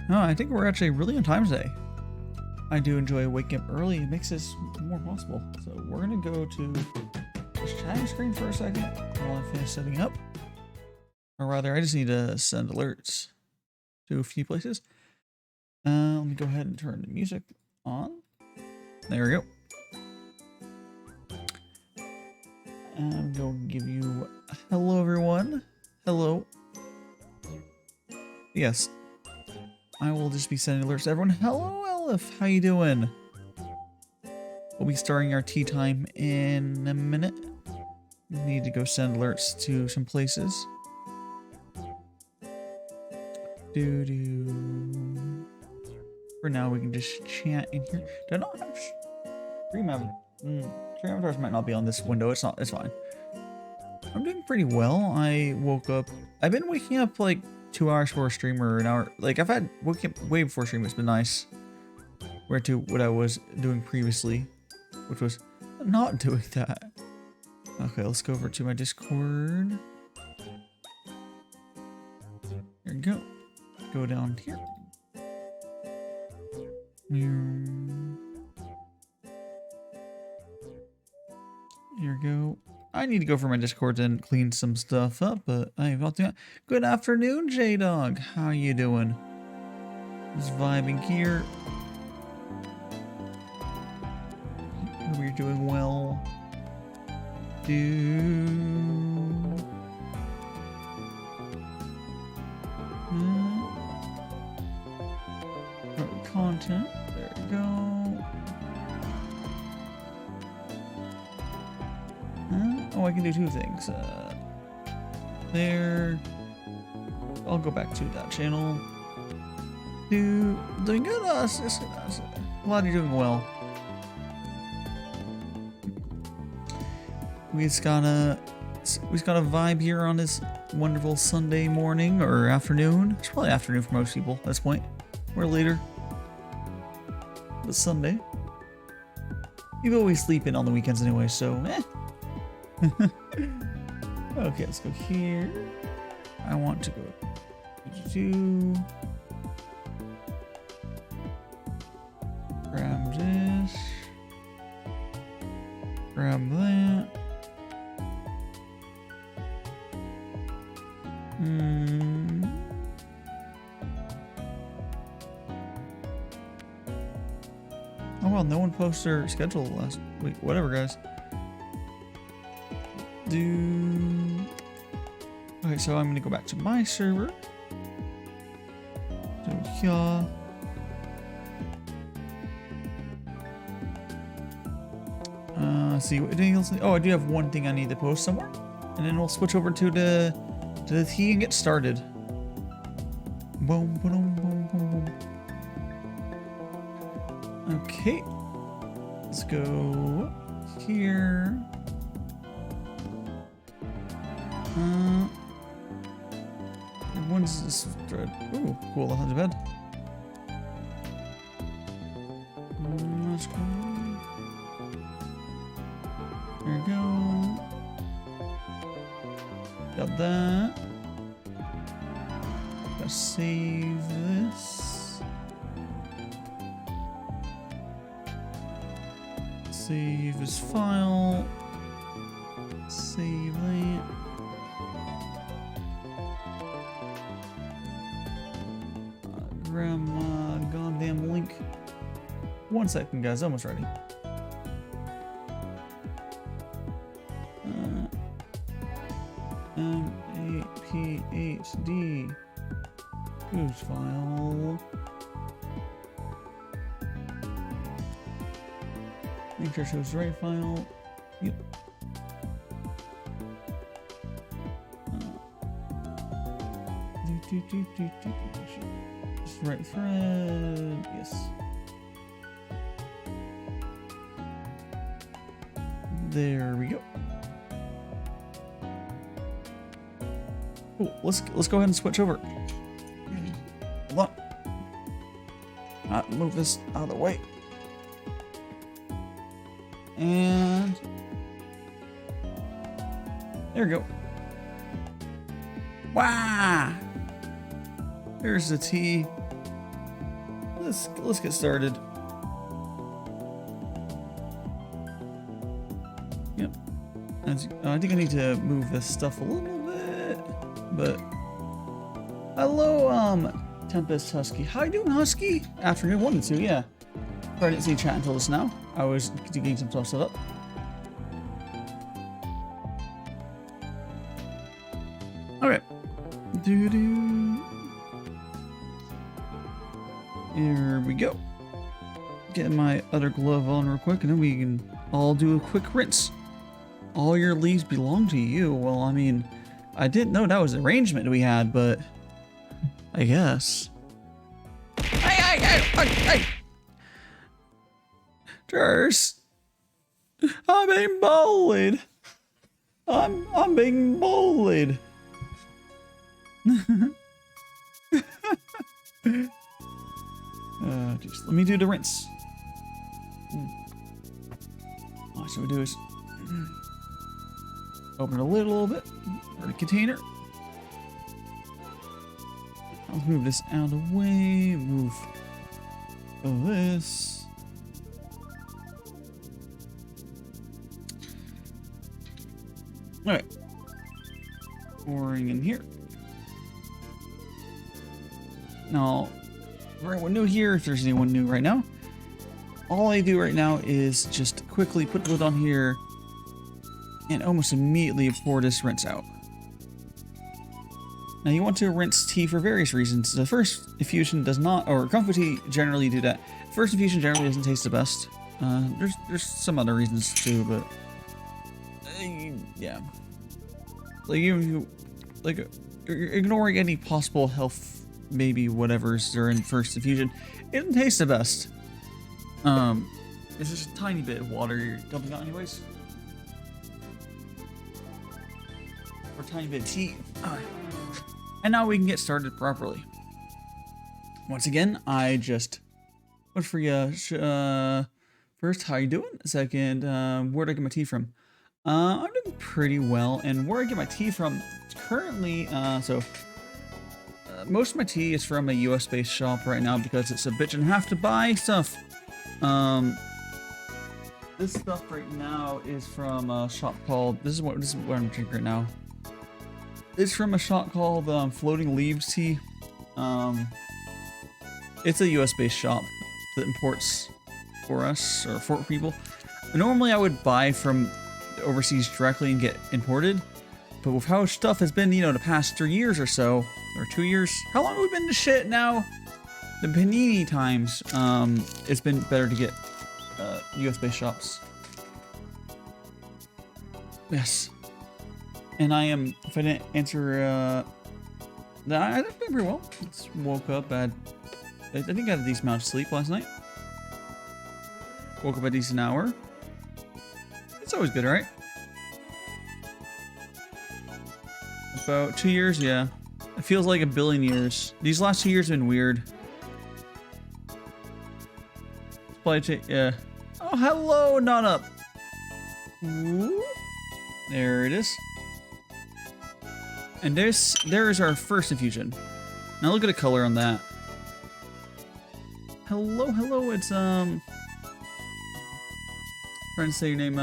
No, I think we're actually really on time today. I do enjoy waking up early. It makes this more possible. So we're going to go to this chatting screen for a second while I finish setting up. Or rather, I just need to send alerts to a few places. Let me go ahead and turn the music on. There we go. I'm going to give you a hello, everyone. Hello. Yes. I will just be sending alerts to everyone. Hello, Elif. How you doing? We'll be starting our tea time in a minute. We need to go send alerts to some places. For now, we can just chat in here. Do I not have stream avatars might not be on this window. It's not. It's fine. I'm doing pretty well. I woke up. I've been waking up like 2 hours for a stream or an hour. Like I've had waking up way before stream. It's been nice. Compared to what I was doing previously, which was not doing that. Okay, let's go over to my Discord. There we go. Go down here. Here we go. I need to go for my Discord and clean some stuff up, but I am not doing that. Good afternoon, J-Dog. How you doing? Just vibing here. Hope you're doing well. Content. There we go. Oh, I can do 2 things. There. I'll go back to that channel. Doing good. Glad you're doing well. We just got a vibe here on this wonderful Sunday morning or afternoon. It's probably afternoon for most people at this point. Or later. But Sunday. You always sleep in on the weekends anyway, so eh. Okay, let's go here. I want to go to grab this, grab that. Oh well, no one posted their schedule last week. Whatever, guys. Okay, so I'm gonna go back to my server. So here. See what anything else. Oh, I do have one thing I need to post somewhere, and then we'll switch over to the tea and get started. Boom, boom, boom, boom, boom. Okay, let's go here. When's this thread? Ooh, cool. I'll head to bed. Let's go. There we go. got that. Gotta save this. Save this file. Save that. Grab my goddamn link. 1 second, guys. Almost ready. MAPHD. Whose file? Make sure it shows the right file. Yep. Just right thread. Yes. There we go. Cool. Let's go ahead and switch over. Hold on. Move this out of the way. And there we go. Wow! There's the tea. Let's get started. Yep. I think I need to move this stuff a little bit, but hello, Tempest Husky. How you doing, Husky? Afternoon, 1 and 2, yeah. Sorry, I didn't see you chat until just now. I was getting some stuff set up. Okay. Here we go. Get my other glove on real quick, and then we can all do a quick rinse. All your leaves belong to you. Well, I mean, I didn't know that was the arrangement we had, but I guess. Hey! Jers, I'm being bullied. I'm being bullied. Just let me do the rinse. What should we do is open a lid a little bit, or the container. I'll move this out of the way. Move this. Alright. Pouring in here. Now, for anyone new here, if there's anyone new right now, all I do right now is just quickly put the lid on here and almost immediately pour this rinse out. Now you want to rinse tea for various reasons. The first infusion does not, or Gongfu Tea generally do that. First infusion generally doesn't taste the best. There's some other reasons too, but yeah. Like you're ignoring any possible health, maybe whatever's during first infusion. It doesn't taste the best. It's just a tiny bit of water you're dumping out anyways. Or a tiny bit of tea. And now we can get started properly. Once again, I just look for you. First, how you doing? Second, where'd I get my tea from? I'm doing pretty well, and where I get my tea from currently, most of my tea is from a US-based shop right now because it's a bitch and a half to buy stuff. This stuff right now is from a shop called, this is what I'm drinking right now. It's from a shop called Floating Leaves Tea. It's a US-based shop that imports for us, or for people. Normally I would buy from overseas directly and get imported, but with how stuff has been, the past 3 years or so, or 2 years, how long have we been to shit now? The panini times, it's been better to get US-based shops. Yes. And I am, if I didn't answer, I did pretty well. Just woke up, I think I had a decent amount of sleep last night. Woke up a decent hour. It's always good, right? About 2 years, yeah. It feels like a billion years. These last 2 years have been weird. Supply chain, yeah. Oh, hello, not up. Ooh. There it is. And there is our first infusion. Now look at the color on that. Hello, hello, it's trying to say your name,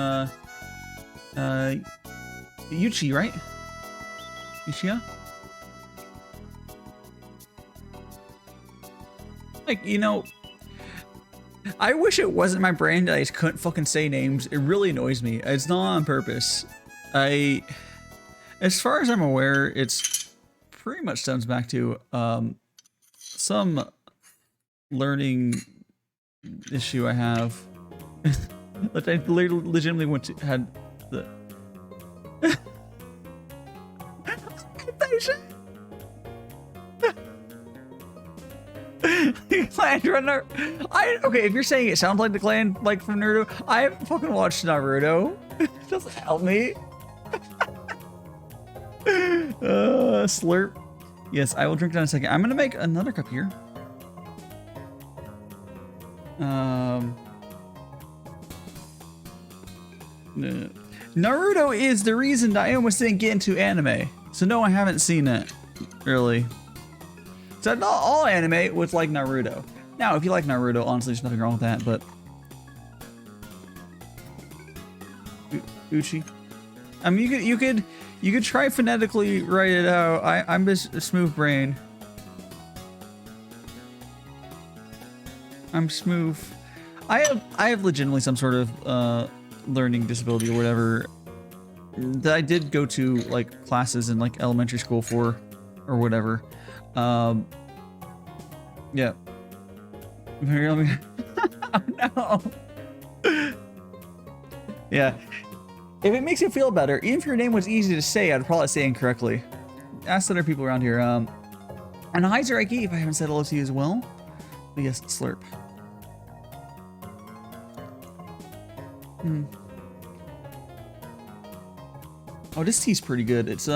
Yuchi, right? Yuchia? Like, you know, I wish it wasn't my brain that I just couldn't fucking say names. It really annoys me. It's not on purpose. As far as I'm aware, it's pretty much stems back to some learning issue I have. Like I legitimately had the Clan Runner. Okay, if you're saying it sounds like the clan like from Naruto, I haven't fucking watched Naruto. It doesn't help me. Slurp. Yes, I will drink that in a second. I'm gonna make another cup here. Naruto is the reason that I almost didn't get into anime. So no, I haven't seen it, really. So not all anime was like Naruto. Now, if you like Naruto, honestly, there's nothing wrong with that, but... Uchi. I mean, you could try phonetically write it out. I'm just a smooth brain. I'm smooth. I have legitimately some sort of learning disability or whatever that I did go to like classes in like elementary school for or whatever. Yeah. Here, let me. Oh, no. Yeah. If it makes you feel better, even if your name was easy to say, I'd probably say incorrectly. Ask other people around here. And hi, Zareki, if I haven't said hello to you as well. But yes, slurp. Oh, this tea's pretty good. It's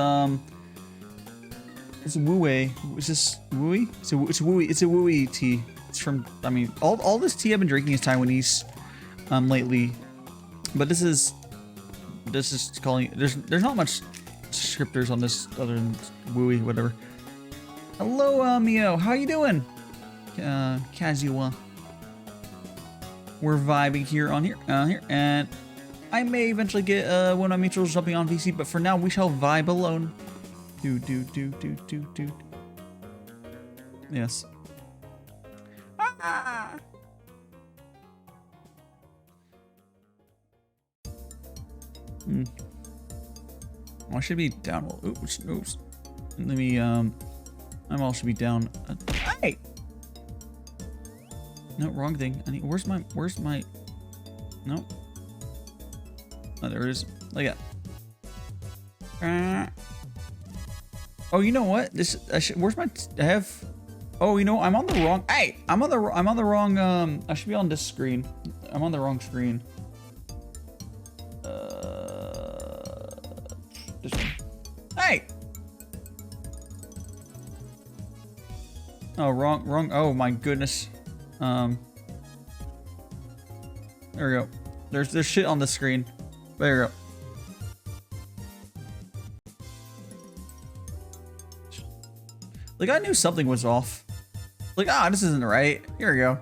Wu-Wei. Is this Wu-Wei? It's a Wu-Wei. It's a Wu-Wei tea. It's from. I mean, all this tea I've been drinking is Taiwanese, lately. But this is calling. There's not much descriptors on this other than Wu-Wei, whatever. Hello, Mio. How you doing? Kazuha. We're vibing here on here, and I may eventually get one of my mutuals jumping on VC, but for now we shall vibe alone. Do. Yes. Ah! Oh, I should be down. Oops. Let me. I'm all should be down. Hey. No, wrong thing. I need. Where's my? No. Oh, there it is. Look at that. Oh, you know what? This. Where's my? I have. Oh, you know, I'm on the wrong. Hey, I'm on the wrong. I should be on this screen. I'm on the wrong screen. This one. Hey. Oh, wrong. Oh my goodness. There we go. There's shit on the screen. There we go. Like I knew something was off. Like, this isn't right. Here we go.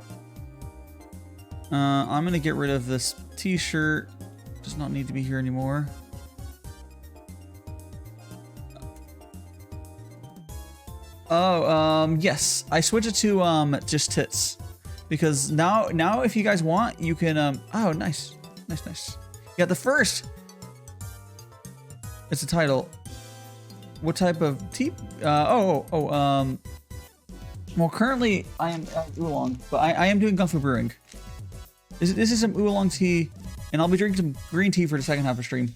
I'm gonna get rid of this t-shirt. Does not need to be here anymore. Oh, yes. I switched it to just tits. Because now if you guys want, you can oh, nice. Yeah, the first. It's a title. What type of tea? Well, currently I am oolong, but I am doing Gongfu brewing. This is some oolong tea, and I'll be drinking some green tea for the second half of stream.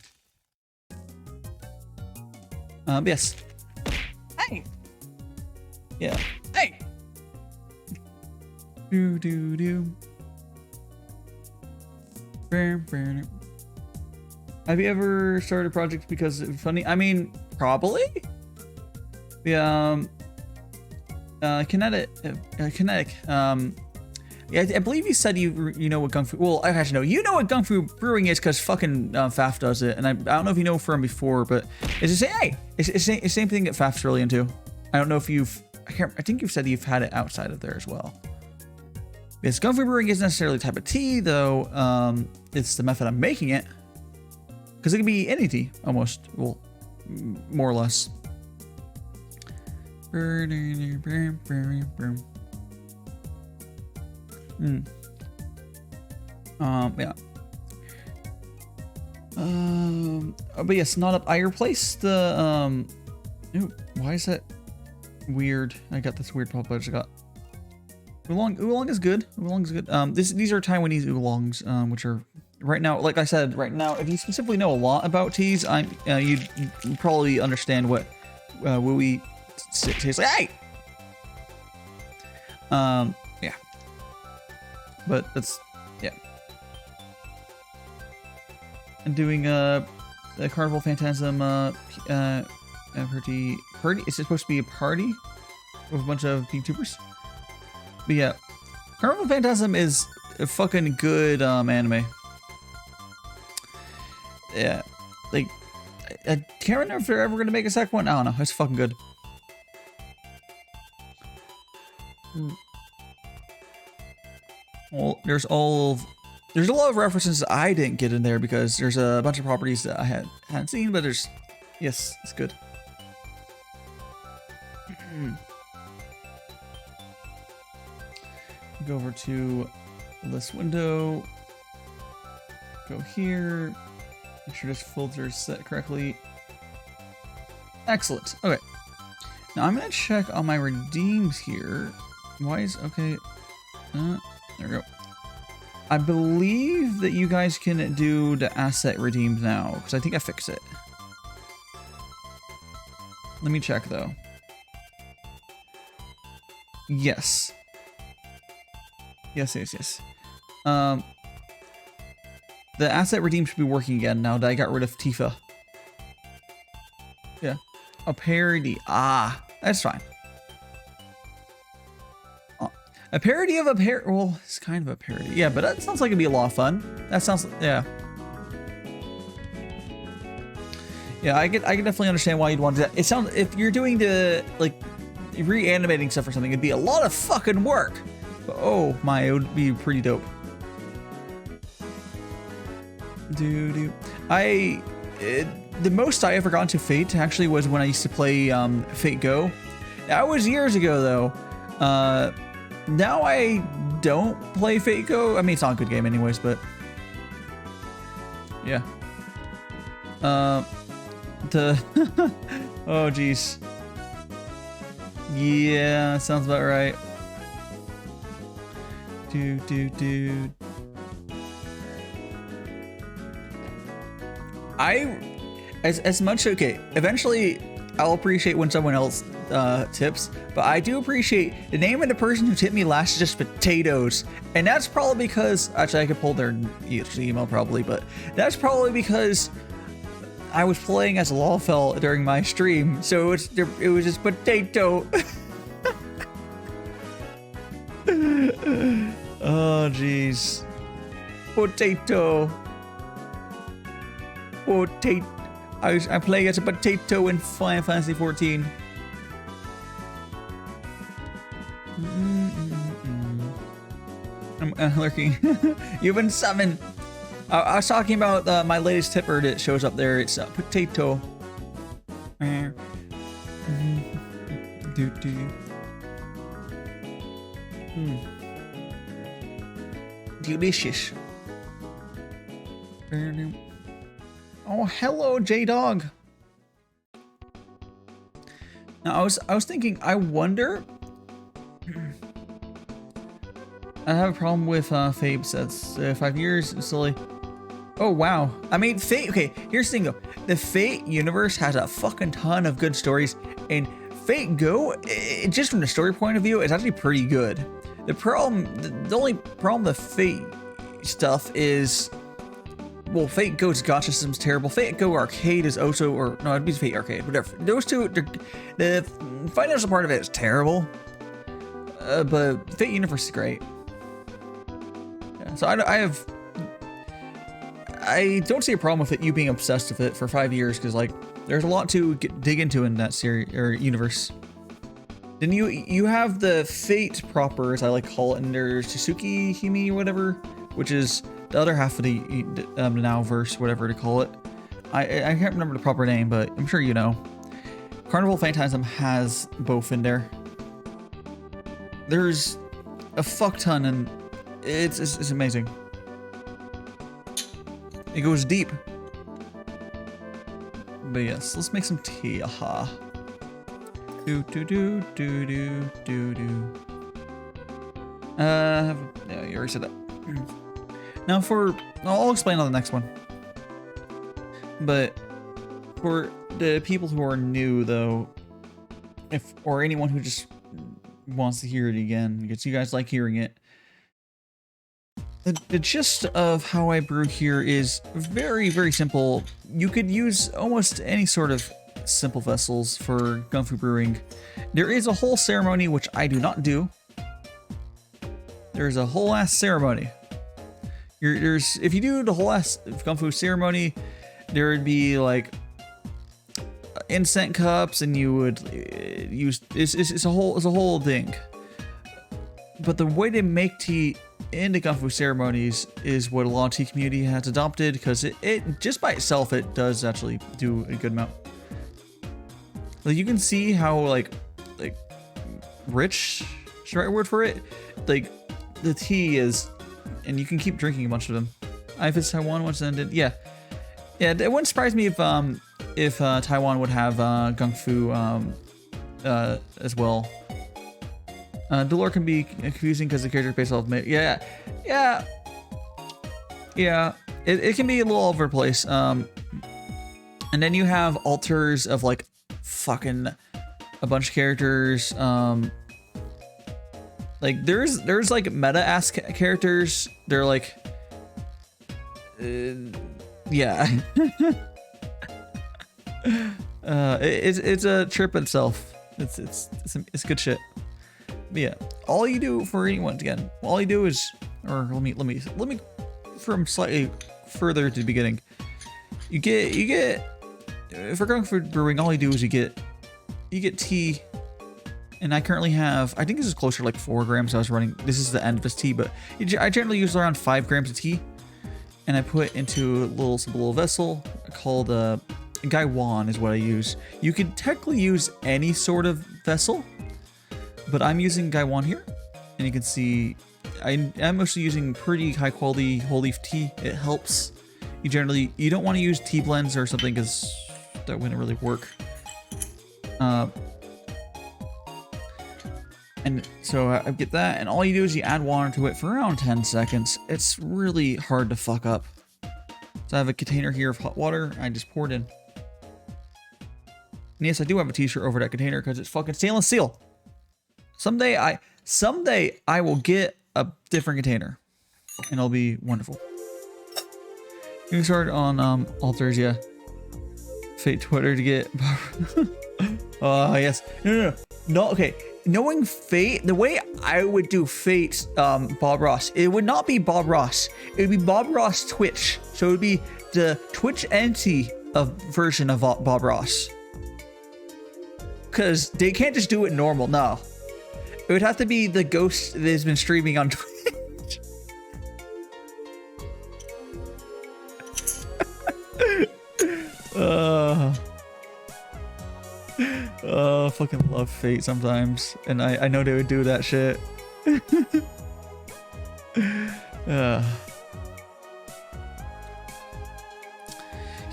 Yes. Hey. Yeah. Hey. Do. Have you ever started a project because it's funny? I mean, probably. Kinetic. Yeah, I believe you said you know what Gongfu. Well, I actually know you know what Gongfu Brewing is because fucking Faf does it, and I don't know if you know from before, but it's the same. Hey, it's the same thing that Faf's really into. I don't know if you've. I think you've said you've had it outside of there as well. Because Gongfu Brewing isn't necessarily a type of tea, though. It's the method I'm making it. Because it can be any tea, almost. Well, more or less. Yeah. But yes, not up. I replaced the Ooh, why is that weird? I got this weird pop-up I just got. Oolong is good. Oolong is good. These are Taiwanese oolongs, which are right now, like I said, right now, if you specifically know a lot about teas, you probably understand what Wooey tastes like. Hey! Yeah. But that's, yeah. I'm doing the Carnival Phantasm party. Is it supposed to be a party with a bunch of Vtubers? But yeah, Carnival Phantasm is a fucking good anime. Yeah, like I can't remember if they're ever gonna make a second one. I don't know. It's fucking good. Well, there's a lot of references I didn't get in there because there's a bunch of properties that I hadn't seen, but yes, it's good. Go over to this window. Go here. Make sure this filter is set correctly. Excellent. Okay. Now I'm gonna check on my redeems here. Why is okay? There we go. I believe that you guys can do the asset redeems now because I think I fixed it. Let me check though. Yes. Yes. The asset redeem should be working again now that I got rid of Tifa. Yeah. A parody. Ah, that's fine. A parody of a well, it's kind of a parody. Yeah, but that sounds like it'd be a lot of fun. That sounds, yeah. Yeah, I can definitely understand why you'd want to do that. It sounds, if you're doing the, like, reanimating stuff or something, it'd be a lot of fucking work. But, oh my, it would be pretty dope. The most I ever got into Fate actually was when I used to play Fate Go. That was years ago though. Now I don't play Fate Go. I mean, it's not a good game anyways, but yeah. Oh geez. Yeah, sounds about right. As much, okay, eventually I'll appreciate when someone else tips, but I do appreciate the name of the person who tipped me last is just Potatoes, and that's probably because, actually I could pull their email probably, but that's probably because I was playing as Lawfell during my stream, so it was just Potato. Oh jeez. Potato. I'm playing as a potato in Final Fantasy 14. I'm lurking. You've been summoned. I was talking about my latest tipper that shows up there. It's potato. Delicious. Oh, hello, J-Dog. Now, I was thinking, I wonder. I have a problem with Fabe sets. 5 years, silly. Oh, wow. I mean, Fate, okay, here's the thing though. The Fate universe has a fucking ton of good stories, and Fate Go, just from the story point of view, is actually pretty good. The only problem with Fate stuff is, well, Fate Go's gacha system's terrible. Fate Go Arcade is also, or no, it'd be Fate Arcade, whatever. Those two, the financial part of it is terrible. But Fate Universe is great. So I don't see a problem with it, you being obsessed with it for 5 years, because like there's a lot to dig into in that series or universe. Then you have the Fate proper, as I like to call it, and there's Tsukihime or whatever, which is the other half of the Nowverse, whatever to call it. I can't remember the proper name, but I'm sure you know. Carnival Phantasm has both in there. There's a fuck ton, and it's amazing. It goes deep. But yes, let's make some tea. Aha. Do do do do do do do. Yeah, you already said that. Now I'll explain on the next one. But for the people who are new, though, or anyone who just wants to hear it again, because you guys like hearing it, the gist of how I brew here is very, very simple. You could use almost any sort of simple vessels for Gongfu brewing. There is a whole ceremony, which I do not do. There's a whole ass ceremony. If you do the whole ass Gongfu ceremony, there would be like incense cups, and you would use it's a whole thing. But the way they make tea in the Gongfu ceremonies is what a lot of tea community has adopted, because it just by itself it does actually do a good amount. Like you can see how like rich is the right word for it. Like the tea is, and you can keep drinking a bunch of them. If it's Taiwan once ended, yeah, it wouldn't surprise me if Taiwan would have Gongfu as well. The lore can be confusing because the character based off of yeah. It can be a little all over the place. And then you have altars of like fucking a bunch of characters. Like there's like meta-ass characters. They're like, yeah. It's a trip itself. It's good shit. But yeah, all you do for anyone, again, all you do is, or let me from slightly further to the beginning. You get for Gongfu brewing, all you do is you get tea, and I currently have, I think this is closer to like 4 grams. I was running, this is the end of this tea, but I generally use around 5 grams of tea, and I put into a little vessel called Gaiwan is what I use. You could technically use any sort of vessel, but I'm using Gaiwan here, and you can see I'm mostly using pretty high quality whole leaf tea. It helps. You don't want to use tea blends or something, because that wouldn't really work. And so I get that, and all you do is you add water to it for around 10 seconds. It's really hard to fuck up. So I have a container here of hot water. I just poured in. And yes, I do have a t-shirt over that container because it's fucking stainless steel. Someday I will get a different container, and it'll be wonderful. You can start on altars, yeah. Fate Twitter to get. Oh yes, no. Okay, knowing Fate, the way I would do Fate, Bob Ross, it would not be Bob Ross. It would be Bob Ross Twitch. So it would be the Twitch entity version of Bob Ross. Because they can't just do it normal. No. It would have to be the ghost that has been streaming on Twitch. I fucking love Fate sometimes. And I know they would do that shit.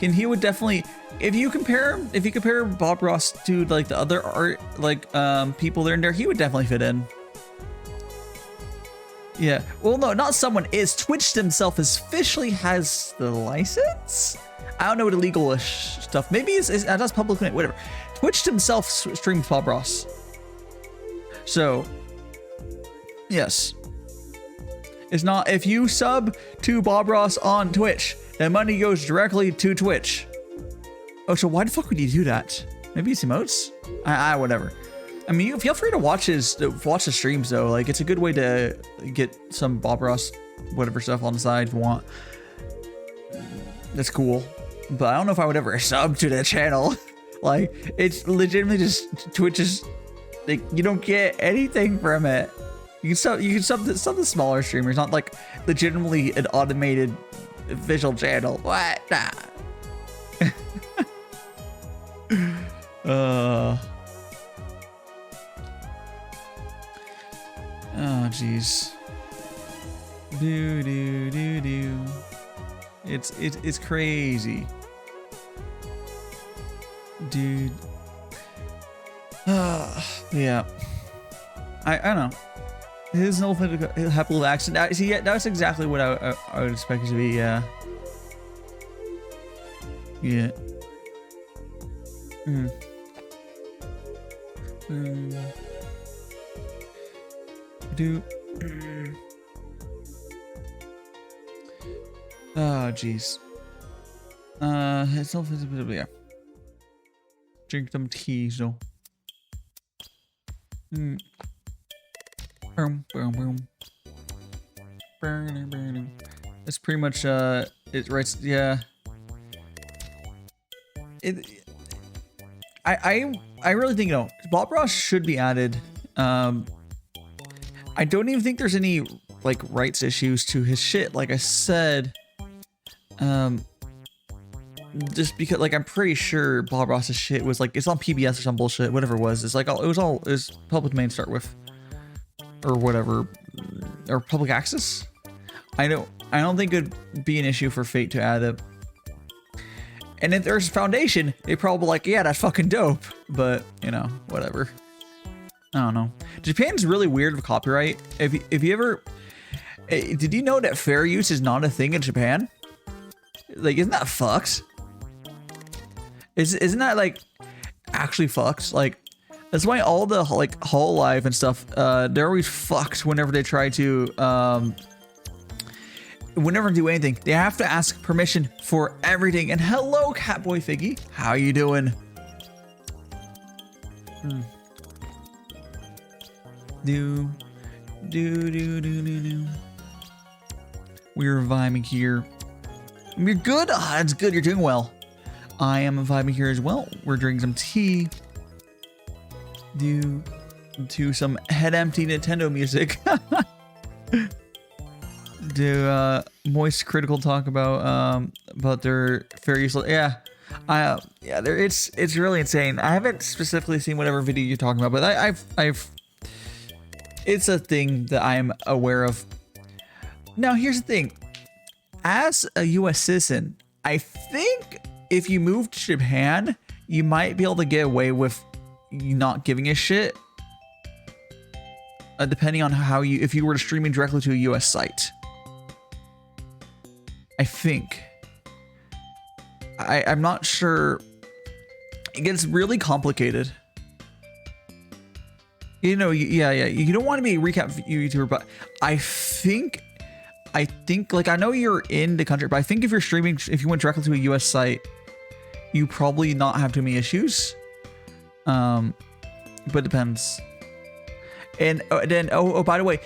And he would definitely, if you compare Bob Ross to like the other art, like people there and there, he would definitely fit in. Yeah. Well, no, not someone is. Twitch himself officially has the license. I don't know the legal-ish stuff. Maybe that's publicly, whatever. Twitch himself streams Bob Ross. So, yes. It's not, if you sub to Bob Ross on Twitch, that money goes directly to Twitch. Oh, so why the fuck would you do that? Maybe it's emotes? Whatever. I mean, feel free to watch the streams though. Like, it's a good way to get some Bob Ross whatever stuff on the side if you want. That's cool. But I don't know if I would ever sub to that channel. Like, it's legitimately just Twitch is like, you don't get anything from it. You can sub some of the smaller streamers, not like legitimately an automated visual channel. What? Nah. Oh jeez. Do. It's crazy. Dude. Yeah. I don't know. His no happy little accident. See, yeah, that's exactly what I would expect it to be. Yeah. Yeah. Do. Oh jeez. It's all yeah. Drink some tea, so. Boom, boom, boom. It's pretty much it writes, yeah. I really think, you know, Bob Ross should be added. I don't even think there's any like rights issues to his shit. Like I said, just because, like, I'm pretty sure Bob Ross's shit was like, it's on PBS or some bullshit, whatever it was. It's like, it was public domain to start with, or whatever, or public access. I don't think it'd be an issue for Fate to add it. And if there's a foundation, they probably like, yeah, that's fucking dope. But you know, whatever. I don't know. Japan's really weird with copyright. If you ever, did you know that fair use is not a thing in Japan? Like, isn't that fucked? Isn't that like actually fucked? Like, that's why all the like Hololive and stuff, they're always fucked whenever they try to whenever do anything. They have to ask permission for everything. And hello, Catboy Figgy, how you doing? Do. We're vibing here. You're good. Ah, it's good. You're doing well. I am vibing here as well. We're drinking some tea. Do some head empty Nintendo music. Do Moist Critical talk about their fair use? Yeah, yeah. It's really insane. I haven't specifically seen whatever video you're talking about, but I've. It's a thing that I am aware of. Now, here's the thing. As a U.S. citizen, I think if you move to Japan, you might be able to get away with not giving a shit. Depending on how if you were streaming directly to a U.S. site. I think. I'm not sure. It gets really complicated. You know, yeah. You don't want to be a recap YouTuber, but I think, like, I know you're in the country, but I think if you're streaming, if you went directly to a US site, you probably not have too many issues. But it depends. And then, by the way,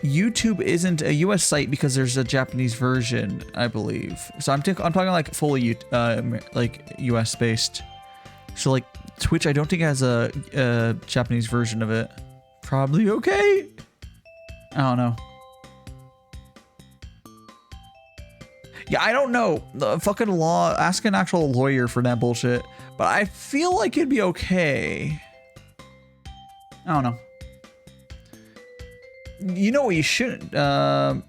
YouTube isn't a US site because there's a Japanese version, I believe. So I'm talking like fully like US based. So like Twitch, I don't think has a Japanese version of it. Probably okay. I don't know. Yeah, I don't know. The fucking law, ask an actual lawyer for that bullshit. But I feel like it'd be okay. I don't know. You know what you shouldn't, or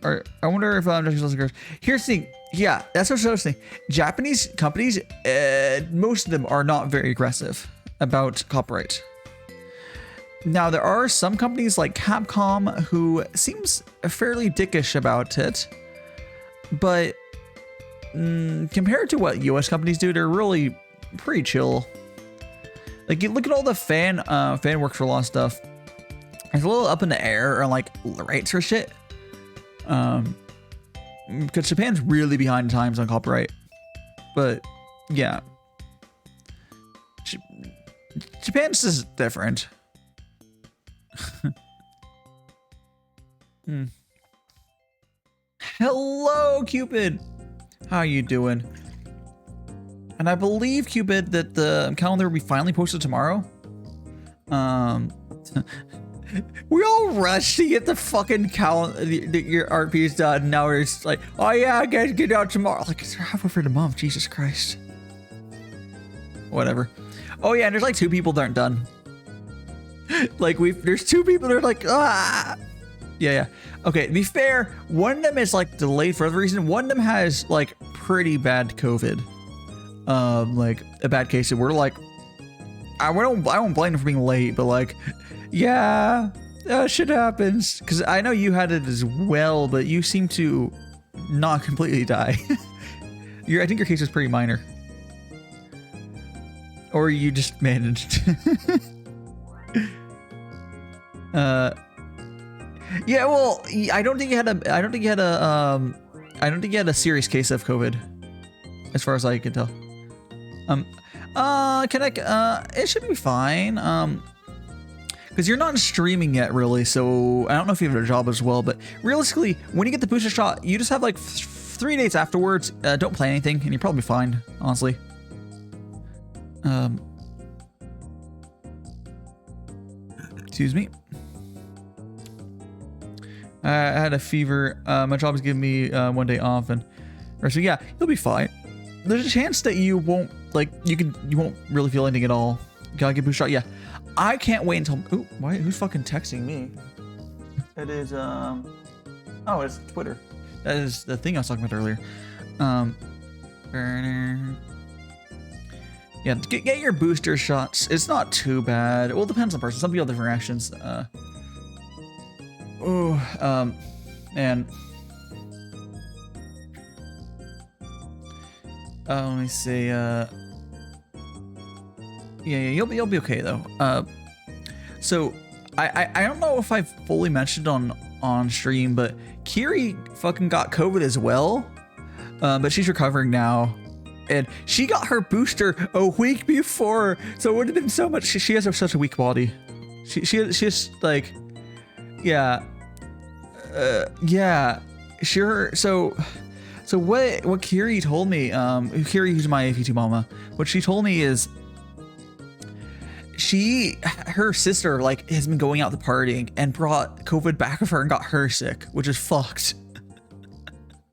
I wonder if here's the thing. Yeah, that's what I was saying. Japanese companies, most of them are not very aggressive about copyright. Now, there are some companies like Capcom who seems fairly dickish about it. But compared to what US companies do, they're really pretty chill. Like, you look at all the fan work for a lot of stuff. It's a little up in the air on like rights or shit. Because Japan's really behind times on copyright. But yeah, Japan's just different. Hello, Cupid. How you doing? And I believe, Cupid, that the calendar will be finally posted tomorrow. We all rushed to get the fucking calendar, your art piece done. Now we're just like, oh yeah, I gotta get out tomorrow. Like, it's halfway through the month. Jesus Christ. Whatever. Oh yeah, and there's like 2 people that aren't done. Like there's 2 people that are like, ah. Yeah. Okay, to be fair, one of them is like delayed for other reason. One of them has like pretty bad COVID. Like a bad case. And we're like, I won't blame them for being late, but like, yeah, shit happens. Because I know you had it as well, but you seem to not completely die. I think your case was pretty minor. Or you just managed. Yeah, well, I don't think you had a serious case of COVID, as far as I can tell. It should be fine. Because you're not streaming yet, really, so I don't know if you have a job as well, but realistically, when you get the booster shot, you just have like 3 days afterwards. Don't plan anything, and you're probably fine, honestly. Excuse me. I had a fever. My job is giving me 1 day off, and so yeah, you'll be fine. There's a chance that you won't you won't really feel anything at all. Gotta get booster shot. Yeah, I can't wait until. Ooh, who's fucking texting me? It is oh, it's Twitter. That is the thing I was talking about earlier. Yeah, get your booster shots. It's not too bad. Well, it depends on the person. Some people have different reactions. And let me see. Yeah, you'll be okay though. So I don't know if I've fully mentioned on stream, but Kiri fucking got COVID as well. But she's recovering now. And she got her booster a week before, so it would have been so much. She has such a weak body. She's like, yeah, yeah, sure. So what Kiri told me, Kiri, who's my AV2 mama, what she told me is her sister like has been going out to partying and brought COVID back with her and got her sick, which is fucked.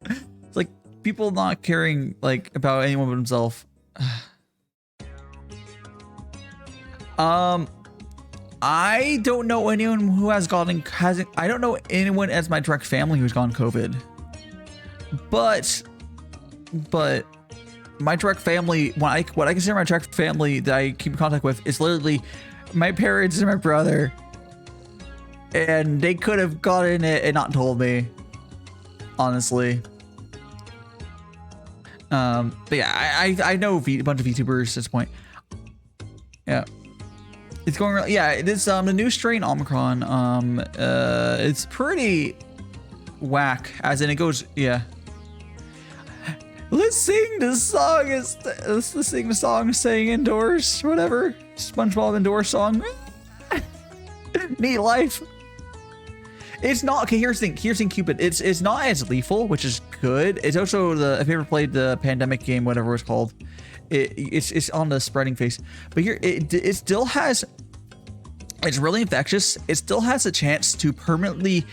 It's like people not caring like about anyone but himself. I don't know anyone who hasn't. I don't know anyone as my direct family who's gotten COVID. But my direct family, what I consider my direct family that I keep in contact with, is literally my parents and my brother, and they could have gotten it and not told me, honestly. But yeah, I know a bunch of VTubers at this point. Yeah. It's going around. Yeah, it is the new strain Omicron. It's pretty whack, as in it goes. Yeah. Let's sing the song. Let's sing the song. Saying indoors, whatever. SpongeBob indoors song. Neat life. It's not okay. Here's the thing, Cupid. It's not as lethal, which is good. It's also if you ever played the pandemic game, whatever it's called. It's on the spreading phase, but here it still has. It's really infectious. It still has a chance to permanently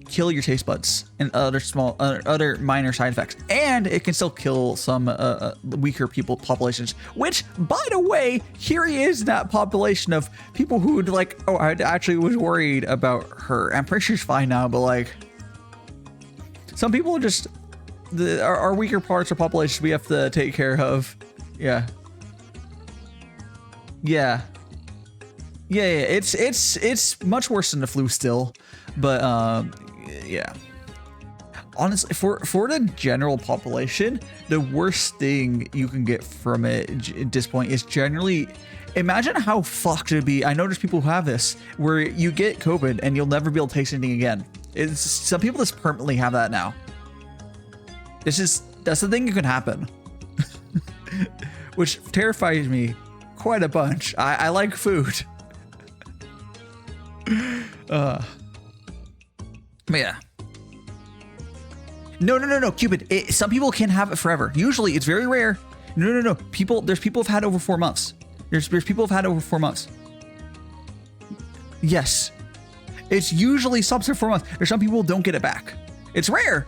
kill your taste buds and other minor side effects, and it can still kill some weaker populations. Which, by the way, here he is in that population of people who would like. Oh, I actually was worried about her. I'm pretty sure she's fine now, but like, some people are just our weaker parts of population we have to take care of. Yeah. It's much worse than the flu still, but yeah. Honestly, for the general population, the worst thing you can get from it at this point is generally, imagine how fucked it'd be. I know there's people who have this where you get COVID and you'll never be able to taste anything again. Some people just permanently have that now. That's the thing that can happen. Which terrifies me quite a bunch. I like food. But yeah. No, Cupid. Some people can have it forever. Usually, it's very rare. No. There's people who've had over 4 months. There's people who've had over 4 months. Yes. It's usually stops at 4 months. There's some people who don't get it back. It's rare.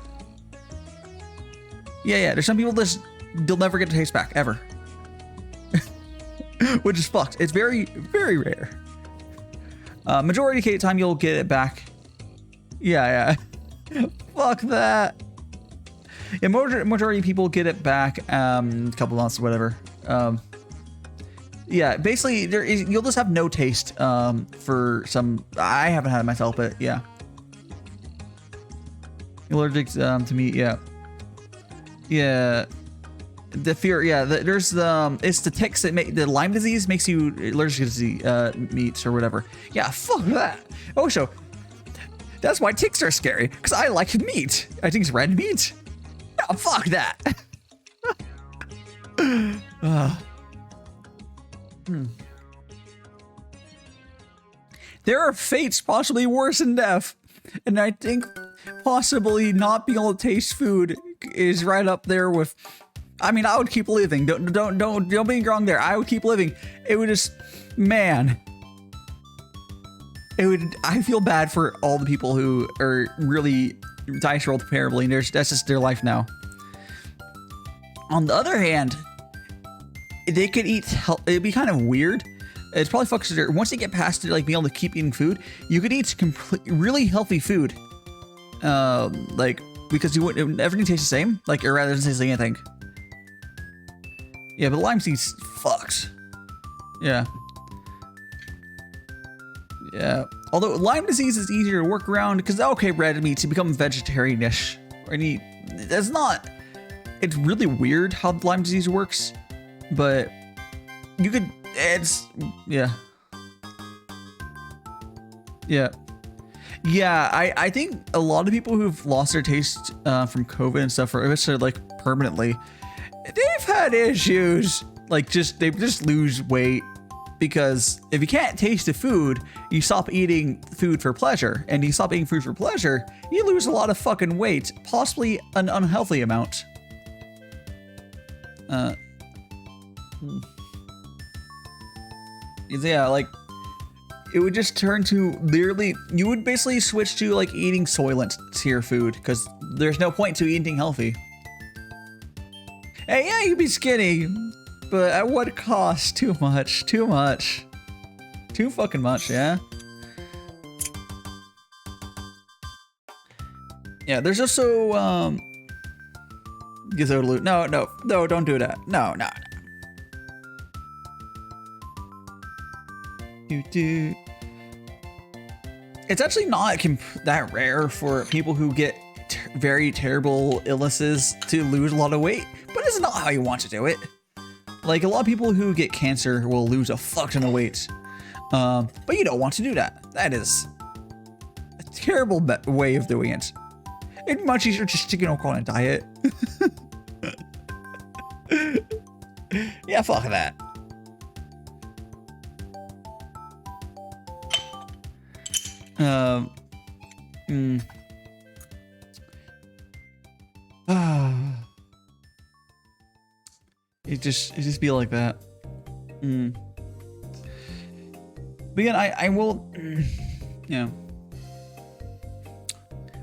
Yeah. There's some people they'll never get the taste back, ever. Which is fucked. It's very, very rare. Majority of the time, you'll get it back. Yeah. Fuck that. Yeah, majority of people get it back a couple months or whatever. Yeah, basically, you'll just have no taste for some. I haven't had it myself, but yeah. Allergic to meat, yeah. Yeah. The fear, yeah. There's it's the ticks that make the Lyme disease makes you allergic to meat or whatever. Yeah, fuck that. Oh, so that's why ticks are scary, because I like meat. I think it's red meat. No, fuck that. There are fates possibly worse than death, and I think possibly not being able to taste food is right up there with. I mean, I would keep living. Don't get me wrong there. I would keep living. It would just, man. It would. I feel bad for all the people who are really dice rolled terribly, and that's just their life now. On the other hand, they could eat. It'd be kind of weird. It's probably fucks. Once they get past it, like being able to keep eating food, you could eat really healthy food. Like because everything tastes the same. Like, or rather, it doesn't taste like anything. Yeah, but Lyme disease fucks. Yeah. Although Lyme disease is easier to work around because okay, red meat to become vegetarianish. That's not. It's really weird how Lyme disease works, but you could. It's yeah. I think a lot of people who've lost their taste from COVID and stuff, or especially like permanently, they've had issues. Like they just lose weight. Because if you can't taste the food, you stop eating food for pleasure. And you stop eating food for pleasure, you lose a lot of fucking weight. Possibly an unhealthy amount. Yeah, like, it would just turn to literally, you would basically switch to like eating Soylent tier food. Because there's no point to eating healthy. Hey, yeah, you'd be skinny. But at what cost? Too much. Too fucking much, yeah? Yeah, there's also, Gizzo loot. No, don't do that. No. It's actually not that rare for people who get very terrible illnesses to lose a lot of weight, but it's not how you want to do it. Like, a lot of people who get cancer will lose a fuck ton of weight. But you don't want to do that. That is a terrible way of doing it. It's much easier just to, go on a diet. Yeah, fuck that. It just be like that. But again, I will, yeah.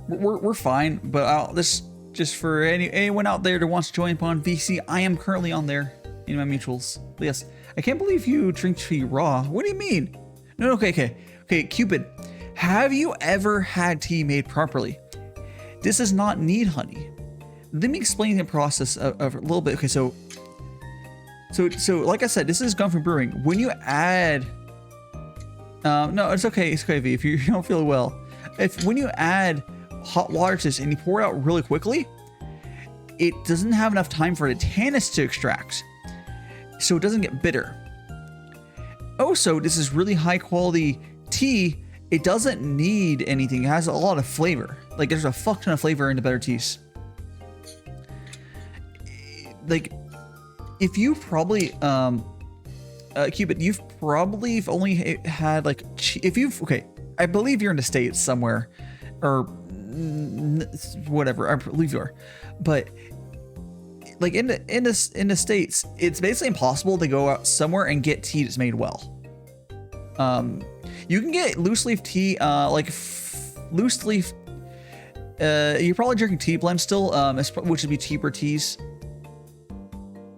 We're fine, but this just for anyone out there that wants to join upon VC, I am currently on there in my mutuals. But yes, I can't believe you drink tea raw. What do you mean? No, okay, Cupid, have you ever had tea made properly? This does not need honey. Let me explain the process of a little bit. Okay, so like I said, this is Gongfu Brewing. When you add, no, it's okay, V, if you don't feel well. When you add hot water to this and you pour it out really quickly, it doesn't have enough time for the tannins to extract, so it doesn't get bitter. Also, this is really high quality tea. It doesn't need anything. It has a lot of flavor. Like, there's a fuck ton of flavor in the better teas. Like, if you probably, Cupid, you've probably only had like, okay, I believe you're in the States somewhere, or whatever, I believe you are. But like in the States, it's basically impossible to go out somewhere and get tea that's made well. You can get loose leaf tea, loose leaf. You're probably drinking tea blends still, which would be cheaper teas.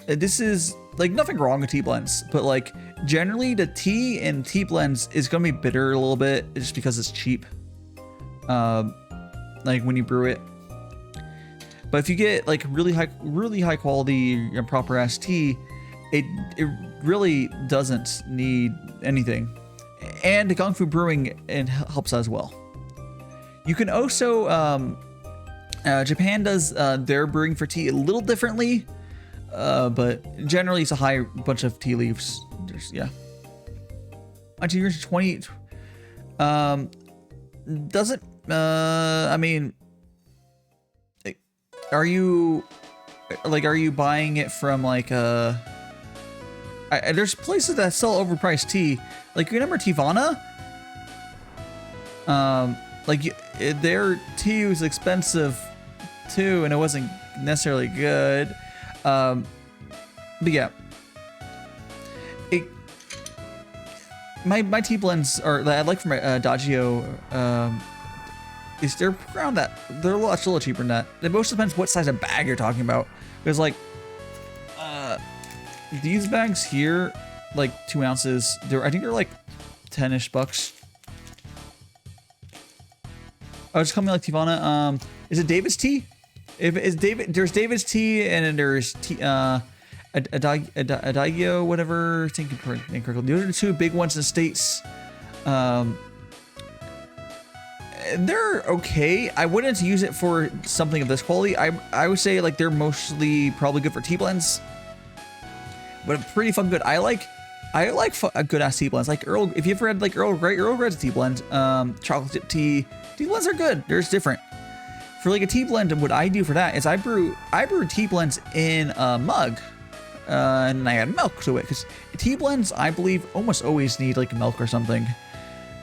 This is like nothing wrong with tea blends, but like generally the tea and tea blends is gonna be bitter a little bit just because it's cheap. Like when you brew it. But if you get like really high quality proper ass tea, it really doesn't need anything. And the Gongfu brewing helps as well. You can also Japan does their brewing for tea a little differently, but generally it's a high bunch of tea leaves. Yeah. Until you're 20, doesn't I mean, are you buying it from like there's places that sell overpriced tea, like you remember Tivana? Like their tea was expensive too, and it wasn't necessarily good. But yeah, my tea blends are that I like from Dagio. Is they're around that, they're a little cheaper than that. It most depends what size of bag you're talking about. Because like these bags here, like 2 ounces, I think they're like 10-ish bucks. Oh, it's coming like Tivana. Is it David's tea? There's David's tea, and then there's tea, Adagio, whatever. Thinking correctly. Those are the 2 big ones in the States. They're okay. I wouldn't use it for something of this quality. I would say like they're mostly probably good for tea blends, but pretty fucking good. I like a good ass tea blends. Like Earl, if you've read like Earl Grey's a tea blend. Chocolate chip tea blends are good. They're just different. For like a tea blend, what I do for that is I brew tea blends in a mug, and I add milk to it, because tea blends I believe almost always need like milk or something.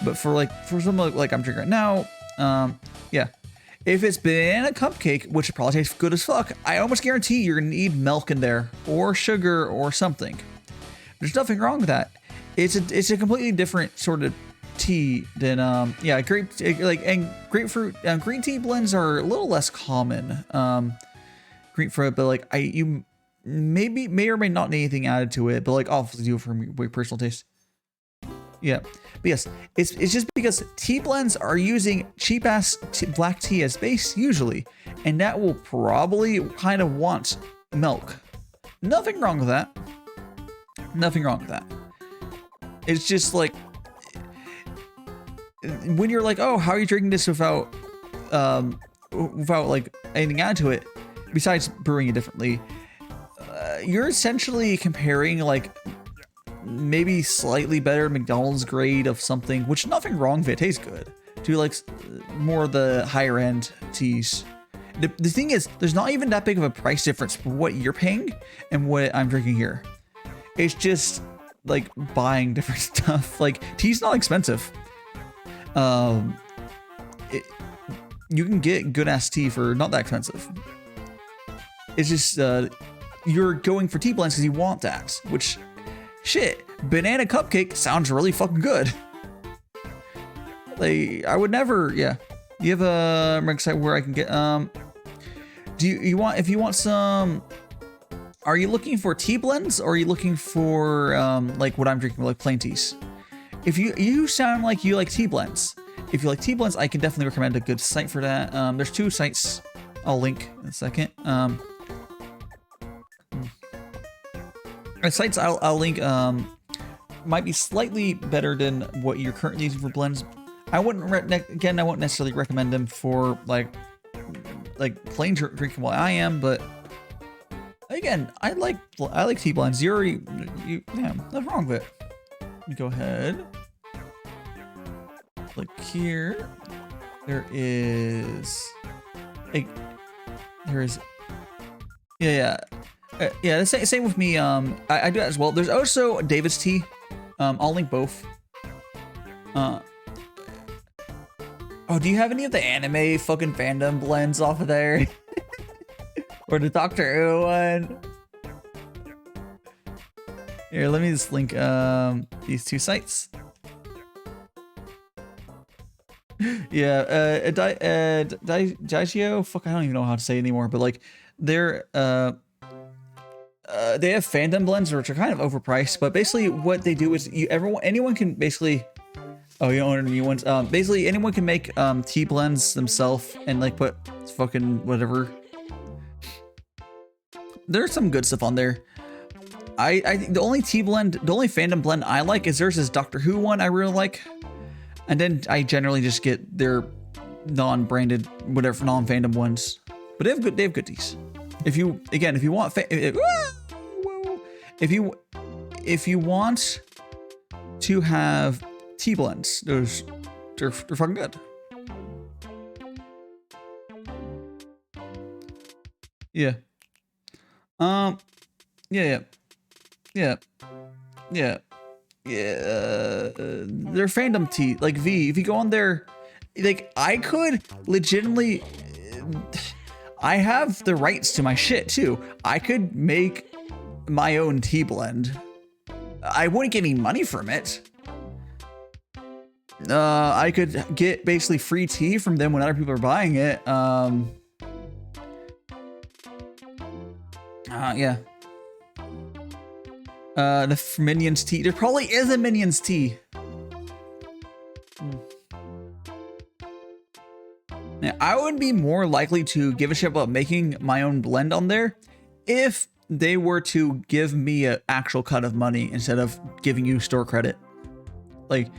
But for something like I'm drinking right now, yeah. If it's banana cupcake, which it probably tastes good as fuck, I almost guarantee you're gonna need milk in there, or sugar, or something. There's nothing wrong with that. It's a completely different sort of tea than yeah, grapefruit. Green tea blends are a little less common. Grapefruit, but like you may or may not need anything added to it, but like I'll do it for my personal taste. Yeah, but yes, it's just because tea blends are using cheap ass black tea as base usually, and that will probably kind of want milk. Nothing wrong with that. Nothing wrong with that. It's just like when you're like, oh, how are you drinking this without like anything added to it besides brewing it differently? You're essentially comparing like maybe slightly better McDonald's grade of something, which nothing wrong if it tastes good, to like more of the higher end teas. The thing is, there's not even that big of a price difference for what you're paying and what I'm drinking here. It's just like buying different stuff. Like tea's not expensive. You can get good ass tea for not that expensive. It's just you're going for tea blends because you want that, which shit, banana cupcake sounds really fucking good. Like I would never, yeah. You have a website where I can get do you want, if you want some, are you looking for tea blends, or are you looking for like what I'm drinking, like plain teas? If you sound like you like tea blends. If you like tea blends, I can definitely recommend a good site for that. There's 2 sites I'll link in a second. Sites I'll link might be slightly better than what you're currently using for blends. I wouldn't necessarily recommend them for like plain drinking while I am, but again, I like tea blends. Yeah, nothing wrong with it. Let me go ahead. Click here. There is yeah. Yeah, the same with me. I do that as well. There's also David's tea. I'll link both. Oh, do you have any of the anime fucking fandom blends off of there? Or the Doctor Who one? Here, let me just link these two sites. Yeah, DaiShimaVT, fuck, I don't even know how to say it anymore, but like they're they have fandom blends which are kind of overpriced, but basically what they do is anyone can basically, oh, you don't know new ones. Basically anyone can make tea blends themselves and like put fucking whatever. There's some good stuff on there. I think the only fandom blend I like is there's this Doctor Who one I really like, and then I generally just get their non-branded whatever non-fandom ones. But they have good teas. If you want if you want to have tea blends, they're fucking good. Yeah. Yeah. They're fandom tea, like V. If you go on there, like I could legitimately, I have the rights to my shit too. I could make my own tea blend. I wouldn't get any money from it. I could get basically free tea from them when other people are buying it. Yeah. The Minions tea. There probably is a Minions tea. Now, I would be more likely to give a shit about making my own blend on there if they were to give me an actual cut of money instead of giving you store credit. Like,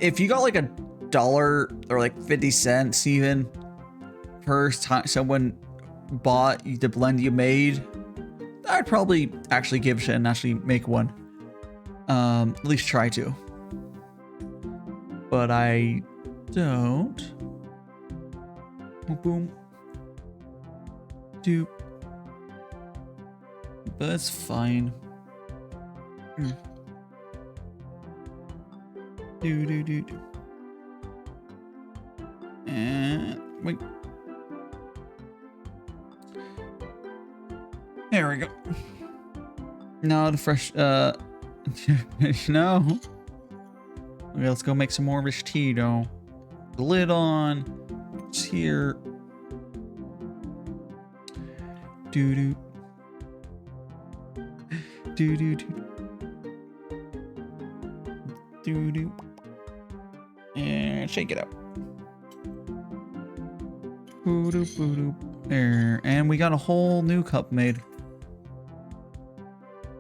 if you got like $1 or like 50 cents even per time someone bought the blend you made, I'd probably actually give a shit and actually make one. At least try to. But I don't. Boom, boom. Doop. But it's fine. Do. And wait. There we go. No, the fresh, no. Okay, let's go make some more rich tea, though. The lid on. It's here. Do. And shake it out. There. And we got a whole new cup made.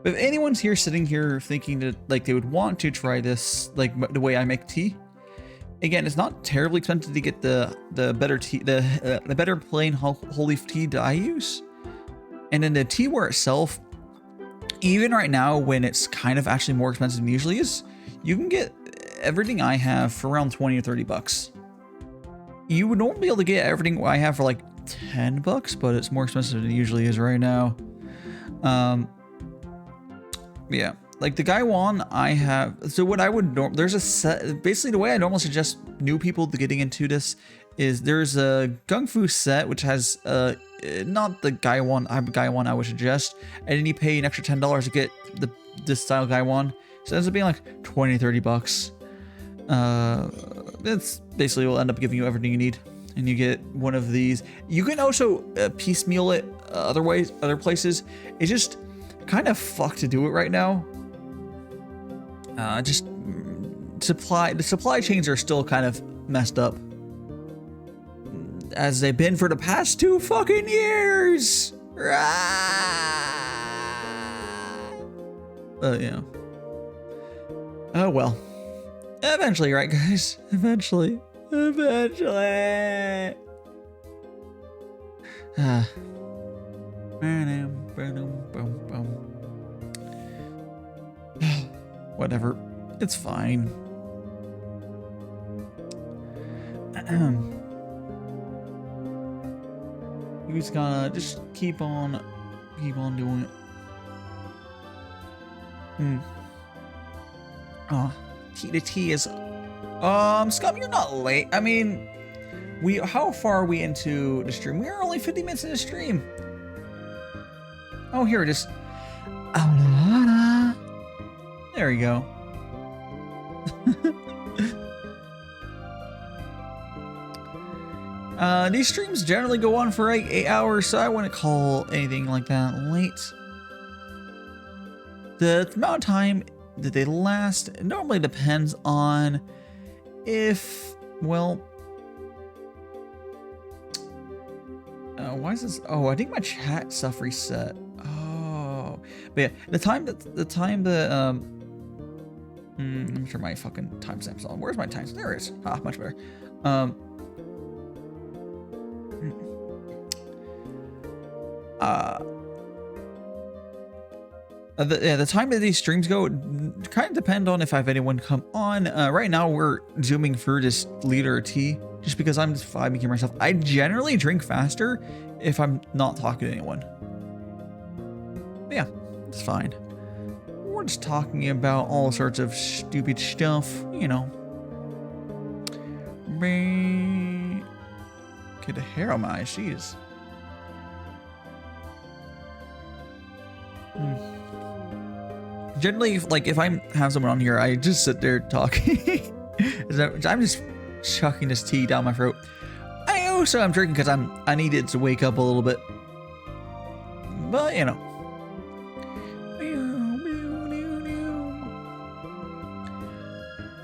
If anyone's here sitting here thinking that like they would want to try this, like the way I make tea, again, it's not terribly expensive to get the better tea, the better plain whole leaf tea that I use, and then the teaware itself. Even right now, when it's kind of actually more expensive than it usually is, you can get everything I have for around 20 or 30 bucks. You would normally be able to get everything I have for like 10 bucks, but it's more expensive than it usually is right now. Yeah, like the Gaiwan I have. So what I would there's a set. Basically, the way I normally suggest new people to getting into this is there's a Gongfu set which has not the Gaiwan I would suggest, and then you pay an extra $10 to get this style Gaiwan. So it ends up being like 20-30 bucks. That's basically will end up giving you everything you need, and you get one of these. You can also piecemeal it other places. It's just kind of fucked to do it right now. Just the supply chains are still kind of messed up, as they've been for the past 2 fucking years. Yeah. Oh well. Eventually, right, guys? Eventually. Whatever. It's fine. You just gotta just keep on doing it. Oh, the tea is Scum, you're not late. I mean, how far are we into the stream? We are only 50 minutes into the stream. Oh, here it is. There we go. These streams generally go on for like 8 hours, so I wouldn't call anything like that late. The amount of time that they last normally depends on if, well, why is this? Oh, I think my chat stuff reset. Oh, but yeah, the time that I'm sure my fucking timestamp's on. Where's my timestamp? There it is. Ah, much better. The time that these streams go kind of depend on if I have anyone come on. Right now we're zooming through this liter of tea just because I'm just vibing here myself. I generally drink faster if I'm not talking to anyone. But yeah, it's fine. We're just talking about all sorts of stupid stuff, you know. Get the hair on my eyes, jeez. Generally, like, if I have someone on here, I just sit there talking. I'm just chucking this tea down my throat. I also am drinking because I needed to wake up a little bit. But, you know.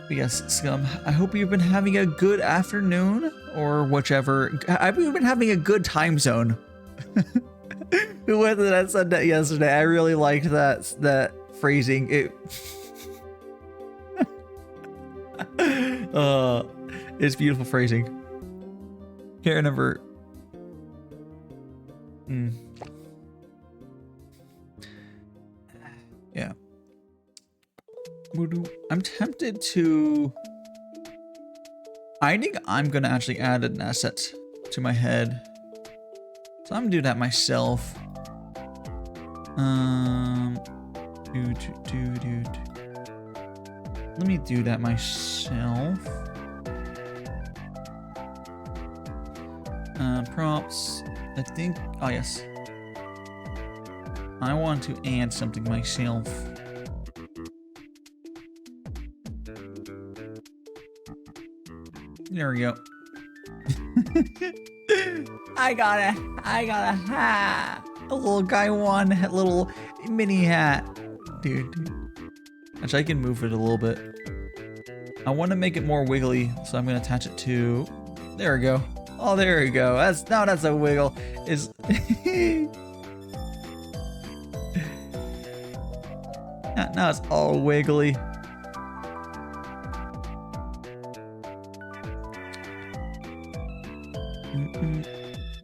But yes, Scum, I hope you've been having a good afternoon, or whichever. I hope you've been having a good time zone. Whoever that said that yesterday, I really liked that phrasing. It's beautiful phrasing. Care number. Yeah. I'm tempted to. I think I'm gonna actually add an asset to my head. So I'm gonna do that myself. Let me do that myself. Props. I think. Oh yes. I want to add something myself. There we go. I got a hat. A little guy one, a little mini hat. Dude. Actually, I can move it a little bit. I want to make it more wiggly, so I'm going to attach it to... There we go. Oh, there we go. That's a wiggle. Now it's all wiggly.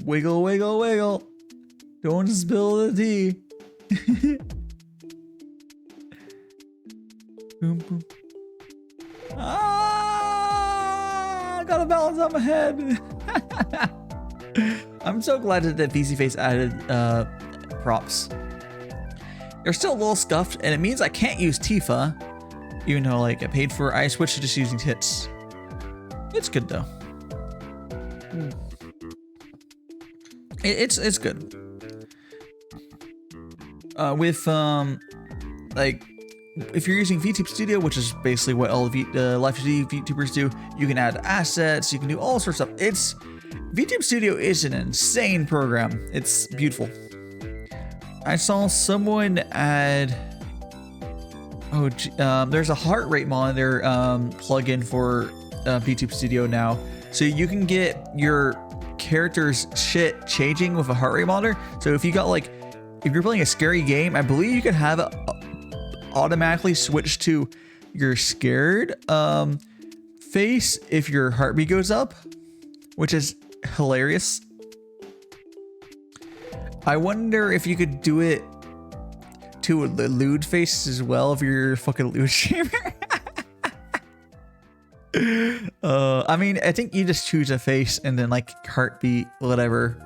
Wiggle, wiggle, wiggle. Don't spill the tea. Boom, boom. Ah! Gotta balance on my head. I'm so glad that the PC Face added props. They're still a little scuffed, and it means I can't use Tifa, even though like I paid for it. I switched to just using tits. It's good though. It's good. With like, if you're using VTube Studio, which is basically what all the live VTubers do, you can add assets, you can do all sorts of stuff. VTube Studio is an insane program. It's beautiful. I saw someone add, there's a heart rate monitor plugin for VTube Studio now, so you can get your character's shit changing with a heart rate monitor. So if you got like, if you're playing a scary game, I believe you can have it automatically switch to your scared face if your heartbeat goes up, which is hilarious. I wonder if you could do it to the lewd face as well if you're a fucking lewd streamer. I mean, I think you just choose a face and then like heartbeat, whatever.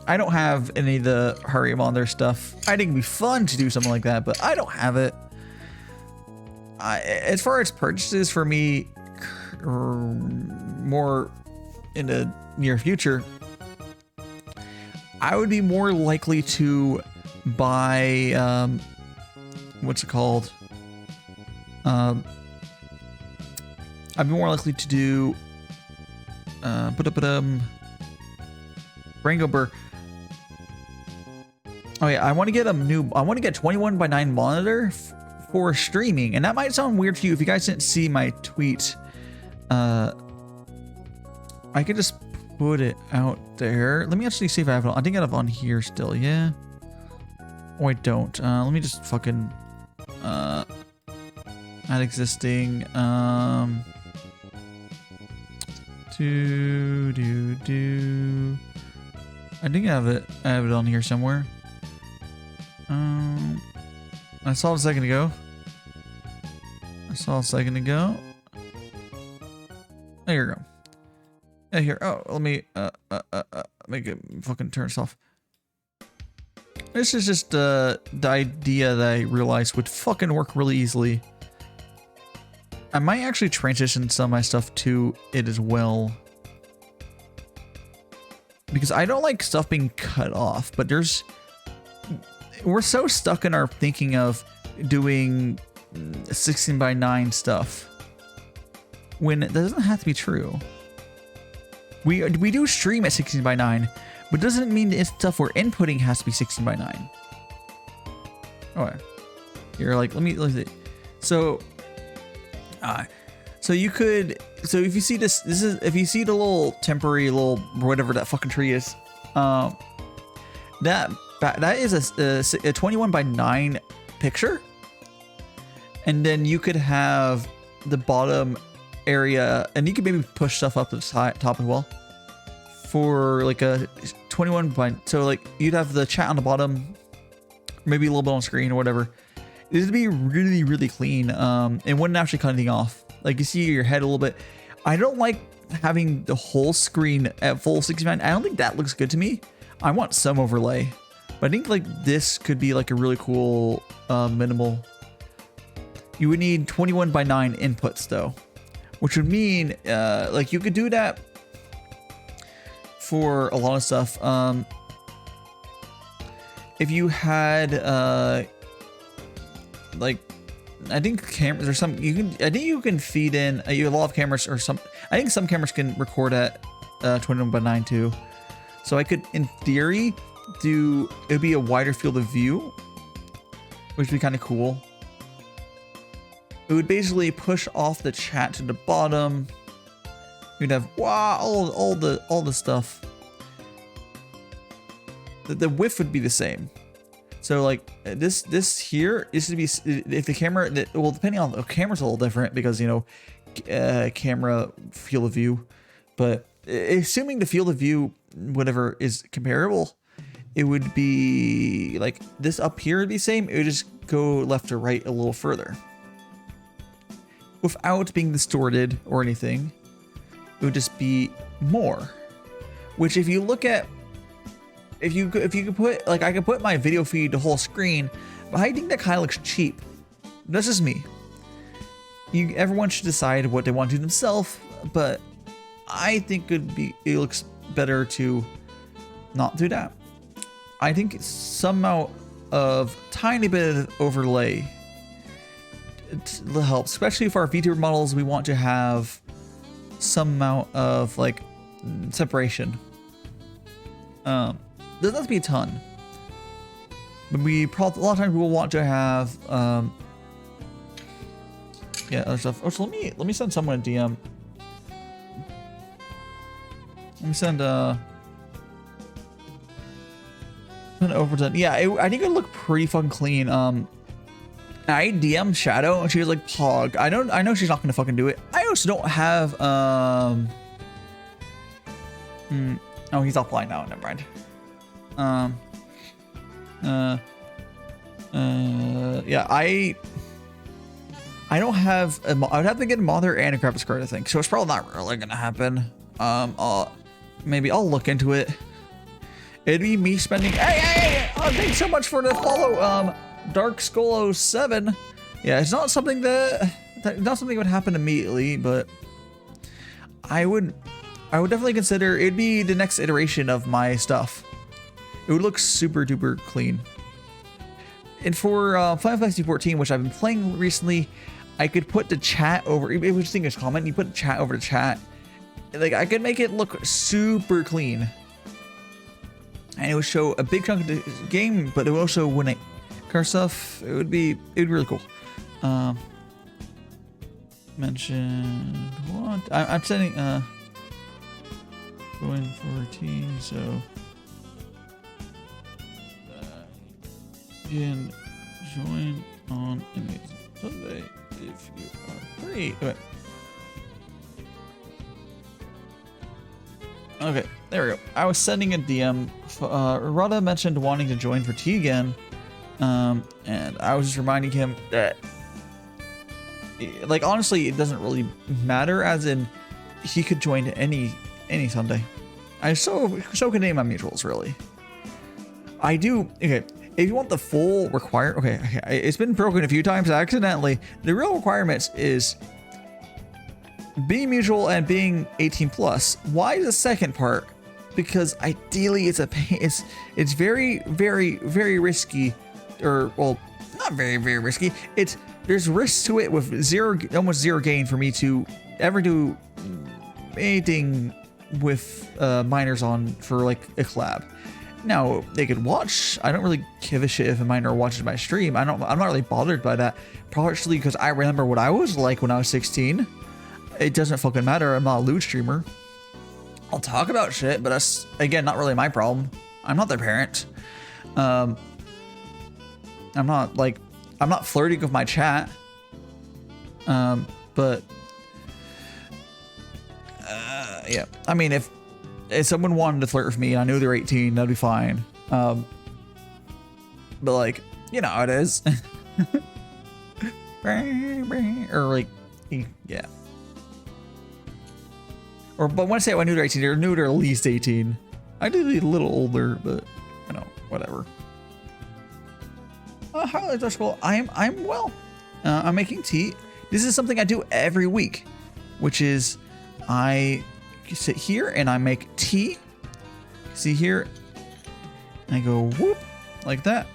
I don't have any of the heart rate monitor stuff. I think it'd be fun to do something like that, but I don't have it. as far as purchases for me, more in the near future, I would be more likely to buy, what's it called? I'd be more likely to do, Rango Burr. Oh yeah, I want to get a 21:9 monitor for streaming, and that might sound weird for you if you guys didn't see my tweet. I could just put it out there. Let me actually see if I have it on. I think I have it on here still, yeah? Oh, I don't. Let me just fucking add existing. I think I have it on here somewhere. I saw it a second ago. There you go. Yeah, here. Oh, let me make it fucking turn this off. This is just the idea that I realized would fucking work really easily. I might actually transition some of my stuff to it as well, because I don't like stuff being cut off, but we're so stuck in our thinking of doing 16:9 stuff when that doesn't have to be true. We do stream at 16:9, but it doesn't mean the stuff we're inputting has to be 16:9. Okay. You're like, let me see. So you could, so if you see if you see the little temporary little whatever that fucking tree is, that is a 21:9 picture, and then you could have the bottom area, and you could maybe push stuff up to the top as well for like a 21 so like you'd have the chat on the bottom, maybe a little bit on screen or whatever. It would be really, really clean. It wouldn't actually cut anything off. Like you see your head a little bit. I don't like having the whole screen at full 69. I don't think that looks good to me. I want some overlay, but I think like this could be like a really cool minimal. You would need 21:9 inputs though, which would mean like you could do that for a lot of stuff. If you had like, I think cameras or some, I think you can feed in you have a lot of cameras or some. I think some cameras can record at 21:9 too. So I could, in theory, it would be a wider field of view, which would be kind of cool. It would basically push off the chat to the bottom. You'd have all the stuff. The width would be the same. So like this here is to be, if the camera, well, depending on the camera's a little different because, you know, camera field of view, but assuming the field of view whatever is comparable, it would be like this up here would be same. It would just go left to right a little further without being distorted or anything. It would just be more, which if you look at, if you could put, like I could put my video feed to whole screen, but I think that kind of looks cheap. That's just me. Everyone should decide what they want to do themselves, but I think it looks better to not do that. I think some amount of tiny bit of overlay helps, especially for our Vtuber models. We want to have some amount of like separation. Doesn't have to be a ton, but a lot of times we'll want to have yeah, other stuff. Oh, so let me send someone a DM. Let me send an Overton. Yeah, I think it would look pretty fucking clean. I DM'd Shadow and she was like, Pog. I know she's not gonna fucking do it. I also don't have oh, he's offline now, never mind. Yeah, I don't have I would have to get a mother and a graphics card, I think, so it's probably not really gonna happen. Maybe I'll look into it. It'd be me spending, hey, oh, thanks so much for the follow, Dark Skull 07. Yeah, it's not something that would happen immediately, but I would definitely consider it'd be the next iteration of my stuff. It would look super duper clean. And for Final Fantasy 14, which I've been playing recently, I could put the chat over. It was just English comment. You put the chat over the chat. Like I could make it look super clean, and it would show a big chunk of the game. But it would also, when it car stuff, it would be really cool. Mentioned what? I'm sending going for team, so you can join on Amazing Sunday if you are free. Okay, there we go. I was sending a DM. Rada mentioned wanting to join for tea again, and I was just reminding him that, like, honestly, it doesn't really matter. As in, he could join any Sunday. I so can name my mutuals, really. I do. Okay, if you want the full require, okay, it's been broken a few times accidentally. The real requirements is being mutual and being 18 plus. Why the second part? Because ideally it's a pain. It's very risky, or well, not very risky. There's risks to it with almost zero gain for me to ever do anything with minors on for like a collab. Now they could watch. I don't really give a shit if a minor watches my stream. I'm not really bothered by that. Partially because I remember what I was like when I was 16. It doesn't fucking matter. I'm not a lewd streamer. I'll talk about shit, but that's, again, not really my problem. I'm not their parent. I'm not flirting with my chat. But yeah, I mean, if someone wanted to flirt with me and I knew they're 18, that'd be fine. But like, you know how it is. Or like, yeah. But when I say I knew they're 18, they're new to at least 18. I did be a little older, but you know, whatever. How is school? I'm well. I'm making tea. This is something I do every week, which is I sit here and I make tea. See here, and I go whoop like that.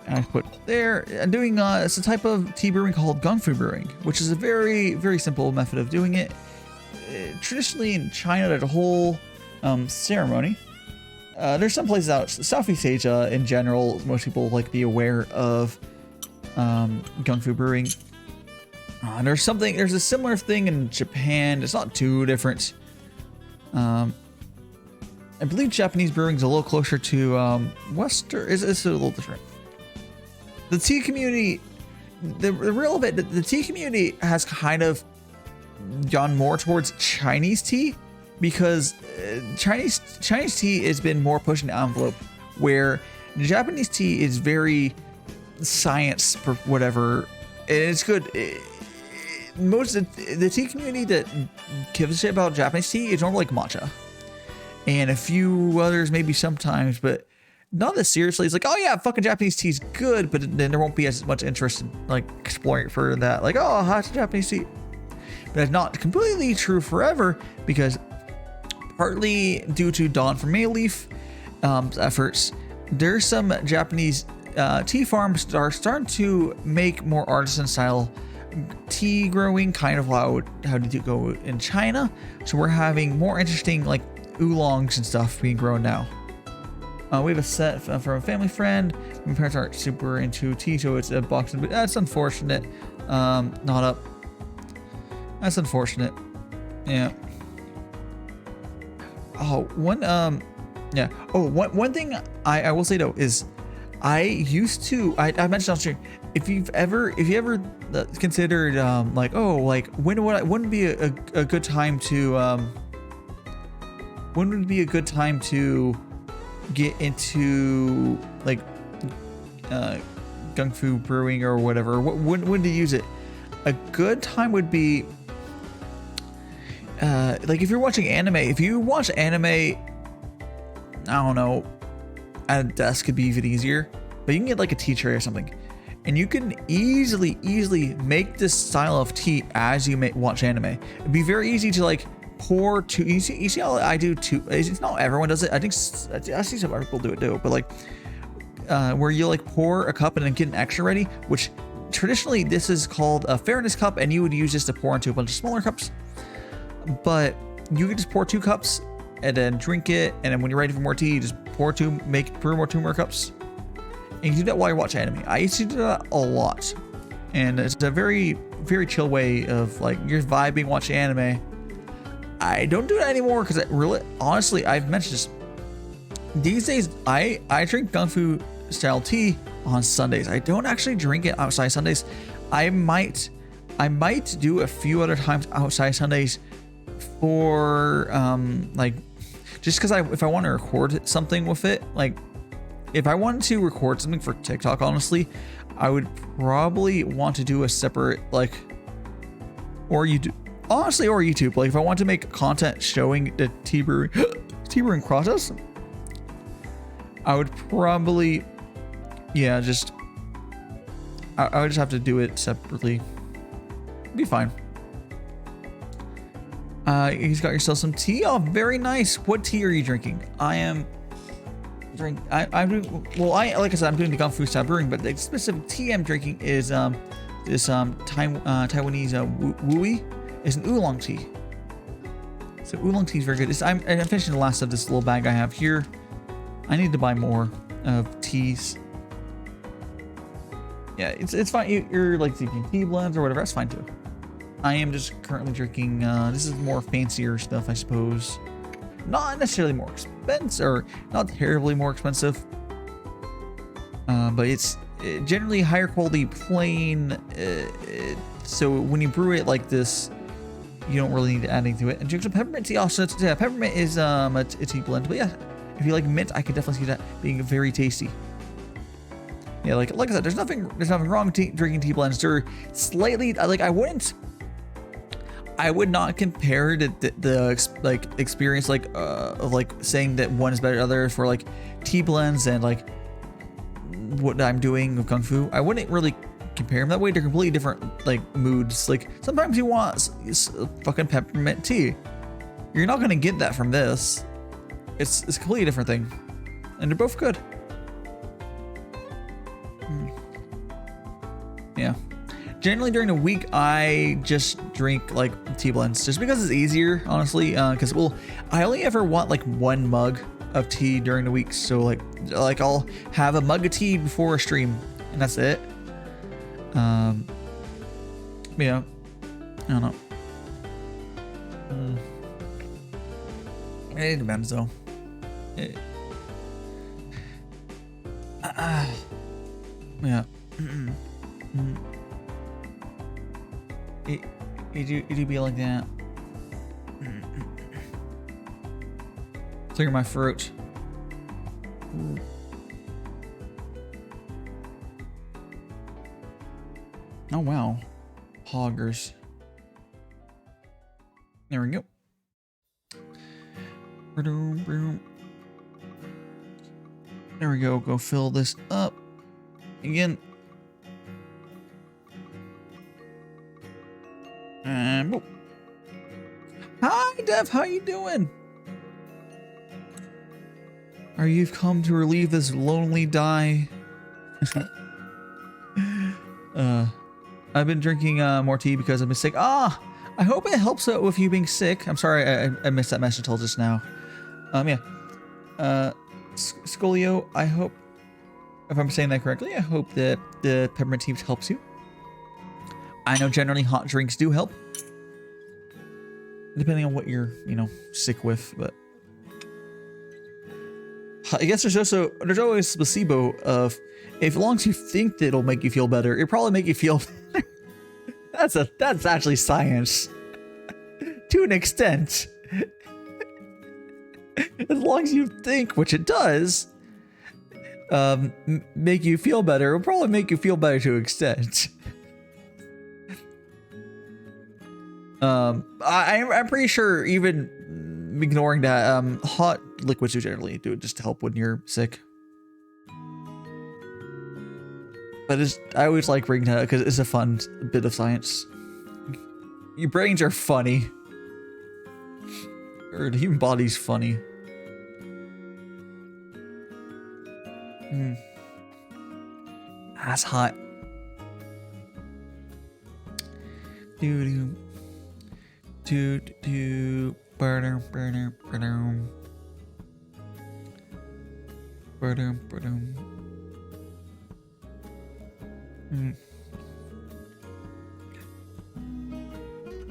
And I put there. I'm doing it's a type of tea brewing called Gongfu brewing, which is a very simple method of doing it. Traditionally in China, there's a whole ceremony. There's some places out Southeast Asia in general. Most people like be aware of Gongfu brewing. There's a similar thing in Japan. It's not too different. I believe Japanese brewing is a little closer to Western. It's a little different. The tea community, the tea community has kind of gone more towards Chinese tea, because Chinese tea has been more pushing the envelope, where the Japanese tea is very science for whatever, and it's good. Most of the tea community that gives a shit about Japanese tea is normally like matcha, and a few others maybe sometimes, but not as seriously. It's like, oh yeah, fucking Japanese tea is good, but then there won't be as much interest in like exploring it further than that. Like, oh, how's Japanese tea? But that's not completely true forever, because partly due to Dawn from Mayleaf efforts, there's some Japanese tea farms that are starting to make more artisan style tea growing, kind of how did it go in China. So we're having more interesting like oolongs and stuff being grown now. We have a set from a family friend. My parents aren't super into tea, so it's a box, but that's unfortunate. Not up. That's unfortunate. Yeah. Oh, one thing I will say though is I used to I mentioned on stream, if you ever considered wouldn't be a good time to get into like Gongfu brewing or whatever, when to use it, a good time would be like if you're watching anime. If you watch anime, I don't know, at a desk could be even easier, but you can get like a tea tray or something. and you can easily make this style of tea as you watch anime. It'd be very easy to like pour two. You see how I do two? It's not everyone does it. I think I see some other people do it too, but like where you like pour a cup and then get an extra ready, which traditionally this is called a fairness cup, and you would use this to pour into a bunch of smaller cups. But you could just pour 2 cups and then drink it, and then when you're ready for more tea, you just pour 2 more cups. And you can do that while you're watching anime. I used to do that a lot, and it's a very chill way of like you're vibing watching anime. I don't do that anymore because honestly, I've mentioned this. These days, I drink Gongfu style tea on Sundays. I don't actually drink it outside Sundays. I might do a few other times outside Sundays for like just because if I want to record something with it, like if I wanted to record something for TikTok, honestly, I would probably want to do a separate like or YouTube. Like if I want to make content showing the tea brewing process, I would probably I would just have to do it separately. It'd be fine. He's got yourself some tea. Oh, very nice. What tea are you drinking? I'm doing, like I said, I'm doing the Gongfu style brewing, but the specific tea I'm drinking is this Taiwanese Wui. It's an oolong tea. So oolong tea is very good. I'm finishing the last of this little bag I have here. I need to buy more of teas. Yeah, it's fine. You're like drinking tea blends or whatever. That's fine too. I am just currently drinking. This is more fancier stuff, I suppose. Not necessarily more expensive, or not terribly more expensive. But it's generally higher quality, plain. So when you brew it like this, you don't really need to add anything to it. And drink some peppermint tea. Also, yeah, peppermint is a tea blend. But yeah, if you like mint, I could definitely see that being very tasty. Yeah, like I said, there's nothing wrong with drinking tea blends. They're slightly like I would not compare the like experience of like saying that one is better than other for like tea blends and like what I'm doing with Kung Fu. I wouldn't really compare them that way. They're completely different like moods. Like sometimes you want fucking peppermint tea. You're not gonna get that from this. It's a completely different thing, and they're both good. Yeah. Generally during the week, I just drink like tea blends just because it's easier, honestly. Because I only ever want like 1 mug of tea during the week. So like I'll have a mug of tea before a stream, and that's it. Yeah. I don't know. It depends though. Yeah. It do be like that. Clear my throat. Oh wow, hoggers. There we go. There we go. Go fill this up again. And whoop. Hi, Dev. How you doing? Are you come to relieve this lonely die? I've been drinking more tea because I've been sick. I hope it helps out with you being sick. I'm sorry I missed that message until just now. Yeah. Scolio, I hope, if I'm saying that correctly, I hope that the peppermint tea helps you. I know generally hot drinks do help, depending on what you're, sick with, but I guess there's always placebo of, if as long as you think that it'll make you feel better, it'll probably make you feel better. That's actually science to an extent. As long as you think, which it does, make you feel better, it'll probably make you feel better to an extent. I'm pretty sure even ignoring that, hot liquids do generally do it just to help when you're sick. But I always like bringing that because it's a fun bit of science. Your brains are funny. Or the human body's funny. That's hot. Burner.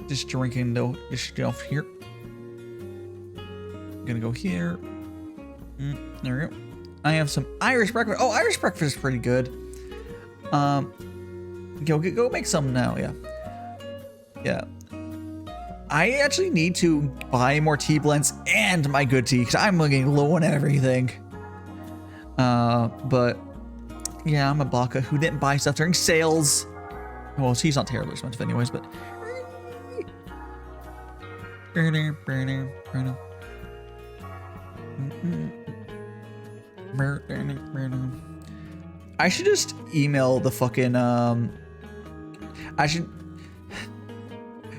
Just drinking this stuff here. Gonna go here. There we go. I have some Irish breakfast. Oh, Irish breakfast is pretty good. Go make some now. Yeah. I actually need to buy more tea blends and my good tea because I'm looking low on everything. But yeah, I'm a baka who didn't buy stuff during sales. Well, tea's not terribly expensive anyways, but. I should just email the fucking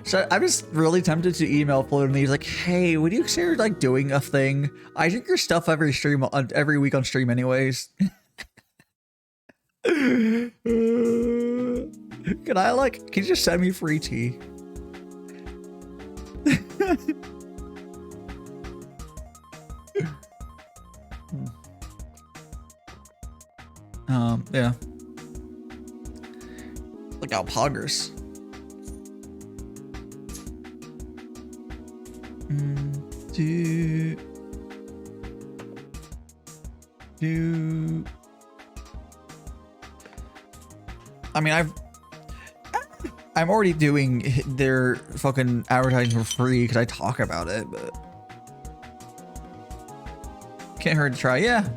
So I'm just really tempted to email Float and he's like, hey, would you consider like doing a thing? I drink your stuff every week on stream anyways. Can you just send me free tea? Yeah. Look out, poggers. I mean, I'm already doing their fucking advertising for free because I talk about it, but can't hurt to try. Yeah.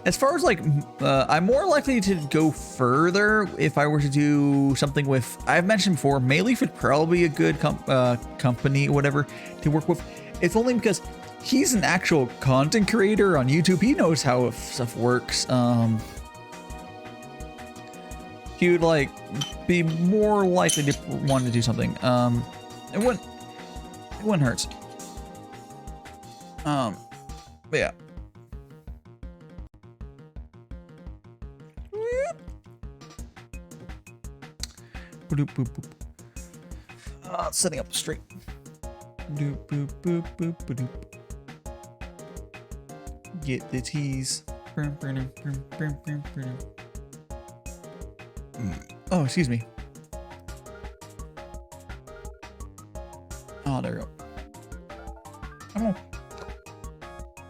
As far as like, I'm more likely to go further if I were to do something with, I've mentioned before, Mayleaf would probably be a good company, whatever, to work with. It's only because he's an actual content creator on YouTube. He knows how stuff works. He would like be more likely to want to do something. It wouldn't hurt. But yeah. Setting up straight. Get the teas. Oh, excuse me. Oh, there we go. Come on.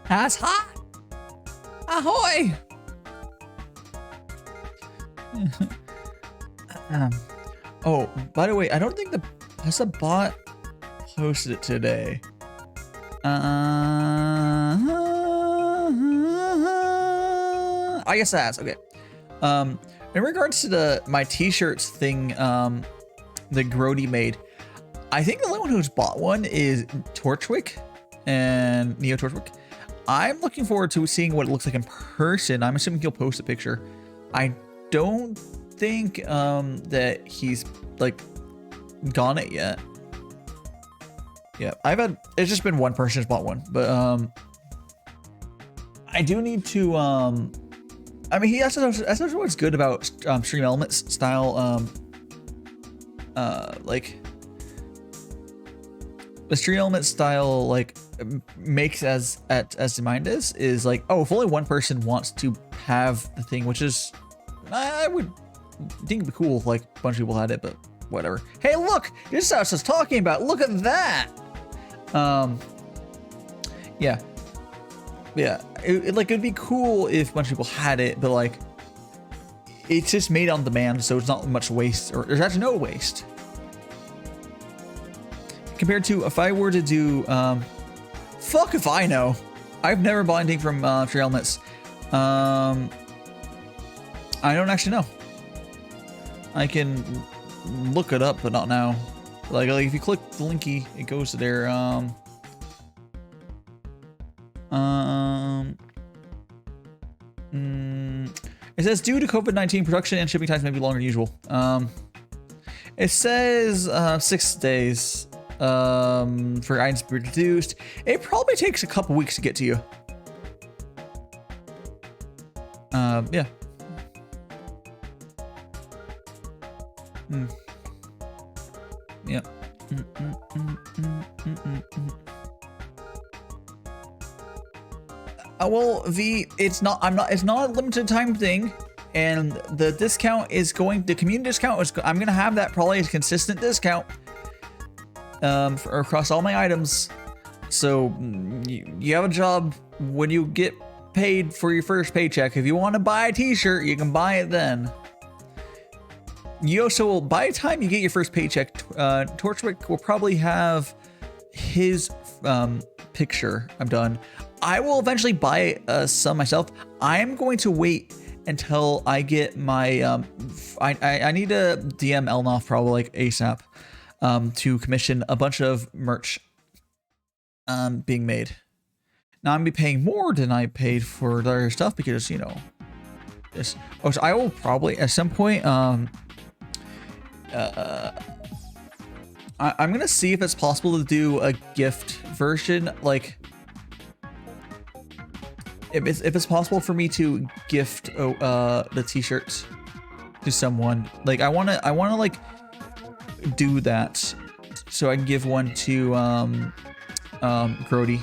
That's hot. Ahoy. Oh, by the way, I don't think has the bot posted it today. I guess it has. Okay. In regards to my t-shirts thing, the Grody made, I think the only one who's bought one is Torchwick and Neo Torchwick. I'm looking forward to seeing what it looks like in person. I'm assuming he'll post a picture. I don't think that he's like gone it yet. Yeah, it's just been one person who's bought one, but I do need to I mean, that's what's good about Stream Elements style like the Stream Elements style like makes as the mind is like, oh, if only one person wants to have the thing, which is I would think it'd be cool if like a bunch of people had it, but whatever. Hey, look, this is what I was talking about. Look at that. Yeah. It'd be cool if a bunch of people had it, but like it's just made on demand, so it's not much waste, or there's actually no waste compared to if I were to do fuck if I know. I've never bought anything from Stream Elements. I don't actually know. I can look it up, but not now. Like if you click the linky, it goes to their It says due to COVID-19, production and shipping times may be longer than usual. It says 6 days for items to be produced. It probably takes a couple weeks to get to you. Yeah. Yeah. Well, it's not a limited time thing, and the discount is the community discount is, I'm gonna have that probably as consistent discount across all my items. So you have a job when you get paid for your first paycheck. If you want to buy a t-shirt, you can buy it then. You also, by the time you get your first paycheck, Torchwick will probably have his picture. I'm done. I will eventually buy some myself. I am going to wait until I get my I need to DM Elnoth probably like ASAP to commission a bunch of merch being made. Now I'm gonna be paying more than I paid for the other stuff because, you know, this. Oh, so I will probably at some point I'm gonna see if it's possible to do a gift version, like if it's possible for me to gift the t-shirts to someone. Like I wanna like do that so I can give one to Grody.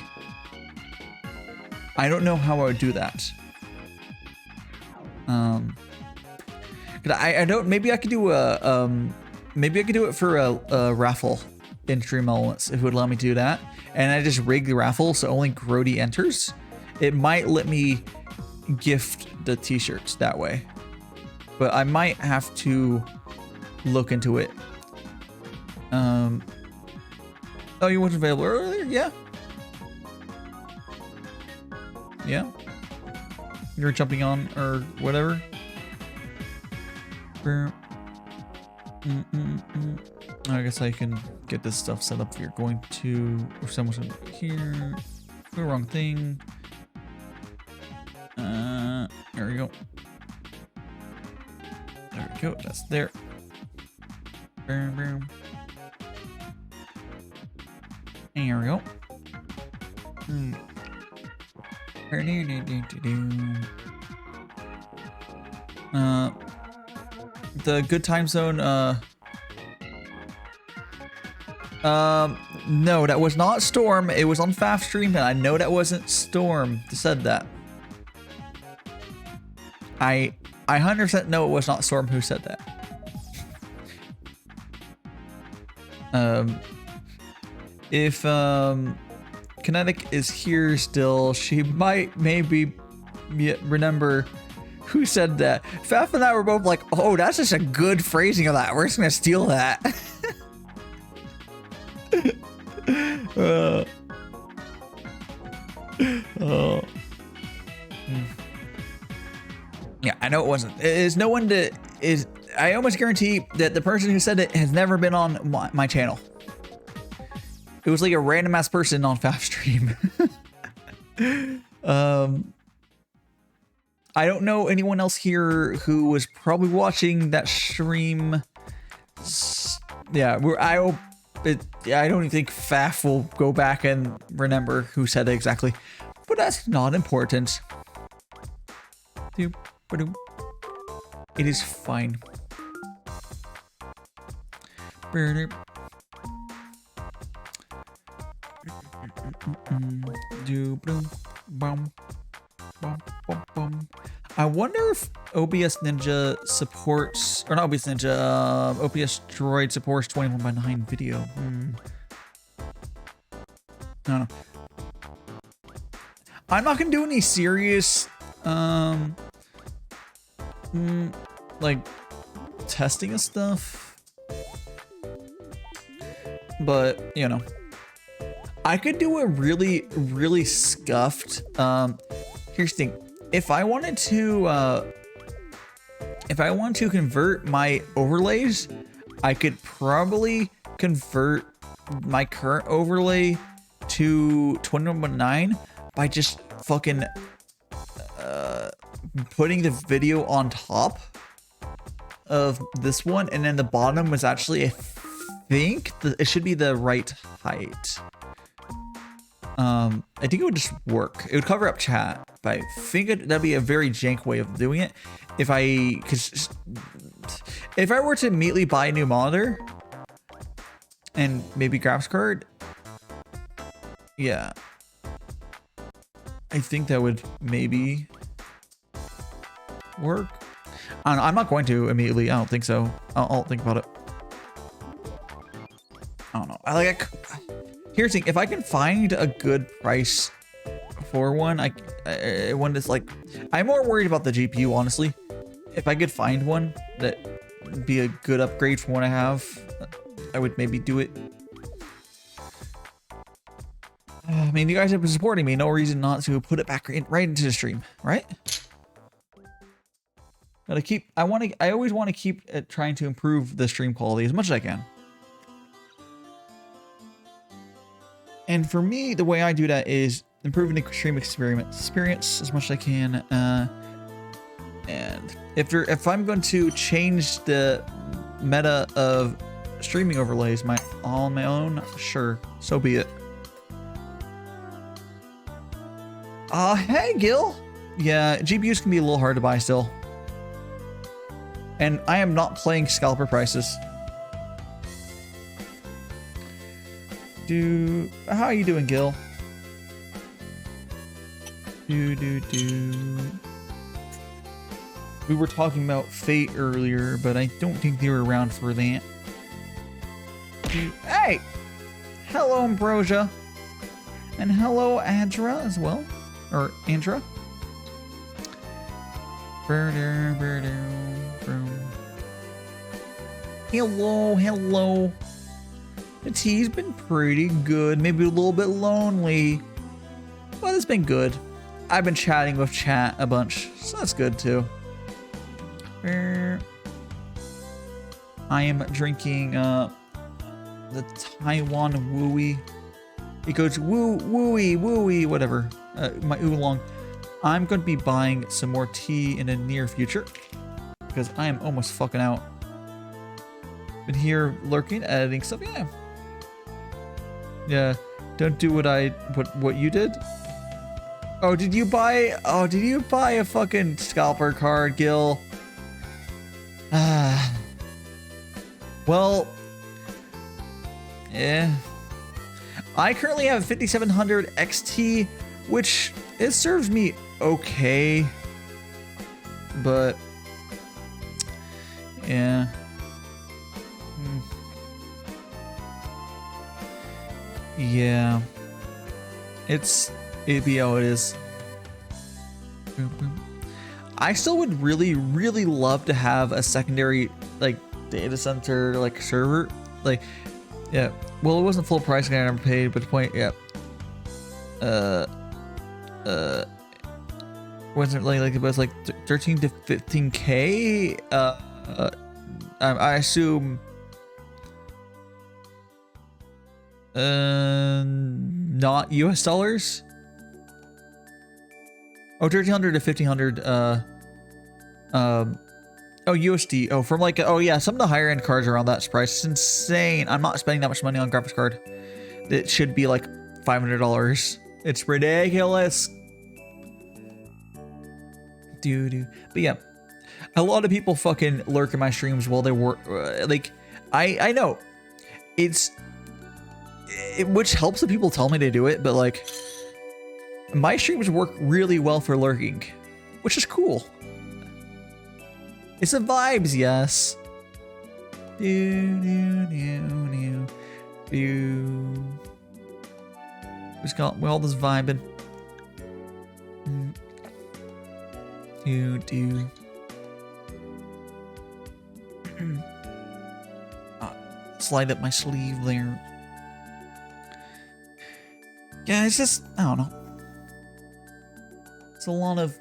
I don't know how I would do that. I don't. Maybe I could do a maybe I could do it for a raffle in Stream Elements if it would allow me to do that, and I just rig the raffle so only Grody enters. It might let me gift the t-shirts that way, but I might have to look into it. Oh, you wasn't available earlier? Yeah. Yeah. You're jumping on or whatever. I guess I can get this stuff set up if you're going to, or someone's here. The wrong thing. There we go. There we go. That's there. There we go. The good time zone, no, that was not Storm. It was on Faf stream, and I know that wasn't Storm that said that. I 100% know it was not Storm who said that. If Kinetic is here still, she might maybe remember who said that. Faf and I were both like, oh, that's just a good phrasing of that. We're just gonna steal that. Yeah, I know it wasn't. Is no one to is. I almost guarantee that the person who said it has never been on my channel. It was like a random ass person on Faf stream. I don't know anyone else here who was probably watching that stream. Yeah, I don't even think Faf will go back and remember who said it exactly, but that's not important. It is fine. I wonder if OBS Ninja supports, or not OBS Ninja, OBS Droid supports 21:9 video. I don't know. I'm not gonna do any serious, like testing of stuff, but you know, I could do a really scuffed. Here's the thing: if I wanted to convert my overlays, I could probably convert my current overlay to 21:9 by just fucking putting the video on top of this one, and then the bottom was actually, I think it should be the right height. I think it would just work. It would cover up chat, but I think that'd be a very jank way of doing it. If I were to immediately buy a new monitor and maybe graphics card, yeah, I think that would maybe work. I'm not going to immediately. I don't think so. I'll think about it. I don't know. Here's the thing. If I can find a good price for one, one that's like, I'm more worried about the GPU, honestly. If I could find one that would be a good upgrade from what I have, I would maybe do it. I mean, you guys have been supporting me. No reason not to put it back right into the stream, right? Gotta keep. I always want to keep trying to improve the stream quality as much as I can. And for me, the way I do that is improving the stream experience as much as I can. And if I'm going to change the meta of streaming overlays on my own, sure, so be it. Hey, Gil. Yeah, GPUs can be a little hard to buy still. And I am not playing scalper prices. How are you doing, Gil? We were talking about Fate earlier, but I don't think they were around for that. Hey! Hello, Ambrosia. And hello, Adra as well. Or Andra. Hello. The tea's been pretty good. Maybe a little bit lonely, but it's been good. I've been chatting with chat a bunch, so that's good too. I am drinking the Taiwan Wooey. It goes wooey, whatever. My oolong. I'm going to be buying some more tea in the near future because I am almost fucking out. Been here lurking, editing stuff. Yeah. Don't do what you did. Oh, did you buy a fucking scalper card, Gil? Well, yeah. I currently have 5700 XT, which it serves me okay, but yeah. Yeah, it'd be how it is. I still would really love to have a secondary like data center like server, like, yeah. Well, it wasn't full price, I never paid, but the point, yeah. Wasn't like it was like 13 to 15K. I assume. Not US dollars. Oh, 1300 to 1500. Oh, USD. Oh, from like, oh yeah, some of the higher end cards are around that price. It's insane. I'm not spending that much money on graphics card. It should be like $500. It's ridiculous. But yeah, a lot of people fucking lurk in my streams while they work. Like, I know which helps the people tell me to do it, but like my streams work really well for lurking, which is cool. It's the vibes, yes. We're all just vibing. Slide up my sleeve there. Yeah, it's just, I don't know. It's a lot of,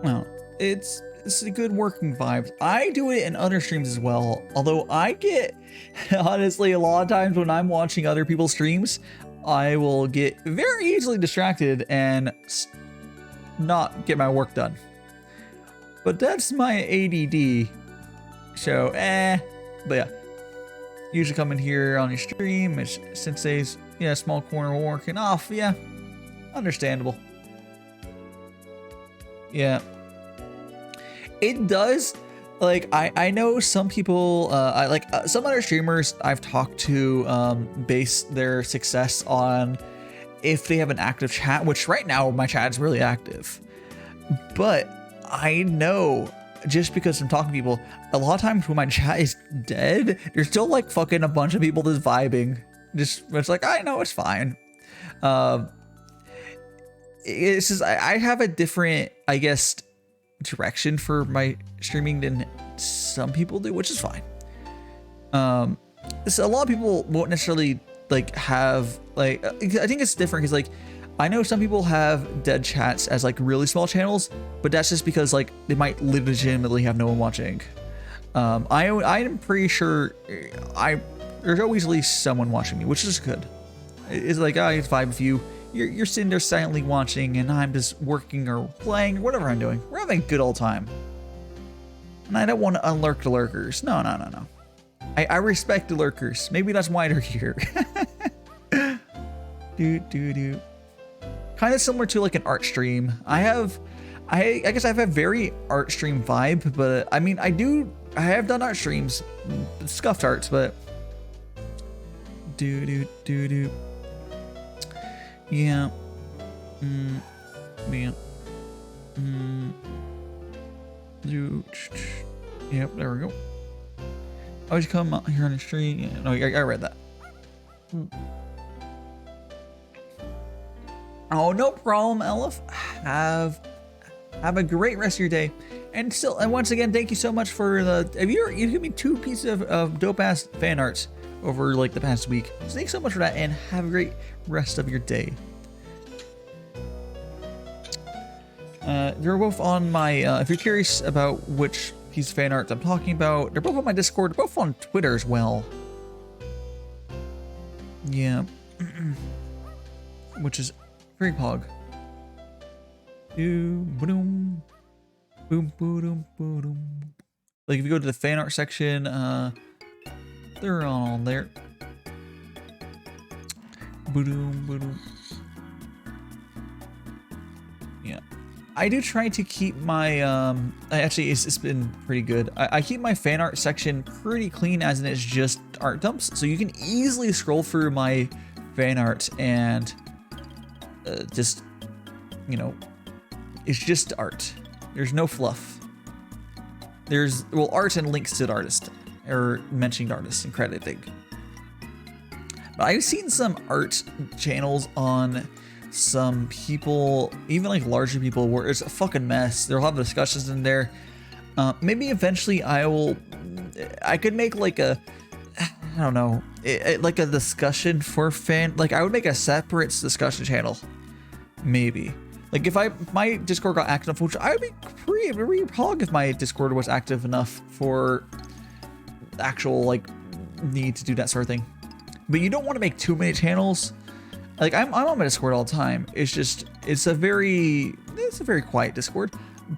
well, it's a good working vibes. I do it in other streams as well. Although I get, honestly, a lot of times when I'm watching other people's streams, I will get very easily distracted and not get my work done. But that's my ADD. So, but yeah. Usually come in here on your stream. It's Sensei's, yeah, small corner working off. Yeah, understandable. Yeah. It does. Like, I know some people, some other streamers I've talked to base their success on if they have an active chat, which right now my chat is really active. But I know, just because I'm talking to people, a lot of times when my chat is dead, there's still like fucking a bunch of people just vibing. It's like, I know, it's fine. It's just, I have a different, I guess, direction for my streaming than some people do, which is fine. So a lot of people won't necessarily like have like, I think it's different because like, I know some people have dead chats as like really small channels, but that's just because like they might legitimately have no one watching. I'm pretty sure there's always at least someone watching me, which is good. It's like, I vibe with you. You're sitting there silently watching, and I'm just working or playing or whatever I'm doing. We're having a good old time. And I don't want to unlurk the lurkers. No. I respect the lurkers. Maybe that's why they're here. Kind of similar to like an art stream. I guess I have a very art stream vibe, but I mean, I have done art streams, scuffed arts, but yeah. Yep, there we go. Always come out here on the street. Yeah, no, I read that. Oh, no problem, Elif. Have a great rest of your day. And once again, thank you so much for you gave me 2 pieces of dope ass fan arts over like the past week. So thanks so much for that, and have a great rest of your day. They're both on my, if you're curious about which piece of fan art I'm talking about, they're both on my Discord, they're both on Twitter as well. Yeah. Which is very pog. Boom, boom, boom, boom. Like if you go to the fan art section, they're on there. Boom. Yeah. I do try to keep my, actually it's been pretty good. I keep my fan art section pretty clean, as in it's just art dumps. So you can easily scroll through my fan art and just, you know, it's just art. There's no fluff. There's, well, art and links to the artist, or mentioned artists and crediting. But I've seen some art channels on some people, even like larger people, where it's a fucking mess. They'll have discussions in there. Maybe eventually I could make like a, I don't know, like a discussion for fan, like I would make a separate discussion channel. Maybe. Like if my Discord got active enough, which I would be pretty pog if my Discord was active enough for actual like need to do that sort of thing. But you don't want to make too many channels. Like I'm on my Discord all the time. It's just, it's a very quiet Discord,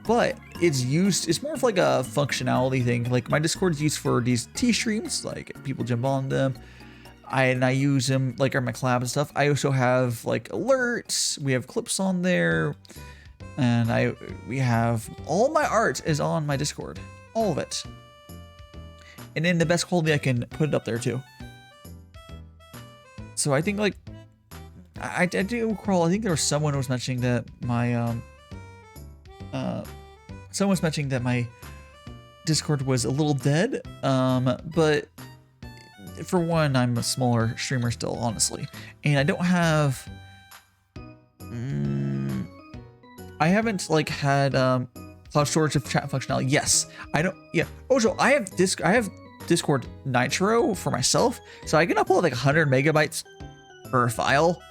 but it's more of like a functionality thing. Like my Discord is used for these tea streams, like people jump on them. I use them like on my collab and stuff. I also have like alerts. We have clips on there, and we have all my art is on my Discord, all of it, and in the best quality I can put it up there too. So I think like I do recall, I think there was someone who was mentioning that my someone was mentioning that my Discord was a little dead, but for one, I'm a smaller streamer still, honestly, and I don't have I haven't like had cloud storage of chat functionality. Yes, I don't. Yeah. Oh, so I have Discord Nitro for myself, so I can upload like 100 megabytes per file,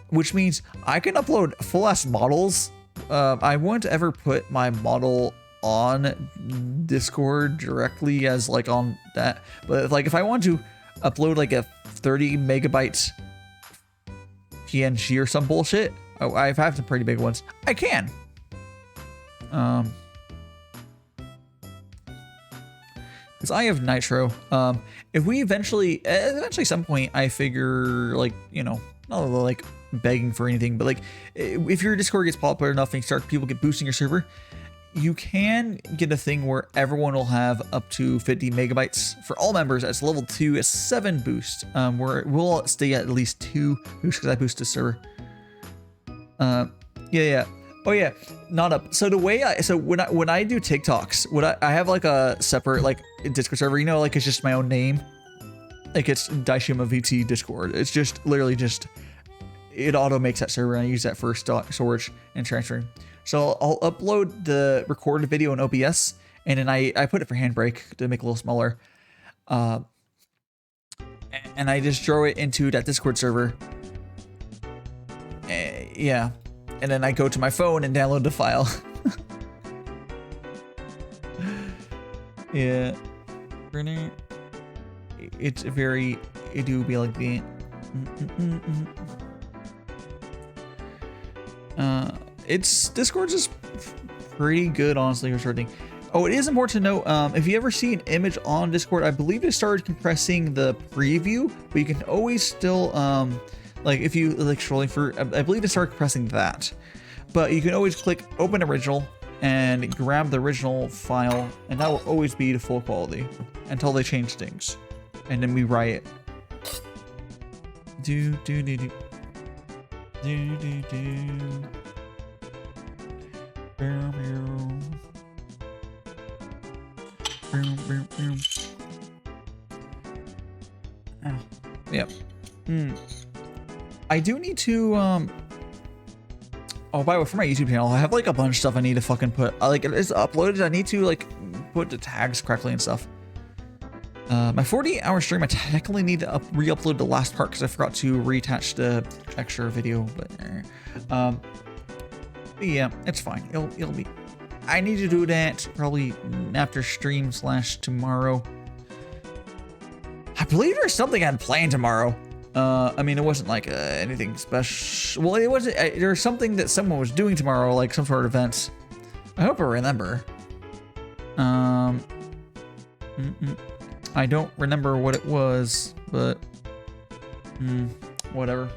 which means I can upload full ass models. I won't ever put my model on Discord directly as like on that, but like if I want to upload like a 30 megabyte PNG or some bullshit, I have some pretty big ones, I can. Because I have Nitro. If we eventually some point, I figure, like, you know, not like begging for anything, but like if your Discord gets popular enough and people get boosting your server, you can get a thing where everyone will have up to 50 megabytes for all members. As level 2, a 7 boost. Where we'll stay at least 2 boosts because I boost the server. Yeah. Oh yeah, not up. So the way when I do TikToks, I have like a separate like Discord server, you know, like it's just my own name. Like it's DaiShimaVT Discord. It's just literally just, it auto makes that server and I use that for storage and transferring. So I'll upload the recorded video in OBS and then I put it for Handbrake to make it a little smaller. And I just throw it into that Discord server. Yeah. And then I go to my phone and download the file. Yeah. It's very, it do be like that. Discord's just pretty good, honestly, for starting. Oh, it is important to note, if you ever see an image on Discord, I believe it started compressing the preview, but you can always still, like if you like scrolling for, I believe it started compressing that, but you can always click open original and grab the original file, and that will always be to full quality until they change things, and then we write it. Do. Yep. I do need to oh, by the way, for my YouTube channel, I have like a bunch of stuff I need to fucking put, like it's uploaded, I need to like put the tags correctly and stuff. My 48-hour stream, I technically need to re-upload the last part because I forgot to reattach the extra video, but yeah, it's fine. It'll be, I need to do that probably after stream / tomorrow. I believe there's something I had planned tomorrow. I mean, it wasn't like anything special. Well, it wasn't. There's something that someone was doing tomorrow, like some sort of event. I hope I remember. I don't remember what it was, but whatever.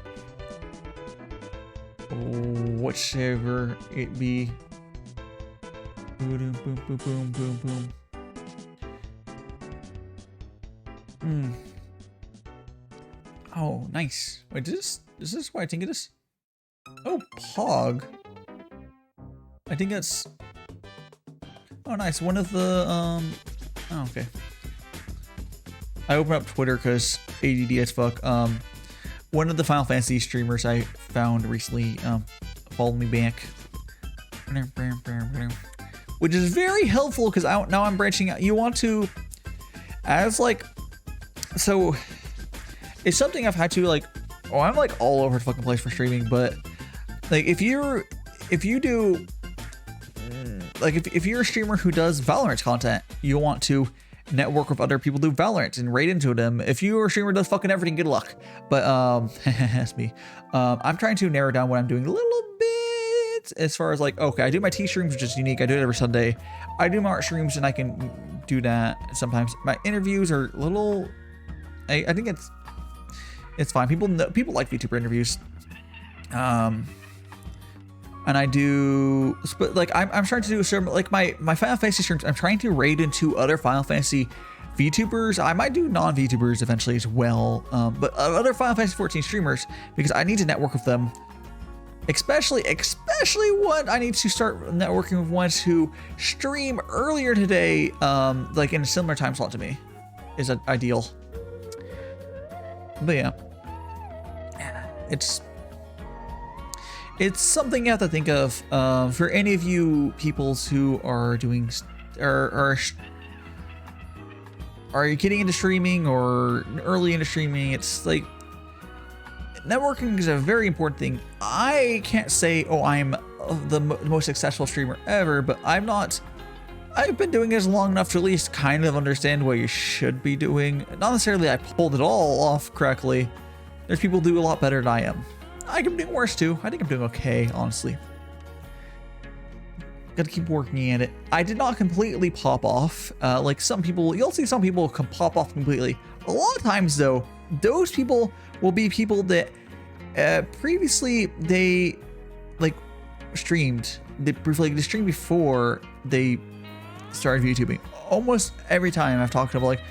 Whichever it be. Boom, boom, boom, boom, boom, boom. Oh, nice. Wait, is this what I think it is? Oh, Pog. I think that's... Oh, nice. One of the, oh, okay. I opened up Twitter because ADD as fuck. One of the Final Fantasy streamers I found recently, followed me back. Which is very helpful because now I'm branching out. You want to, as like, so... It's something I've had to like, oh, I'm like all over the fucking place for streaming, but like if you're a streamer who does Valorant content, you want to network with other people who do Valorant and raid into them. If you're a streamer who does fucking everything, good luck. But that's me. I'm trying to narrow down what I'm doing a little bit as far as like, okay, I do my tea streams, which is unique. I do it every Sunday. I do my art streams and I can do that sometimes. My interviews are a little, I think it's fine. People like VTuber interviews. And I do, but like I'm trying to do a certain, like my Final Fantasy streams, I'm trying to raid into other Final Fantasy VTubers. I might do non-VTubers eventually as well, but other Final Fantasy 14 streamers, because I need to network with them. Especially what I need to start networking with ones who stream earlier today, like in a similar time slot to me, is ideal. But yeah, it's something you have to think of for any of you peoples who are doing are you getting into streaming or early into streaming. It's like networking is a very important thing. I can't say, oh, I'm the most successful streamer ever, but I'm not. I've been doing this long enough to at least kind of understand what you should be doing. Not necessarily I pulled it all off correctly. There's people who do a lot better than I am. I can do worse too. I think I'm doing okay, honestly. gotta keep working at it. I did not completely pop off. Like some people, you'll see some people can pop off completely. A lot of times though, those people will be people that previously they like streamed. They streamed before they started VTubing. Almost every time I've talked about like,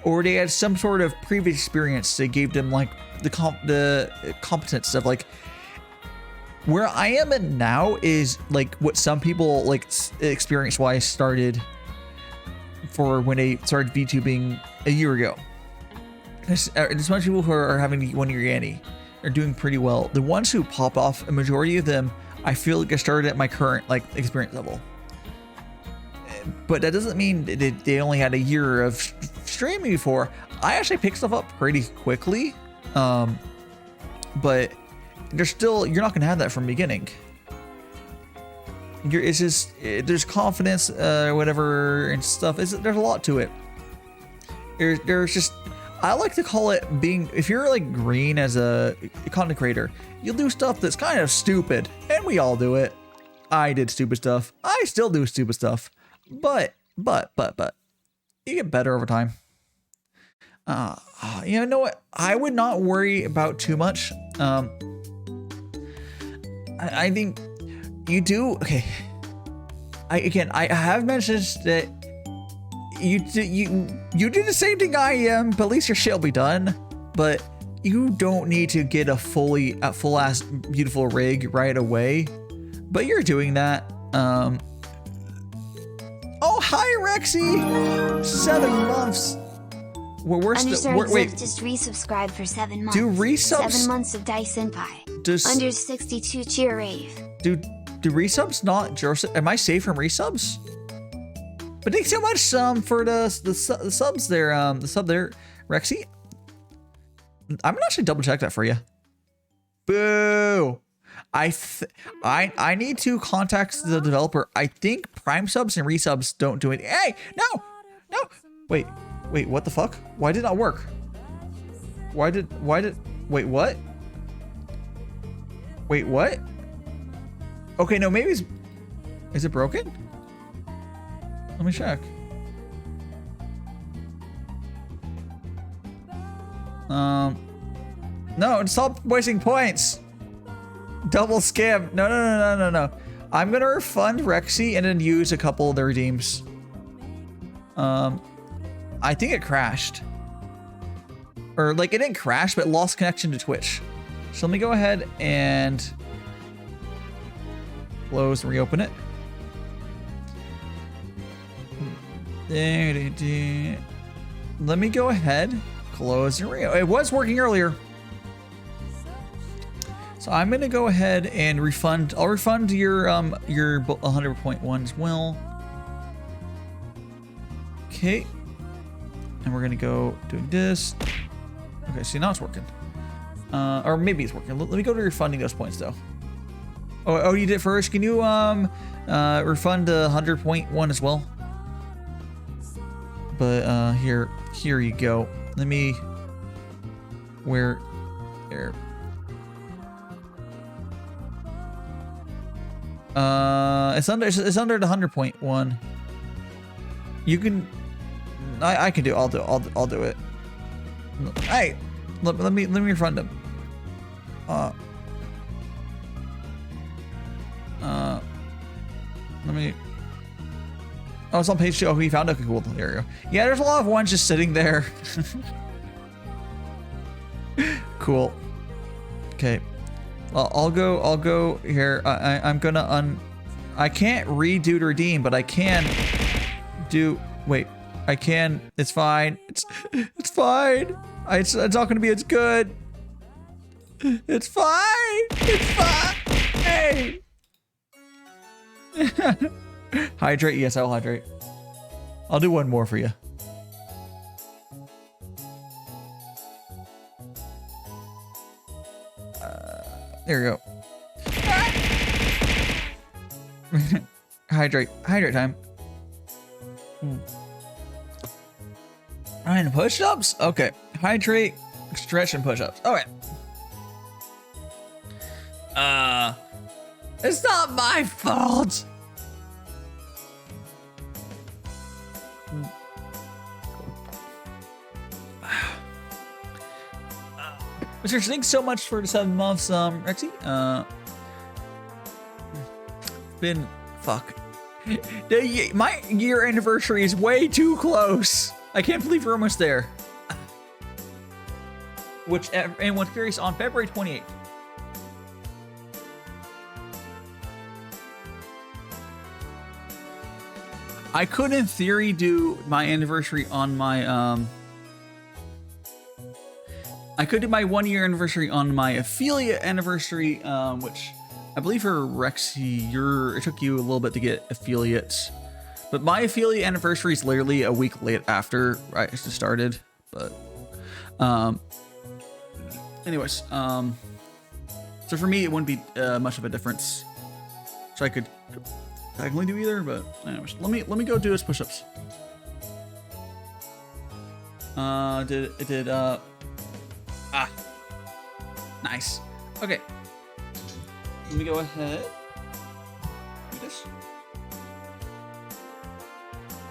or they had some sort of previous experience that gave them like the competence of like, where I am at now is like what some people like experience wise started for when they started VTubing a year ago. There's much people who are having the 1 year Yanny are doing pretty well. The ones who pop off, a majority of them, I feel like I started at my current like experience level. But that doesn't mean that they only had a year of streaming before. I actually picked stuff up pretty quickly. But there's still, you're not gonna have that from the beginning. It's just, there's confidence, whatever, and stuff. There's a lot to it. There's just, I like to call it being, if you're like green as a content creator, you'll do stuff that's kind of stupid, and we all do it. I did stupid stuff. I still do stupid stuff, but you get better over time. You know what? I would not worry about too much. I think you do. Okay. I have mentioned that you do the same thing I am, but at least your shit will be done. But you don't need to get a full ass beautiful rig right away. But you're doing that. Oh, hi Rexie! 7 months. Wait. Just resubscribed for 7 months. Do resubs? 7 months of DaiShimaVT. Under 62 cheer rave. Do resubs not? Am I safe from resubs? But thanks so much for the subs there. The sub there, Rexie. I'm gonna actually double check that for you. Boo! I need to contact the developer. I think Prime subs and resubs don't do it. Hey, no. Wait, what the fuck? Why did it not work? Wait, what? Wait, what? Okay, no, maybe is it broken? Let me check. No, stop wasting points. Double scam. No. I'm gonna refund Rexie and then use a couple of the redeems. I think it crashed. Or like it didn't crash, but it lost connection to Twitch. So let me go ahead and close and reopen it. Let me go ahead, close and reopen. It was working earlier. So I'm gonna go ahead and refund. I'll refund your 100.1 as well. Okay. And we're gonna go doing this. Okay, see now it's working. Or maybe it's working. Let me go to refunding those points though. Oh, you did it first. Can you refund 100.1 as well? But here you go. Let me. Where? There. It's under the 100.1. You can. I can do. I'll do it. Hey, let me refund him. Let me. Oh, it's on page 2. Oh, he found it. Okay, cool. There we go. Yeah, there's a lot of ones just sitting there. Cool. Okay. Well, I'll go here. I'm gonna I can't redo to redeem, but I can do. Wait. I can. It's fine. It's fine. It's not gonna be as good. It's fine. It's fine. Hey. Hydrate. Yes, I'll hydrate. I'll do one more for you. There we go. Hydrate time. And push-ups? Okay. Hydrate, stretch, and push-ups. Alright. It's not my fault. Mr. Thanks so much for the 7 months, Rexy. Been fuck. My year anniversary is way too close. I can't believe we're almost there. Which anyone's curious, on February 28th. I could, in theory, do my anniversary on my I could do my 1-year anniversary on my affiliate anniversary, which I believe for Rexy, it took you a little bit to get affiliates. But my affiliate anniversary is literally a week late after I started. But anyways, so for me, it wouldn't be much of a difference. So I could technically do either, but anyways, let me go do his push-ups. Nice. Okay. Let me go ahead. Do this.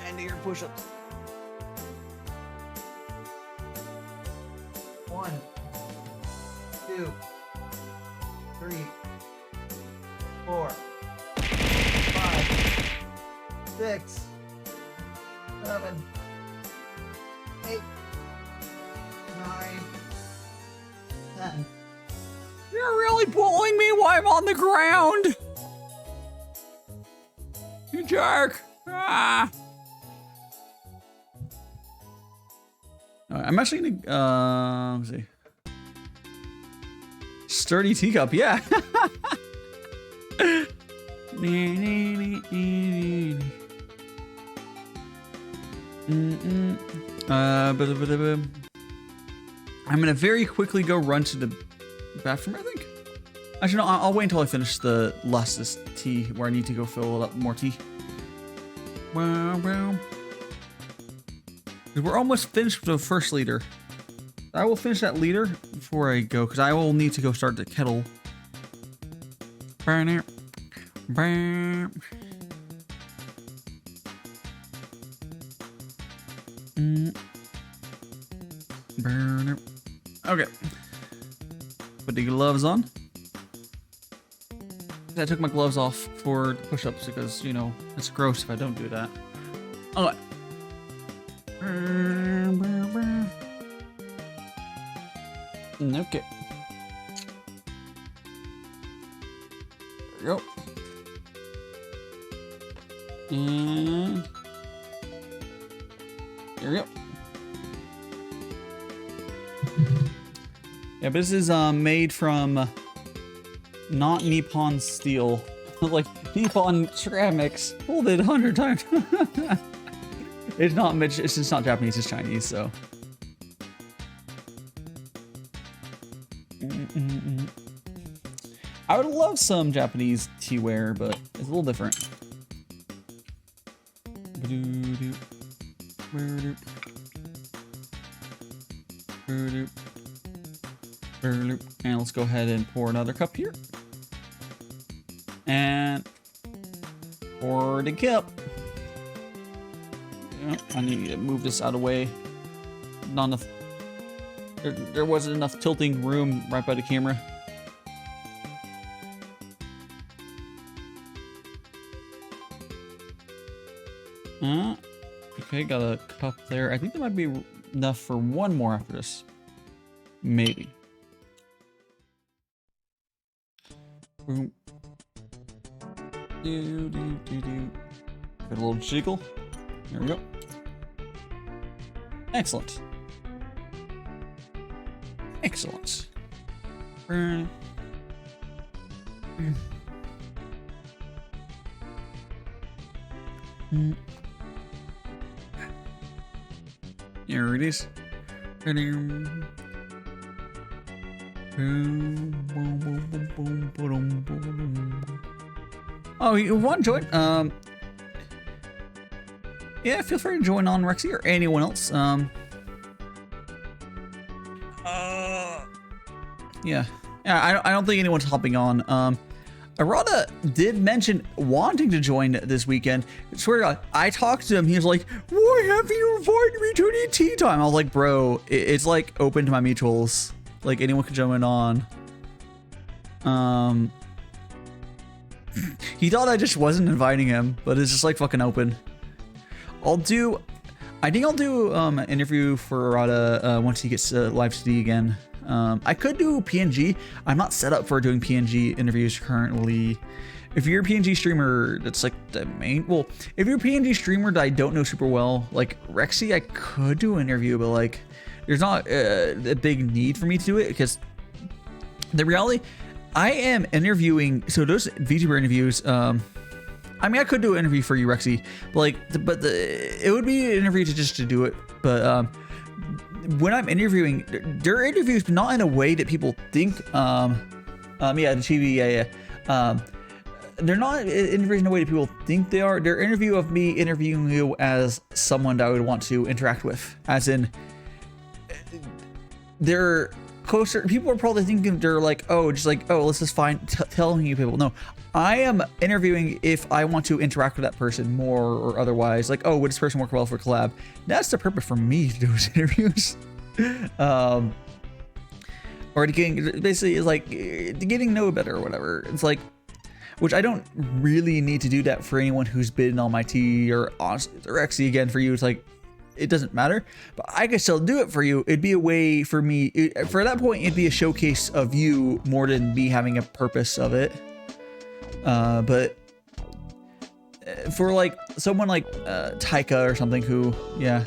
And do your push-ups. 1, 2, 3, 4, 5, 6, 7, 8, 9, 10. You're really pulling me while I'm on the ground. You jerk. Ah. Right, I'm actually gonna, let's see. Sturdy teacup, yeah. I'm gonna very quickly go run to the bathroom, I think. Actually, no, I'll wait until I finish the last tea where I need to go fill up more tea. We're almost finished with the first liter. I will finish that liter before I go, because I will need to go start the kettle. Okay. Put the gloves on. I took my gloves off for push-ups because, you know, it's gross if I don't do that. Okay. Okay. There we go. And there we go. Yeah, but this is made from not Nippon steel, like Nippon ceramics, folded 100 times. It's just not Japanese, it's Chinese, so. I would love some Japanese teaware, but it's a little different. And let's go ahead and pour another cup here. And pour the cup. Yeah, I need to move this out of the way. Not enough. There wasn't enough tilting room right by the camera. Okay, got a cup there. I think there might be enough for one more after this. Maybe. Boom. Do. Got a little jiggle. There we go. Excellent. Excellent. Here it is. Oh, you want to join? Yeah, feel free to join on, Rexy, or anyone else. Yeah, I don't think anyone's hopping on. Arada did mention wanting to join this weekend. I swear to God, I talked to him. He was like, "Why haven't you invited me to any tea time?" I was like, "Bro, it's like open to my mutuals. Like anyone can join on." He thought I just wasn't inviting him, but it's just like fucking open. I think I'll do an interview for Arada once he gets live CD again. I could do PNG. I'm not set up for doing PNG interviews currently. If you're a PNG streamer, that's like the main. Well, if you're a PNG streamer that I don't know super well, like Rexy, I could do an interview, but like, there's not a big need for me to do it because the reality, I am interviewing. So those Vtuber interviews, I mean, I could do an interview for you, Rexy, but like, it would be an interview just to do it. But when I'm interviewing, they're interviews, but not in a way that people think. Yeah, the TV, yeah. They're not interviews in a way that people think they are. They're interview of me interviewing you as someone that I would want to interact with, as in, they're closer. People are probably thinking they're like, oh, just like, oh, let's just find telling you people. No, I am interviewing if I want to interact with that person more or otherwise. Like, oh, would this person work well for a collab? That's the purpose for me to do those interviews. Or basically is like getting to know better or whatever. It's like, which I don't really need to do that for anyone who's been on my tea or Rexy again for you. It's like, it doesn't matter, but I can still do it for you. It'd be a way for me, for that point, it'd be a showcase of you more than me having a purpose of it. But for like someone like Taika or something who, yeah,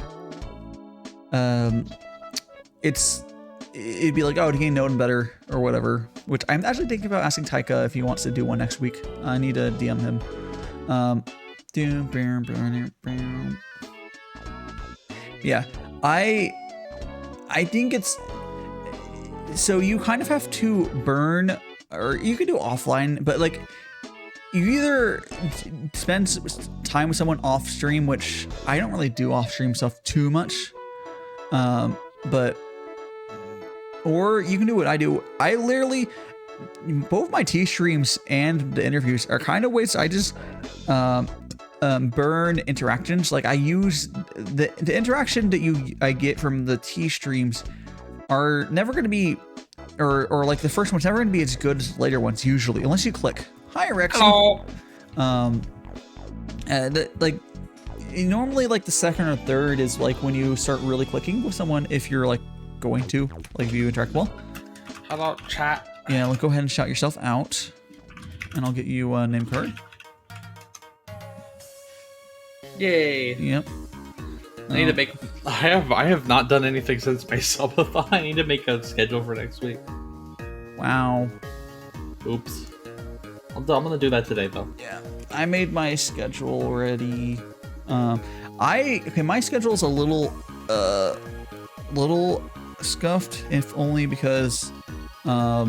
it'd be like, oh, to gain know him better or whatever, which I'm actually thinking about asking Taika if he wants to do one next week. I need to DM him. Yeah, I think it's, so you kind of have to burn, or you could do offline, but like you either spend time with someone off stream, which I don't really do off stream stuff too much, but, or you can do what I do. I literally, both my tea streams and the interviews are kind of ways I just burn interactions. Like I use the interaction that I get from the tea streams are never going to be, or like the first one's never going to be as good as later ones usually, unless you click. Hi, Rex. Oh. Like normally like the second or third is like when you start really clicking with someone, if you're like going to, like if you interact well. Hello, chat. Yeah, like go ahead and shout yourself out and I'll get you a name card. Yay. Yep. I need to make, I have not done anything since my subathon. I need to make a schedule for next week. Wow. Oops. I'm gonna do that today though. Yeah. I made my schedule already. Okay, my schedule's a little scuffed, if only because I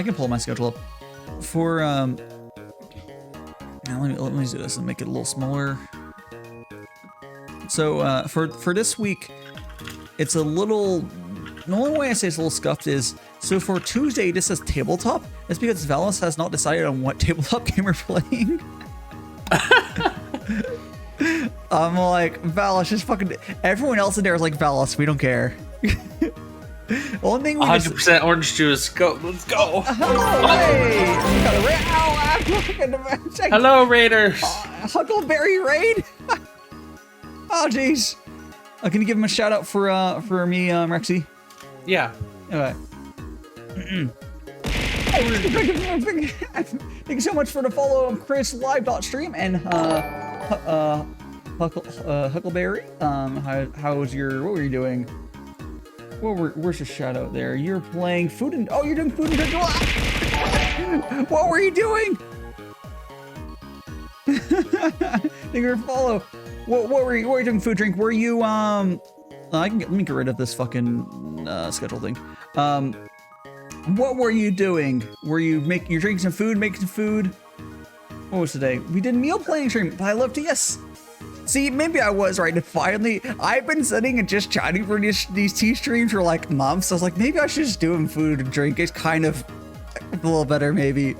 can pull my schedule up for now let me do this and make it a little smaller. So for this week, it's a little, the only way I say it's a little scuffed is, so for Tuesday this says tabletop. It's because Valis has not decided on what tabletop game we're playing. I'm like, Valis, just fucking, everyone else in there is like, Valis, we don't care. Only thing we 100% orange juice. Go, let's go. Hey! Hello, Raiders. Huckleberry Raid. Oh jeez. Can you give him a shout out for me, Rexy? Yeah. Okay. Thank you so much for the follow, Chris live.stream and Huckleberry. How was your, what were you doing? Where's your shout out there? You're playing food and, oh, you're doing food and drink. What were you doing? Thank you for follow. What were you doing? Food drink? Were you let me get rid of this fucking schedule thing. What were you doing? Were you you're drinking some food, making some food? What was today? We did meal planning stream, but I love to, yes. See, maybe I was right. And finally, I've been sitting and just chatting for these tea streams for like months. I was like, maybe I should just do them food and drink. It's kind of a little better, maybe.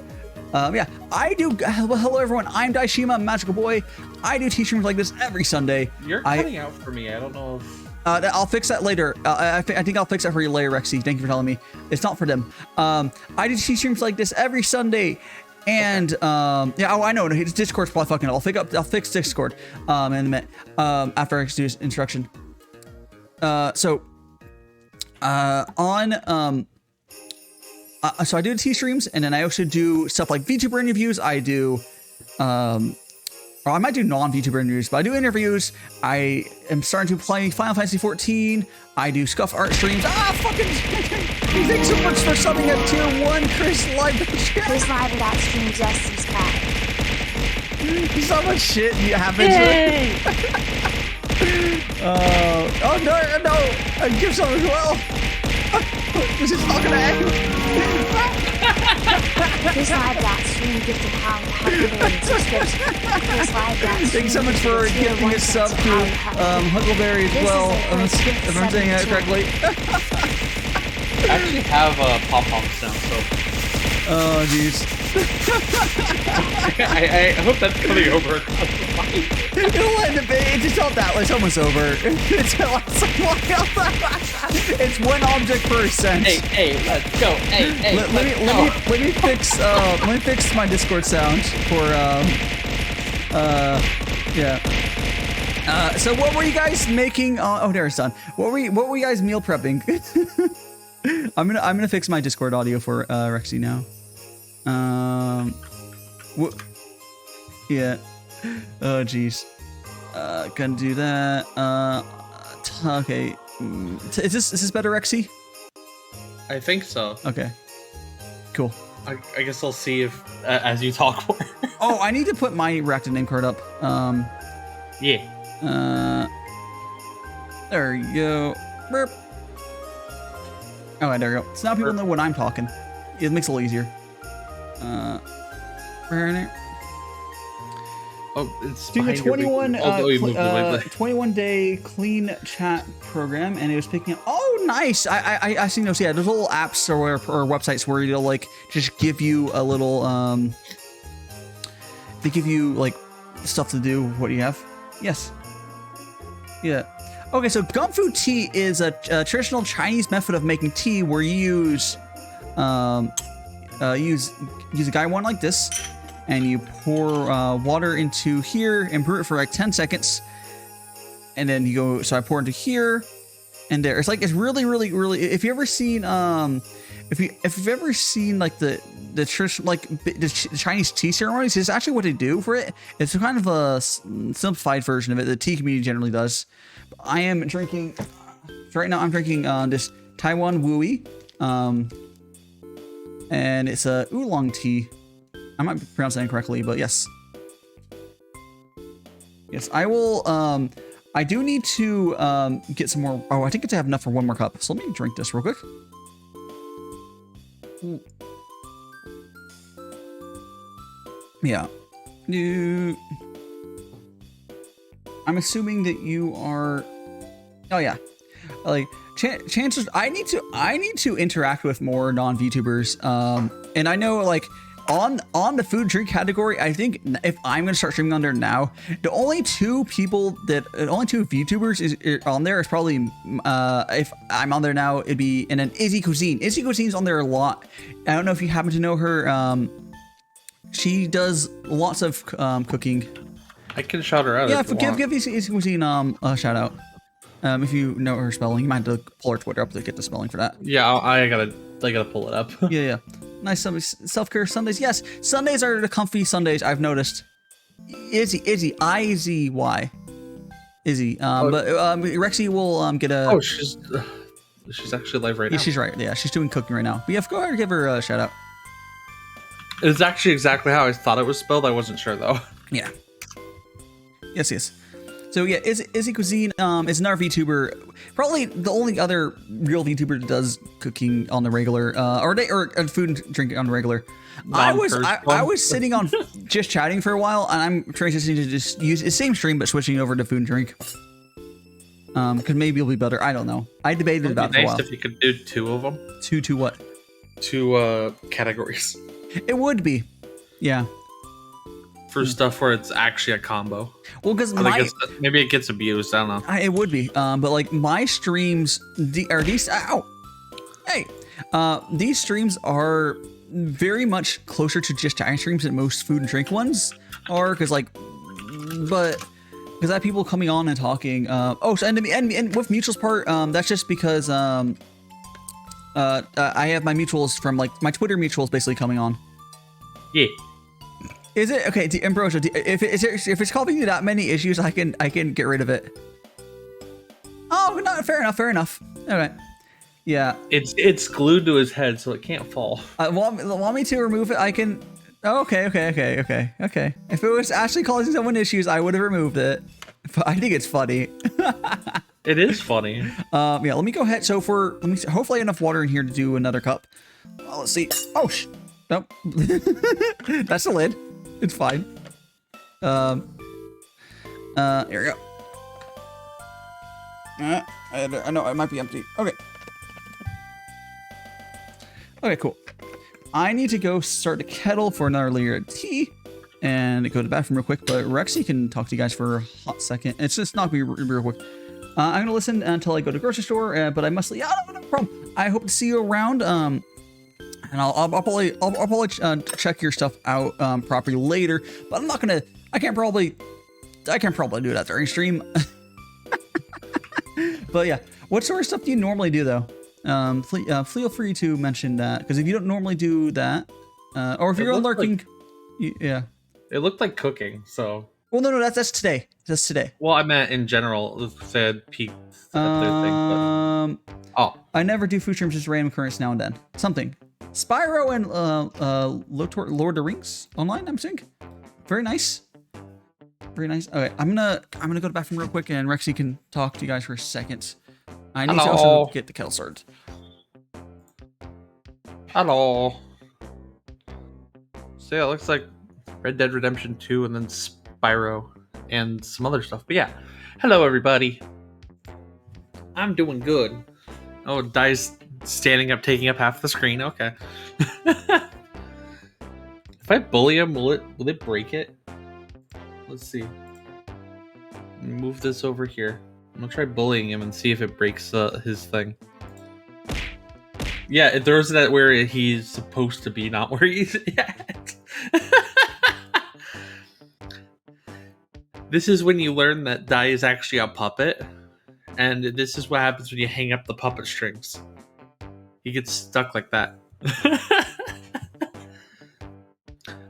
Yeah, I do. Well, hello everyone. I'm Daishima, Magical Boy. I do tea streams like this every Sunday. You're cutting out for me. I don't know if... I'll fix that later. I think I'll fix that for you later, Rexy. Thank you for telling me. It's not for them. I do tea streams like this every Sunday. And yeah, oh, I know. His Discord's probably fucking up. I'll fix Discord in a minute. After I do instruction. So I do tea streams, and then I also do stuff like VTuber interviews. I do or I might do non-VTuber interviews, but I do interviews. I am starting to play Final Fantasy 14. I do scuff art streams. Fucking thanks so much for subbing at tier 1, Chris Live. Chris Live without stream just subscribe. So much shit happens. Oh no! I give some as well. This is not gonna end. Chris Live without stream gifted how subscription. Chris Live without stream. Thanks so much for gifting a sub to Huckleberry as well. If I'm saying that correctly. I actually have a pom-pom sound, so... Oh, jeez. I hope that's coming over. It'll end a bit. It's not that. It's almost over. It's one object per cent. Hey, let's go. Hey, let me fix my Discord sound for yeah. So what were you guys making? Oh, there it's done. What were you guys meal prepping? I'm gonna fix my Discord audio for Rexy now. Yeah. Oh jeez. Gonna do that. Okay. Is this better, Rexy? I think so. Okay. Cool. I guess I'll see if as you talk more. Oh, I need to put my reactive name card up. Yeah. There you go. Burp. Oh, there you go. So now people know when I'm talking. It makes it a little easier. Oh, it's doing a 21 day clean chat program, and it was picking up. Oh, nice! I see those. Yeah, there's little apps or websites where they'll like just give you a little they give you like stuff to do. What do you have? Yes. Yeah. Okay, so Gongfu Tea is a traditional Chinese method of making tea where you use a guy one like this, and you pour water into here and brew it for like 10 seconds, and then you go. So I pour into here and there. It's like it's really. If you ever seen if you've ever seen like the Chinese tea ceremonies, it's actually what they do for it. It's kind of a simplified version of it. The tea community generally does. I am drinking right now. I'm drinking this Taiwan Wui, and it's a oolong tea. I might be pronouncing that incorrectly, but yes. Yes, I will. I do need to get some more. Oh, I think I have enough for one more cup. So let me drink this real quick. Ooh. Yeah. I'm assuming that you are. Oh yeah, like chances. I need to interact with more non-VTubers. And I know like on the food drink category, I think if I'm gonna start streaming on there now, the only two VTubers is on there is probably if I'm on there now, it'd be and then Izzy Cuisine. Izzy Cuisine's on there a lot. I don't know if you happen to know her. She does lots of cooking. I can shout her out. Yeah, give Izzy Cuisine a shout out. If you know her spelling, you might have to pull her Twitter up to get the spelling for that. Yeah, I gotta pull it up. yeah. Nice self-care Sundays. Yes, Sundays are the comfy Sundays. I've noticed. Izzy, I-Z-Y. Izzy. But Rexy will get a. Oh, she's actually live right now. She's right. Yeah, she's doing cooking right now. But yeah, go ahead and give her a shout out. It's actually exactly how I thought it was spelled. I wasn't sure though. Yeah. Yes. So yeah, Izzy Cuisine is another VTuber, probably the only other real VTuber that does cooking on the regular, or food and drink on the regular. I was sitting on just chatting for a while, and I'm transitioning to just use the same stream but switching over to food and drink. Because maybe it'll be better. I don't know. I debated about it for a while. Nice if you could do two of them. Two what? Two categories. It would be. Yeah. For stuff where it's actually a combo. Well, because maybe it gets abused. I don't know. It would be, but like my streams are these. Ow! Hey, these streams are very much closer to just chatting streams than most food and drink ones are, because I have people coming on and talking. And with mutuals part, that's just because I have my mutuals from like my Twitter mutuals basically coming on. Yeah. Is it okay, Ambrosia? If it's causing you that many issues, I can get rid of it. Oh, no, fair enough. Okay, yeah. It's glued to his head, so it can't fall. Want me to remove it? I can. Oh, okay. If it was actually causing someone issues, I would have removed it. But I think it's funny. It is funny. Yeah. Let me go ahead. So let me see, hopefully enough water in here to do another cup. Well, let's see. Oh, nope. That's the lid. It's fine. Here we go. I know it might be empty. Okay. Okay, cool. I need to go start the kettle for another layer of tea and go to the bathroom real quick, but Rexy can talk to you guys for a hot second. It's just not gonna be real quick. I'm gonna listen until I go to the grocery store, but I must leave. No problem. I hope to see you around. And I'll probably check your stuff out properly later, but I'm not gonna. I can't probably do that during stream. But yeah, what sort of stuff do you normally do though? Feel free to mention that, because if you don't normally do that, or if you're lurking, yeah. It looked like cooking, so. Well, no, that's today. That's today. Well, I meant in general. Said peaked at their thing, but. Oh. I never do food streams, just random occurrence now and then. Something. Spyro and Lord of the Rings online, I'm saying. Very nice. Very nice. Okay, I'm gonna go to the bathroom real quick, and Rexy can talk to you guys for a second. I need to also get the kettle started. Hello. So yeah, it looks like Red Dead Redemption 2 and then Spyro and some other stuff. But yeah, hello everybody. I'm doing good. Oh, Dai's standing up, taking up half the screen. Okay. If I bully him, will it break it? Let's see. Move this over here. I'm gonna try bullying him and see if it breaks his thing. Yeah, it throws it at where he's supposed to be, not where he's at. This is when you learn that Dai is actually a puppet, and this is what happens when you hang up the puppet strings. He gets stuck like that.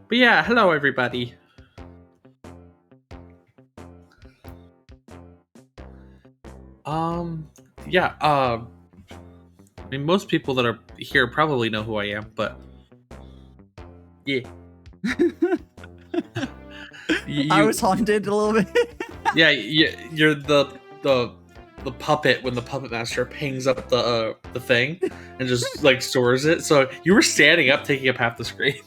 But yeah, hello everybody. Yeah, I mean, most people that are here probably know who I am, but yeah. I was haunted a little bit. Yeah, you're the puppet when the puppet master hangs up the thing and just like stores it. So you were standing up, taking up half the screen.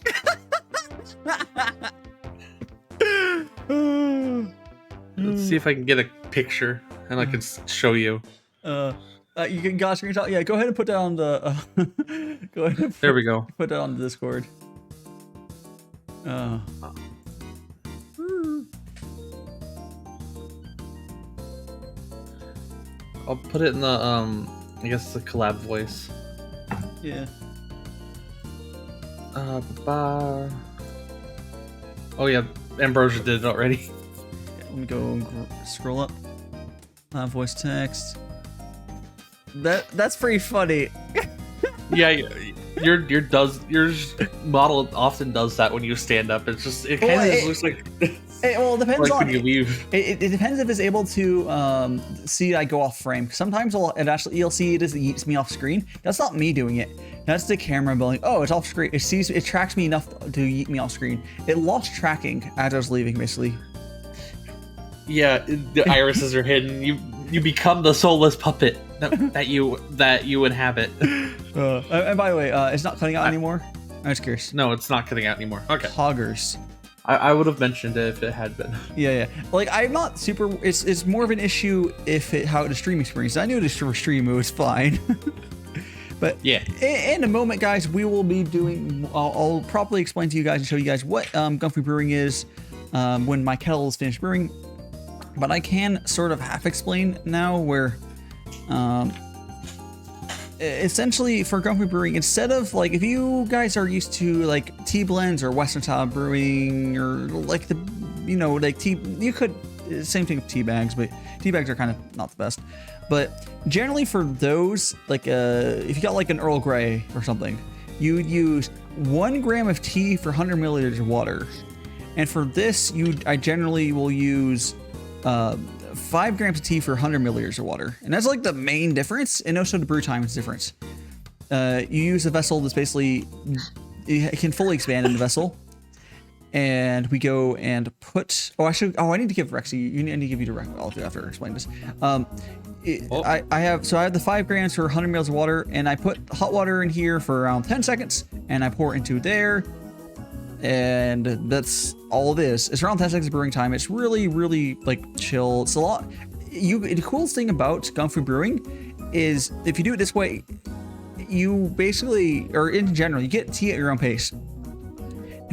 Let's see if I can get a picture and I can show you. You can go screenshot. Yeah, go ahead and put that on the. Go ahead. And there we go. Put that on the Discord. I'll put it in the I guess the collab voice. Yeah. Oh yeah, Ambrosia did it already. Yeah, let me go scroll up. Voice text. That's pretty funny. Yeah, your model often does that when you stand up. It's just it kind of looks like. It depends like on when you leave. It depends if it's able to see I go off frame. Sometimes you'll see it as it yeets me off screen. That's not me doing it. That's the camera going, oh, it's off screen. It tracks me enough to yeet me off screen. It lost tracking as I was leaving, basically. Yeah, the irises are hidden. You become the soulless puppet that you inhabit. And by the way, it's not cutting out anymore. I'm just curious. No, it's not cutting out anymore. Okay. Hoggers. I would have mentioned it if it had been. Yeah. Like I'm not super. It's more of an issue if how the stream experience. I knew this for stream it was fine. But Yeah. in a moment, guys, we will be doing. I'll properly explain to you guys and show you guys what Gongfu Brewing is when my kettle is finished brewing. But I can sort of half explain now where. Essentially for Gongfu Brewing, instead of like if you guys are used to like tea blends or Western style brewing or like the like tea, you could same thing with tea bags, but tea bags are kind of not the best. But generally for those, like if you got like an Earl Grey or something, you would use 1 gram of tea for 100 milliliters of water. And for this, I generally will use 5 grams of tea for 100 milliliters of water. And that's like the main difference. And also the brew time is different. You use a vessel that's basically, it can fully expand in the vessel. And we go and put, I need to give Rexy, I need to give you the Rex, I'll do after I explain this. I have the 5 grams for 100 mils of water, and I put hot water in here for around 10 seconds, and I pour it into there. And that's all it is. It's around 10 seconds of brewing time. It's really, really like chill. It's a lot. The coolest thing about Gongfu Brewing is if you do it this way, you basically, or in general, you get tea at your own pace.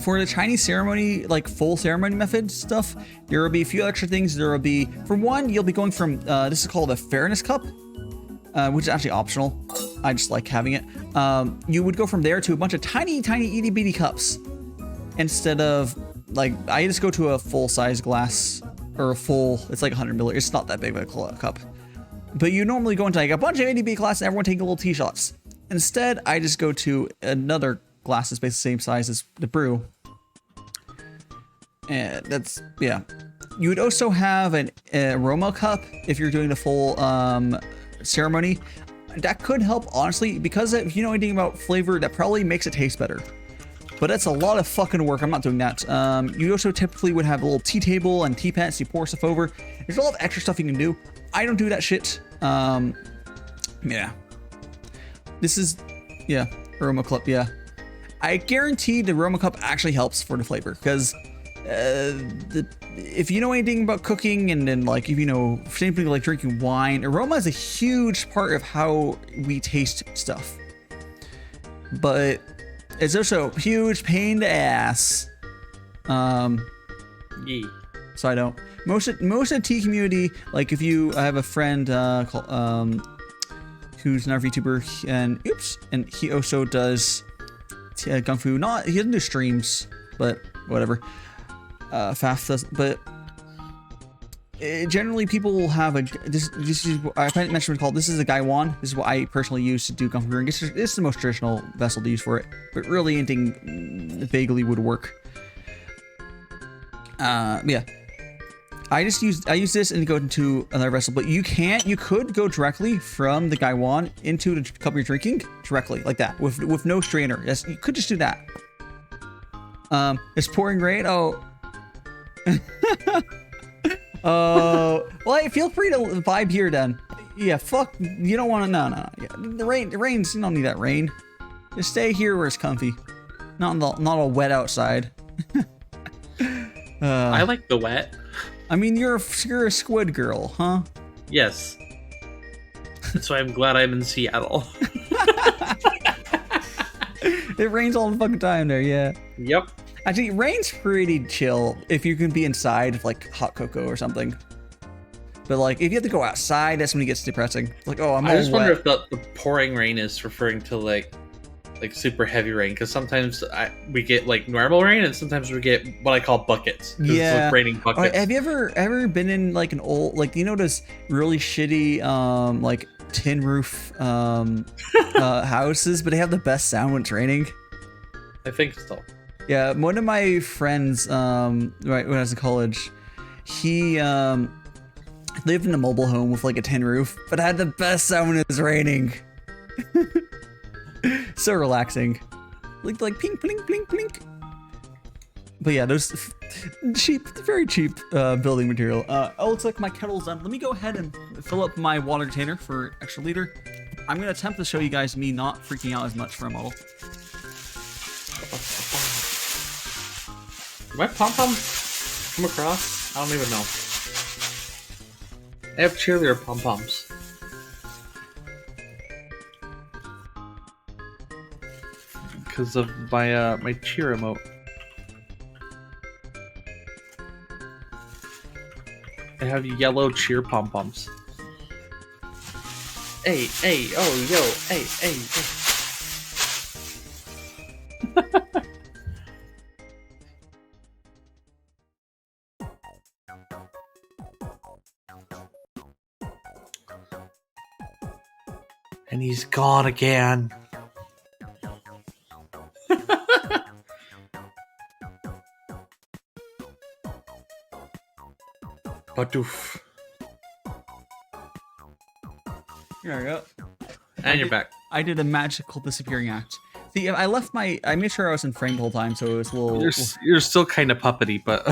For the Chinese ceremony, like full ceremony method stuff, there will be a few extra things. There will be, for one, you'll be going from, this is called a fairness cup, which is actually optional. I just like having it. You would go from there to a bunch of tiny, tiny itty bitty cups. Instead of like, I just go to a full size glass or a full, it's like 100 milliliters. It's not that big of a cup, but you normally go into like a bunch of itty bitty glasses and everyone taking little tea shots. Instead, I just go to another glass that's basically the same size as the brew. And that's, yeah. You would also have an aroma cup if you're doing the full ceremony. That could help, honestly, because if you know anything about flavor, that probably makes it taste better. But that's a lot of fucking work. I'm not doing that. You also typically would have a little tea table and tea pants. You pour stuff over. There's a lot of extra stuff you can do. I don't do that shit. Yeah. This is, yeah, aroma cup, yeah. I guarantee the aroma cup actually helps for the flavor because if you know anything about cooking and then like if you know same thing like drinking wine, aroma is a huge part of how we taste stuff. But it's also a huge pain in the ass. Yeah. So I don't. Most of the tea community, like if I have a friend called who's an Vtuber and he also does Gongfu. He doesn't do streams, but whatever. Faf does, but generally people will have this is I mentioned called, this is a Gaiwan. This is what I personally use to do Gongfu brewing. This is the most traditional vessel to use for it, but really anything vaguely would work. Yeah. I use this and go into another vessel, but you could go directly from the Gaiwan into the cup you're drinking directly like that with no strainer. Yes, you could just do that. It's pouring rain. Oh. Oh, well, feel free to vibe here then. Yeah, fuck, you don't want to, no. Yeah, the rain's, you don't need that rain. Just stay here where it's comfy. Not all wet outside. I like the wet. I mean, you're a squid girl, huh? Yes. That's why I'm glad I'm in Seattle. It rains all the fucking time there, yeah. Yep. Actually, rain's pretty chill if you can be inside with like hot cocoa or something. But like, if you have to go outside, that's when it gets depressing. Like, oh, I just wonder if the pouring rain is referring to like super heavy rain, because sometimes we get like normal rain, and sometimes we get what I call buckets. Yeah, it's like raining buckets. Have you ever been in like an old, like, you know, those really shitty like tin roof houses, but they have the best sound when it's raining? I think so. Yeah, one of my friends, right when I was in college, he lived in a mobile home with like a tin roof, but had the best sound when it was raining. So relaxing, like pink, blink, blink, blink. But yeah, those very cheap building material. Oh, looks like my kettle's done. Let me go ahead and fill up my water container for extra liter. I'm gonna attempt to show you guys me not freaking out as much for a model. Did my pom-poms come across? I don't even know. I have cheerleader pom-poms. because of my my cheer emote. I have yellow cheer pom poms. Hey, hey, oh, yo, hey, hey, hey. And he's gone again. Badoof. There we go. And you're back. I did a magical disappearing act. See, I made sure I was in frame the whole time, so it was a little. You're still kind of puppety, but.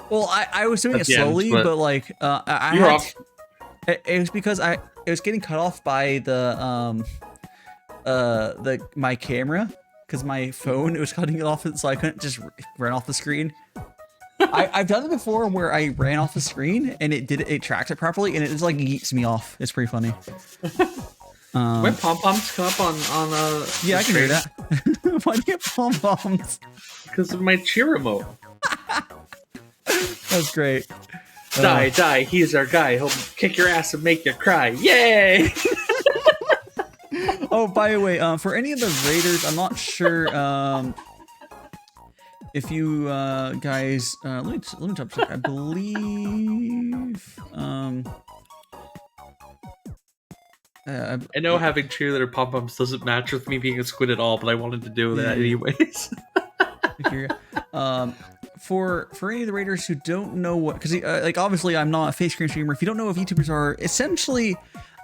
Well, I was doing it At the end, slowly, but but like I you're had off. It was because it was getting cut off by the my camera, because my phone, it was cutting it off, so I couldn't just run off the screen. I've done it before where I ran off the screen and it tracked it properly and it just like yeets me off. It's pretty funny. When pom poms come up on yeah, I can hear that. Why do you have pom poms? Because of my cheer remote. That's great. Die, he's our guy. He'll kick your ass and make you cry. Yay! Oh, by the way, for any of the raiders, I'm not sure if you guys let me double check. I believe I know having cheerleader pom poms doesn't match with me being a squid at all, but I wanted to do that anyways. For any of the raiders who don't know what, because like obviously I'm not a face cream streamer. If you don't know what VTubers are, essentially,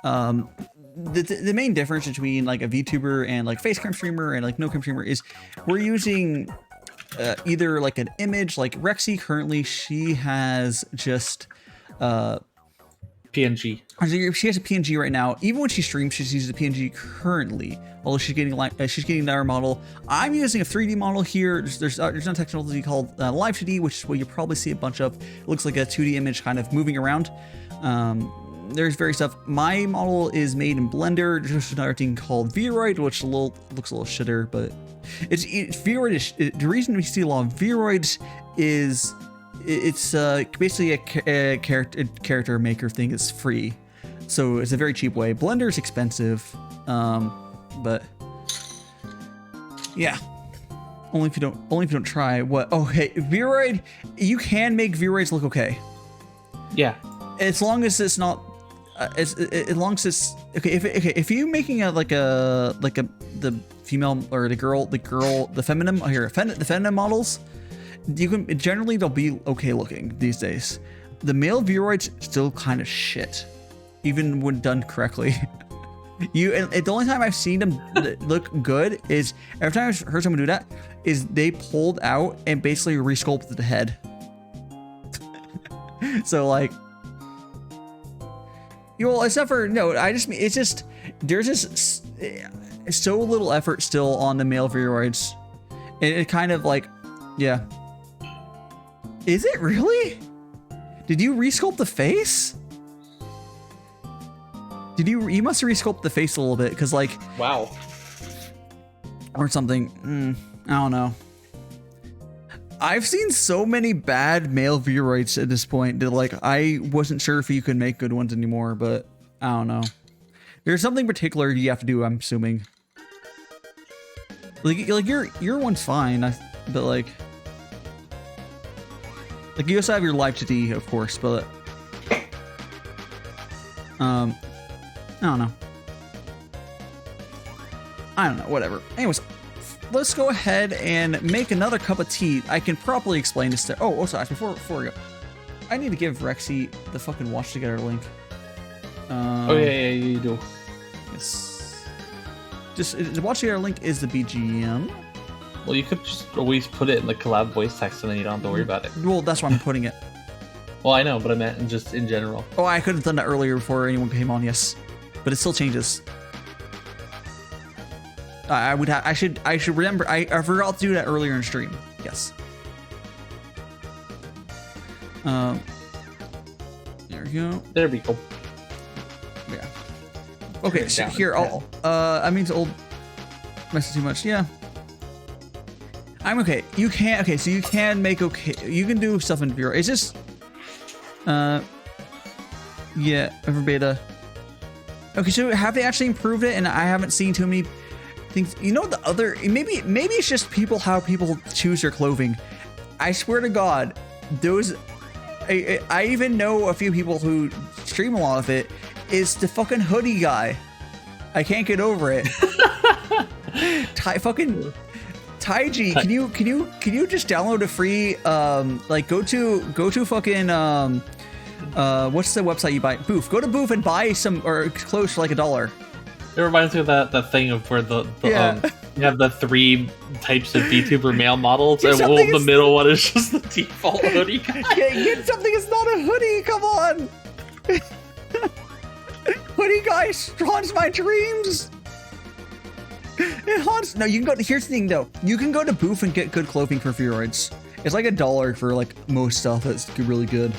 the main difference between like a VTuber and like face cam streamer and like no cam streamer is we're using either like an image. Like Rexie currently, she has just PNG. She has a PNG right now. Even when she streams, she uses a PNG currently. Although she's getting another model. I'm using a 3D model here. There's a technology called Live 2D, which is what you probably see a bunch of. It looks like a 2D image kind of moving around. There's various stuff. My model is made in Blender. There's another thing called Vroid, which looks a little shitter, but it's Vroid. The reason we see a lot of Vroids is it's basically a character maker thing. It's free, so it's a very cheap way. Blender is expensive, but yeah, only if you don't try. What? Oh, hey, Vroid, you can make Vroids look okay. Yeah, as long as it's not. As long as it's okay. If you're making the female or the feminine the feminine models, you can generally they'll be okay looking these days. The male Vroids still kind of shit, even when done correctly. The only time I've seen them look good is every time I've heard someone do that is they pulled out and basically resculpted the head. So like. Well, except for no, it's just there's just so little effort still on the male Vroids. It kind of like, yeah. Is it really? Did you resculpt the face? You must have resculpted the face a little bit, because like, wow, or something. I don't know. I've seen so many bad male Vroids at this point that like I wasn't sure if you could make good ones anymore, but I don't know. There's something particular you have to do, I'm assuming. Like your one's fine, but like you also have your Live 2D, of course, but I don't know. Whatever. Anyways, let's go ahead and make another cup of tea. I can properly explain this to. Oh, sorry. Before we go, I need to give Rexie the fucking watch together link. Oh yeah, you do. Yes. Just the watch together link is the BGM. Well, you could just always put it in the collab voice text, and then you don't have to worry about it. Well, that's why I'm putting it. Well, I know, but I meant just in general. Oh, I could have done that earlier before anyone came on. Yes, but it still changes. I should remember. I forgot to do that earlier in stream. Yes. There we go. There we go. Yeah. Okay, so here I mean, it's old. Messing too much. Yeah. I'm okay. You can, okay, so you can make okay, you can do stuff in Vero. It's just, yeah, over beta. Okay, so have they actually improved it? And I haven't seen too many things. You know, the other, maybe it's just how people choose their clothing. I swear to God, those, I even know a few people who stream a lot of it. Is the fucking hoodie guy. I can't get over it. Fucking Taiji, can you just download a free like go to fucking what's the website you buy? Booth. Go to Booth and buy some or clothes for like $1. It reminds me of that thing of where the you have the 3 types of VTuber male models, and the middle one is just the default hoodie guy. Get something that's not a hoodie. Come on. Hoodie guy haunts my dreams. It haunts. No, you can go. Here's the thing, though. You can go to Booth and get good clothing for Fearoids. It's like $1 for like most stuff that's really good.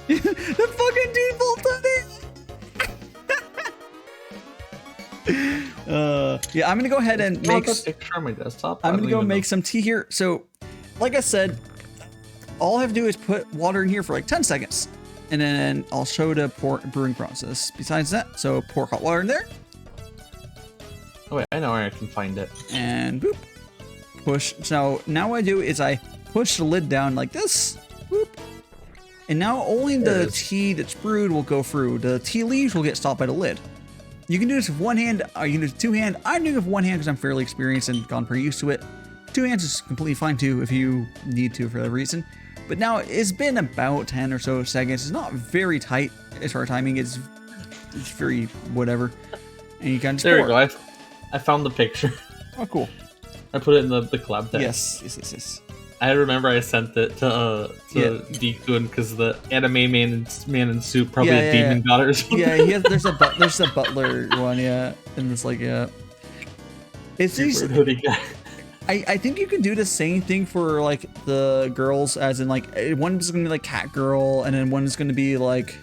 The fucking default hoodie. Yeah, I'm gonna go ahead and make a picture on my desktop. I'm gonna go make some tea here. So, like I said, all I have to do is put water in here for like 10 seconds. And then I'll show the brewing process. Besides that, so pour hot water in there. Oh wait, I know where I can find it. And boop. Push. So now what I do is I push the lid down like this. Boop. And now only the tea that's brewed will go through. The tea leaves will get stopped by the lid. You can do this with one hand, or you can do it with 2 hands. I'm doing it with 1 hand because I'm fairly experienced and gotten pretty used to it. 2 hands is completely fine too if you need to for that reason. But now it's been about 10 or so seconds. It's not very tight as far as timing. It's very whatever. And you can just there we go. I found the picture. Oh, cool. I put it in the collab tag. Yes. I remember I sent it to D-Kun because the anime man in suit, probably a demon god or something. Yeah, there's a butler one, yeah. And it's like, yeah. It's these hoodie guy. I think you can do the same thing for like the girls, as in like one is gonna be like cat girl, and then one is gonna be like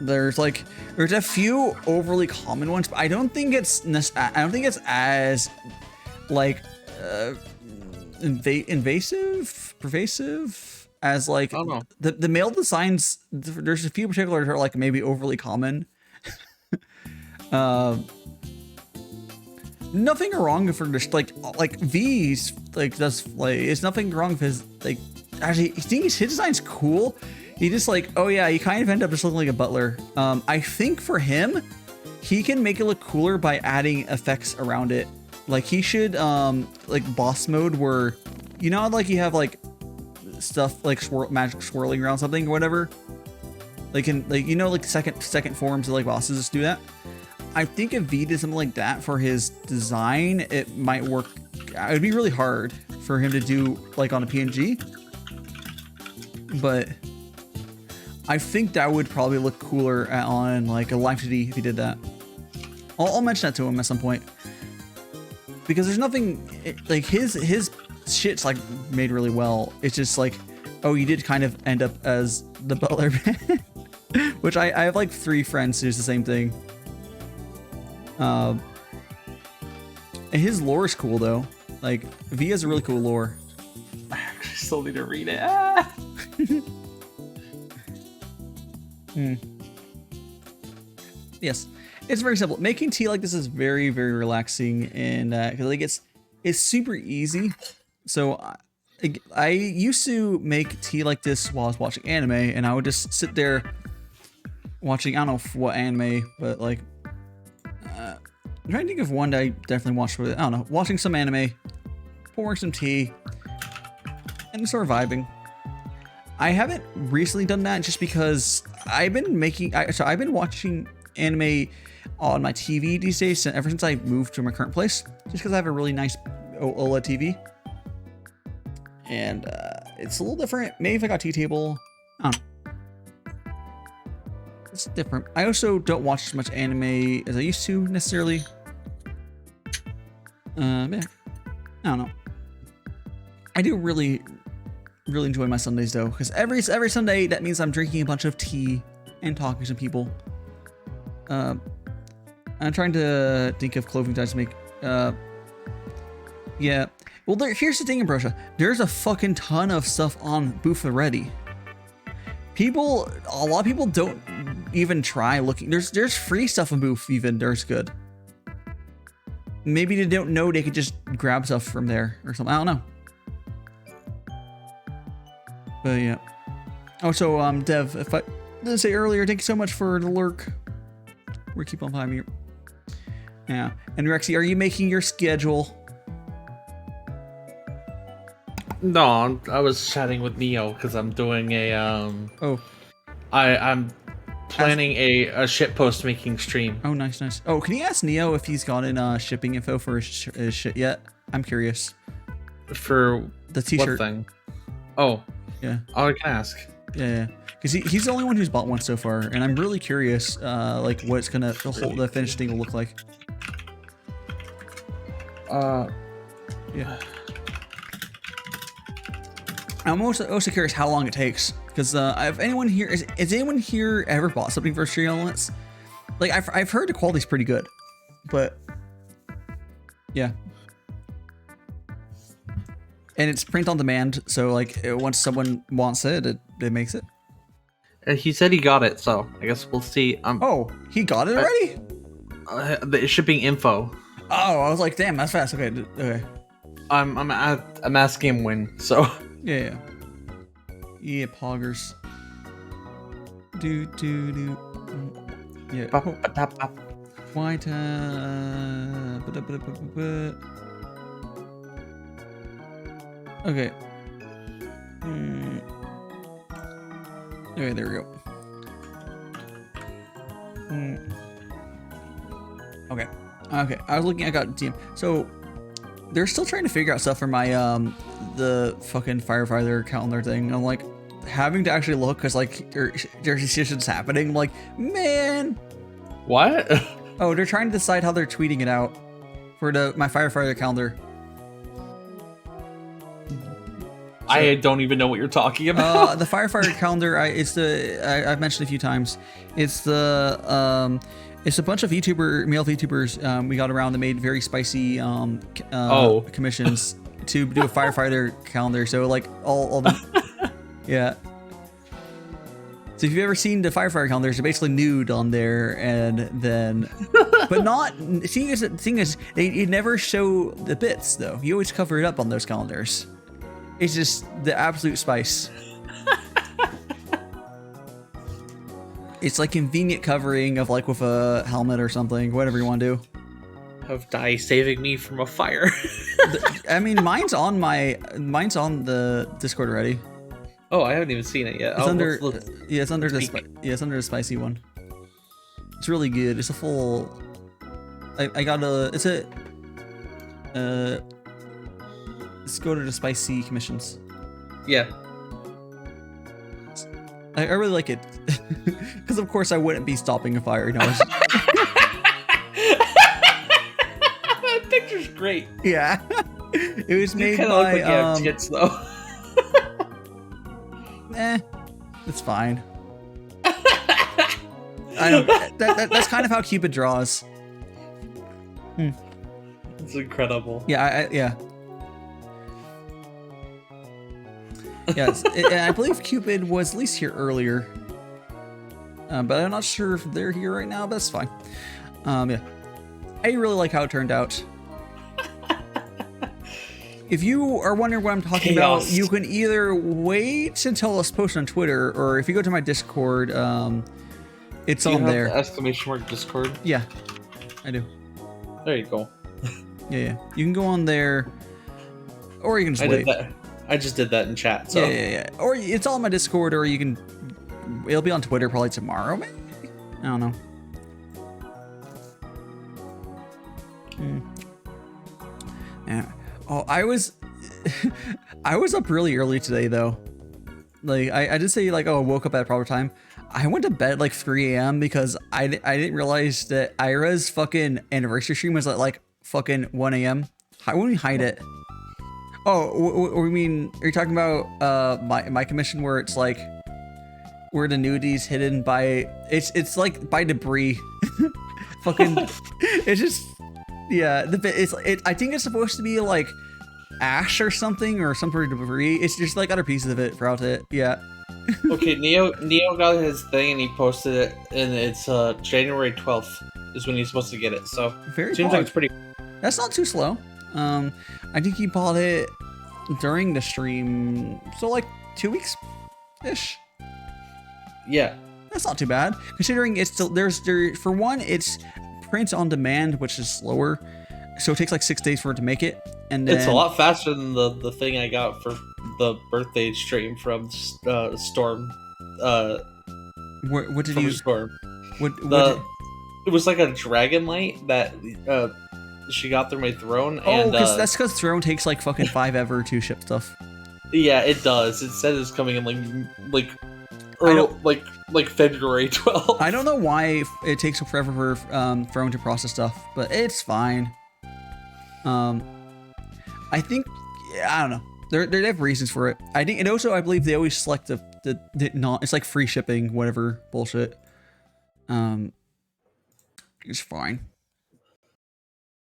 there's a few overly common ones, but I don't think it's as like pervasive as like the male designs. There's a few particular that are like maybe overly common. Nothing wrong for just like V's like that's like it's nothing wrong with his like actually I think his design's cool. He just like, oh yeah, you kind of end up just looking like a butler. I think for him, he can make it look cooler by adding effects around it. Like he should like boss mode where, you know, like you have like stuff like magic swirling around something or whatever. Like in like, you know, like second forms of like bosses just do that. I think if V did something like that for his design, it might work. It would be really hard for him to do like on a PNG, but I think that would probably look cooler on like a live 2D if he did that. I'll mention that to him at some point, because there's nothing like his shit's like made really well. It's just like, oh, you did kind of end up as the butler, which I have like 3 friends who's the same thing. And his lore is cool though. Like V has a really cool lore. I actually still need to read it. Yes, it's very simple. Making tea like this is very, very relaxing, and because like it's super easy. So I used to make tea like this while I was watching anime, and I would just sit there watching, I don't know what anime, but like I'm trying to think of one that I definitely watched with it. I don't know, watching some anime, pouring some tea, and sort of vibing. I haven't recently done that just because I've been I've been watching anime on my TV these days ever since I moved to my current place, just because I have a really nice OLED TV. And it's a little different. Maybe if I got a T-table, I don't know. It's different. I also don't watch as much anime as I used to necessarily. Yeah. I don't know. I do really enjoy my Sundays though, because every Sunday that means I'm drinking a bunch of tea and talking to people. I'm trying to think of clothing dyes to make. Yeah. Well, here's the thing, Ambrosia. There's a fucking ton of stuff on Booth already. A lot of people don't even try looking. There's free stuff on Booth even. There's good. Maybe they don't know they could just grab stuff from there or something. I don't know. But yeah. Also, Dev, if I didn't say earlier, thank you so much for the lurk. We keep on time here. Yeah. And Rexy, are you making your schedule? No, I was chatting with Neo because I'm doing a I'm planning a shitpost making stream. Oh, nice. Oh, can you ask Neo if he's gotten shipping info for his shit yet? I'm curious. For the t-shirt what thing? Oh. Yeah. Oh, I can ask. Yeah. Because he's the only one who's bought one so far, and I'm really curious, like what it's gonna the finished thing will look like. Yeah. I'm also curious how long it takes, because if anyone here is anyone here ever bought something for Street Elements? Like I've heard the quality's pretty good, but yeah. And it's print on demand, so like once someone wants it, it makes it. He said he got it, so I guess we'll see. Oh, he got it already? The shipping info. Oh, I was like, damn, that's fast. Okay. I'm asking him when. So. Yeah. Poggers. Do. Yeah. White. Okay. Okay, there we go. Okay. I was looking. I got DM. So they're still trying to figure out stuff for my the fucking firefighter calendar thing. I'm like having to actually look because like there's decisions happening. I'm like, man. What? Oh, they're trying to decide how they're tweeting it out for my firefighter calendar. I don't even know what you're talking about. The firefighter calendar, I've mentioned a few times. It's a bunch of male VTubers we got around that made very spicy commissions to do a firefighter calendar. So like all the yeah. So if you've ever seen the firefighter calendars, they're basically nude on there, and then but not. See, the thing is, they never show the bits though. You always cover it up on those calendars. It's just the absolute spice. It's like convenient covering of like with a helmet or something, whatever you want to do. Of Dai saving me from a fire. I mean, mine's on the Discord already. Oh, I haven't even seen it yet. It's it's under the spicy one. It's really good. It's a full. Let's go to the spicy commissions. Yeah. I really like it. Because of course I wouldn't be stopping a fire. No, that picture's great. Yeah. It was made by look like you have tits though. It's fine. I know that's kind of how Cupid draws. It's incredible. Yeah, yeah. Yes, and I believe Cupid was at least here earlier, but I'm not sure if they're here right now. But that's fine. Yeah, I really like how it turned out. If you are wondering what I'm talking about, you can either wait until it's posted on Twitter, or if you go to my Discord, it's on there. The exclamation mark Discord. Yeah, I do. There you go. Yeah. You can go on there, or you can just wait. I just did that in chat. So. Yeah. Or it's all on my Discord, or you can. It'll be on Twitter probably tomorrow, maybe. I don't know. Yeah. Oh, I was up really early today though. Like I did say like, oh, I woke up at a proper time. I went to bed at like 3 a.m. because I didn't realize that Ira's fucking anniversary stream was at like fucking 1 a.m. Why wouldn't we hide it? Oh, we mean, are you talking about my commission where it's like where the nudity's hidden by it's like by debris fucking, it's just, yeah, I think it's supposed to be like ash or something or some sort of debris. It's just like other pieces of it throughout it. Yeah. Okay, Neo got his thing and he posted it, and it's January 12th is when he's supposed to get it. So Very seems like it's pretty. That's not too slow. I think he bought it during the stream, so like 2 weeks ish. Yeah, That's not too bad considering it's still for one, it's print on demand, which is slower, so it takes like 6 days for it to make it, and then, it's a lot faster than the thing I got for the birthday stream from Storm. What did From you? Storm. It It was like a dragon light that she got through my throne. Oh, and that's because Throne takes like fucking 5 ever to ship stuff. yeah, it does. It said it's coming in like February 12th. I don't know why it takes forever for Throne to process stuff, but it's fine. I think, I don't know. They have reasons for it. I think, and also I believe they always select the not. It's like free shipping, whatever bullshit. It's fine.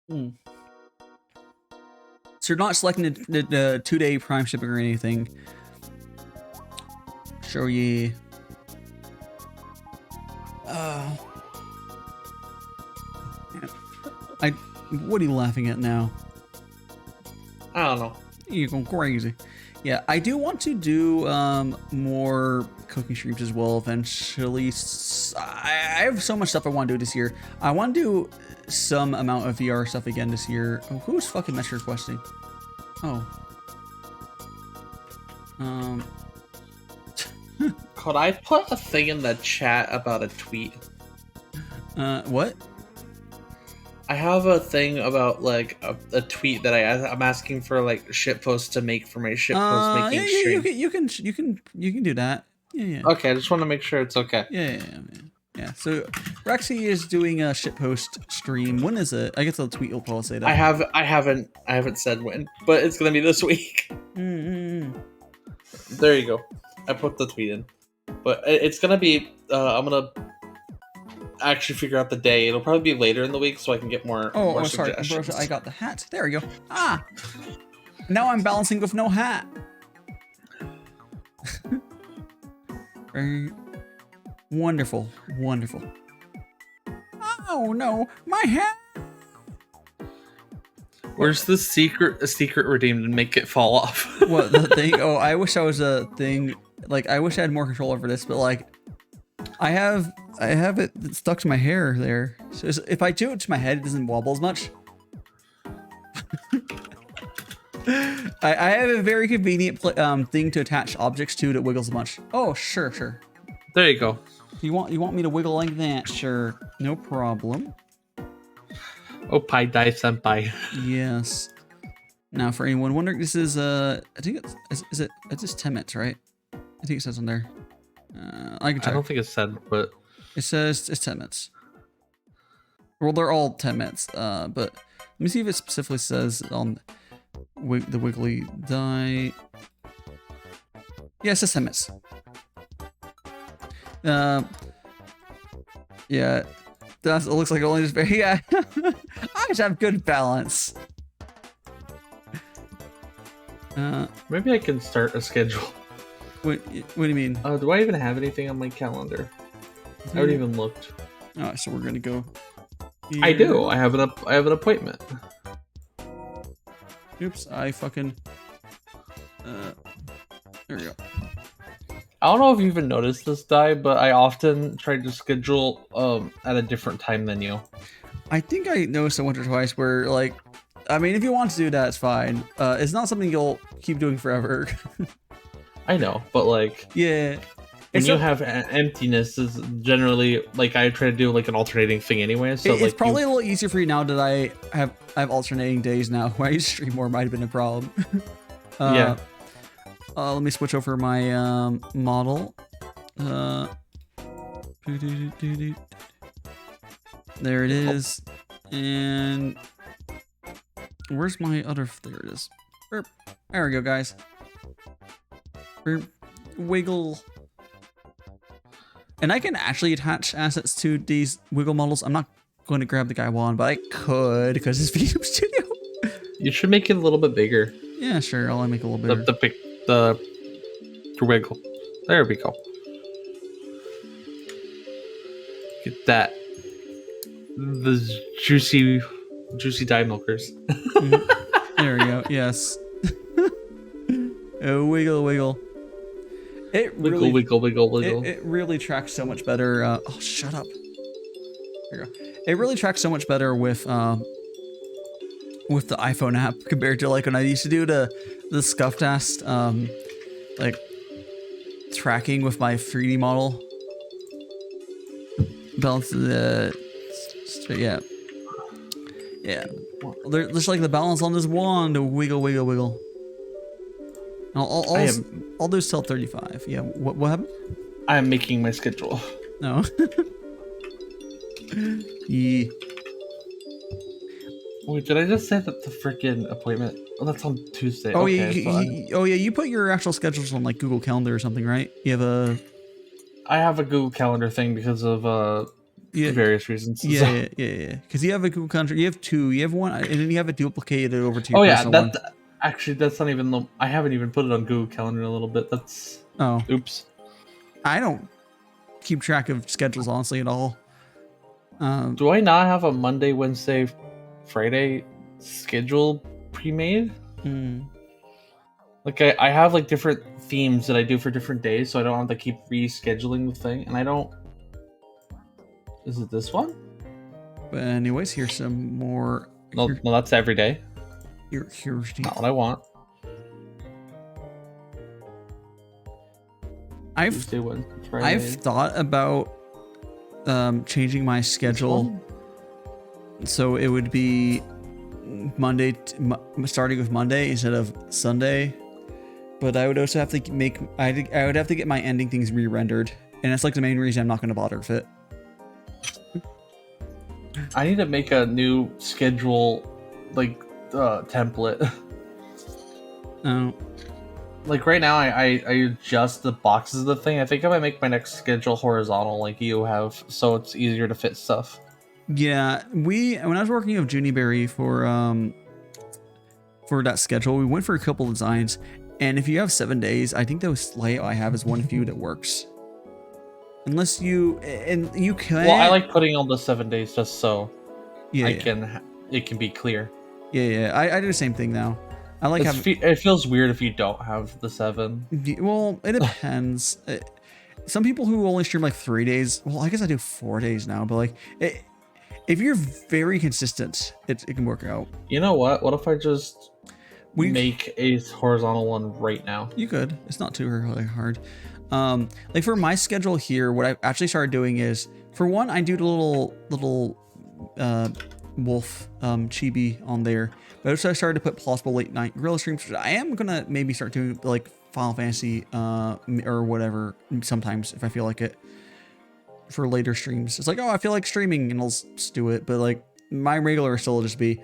So you're not selecting the 2-day Prime shipping or anything. Show ye. What are you laughing at now? I don't know. You're going crazy. Yeah, I do want to do more cooking streams as well eventually. I have so much stuff I want to do this year. I want to do some amount of VR stuff again this year. Oh, who's fucking message requesting? Oh. Could I put a thing in the chat about a tweet? What? I have a thing about like a tweet that I'm asking for like shitposts to make for my shitpost making stream. You can do that. Yeah. Okay, I just want to make sure it's okay. Yeah. So Rexy is doing a shitpost stream. When is it? I guess the tweet will probably say that. I haven't said when, but it's gonna be this week. There you go. I put the tweet in, but it's gonna be. I'm gonna actually figure out the day. It'll probably be later in the week, so I can get more. More sorry, suggestions. bro, I got the hat. There we go. Now I'm balancing with no hat. Wonderful. Oh no, my hat. Where's the secret redeemed and make it fall off? What, the thing? Oh, I wish I was a thing. Like, I wish I had more control over this, but like, I have it stuck to my hair there. So if I do it to my head, it doesn't wobble as much. I have a very convenient thing to attach objects to that wiggles as much. Oh, sure. There you go. You want me to wiggle like that? Sure, no problem. Oh, Pai Dai Senpai. Yes. Now, for anyone wondering, this is I think it's just 10 minutes, right? I think it says on there. I can check. I don't think it said, but it says it's 10 minutes. Well, they're all 10 minutes. But let me see if it specifically says on the wiggly die. Yeah, it says 10 minutes. Yeah. It looks like only just very. Yeah. I just have good balance. maybe I can start a schedule. What do you mean? Do I even have anything on my calendar? I haven't even looked. Oh, so we're gonna go. Here. I do. I have an appointment. Oops! I fucking. There we go. I don't know if you even noticed this, Dai, but I often try to schedule at a different time than you. I think I noticed it once or twice where, like, I mean, if you want to do that, it's fine. It's not something you'll keep doing forever. I know, but like, yeah, when you have emptiness, is generally like I try to do like an alternating thing anyway. So it's probably a little easier for you now that I have alternating days now. Where I stream more might have been a problem. Yeah. Let me switch over my model. There it is. And where's my other? There it is. There we go, guys. Wiggle. And I can actually attach assets to these wiggle models. I'm not going to grab the guy one, but I could because it's video studio. You should make it a little bit bigger. Yeah, sure. I'll make it a little bigger. The wiggle. There we go. Get that. The juicy dye milkers. There we go. Yes. Wiggle, wiggle. It really, wiggle. It really tracks so much better. Oh, shut up. There you go. It really tracks so much better with the iPhone app compared to like when I used to do the scuff test, like tracking with my 3D model. Balance the yeah. There's like the balance on this wand. Wiggle, wiggle, wiggle. I'll do till 35. Yeah. What happened? I am making my schedule. No. Yeah. Wait, did I just say that the freaking appointment? Oh, that's on Tuesday. Oh okay, yeah. You put your actual schedules on like Google Calendar or something, right? You have a. I have a Google Calendar thing because of various reasons. Yeah. Because you have a Google Calendar. You have two. You have one, and then you have it duplicated over to your Oh yeah, personal one. Actually, that's not even the. I haven't even put it on Google Calendar in a little bit. That's. Oh. Oops. I don't keep track of schedules honestly at all. Do I not have a Monday, Wednesday, Friday schedule pre-made? Like I have like different themes that I do for different days, so I don't have to keep rescheduling the thing. And I don't. Is it this one? But anyways, here's some more. No, that's every day. Here's not what I want. I've thought about changing my schedule so it would be Monday starting with Monday instead of Sunday, but I would also have to I would have to get my ending things re-rendered, and that's like the main reason I'm not going to bother with it. I need to make a new schedule like template. Oh. Like right now, I adjust the boxes of the thing. I think I might make my next schedule horizontal, like you have, so it's easier to fit stuff. Yeah, when I was working with Juniberry for that schedule, we went for a couple designs, and if you have 7 days, I think the layout I have is one view that works. Unless you can. Well, I like putting on the 7 days just so it can be clear. Yeah. I do the same thing now. I like having. It feels weird if you don't have the 7. Well, it depends. Some people who only stream like 3 days. Well, I guess I do 4 days now, but like, if you're very consistent, it can work out. You know what? What if I just make a horizontal one right now? You could. It's not too really hard. Like for my schedule here, what I've actually started doing is, for one, I do the little wolf chibi on there. But also I started to put possible late night gorilla streams. I am gonna maybe start doing like Final Fantasy or whatever sometimes if I feel like it for later streams. It's like, oh, I feel like streaming, and I'll just do it. But like my regular still will just be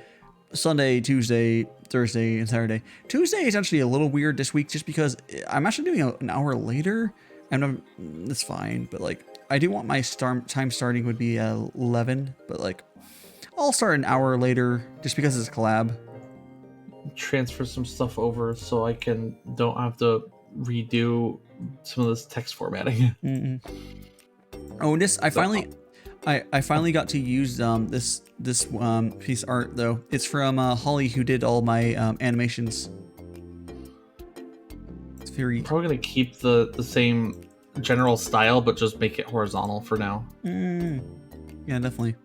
Sunday, Tuesday, Thursday, and Saturday. Tuesday is actually a little weird this week just because I'm actually doing an hour later, and it's fine. But like I do want my time starting would be 11, but like I'll start an hour later just because it's a collab. Transfer some stuff over so I don't have to redo some of this text formatting. Oh, and I finally got to use this piece of art though. It's from Holly, who did all my animations. It's very. I'm probably gonna keep the same general style, but just make it horizontal for now. Yeah, definitely.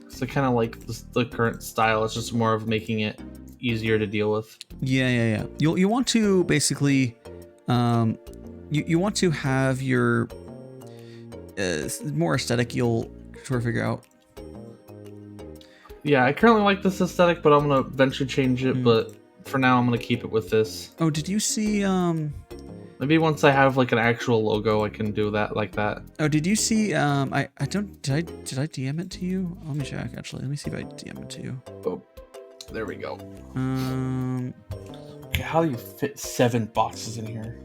So I kind of like the current style. It's just more of making it easier to deal with. Yeah. You want to basically, you want to have your more aesthetic. You'll sort of figure out. Yeah, I currently like this aesthetic, but I'm gonna eventually change it. But for now, I'm gonna keep it with this. Oh, did you see? Maybe once I have like an actual logo, I can do that like that. Oh, did you see? Did I DM it to you? Let me check actually. Let me see if I DM it to you. Oh, there we go. Okay, how do you fit 7 boxes in here?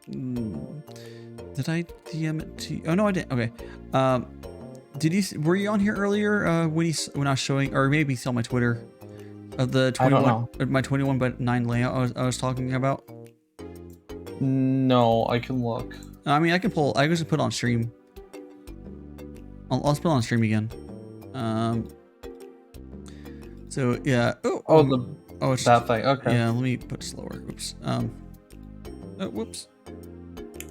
Did I DM it to you? Oh no, I didn't. Okay. Were you on here earlier when I was showing, or maybe you saw my Twitter of the 21 my 21:9 layout I was talking about? No, I can look. I mean, I can just put it on stream. I'll put it on stream again. So yeah. It's that thing. Okay. Yeah, let me put slower. Oops. Whoops.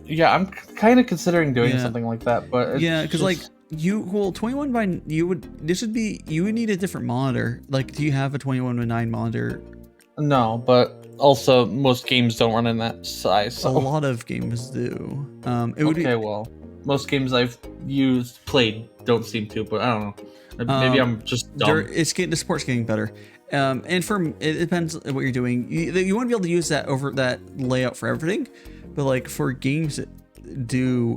Yeah, I'm kind of considering doing something like that, but yeah, because like 21 by you would need a different monitor. Like, do you have a 21:9 monitor? No, but also most games don't run in that size. So. A lot of games do. Well, most games I've played don't seem to, but I don't know. Maybe I'm just dumb. The support's getting better. And it depends on what you're doing. You want to be able to use that layout for everything, but like for games that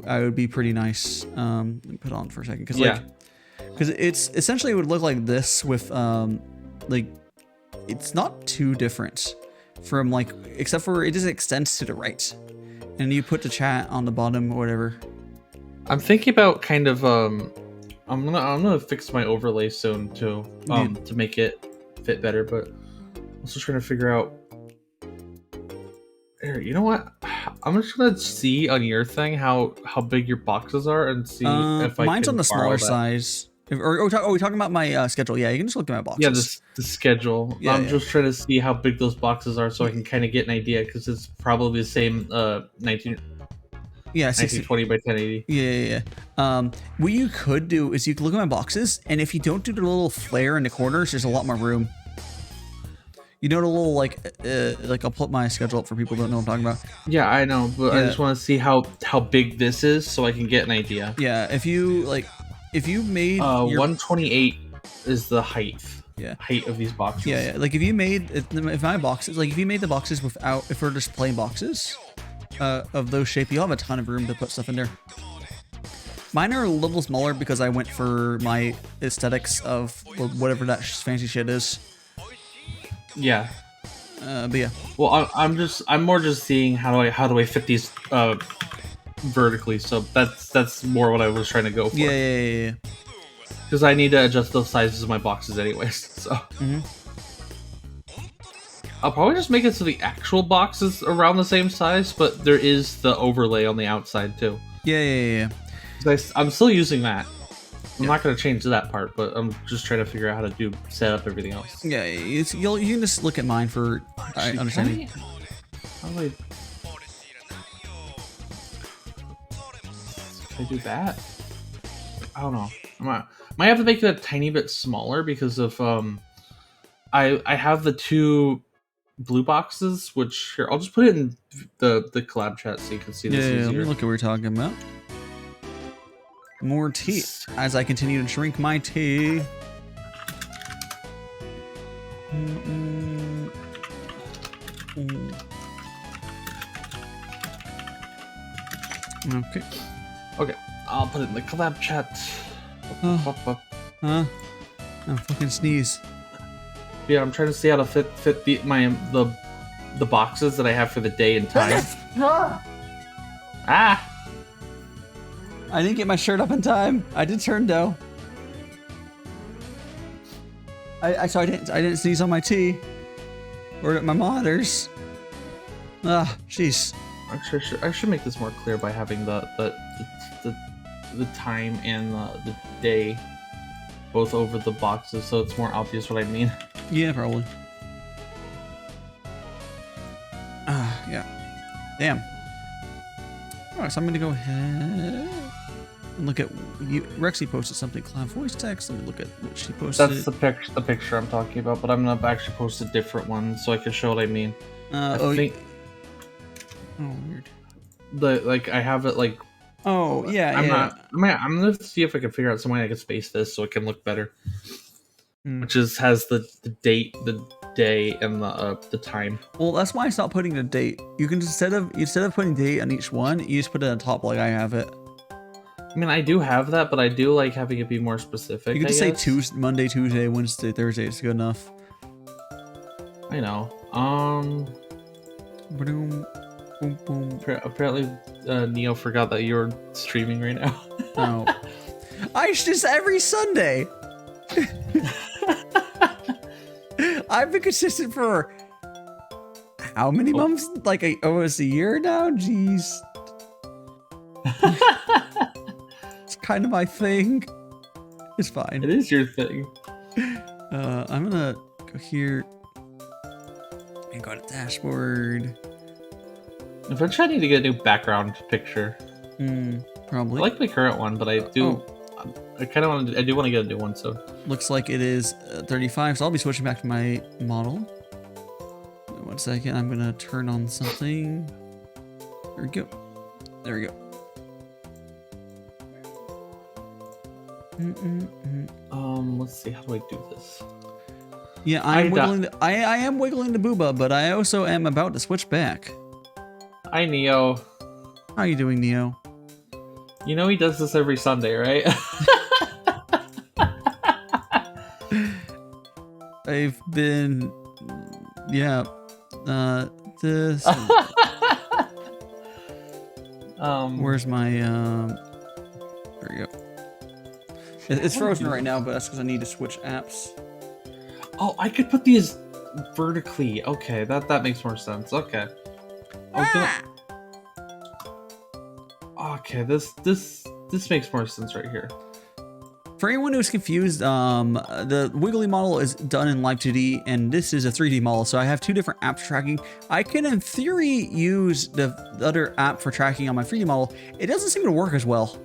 I would be pretty nice. Let me put it on for a second, because it's essentially it would look like this with like it's not too different from like, except for it just extends to the right, and you put the chat on the bottom or whatever. I'm thinking about kind of I'm gonna fix my overlay soon too, to make it fit better, but also trying to figure out. Here, you know what? I'm just gonna see on your thing how big your boxes are and see if I mine's can on the smaller that. size. We're talking about my schedule. Yeah, you can just look at my boxes. Yeah, the schedule. Yeah, I'm just trying to see how big those boxes are so I can kind of get an idea, because it's probably the same 1920 by 1080. Yeah. What you could do is you can look at my boxes, and if you don't do the little flare in the corners, there's a lot more room. You know, the little like I'll put my schedule up for people who don't know what I'm talking about. Yeah, I know, but I just want to see how big this is so I can get an idea. Yeah, if you made 128 is the height. Yeah. Height of these boxes. Yeah. Like if you made my boxes, like if you made the boxes if we're just plain boxes of those shape, you'll have a ton of room to put stuff in there. Mine are a little smaller because I went for my aesthetics of whatever that fancy shit is. Yeah. But yeah. Well, I'm more just seeing how do I fit these vertically. So that's more what I was trying to go for. Yeah. Because I need to adjust those sizes of my boxes anyways. So. I'll probably just make it so the actual box is around the same size, but there is the overlay on the outside too. Yeah. I'm still using that. I'm not going to change that part, but I'm just trying to figure out how to set up everything else. Yeah, you can just look at mine for understanding. How do I do that? I don't know. Might have to make it a tiny bit smaller because of I have the two blue boxes, which here I'll just put it in the collab chat so you can see this easier. Let me look at what we're talking about. More tea as I continue to drink my tea. Okay, I'll put it in the collab chat. I'll fucking sneeze. Yeah, I'm trying to see how to fit the boxes that I have for the day and time. Ah! I didn't get my shirt up in time. I did turn though. I didn't sneeze on my tea or at my monitors. Jeez. I should make this more clear by having the time and the day both over the boxes, so it's more obvious what I mean. Yeah, probably. Yeah. Damn. Alright, so I'm gonna go ahead and look at Rexy posted something. Cloud voice text. Let me look at what she posted. That's the picture I'm talking about, but I'm gonna actually post a different one so I can show what I mean. Oh, weird. I have it like. Oh yeah. I'm gonna see if I can figure out some way I can space this so it can look better. Which has the date, the day, and the time. Well, that's why I stopped putting the date. You can instead of putting date on each one, you just put it on top like I have it. I mean, I do have that, but I do like having it be more specific. You can just say Monday, Tuesday, Wednesday, Thursday. It's good enough. I know. Boom, boom. Apparently, Neo forgot that you're streaming right now. Oh. I just every Sunday. I've been consistent for how many months? Like almost a year now? Jeez. It's kind of my thing. It's fine. It is your thing. I'm gonna go here and go to dashboard. Eventually I need to get a new background picture. Probably. I like my current one, but I do. I kind of want to. I do want to get a new one. So looks like it is 35. So I'll be switching back to my model. 1 second. I'm gonna turn on something. There we go. There we go. Let's see. How do I do this? Yeah, I am wiggling the booba, but I also am about to switch back. Hi, Neo. How you doing, Neo? You know he does this every Sunday, right? I've been, yeah, this. Where's my, there we go. It's frozen right now, but that's because I need to switch apps. Oh, I could put these vertically. Okay, that makes more sense. Okay. Okay, this makes more sense right here. For anyone who's confused, the wiggly model is done in Live 2D, and this is a 3D model, so I have two different apps for tracking. I can, in theory, use the other app for tracking on my 3D model. It doesn't seem to work as well,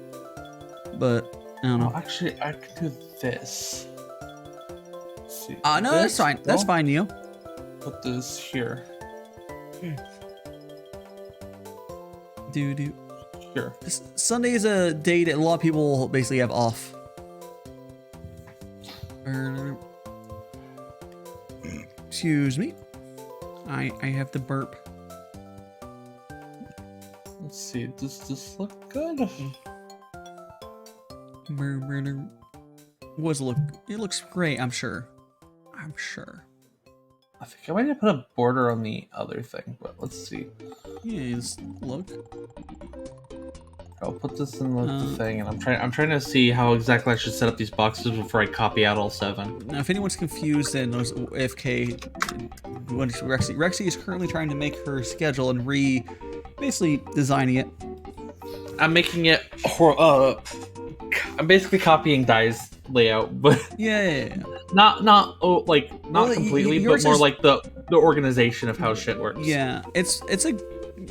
but I don't know. Oh, actually, I could do this. Let's see. No, that's fine. That's fine, Neo. Put this here. Do. Here. Sunday is a day that a lot of people basically have off. Excuse me. I have to burp. Let's see. Does this look good? What does it look? It looks great. I'm sure. I'm sure. I think I might have put a border on the other thing, but let's see. Yes. Look. I'll put this in the thing, and I'm trying to see how exactly I should set up these boxes before I copy out all 7. Now, if anyone's confused and knows AFK, Rexie is currently trying to make her schedule and basically designing it. I'm making it. I'm basically copying Dai's layout, but yeah. Not completely, but more like the organization of how shit works. Yeah, it's like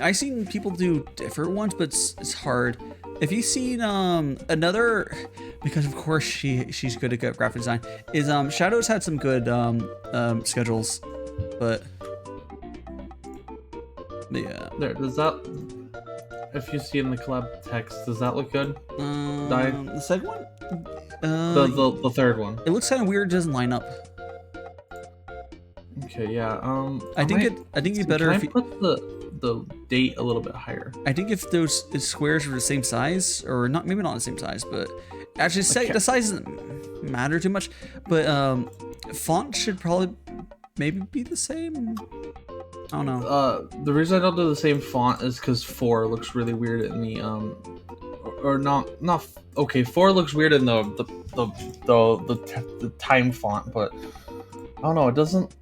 I've seen people do different ones, but it's hard. If you've seen another, because of course she's good at graphic design, is Shadow's had some good schedules, but yeah. There, does that? If you see in the collab text, does that look good? The second one? The third one. It looks kind of weird. It doesn't line up. Okay, yeah. I think you better. Can I put the date a little bit higher? I think if those squares were the same size, or not, maybe not the same size, but actually the size doesn't matter too much. But font should probably maybe be the same. I don't know. The reason I don't do the same font is because 4 looks really weird in the or not. Okay, 4 looks weird in the time font, but I don't know. It doesn't.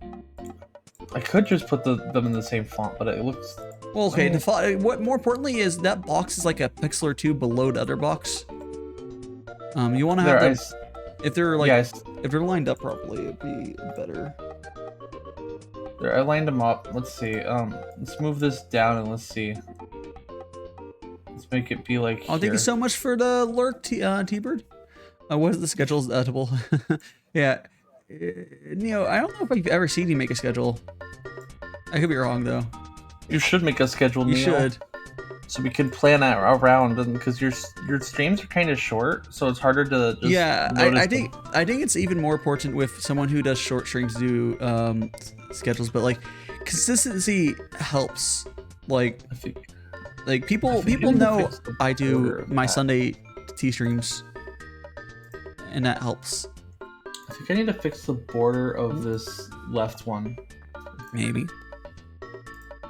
I could just put them in the same font, but it looks. Well, okay. The font. What more importantly is that box is like a pixel or 2 below the other box. You want to have them, if they're like if they're lined up properly, it'd be better. There, I lined them up. Let's see. Let's move this down and let's see. Let's make it be like. Oh, thank you so much for the lurk, T-Bird. What is the schedule's editable? Yeah, Neo. I don't know if I've ever seen you make a schedule. I could be wrong though. You should make a schedule. You Neo, should. So we can plan that around, and because your streams are kind of short, so it's harder to. Just I think it's even more important with someone who does short streams do schedules, but like consistency helps. Like people know I do my Sunday tea streams, and that helps. I think I need to fix the border of this left one. Maybe.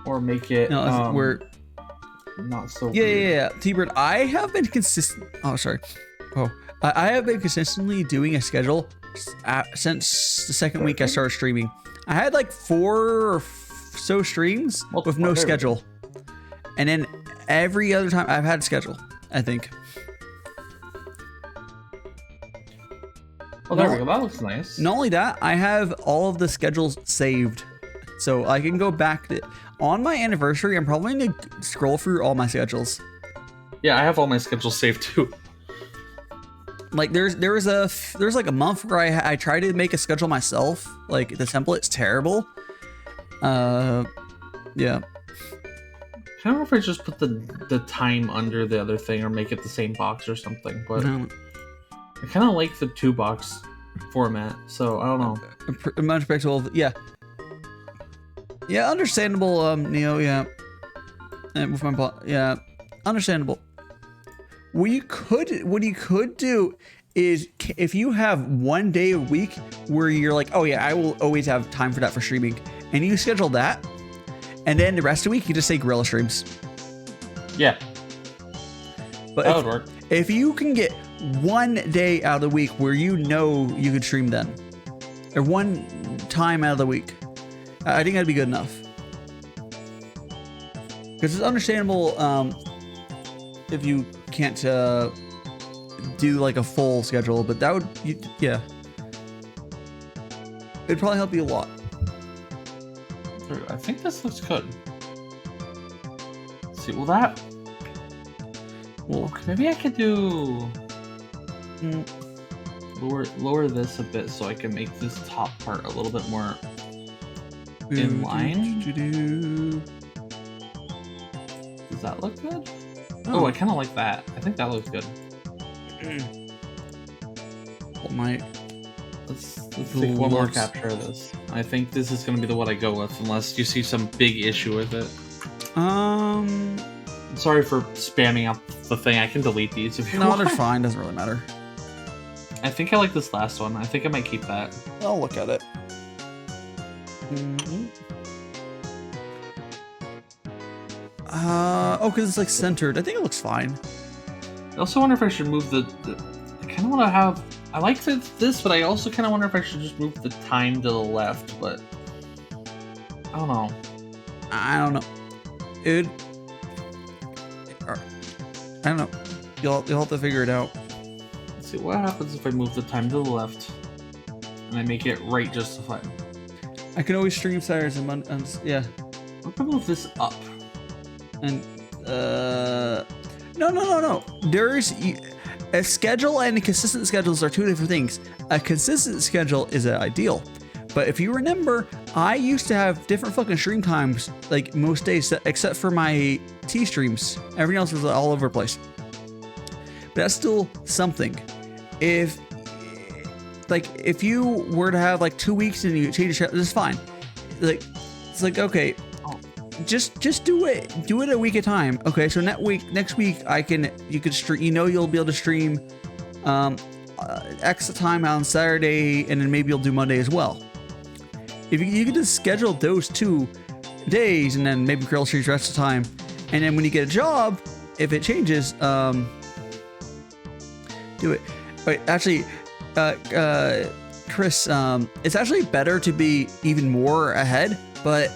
Or make it we're not so yeah. T-Bird, I have been consistent. Oh, sorry. Oh, I have been consistently doing a schedule since the second week I started streaming. I had like 4 or so streams with no schedule. And then every other time I've had a schedule, I think. Oh, there we go. That looks nice. Not only that, I have all of the schedules saved. So I can go back to on my anniversary. I'm probably going to scroll through all my schedules. Yeah, I have all my schedules saved too. Like there was like a month where I tried to make a schedule myself. Like the template's terrible. Yeah. I don't know if I just put the time under the other thing or make it the same box or something, but I kind of like the 2-box format, so I don't know. Much predictable, yeah. Yeah, understandable, Neo, yeah. And with my yeah, understandable. What you could do is if you have 1 day a week where you're like, oh yeah, I will always have time for that for streaming, and you schedule that, and then the rest of the week you just say gorilla streams. Yeah, but that would work. If you can get 1 day out of the week where you know you could stream then, or 1 time out of the week, I think that'd be good enough. Because it's understandable if you can't do like a full schedule, but that would, yeah, it'd probably help you a lot. I think this looks good. Let's see, well, okay, maybe I could do lower this a bit so I can make this top part a little bit more in line. Does that look good? Oh, I kind of like that. I think that looks good. Let's take one more capture of this. I think this is going to be the one I go with, unless you see some big issue with it. Sorry for spamming up the thing. I can delete these if you want. No, they're fine. Doesn't really matter. I think I like this last one. I think I might keep that. I'll look at it. Oh, because it's like centered. I think it looks fine. I also wonder if I should move the I kind of want to have. I like this, but I also kind of wonder if I should just move the time to the left. But I don't know. I don't know. I don't know. You'll have to figure it out. Let's see what happens if I move the time to the left and I make it right justified. I can always stream Saturdays and Mondays. Yeah. I'm gonna move this up. And no. There's a schedule and consistent schedules are 2 different things. A consistent schedule is ideal, but if you remember, I used to have different fucking stream times like most days, except for my T streams. Everything else was all over the place. But that's still something. If you were to have like 2 weeks and you change your schedule, that's fine. Like it's like okay. Just do it a week at a time. Okay, so next week you could stream, you'll be able to stream X time on Saturday, and then maybe you'll do Monday as well. If you could just schedule those 2 days and then maybe grill streams the rest of the time, and then when you get a job, if it changes, do it. Wait, actually, Chris, it's actually better to be even more ahead, but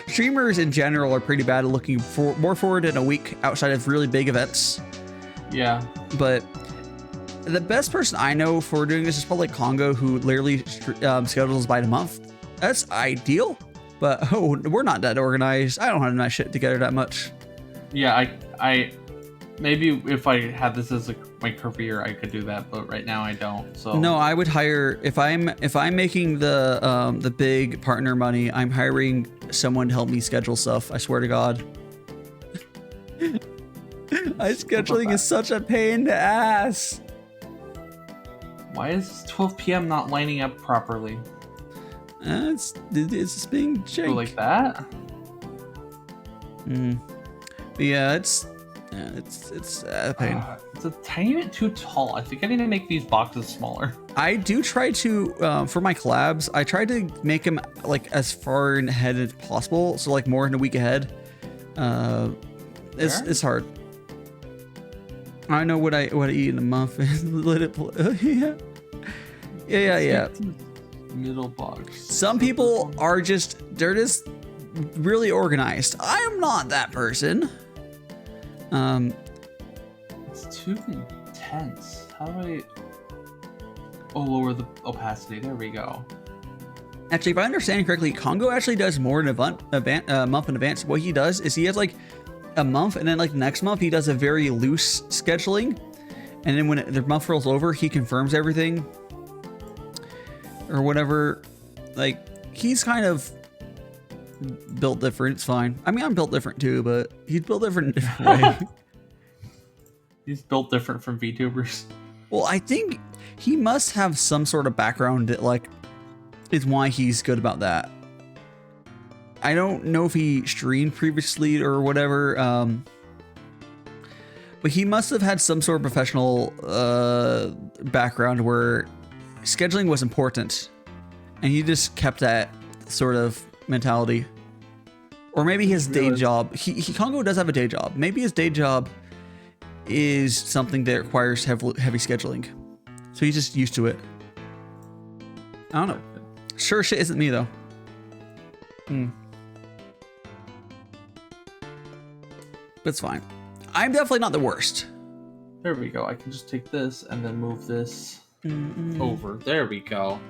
streamers in general are pretty bad at looking more forward in a week outside of really big events. Yeah. But the best person I know for doing this is probably Congo, who literally schedules by the month. That's ideal, but we're not that organized. I don't have my shit together that much. Yeah, I maybe if I had this as my career, I could do that, but right now I don't. So no, I would hire if I'm making the big partner money. I'm hiring someone to help me schedule stuff. I swear to God. Scheduling is such a pain in the ass. Why is 12 p.m. not lining up properly? It's just being jank. Oh, like that? But yeah, it's a pain. It's a tiny bit too tall. I think I need to make these boxes smaller. I do try to for my collabs. I try to make them like as far ahead as possible, so like more than a week ahead. It's hard. I know what I eat in a muffin. Let it play. Yeah. Middle box. Some people are they're just really organized. I am not that person. It's too intense. How do I... Oh, lower the opacity. There we go. Actually, if I understand correctly, Congo actually does more in a month in advance. What he does is he has like a month, and then like next month he does a very loose scheduling, and then when the month rolls over, he confirms everything or whatever. Like, he's kind of built different. It's fine. I mean, I'm built different too, but he's built different in a different way. He's built different from VTubers. Well, I think he must have some sort of background that like is why he's good about that. I don't know if he streamed previously or whatever, but he must have had some sort of professional background where scheduling was important, and he just kept that sort of mentality. Or maybe his day job. Congo does have a day job. Maybe his day job is something that requires heavy scheduling, so he's just used to it. I don't know. Sure shit isn't me though. But it's fine. I'm definitely not the worst. There we go. I can just take this and then move this over. There we go.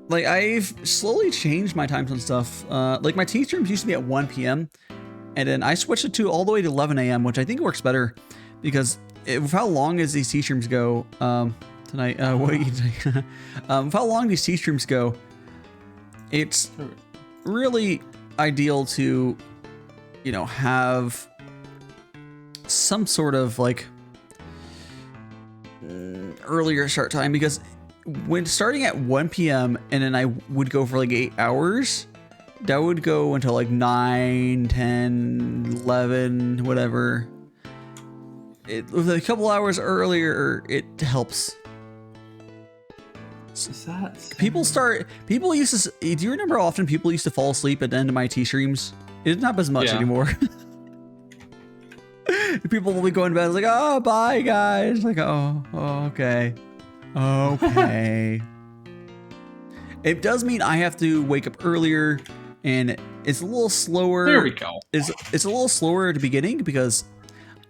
Like, I've slowly changed my times on stuff. Like, my tea streams used to be at 1 p.m. and then I switched it to all the way to 11 a.m., which I think works better because with how long as these tea streams go, tonight, what are you doing? With how long these tea streams go, it's really ideal to, you know, have some sort of like earlier start time, because when starting at 1 p.m. and then I would go for like 8 hours, that would go until like 9, 10, 11, whatever. With a couple hours earlier, it helps. Is that people used to, do you remember how often people used to fall asleep at the end of my tea streams? It's not as much anymore. People will be going to bed like, oh, bye guys. Like, oh, okay. Okay. It does mean I have to wake up earlier, and it's a little slower. There we go. It's a little slower at the beginning because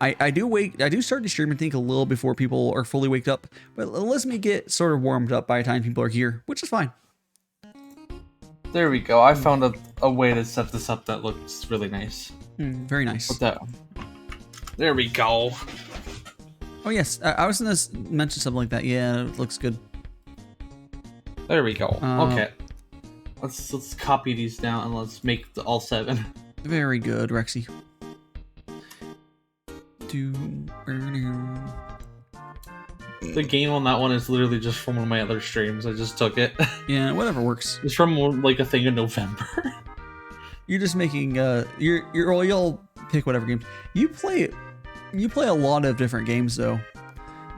I do start to stream, I think, a little before people are fully waked up, but it lets me get sort of warmed up by the time people are here, which is fine. There we go. I found a way to set this up that looks really nice. Very nice. Put that. There we go. Oh yes, I was gonna mention something like that. Yeah, it looks good. There we go. Okay. Let's copy these down and let's make all 7. Very good, Rexy. The game on that one is literally just from one of my other streams. I just took it. Yeah, whatever works. It's from like a thing in November. You're just making you'll pick whatever games you play. You play a lot of different games though.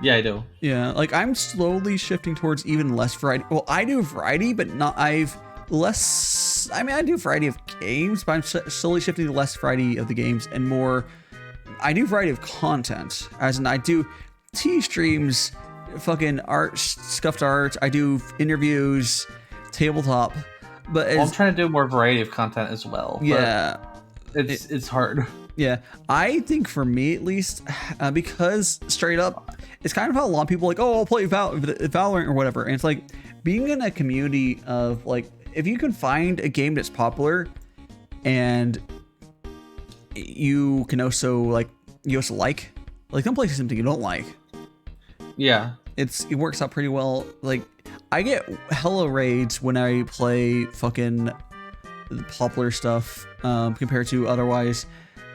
Yeah, I do. Yeah, like I'm slowly shifting towards even less variety. Well, I do variety, but not. I do variety of games, but I'm slowly shifting to less variety of the games and more. I do variety of content, as in I do tea streams, fucking art, scuffed art. I do interviews, tabletop. But I'm trying to do more variety of content as well. Yeah, it's hard. Yeah, I think for me at least, because straight up, it's kind of how a lot of people are like, oh, I'll play Valorant or whatever. And it's like being in a community of like, if you can find a game that's popular and you can also like, don't play something you don't like. Yeah. It works out pretty well. Like, I get hella raids when I play fucking popular stuff compared to otherwise.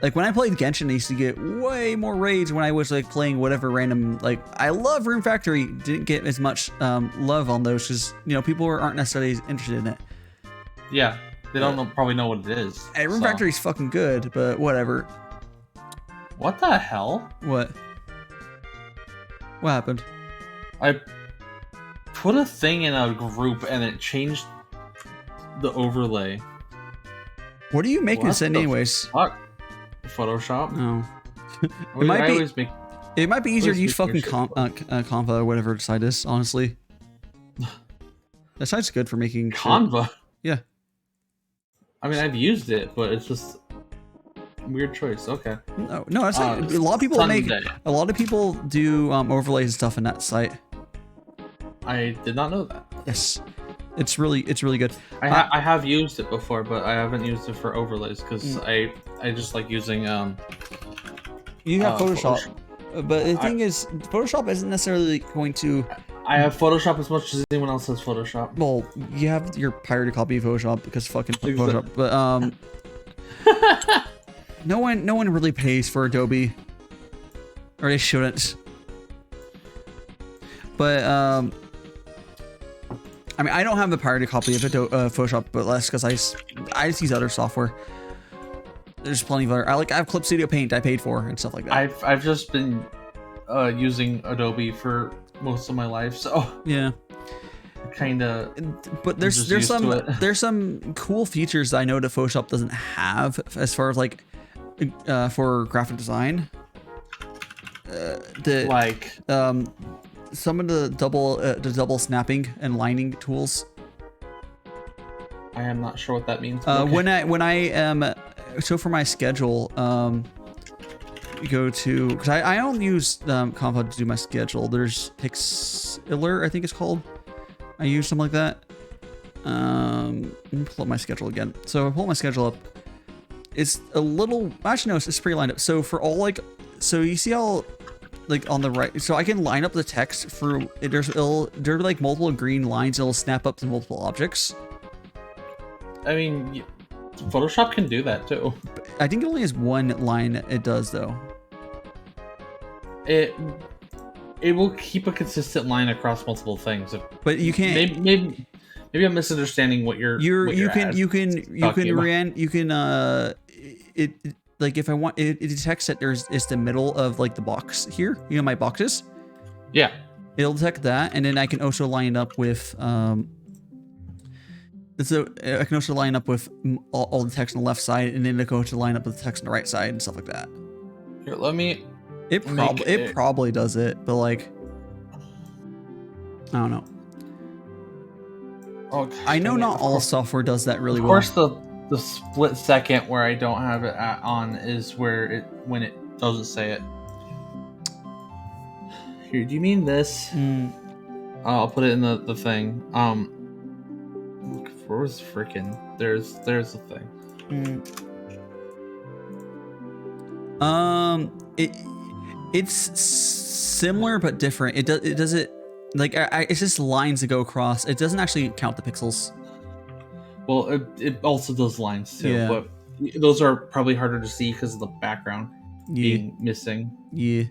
Like, when I played Genshin, I used to get way more raids when I was, like, playing whatever random, like, I love Rune Factory. Didn't get as much love on those because, you know, people aren't necessarily interested in it. Yeah, they don't probably know what it is. Hey, Rune Factory's fucking good, but whatever. What the hell? What? What happened? I put a thing in a group and it changed the overlay. What are you making this in anyways? Fuck? Photoshop? Oh. It might I be. always make. It might be easier to use Always fucking make Canva or whatever the site is. Honestly, that site's good for making shit. Canva. Yeah. I mean, I've used it, but it's just weird choice. Okay. No, that's like, a lot of people make. Sunday. A lot of people do overlays and stuff in that site. I did not know that. Yes, it's really good. I have used it before, but I haven't used it for overlays because I just like using You have Photoshop, but the thing is, Photoshop isn't necessarily going to. I have Photoshop as much as anyone else has Photoshop. Well, you have your pirated copy of Photoshop because fucking Photoshop, but no one really pays for Adobe, or they shouldn't. But I mean, I don't have a pirated copy of Photoshop, but less because I just use other software. There's plenty of other. I have Clip Studio Paint I paid for and stuff like that. I've just been using Adobe for most of my life, so yeah. Kind of. But there's some cool features that I know that Photoshop doesn't have as far as like for graphic design. Some of the double snapping and lining tools. I am not sure what that means. Okay. When I am so for my schedule, go to because I don't use Canva to do my schedule. There's Pixlr, I think it's called. I use something like that. Let me pull up my schedule again. So I pull my schedule up. It's a little actually no, it's pretty lined up. So for all so you see how like on the right, so I can line up the text for there's like multiple green lines. It'll snap up to multiple objects. I mean, Photoshop can do that too. I think it only has one line it does though. It will keep a consistent line across multiple things. But you can't. Maybe I'm misunderstanding what you can like if I want it detects that it's the middle of like the box here. You know my boxes. Yeah. It'll detect that, and then I can also line it up with so I can also line up with all the text on the left side, and then it'll go to line up with the text on the right side and stuff like that. Here, let me. It probably does it, but like I don't know. Okay. I know not all software does that really well. Of course, the split second where I don't have it on is where when it doesn't say it. Here, do you mean this? I'll put it in the thing. Where's freaking? There's the thing. It's similar but different. It does it like it's just lines that go across. It doesn't actually count the pixels. Well, it also does lines too, yeah. But those are probably harder to see because of the background being missing. Yeah.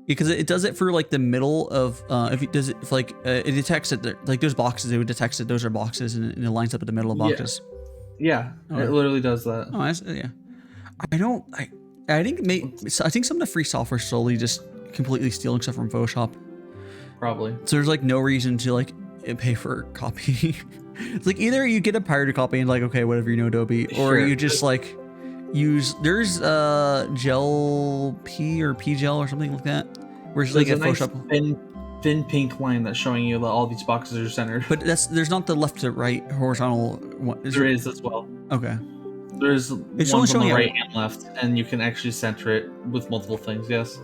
Because it does it for like the middle of if it does it if, like it detects it like those boxes, it would detect that those are boxes and it lines up at the middle of boxes. Yeah, it literally does that. Oh, yeah. I think some of the free software is slowly just completely stealing stuff from Photoshop. Probably. So there's like no reason to like pay for a copy. It's like either you get a pirated copy and like okay whatever you know Adobe, or you just like use there's Gel P or P-Gel or something like that, where it's like a Photoshop thin pink line that's showing you that all these boxes are centered. But there's not the left to right horizontal one. There is as well. Okay. There's ones on the right and left, and you can actually center it with multiple things. Yes.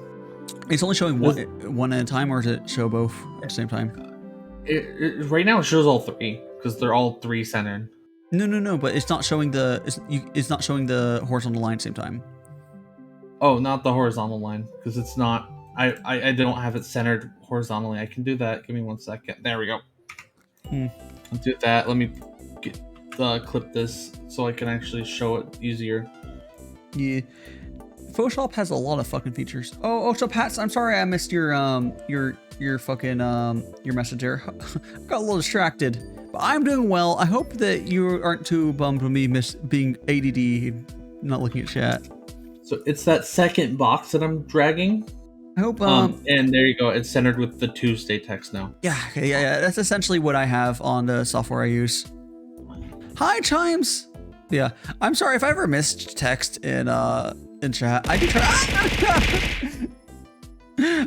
It's only showing one at a time, or does it show both at the same time? Right now it shows all three because they're all three centered. No, but it's not showing it's not showing the horizontal line at the same time. Oh, not the horizontal line because it's not. I don't have it centered horizontally. I can do that. Give me 1 second. There we go. I'll do that. Let me clip this so I can actually show it easier. Yeah. Photoshop has a lot of fucking features. Oh, so Pat, I'm sorry I missed your fucking your message there. I got a little distracted, but I'm doing well. I hope that you aren't too bummed with me being ADD, not looking at chat. So it's that second box that I'm dragging. I hope and there you go. It's centered with the Tuesday text now. Yeah, yeah. That's essentially what I have on the software I use. Hi, Chimes. Yeah, I'm sorry if I ever missed text in chat. I can try.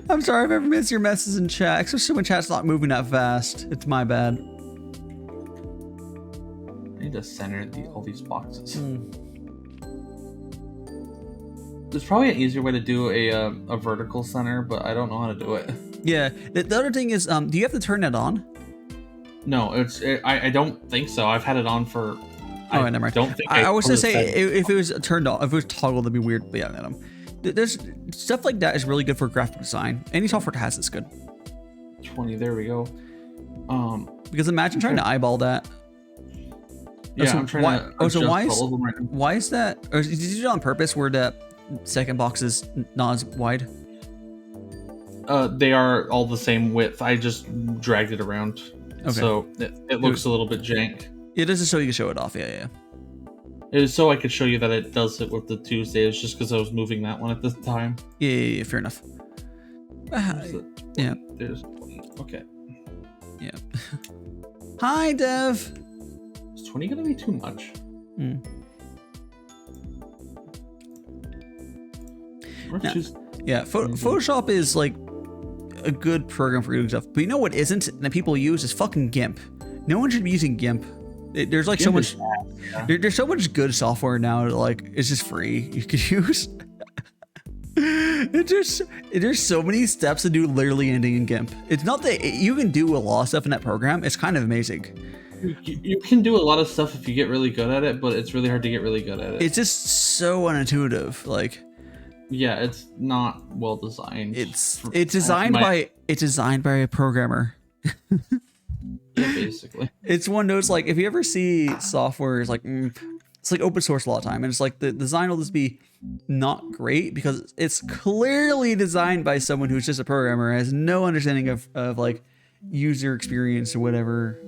I'm sorry if I ever missed your messages in chat, especially when chat's not moving that fast. It's my bad. I need to center all these boxes. There's probably an easier way to do a vertical center, but I don't know how to do it. Yeah. The other thing is, do you have to turn that on? No, I don't think so. I've had it on for. Oh, never mind. Don't think I was gonna say if it was turned on, if it was toggled, that'd be weird. But yeah, there's stuff like that is really good for graphic design. Any software that has it's good. 20. There we go. Because imagine trying to eyeball that. Yeah, so I'm trying to. Oh, so why is why is that? Or did you do it on purpose where that second box is not as wide? They are all the same width. I just dragged it around, so it looks a little bit jank. It is just so you can show it off. Yeah. It was so I could show you that it does it with the Tuesday. It's just because I was moving that one at the time. Yeah, fair enough. Yeah. There's 20. Okay. Yeah. Hi, Dev. Is 20 gonna be too much? Yeah, Photoshop is like a good program for doing stuff, but you know what isn't that people use is fucking GIMP. No one should be using GIMP. There's like so much. There's so much good software now. Like it's just free. You could use. There's so many steps to do literally anything in GIMP. It's not that you can do a lot of stuff in that program. It's kind of amazing. You can do a lot of stuff if you get really good at it, but it's really hard to get really good at it. It's just so unintuitive. Like. Yeah, it's not well designed. It's designed by a programmer. Yeah, basically. It's one of those, like, if you ever see software, it's like open source a lot of time, and it's like the design will just be not great because it's clearly designed by someone who's just a programmer, has no understanding of like user experience or whatever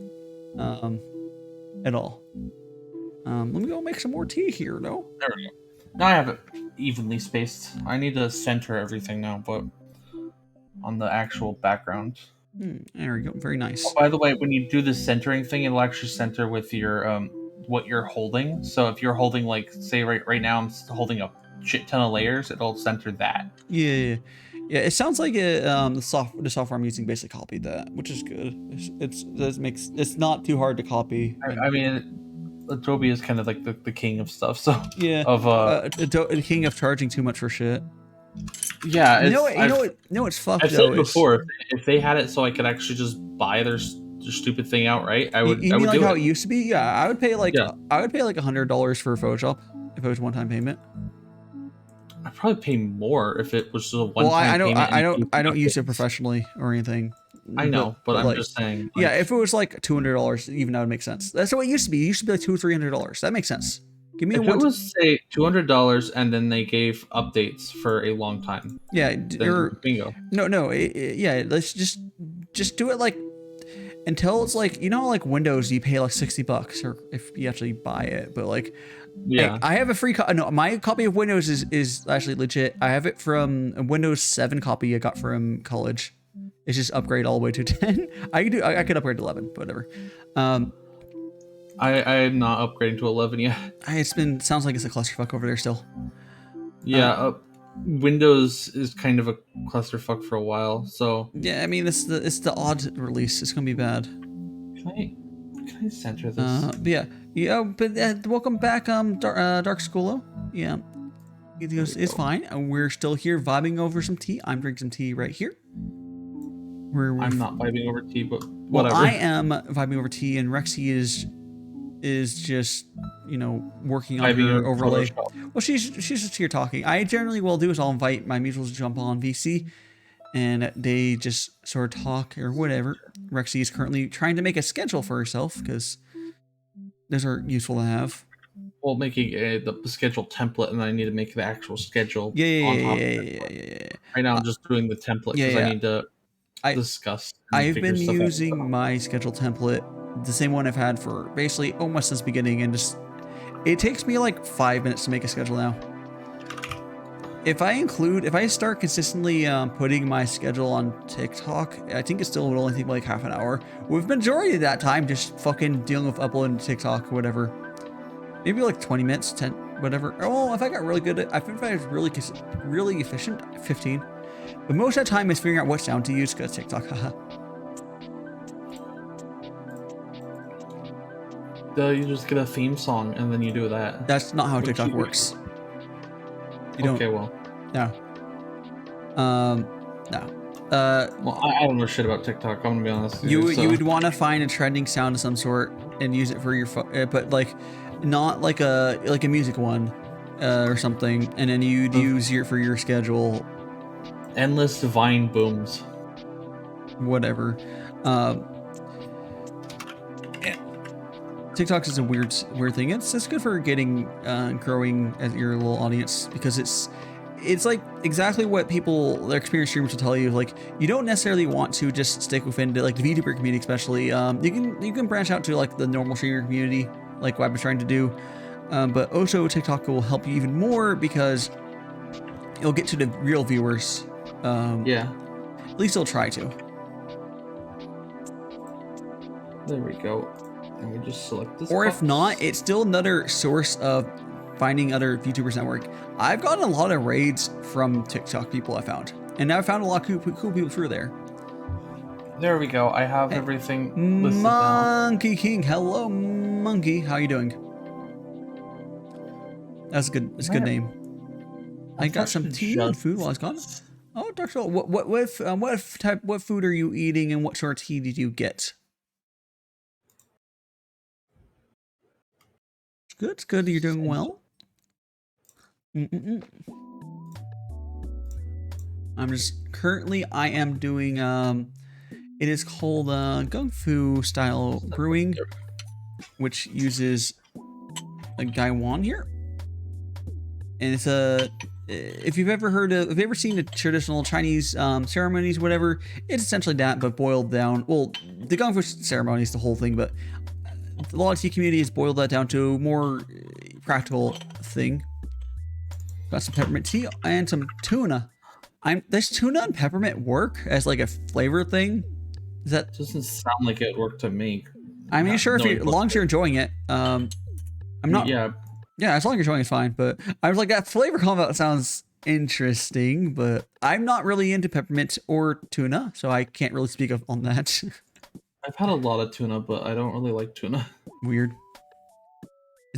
at all. Let me go make some more tea here, though. There we go. Now I have it evenly spaced. I need to center everything now, but on the actual background. There we go. Very nice. Oh, by the way, when you do the centering thing, it'll actually center with your what you're holding. So if you're holding, like, say right now I'm holding a shit ton of layers, it'll center that. Yeah. It sounds like the software I'm using basically copied that, which is good. It's not too hard to copy. I mean, Adobe is kind of like the king of stuff. So yeah, the king of charging too much for shit. Yeah, you know what's fucked. I've said before, if they had it so I could actually just buy their stupid thing outright, I would. You I would mean like do how it used to be? Yeah, I would pay like $100 for Photoshop if it was one-time payment. I'd probably pay more if it was just a one-time payment. I don't use it professionally or anything. I know, but I'm like, just saying. Like, yeah, if it was like $200, even that would make sense. That's what it used to be. It used to be like $200-300. That makes sense. Give me if it was say $200 and then they gave updates for a long time. Yeah, bingo. No. Yeah, let's just do it like until it's like, you know, like Windows, you pay like $60 or if you actually buy it, but like. Yeah, I have a free my copy of Windows is actually legit. I have it from a Windows 7 copy I got from college. It's just upgrade all the way to 10. I could upgrade to 11, but whatever. I'm not upgrading to 11 yet. Sounds like it's a clusterfuck over there still. Yeah, Windows is kind of a clusterfuck for a while. So yeah, I mean it's the odd release. It's gonna be bad. Can I center this? But welcome back, Dark Schooler. Yeah, it's fine. We're still here vibing over some tea. I'm drinking some tea right here. I'm not vibing over tea, but whatever. Well, I am vibing over tea, and Rexie is just, you know, working on her overlay. Well, she's just here talking. I generally will do is I'll invite my mutuals to jump on VC, and they just sort of talk or whatever. Rexie is currently trying to make a schedule for herself because those are useful to have. Well, making the schedule template, and then I need to make the actual schedule. Yeah. Right now, I'm just doing the template because I need to discuss. I've been using my schedule template, the same one I've had for basically almost since the beginning, and just it takes me like 5 minutes to make a schedule now. If I start consistently putting my schedule on TikTok, I think it still would only take like half an hour. With majority of that time just fucking dealing with uploading to TikTok or whatever. maybe like 20 minutes, 10, whatever. Oh, if I got really good at, I think if I was really efficient, 15. But most of the time is figuring out what sound to use because TikTok, haha. You just get a theme song and then you do that. That's not how TikTok works. You don't. Okay, well. No. No. Well, I don't know shit about TikTok. I'm gonna be honest. You would want to find a trending sound of some sort and use it for your phone, but like, not like a music one, or something, and then you'd use it for your schedule. Endless divine booms. Whatever. TikTok is a weird thing. It's good for getting growing as your little audience because it's like exactly what their experienced streamers will tell you. Like, you don't necessarily want to just stick within like the VTuber community, especially. You can branch out to like the normal streamer community, like what I've been trying to do. But also TikTok will help you even more because it'll get to the real viewers. Yeah. At least they'll try to. There we go. And we just select this. Or if not, it's still another source of finding other VTubers network. I've gotten a lot of raids from TikTok people I found. And I've found a lot of cool people through there. There we go. I have everything listed Monkey King. Hello, Monkey. How you doing? That's a good. It's a good name. I got some tea and food while I was gone. Oh, Dark Soul. What food are you eating, and what sort of tea did you get? It's good. It's good. You're doing well. I'm just currently. I am doing. It is called Gongfu style brewing, which uses a gaiwan here, and it's a. If you've ever seen the traditional Chinese ceremonies, whatever, it's essentially that, but boiled down. Well, the Gongfu ceremony is the whole thing, but a lot of tea community has boiled that down to a more practical thing. Got some peppermint tea and some tuna. Does tuna and peppermint work as like a flavor thing? Is that doesn't sound like it worked to me. I mean, sure, as long as you're enjoying it. I'm not. Yeah, as long as you're enjoying it's fine. But I was like, that flavor combo sounds interesting, but I'm not really into peppermint or tuna, so I can't really speak on that. I've had a lot of tuna, but I don't really like tuna. Weird.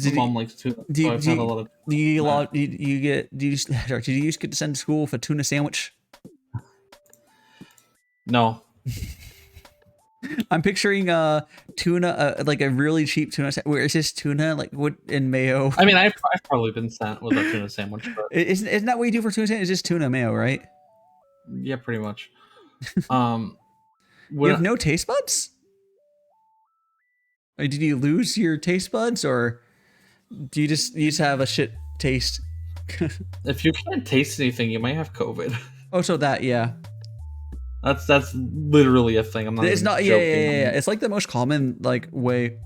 My mom likes tuna. Did you just get to send to school with a tuna sandwich? No. I'm picturing tuna, like a really cheap tuna. Where it's just tuna, like wood and mayo. I mean, I've probably been sent with a tuna sandwich. But... Isn't that what you do for tuna sandwich? It's just tuna mayo, right? Yeah, pretty much. You have no taste buds? Or did you lose your taste buds, or do you just have a shit taste? If you can't taste anything, you might have COVID. Oh, so that, yeah. That's literally a thing. I'm not. It's not. joking. Yeah. It's like the most common like way.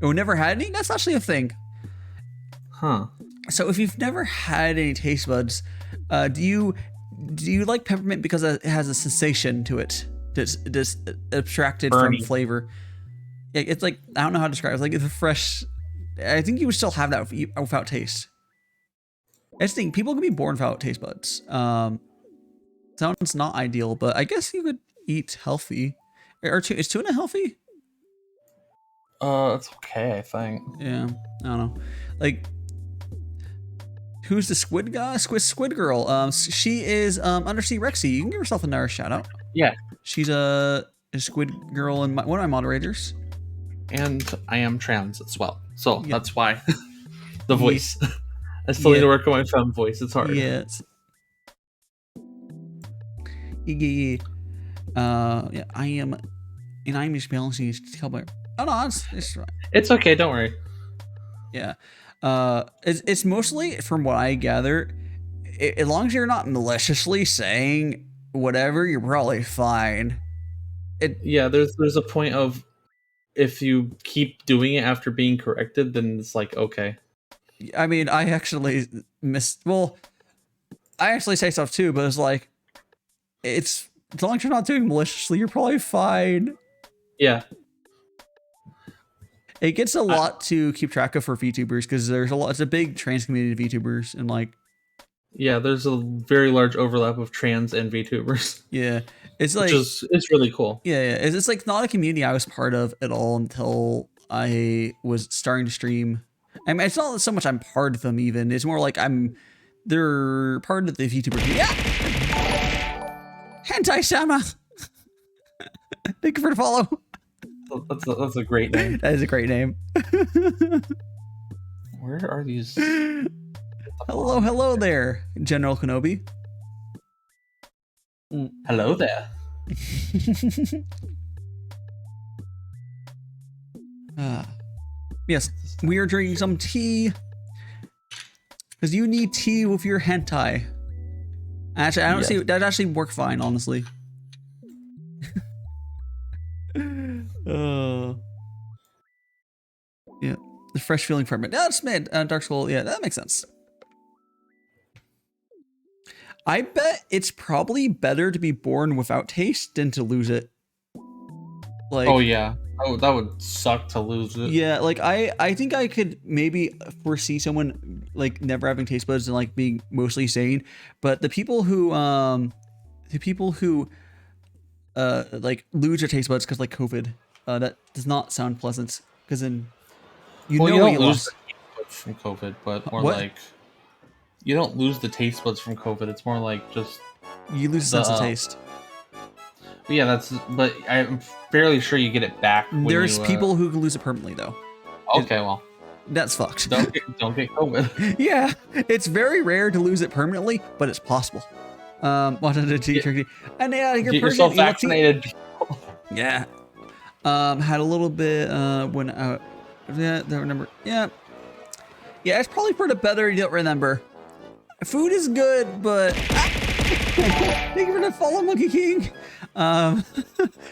Oh, never had any? That's actually a thing. Huh. So if you've never had any taste buds, do you like peppermint because it has a sensation to it that's abstracted from flavor? It's like, I don't know how to describe it. It's like it's a fresh. I think you would still have that without taste. I just think people can be born without taste buds. Sounds not ideal, but I guess you could eat healthy. Is tuna healthy? It's okay, I think. Yeah, I don't know. Like, who's the squid guy? Squid girl. She is UnderseaRexieVT. You can give herself another shout out. Yeah. She's a squid girl and one of my moderators. And I am trans as well, so that's why the voice. I still need to work on my femme voice. It's hard. Yes. Yeah, I am, and I'm just balancing these color. Oh no, it's right. It's okay, don't worry. Yeah, it's mostly from what I gather. As long as you're not maliciously saying whatever, you're probably fine. There's a point of if you keep doing it after being corrected, then it's like okay. I mean, I actually I actually say stuff too, but it's like. It's as long as you're not doing maliciously, you're probably fine. Yeah. It gets a lot to keep track of for VTubers because there's a lot. It's a big trans community of VTubers and like. Yeah, there's a very large overlap of trans and VTubers. Yeah, it's like it's really cool. Yeah. It's like not a community I was part of at all until I was starting to stream. I mean, it's not so much I'm part of them even. It's more like they're part of the VTuber community. Yeah. Hentai-sama. Thank you for the follow. That's a great name. That is a great name. Where are these? Hello there, General Kenobi. Hello there. Yes, we are drinking some tea because you need tea with your hentai. Actually, I don't see that actually work fine, honestly. Yeah, the fresh feeling from it. That's mid. Dark Soul. Yeah, that makes sense. I bet it's probably better to be born without taste than to lose it. Like, oh yeah, that would suck to lose it. Yeah, like I think I could maybe foresee someone like never having taste buds and like being mostly sane, but the people who like lose their taste buds because like COVID, that does not sound pleasant. Because then you don't lose lost the taste buds from COVID, but more What? like you don't lose the taste buds from COVID. It's more like just you lose a sense of taste. Yeah, but I'm fairly sure you get it back. There's people who can lose it permanently though. Okay, well, that's fucked. Don't get COVID. Yeah, it's very rare to lose it permanently, but it's possible. Wanted to teach you, and yeah, you're get yourself vaccinated. Yeah. Had a little bit when yeah, don't remember. Yeah, it's probably for the better you don't remember. Food is good, but thank you for the follow, Monkey King.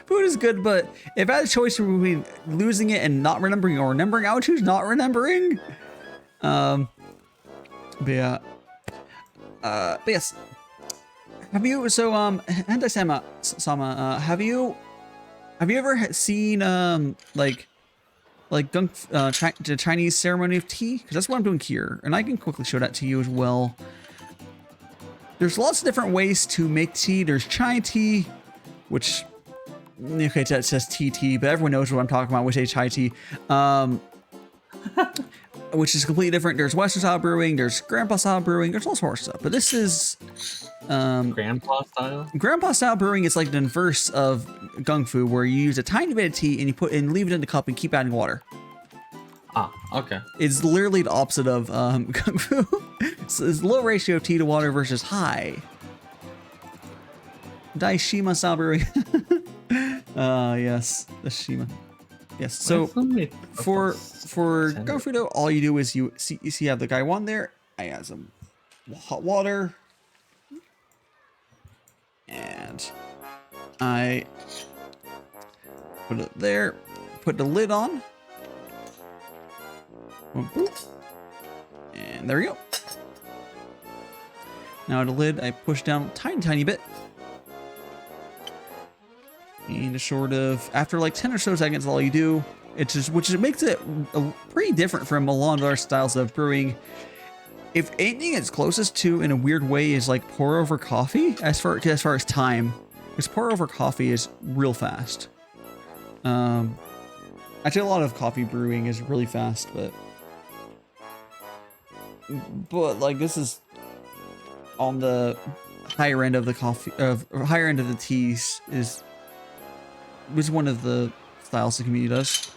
Food is good, but if I had a choice between losing it and not remembering or remembering, I would choose not remembering. But yeah. But yes. Have you Hentai-sama, have you ever seen like the Chinese ceremony of tea? Because that's what I'm doing here, and I can quickly show that to you as well. There's lots of different ways to make tea. There's chai tea, which okay, that says TT, but everyone knows what I'm talking about. We say chai tea, which is completely different. There's Western style brewing. There's Grandpa style brewing. There's all sorts of stuff, but this is Grandpa style. Grandpa style brewing is like the inverse of Gongfu, where you use a tiny bit of tea and you leave it in the cup and keep adding water. Ah, okay. It's literally the opposite of Gongfu. So it's low ratio of tea to water versus high. Daishima style brewing. Yes, Daishima. Yes. So for Gongfu though, all you do is you see you have the guy one there. I add some hot water. And I put it there, put the lid on, and there we go. Now the lid, I push down a tiny bit. And just sort of, after like 10 or so seconds, all you do, which makes it pretty different from a lot of other styles of brewing. If anything, it's closest to, in a weird way, is like pour over coffee as far as time. Because pour over coffee is real fast. Actually, a lot of coffee brewing is really fast, but like this is on the higher end of the higher end of the teas is one of the styles the community does.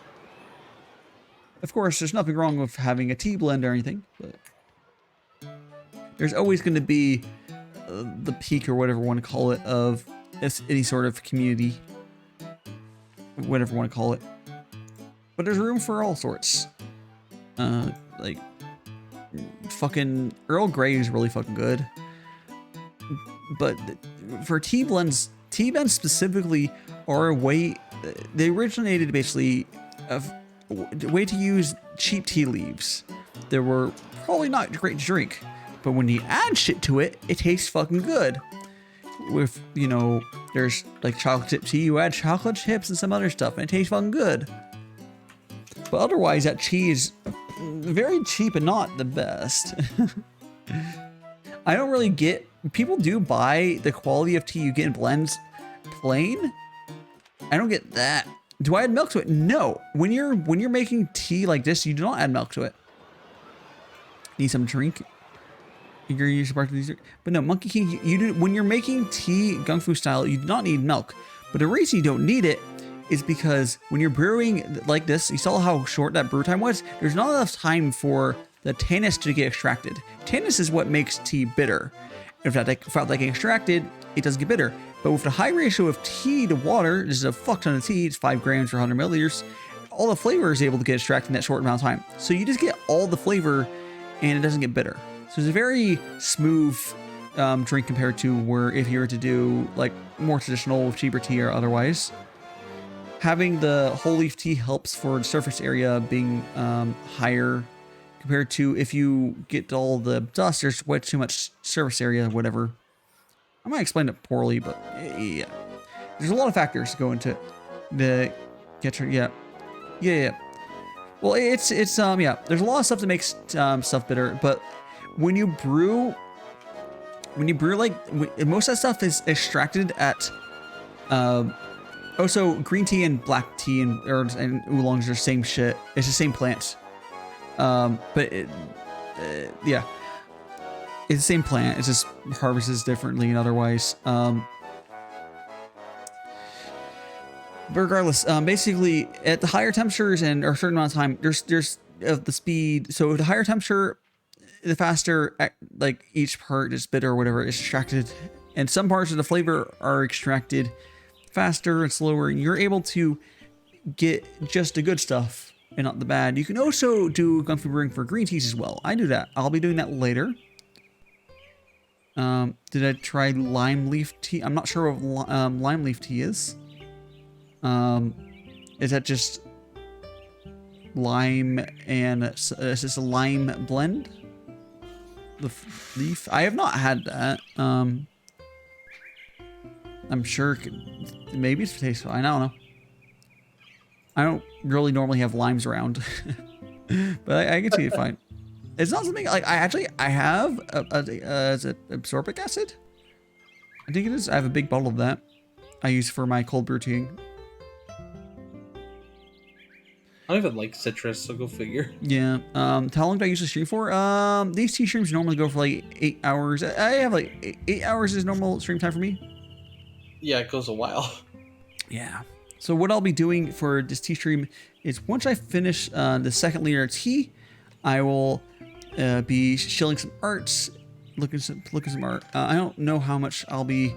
Of course, there's nothing wrong with having a tea blend or anything, but there's always going to be the peak or whatever you want to call it of any sort of community, whatever you want to call it. But there's room for all sorts. Like fucking Earl Grey is really fucking good. But for tea blends specifically are a way. They originated basically a way to use cheap tea leaves. They were probably not great to drink, but when you add shit to it, it tastes fucking good. With, you know, there's like chocolate chip tea, you add chocolate chips and some other stuff, and it tastes fucking good. But otherwise, that tea is very cheap and not the best. I don't really get, people do buy the quality of tea you get in blends plain. I don't get that. Do I add milk to it? No. When you're making tea like this, you do not add milk to it. Need some drink. You're used to these, but no, Monkey King. You do when you're making tea Gongfu style. You do not need milk. But the reason you don't need it is because when you're brewing like this, you saw how short that brew time was. There's not enough time for the tannins to get extracted. Tannins is what makes tea bitter. Without that getting extracted, it doesn't get bitter. But with the high ratio of tea to water, this is a fuck ton of tea. It's 5 grams per 100 milliliters. All the flavor is able to get extracted in that short amount of time. So you just get all the flavor, and it doesn't get bitter. So it's a very smooth drink compared to where if you were to do like more traditional cheaper tea or otherwise. Having the whole leaf tea helps for the surface area being higher compared to if you get all the dust, there's way too much surface area, whatever. I might explain it poorly, but yeah. There's a lot of factors that go into it. The yeah. Well, it's yeah. There's a lot of stuff that makes stuff bitter, but when you brew like most of that stuff is extracted at also green tea and black tea and oolongs are the same shit. It's the same plant. But yeah, it's the same plant. It's just harvested differently and otherwise. But regardless, basically at the higher temperatures and or a certain amount of time, there's the speed. So the higher temperature, the faster like each part is bitter or whatever is extracted, and some parts of the flavor are extracted faster and slower, and you're able to get just the good stuff and not the bad. You can also do Gongfu brewing for green teas as well. I do that. I'll be doing that later. Did I try lime leaf tea? I'm not sure what lime leaf tea is. Is that just lime and is this a lime blend? The leaf? I have not had that. I'm sure maybe it's tasteful. I don't know. I don't really normally have limes around, but I can see it fine. It's not something like I have is it absorbic acid? I think it is. I have a big bottle of that I use for my cold brew tea. I don't even like citrus, so go figure. Yeah. How long do I usually stream for? These tea streams normally go for like 8 hours. I have like 8 hours is normal stream time for me. Yeah, it goes a while. Yeah. So what I'll be doing for this tea stream is once I finish the second liter of tea, I will be shilling some arts, looking some art. I don't know how much I don't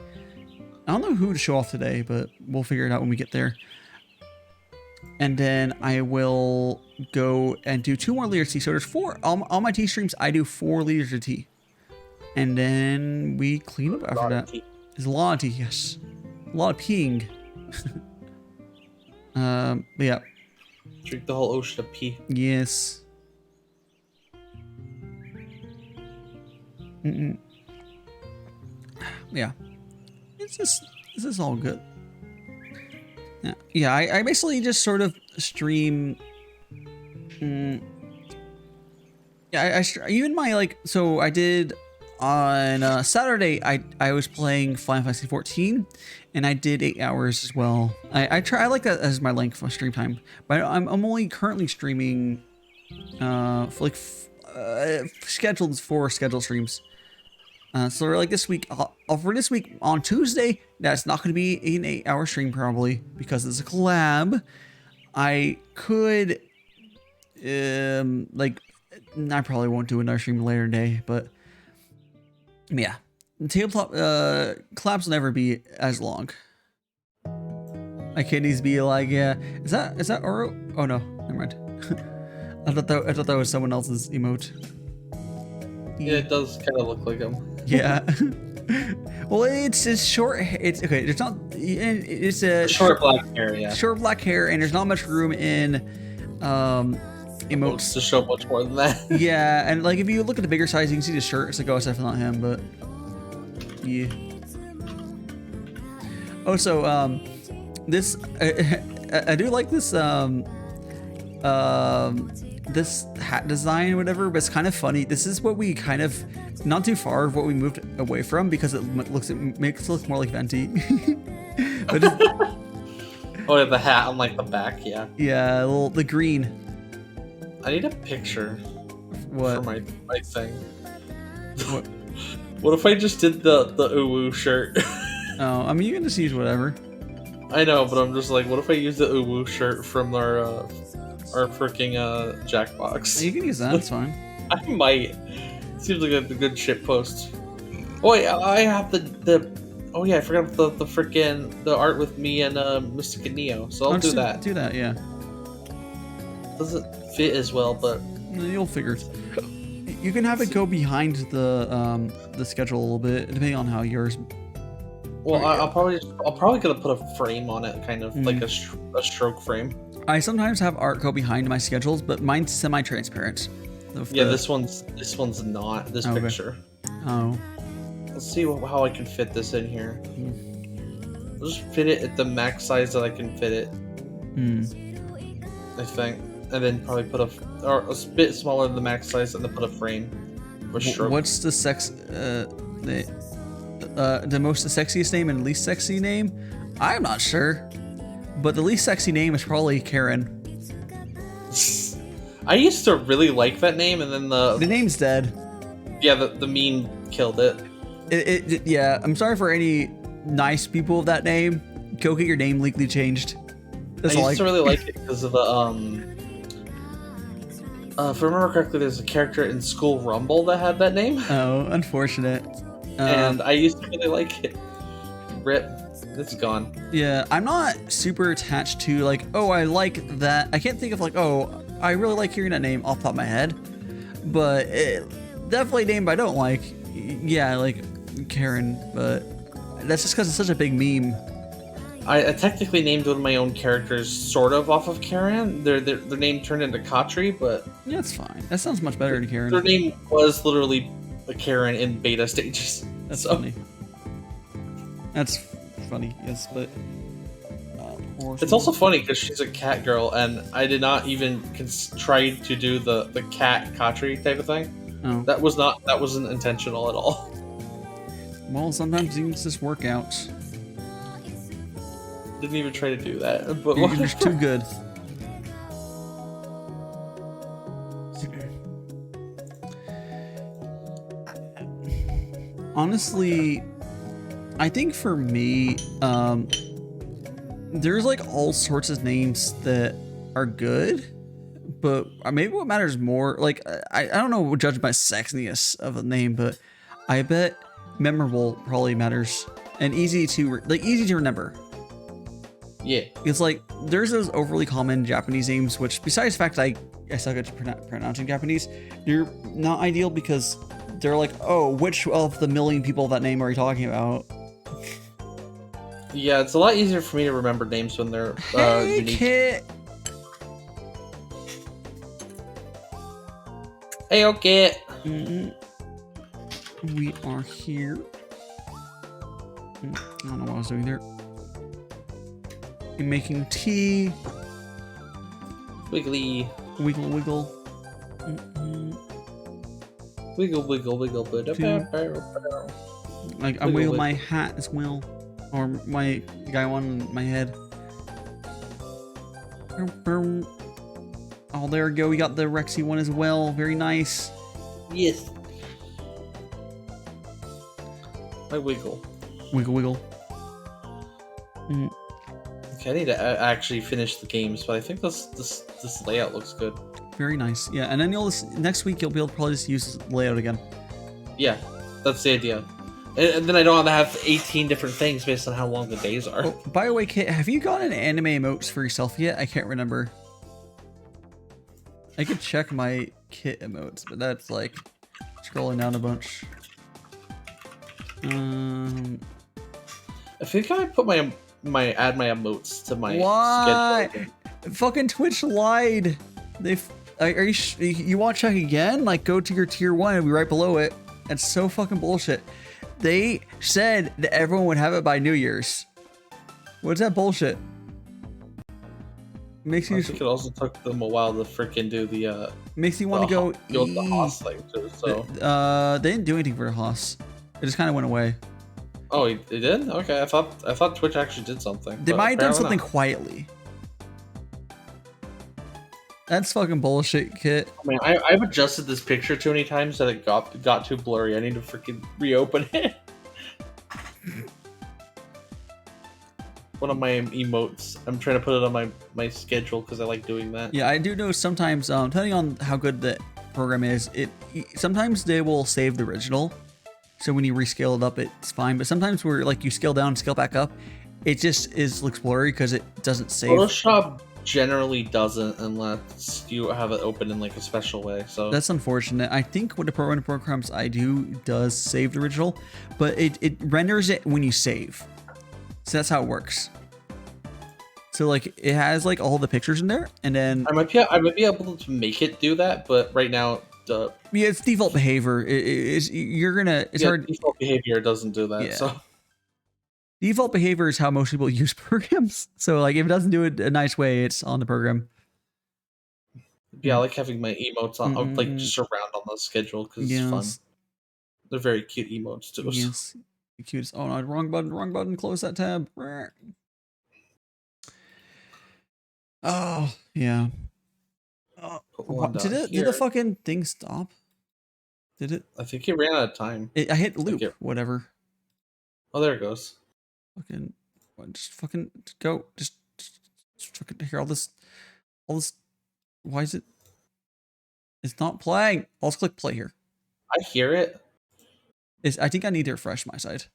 know who to show off today, but we'll figure it out when we get there. And then I will go and do 2 more liters of tea. So there's 4. All my tea streams, I do 4 liters of tea. And then we clean up after that. There's a lot of tea, yes. A lot of peeing. But yeah. Drink the whole ocean of pee. Yes. Yeah. This is all good. Yeah, I basically just sort of stream. Yeah, I even my like. So I did on Saturday. I was playing Final Fantasy 14, and I did 8 hours as well. I like that as my length for stream time, but I'm only currently streaming for like scheduled streams. So like this week, for this week on Tuesday, that's not going to be an 8 hour stream probably because it's a collab. I could, like, I probably won't do another stream later today, but yeah, tabletop collabs will never be as long. My kidneys be like, yeah, is that Oro? Oh no, never mind. I thought that was someone else's emote. Yeah, it does kind of look like him. Yeah. Well, it's short. It's okay. There's not. It's a short black hair. Yeah. Short black hair, and there's not much room in emotes to show much more than that. Yeah, and like if you look at the bigger size, you can see the shirt. It's like, oh, it's definitely not him, but yeah. Oh, so this I do like this this hat design, whatever, but it's kind of funny. This is what we kind of, not too far of what we moved away from because it makes it look more like Venti. But Oh, yeah, the hat on like the back, yeah. yeah, the green. I need a picture What? for my thing. What? What if I just did the uwu shirt? Oh, I mean, you can just use whatever. I know, but I'm just like, what if I use the uwu shirt from our freaking Jackbox? You can use that. It's fine. I might. Seems like a good shit post. Oh wait, I have the. Oh yeah, I forgot about the freaking the art with me and Mystic and Neo. So I'll do just that. Do that, yeah. Doesn't fit as well, but You'll figure it. You can have it go behind the schedule a little bit, depending on how yours. well, I'll probably gonna put a frame on it, kind of like a stroke frame. I sometimes have art go behind my schedules, but mine's semi-transparent. Yeah, this one's not this Okay. picture. Oh. Let's see how I can fit this in here. I'll just fit it at the max size that I can fit it. I think, and then probably put a bit smaller than the max size, and then put a frame. For stroke. What's the the most sexiest name and least sexy name? I'm not sure, but the least sexy name is probably Karen. I used to really like that name, and then The name's dead. yeah, the meme killed it. Yeah, I'm sorry for any nice people of that name. Go get your name legally changed. That's I all used to really like it because of the if I remember correctly, there's a character in School Rumble that had that name, Oh, unfortunate. and I used to really like it. Rip, it's gone. Yeah, I'm not super attached to like, oh, I like that. I can't think of like, oh, I really like hearing that name off the top of my head, but definitely a name I don't like. Yeah, like Karen, but that's just because it's such a big meme. I technically named one of my own characters sort of off of Karen. Their name turned into Katri, but Yeah, it's fine. That sounds much better than Karen. their name was literally a Karen in beta stages. That's So, funny. That's funny, yes, but it's also funny because she's a cat girl, and I did not even try to do the cat Katri type of thing. Oh. That wasn't intentional at all. Well, sometimes things just work out. Didn't even try to do that. But You're just too good. Honestly, I think for me, there's like all sorts of names that are good, but maybe what matters more, like I don't know what judge my sexiness of a name, but I bet memorable probably matters and easy to remember. Yeah. It's like there's those overly common Japanese names, which besides the fact that I suck at pronouncing Japanese, they're not ideal because they're like, oh, which of the million people of that name are you talking about? Yeah, it's a lot easier for me to remember names when they're Hey, unique. Kit. Hey, okay. We are here. I don't know what I was doing there. I'm making tea. Wiggly. Wiggle, wiggle. Wiggle, wiggle, wiggle. Like I'm wiggling my hat as well, or my guy one on my head. Oh, there we go. We got the Rexy one as well. Very nice. Yes. I wiggle. Wiggle, wiggle. Okay, I need to actually finish the games, but I think this layout looks good. Very nice. Yeah, and then next week you'll be able to probably just use layout again. Yeah, that's the idea. And then I don't have to have 18 different things based on how long the days are. Oh, by the way, Kit, have you gotten anime emotes for yourself yet? I can't remember. I could check my Kit emotes, but that's like scrolling down a bunch. I think I put add my emotes to my Why? schedule. Fucking Twitch lied. Are you want to check again? Like, go to your tier 1 and be right below it. That's so fucking bullshit. They said that everyone would have it by New Year's. What's that bullshit? Makes I you think it also took them a while to freaking do the makes you want to go. the Haas thing too. So They didn't do anything for Haas. It just kind of went away. oh, it did. Okay, I thought Twitch actually did something. They but might have done apparently something not. quietly. That's fucking bullshit, Kit. I mean, I've adjusted this picture too many times that it got too blurry. I need to freaking reopen it. One of my emotes. I'm trying to put it on my schedule because I like doing that. Yeah, I do know sometimes, depending on how good the program is, sometimes they will save the original. So when you rescale it up, it's fine. But sometimes where like you scale down, scale back up, it just looks blurry because it doesn't save. Photoshop generally doesn't unless you have it open in like a special way. So that's unfortunate. I think what the programs I do does save the original, but it renders it when you save. So that's how it works. So like it has like all the pictures in there, and then I might be able to make it do that, but right now yeah, it's default behavior. It's hard. Default behavior doesn't do that. Yeah. So Default behavior is how most people use programs. So like if it doesn't do it a nice way, it's on the program. yeah, I like having my emotes on, like just around on the schedule because it's fun. They're very cute emotes too. Yes, the cutest. Oh no, wrong button. Close that tab. Oh yeah. Did the fucking thing stop? Did it? I think it ran out of time. I hit loop. Whatever. Oh, there it goes. Just fucking go. Just fucking hear all this. Why is it? It's not playing. Let's click play here. I hear it. I think I need to refresh my side.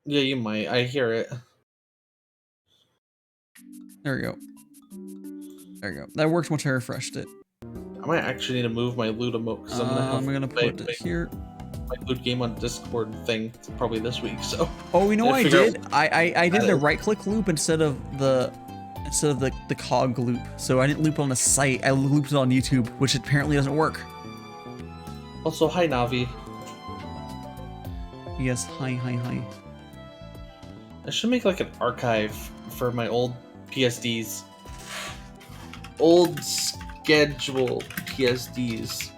Yeah, you might. I hear it. There we go. That works once I refreshed it. I might actually need to move my loot emote because I'm gonna put it here. My loot game on Discord thing probably this week. So oh, you know what I did? I did the right click loop instead of the cog loop. So I didn't loop on a site. I looped it on YouTube, which apparently doesn't work. Also, hi Navi. Yes, hi. I should make like an archive for my old PSDs. Old schedule PSDs.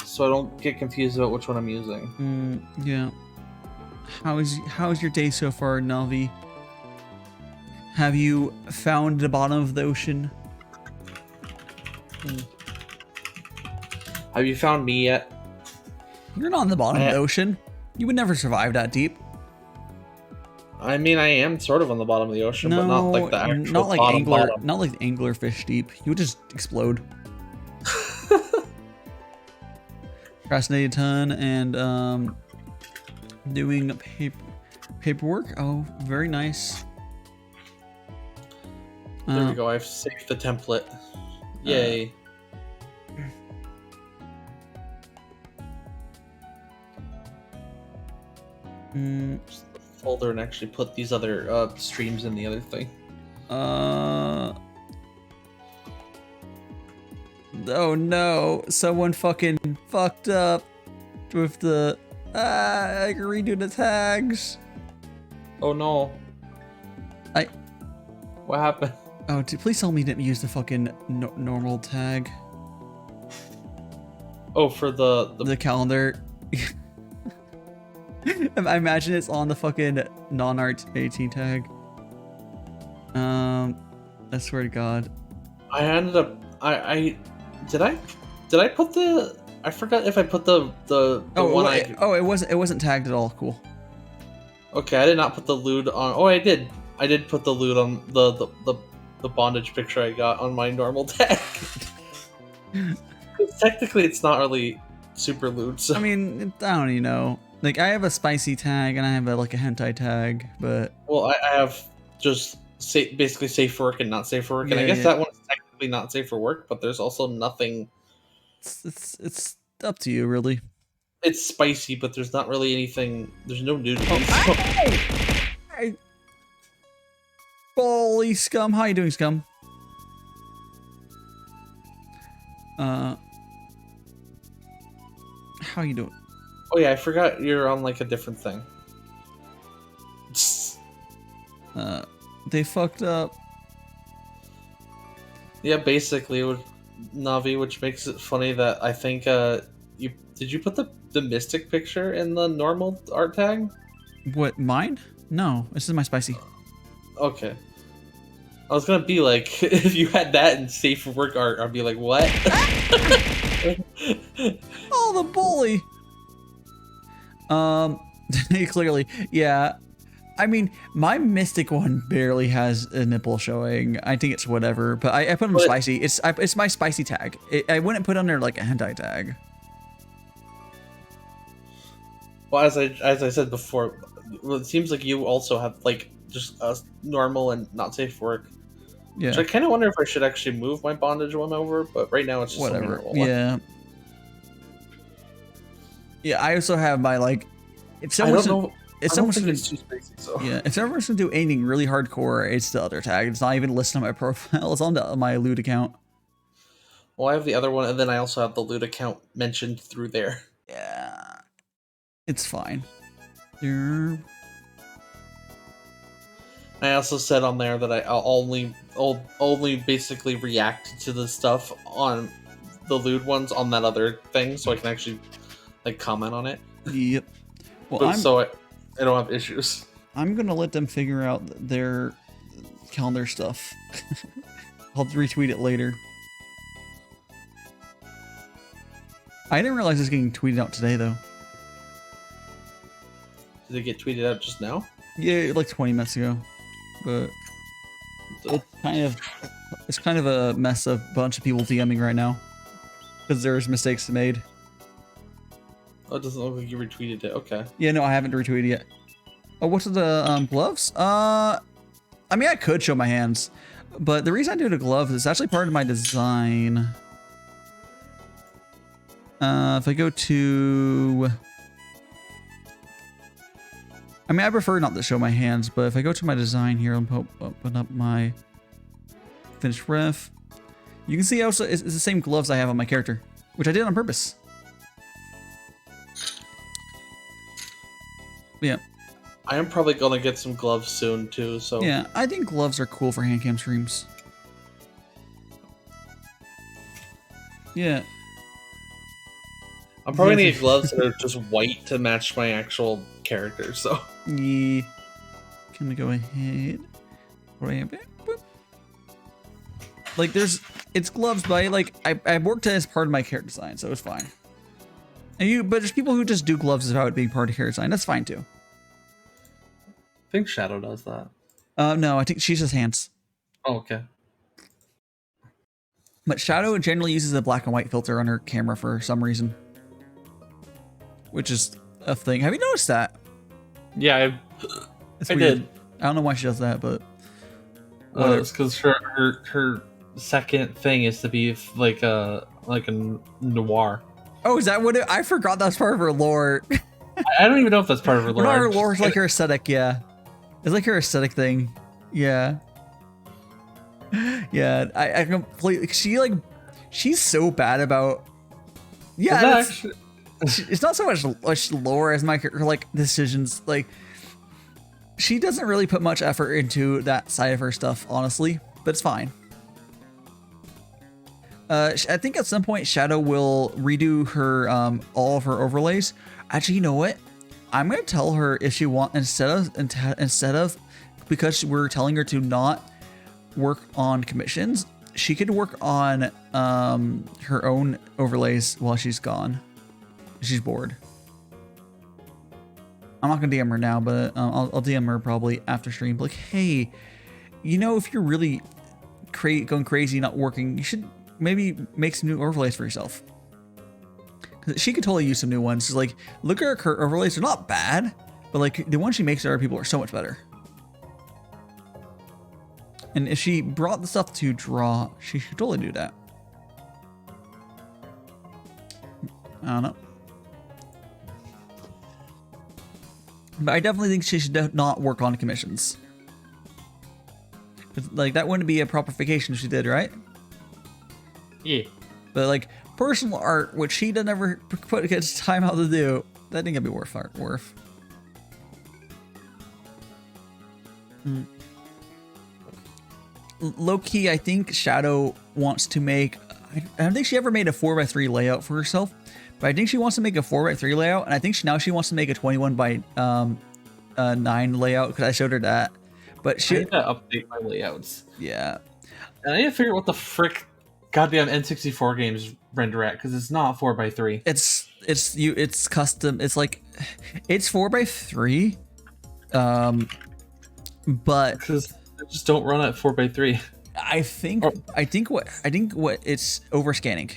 So I don't get confused about which one I'm using. Yeah. How's your day so far, Navi? Have you found the bottom of the ocean? Have you found me yet? You're not on the bottom of the ocean. You would never survive that deep. I mean, I am sort of on the bottom of the ocean, but not like the actual not like bottom, angler, bottom. Not like anglerfish deep. You would just explode. Procrastinated a ton and doing paperwork. Oh, very nice. There we go. I've saved the template. Yay. Just the folder and actually put these other streams in the other thing. Oh no, someone fucking fucked up with the I can redo the tags. Oh no. What happened? Oh, please tell me you didn't use the fucking normal tag. Oh, for the calendar. I imagine it's on the fucking non-art 18 tag. I swear to God. I ended up. Did I put the? I forgot if I put the one. It wasn't tagged at all. Cool. Okay, I did not put the loot on. Oh, I did. I did put the loot on the bondage picture I got on my normal tag. Technically, it's not really super loot. So. I mean, I don't even know. Like, I have a spicy tag and I have like a hentai tag, but well, I have just basically safe for work and not safe for work, and I guess that one's technically not safe for work, but there's also nothing. It's up to you, really. It's spicy, but there's not really anything. There's no nudity. Hey! Holy scum! How you doing, scum? How you doing? Oh yeah, I forgot you're on like a different thing. They fucked up. Yeah, basically, with Navi, which makes it funny that I think you put the Mystic picture in the normal art tag? What, mine? No, this is my spicy. Okay. I was gonna be like, if you had that in safe for work art, I'd be like, what? Oh, the bully. Clearly, yeah. I mean, my Mystic one barely has a nipple showing. I think it's whatever, but I put them spicy. It's my spicy tag. I wouldn't put under like a hentai tag. Well, as I said before, it seems like you also have like just a normal and not safe for work. Yeah. So I kind of wonder if I should actually move my bondage one over, but right now it's just Whatever. a normal one. Yeah. Yeah. I also have my like. If I don't someone's know. if I don't someone's think gonna, it's too spicy. So yeah, if someone's gonna do anything really hardcore, it's the other tag. It's not even listed on my profile. It's on my loot account. well, I have the other one, and then I also have the loot account mentioned through there. Yeah. It's fine. There. I also said on there that I'll only basically react to the stuff on the lewd ones on that other thing, so I can actually like comment on it. Yep. Well, But so I don't have issues. I'm gonna let them figure out their calendar stuff. I'll retweet it later. I didn't realize it was getting tweeted out today, though. Did it get tweeted out just now? Yeah, like 20 minutes ago. But it's kind of a mess of a bunch of people DMing right now because there's mistakes made. Oh, it doesn't look like you retweeted it. Okay. Yeah, no, I haven't retweeted yet. Oh, what's the gloves? I mean, I could show my hands, but the reason I do the gloves is actually part of my design. If I go to, I mean, I prefer not to show my hands, but if I go to my design here and open up my finished ref, you can see also it's the same gloves I have on my character, which I did on purpose. Yeah. I am probably gonna get some gloves soon too. So Yeah, I think gloves are cool for hand cam streams. Yeah. I'm probably gonna get gloves that are just white to match my actual character. So Yeah. Can we go ahead? Like it's gloves, but I worked as part of my character design, so it's fine. And but there's people who just do gloves without it being part of character design. That's fine too. I think Shadow does that. No, I think she's just hands. Oh, okay. But Shadow generally uses a black and white filter on her camera for some reason, which is a thing. Have you noticed that? Yeah, It's I weird. did. I don't know why she does that, but It's because her second thing is to be like a noir. oh, is that what I forgot that's part of her lore. I don't even know if that's part of her lore. No, her lore is like her aesthetic, yeah. It's like her aesthetic thing. Yeah. Yeah, I completely she's so bad about yeah, it's not so much lore as her like decisions. Like she doesn't really put much effort into that side of her stuff, honestly, but it's fine. I think at some point Shadow will redo her all of her overlays. Actually, you know what? I'm gonna tell her if she wants instead of because we're telling her to not work on commissions, she could work on her own overlays while she's gone. She's bored. I'm not gonna DM her now, but I'll DM her probably after stream. Like, hey, you know, if you're really going crazy, not working, you should maybe make some new overlays for yourself. She could totally use some new ones. She's like, look at her current overlays; they're not bad, but like the ones she makes to other people are so much better. And if she brought the stuff to draw, she should totally do that. I don't know. But I definitely think she should not work on commissions. Like, that wouldn't be a proper vacation if she did, right? Yeah. But, like, personal art, which she doesn't ever put gets time out to do, that think it'd be worth. low key, I think Shadow wants to make. I don't think she ever made a 4x3 layout for herself, but I think she wants to make a 4x3 layout, and I think now she wants to make a 21 by 9 layout because I showed her that. But I need to update my layouts. Yeah. And I need to figure out what the frick goddamn N64 games render at, because it's not 4x3. It's custom. It's like it's 4x3, but because they just don't run at 4x3. I think what it's overscanning.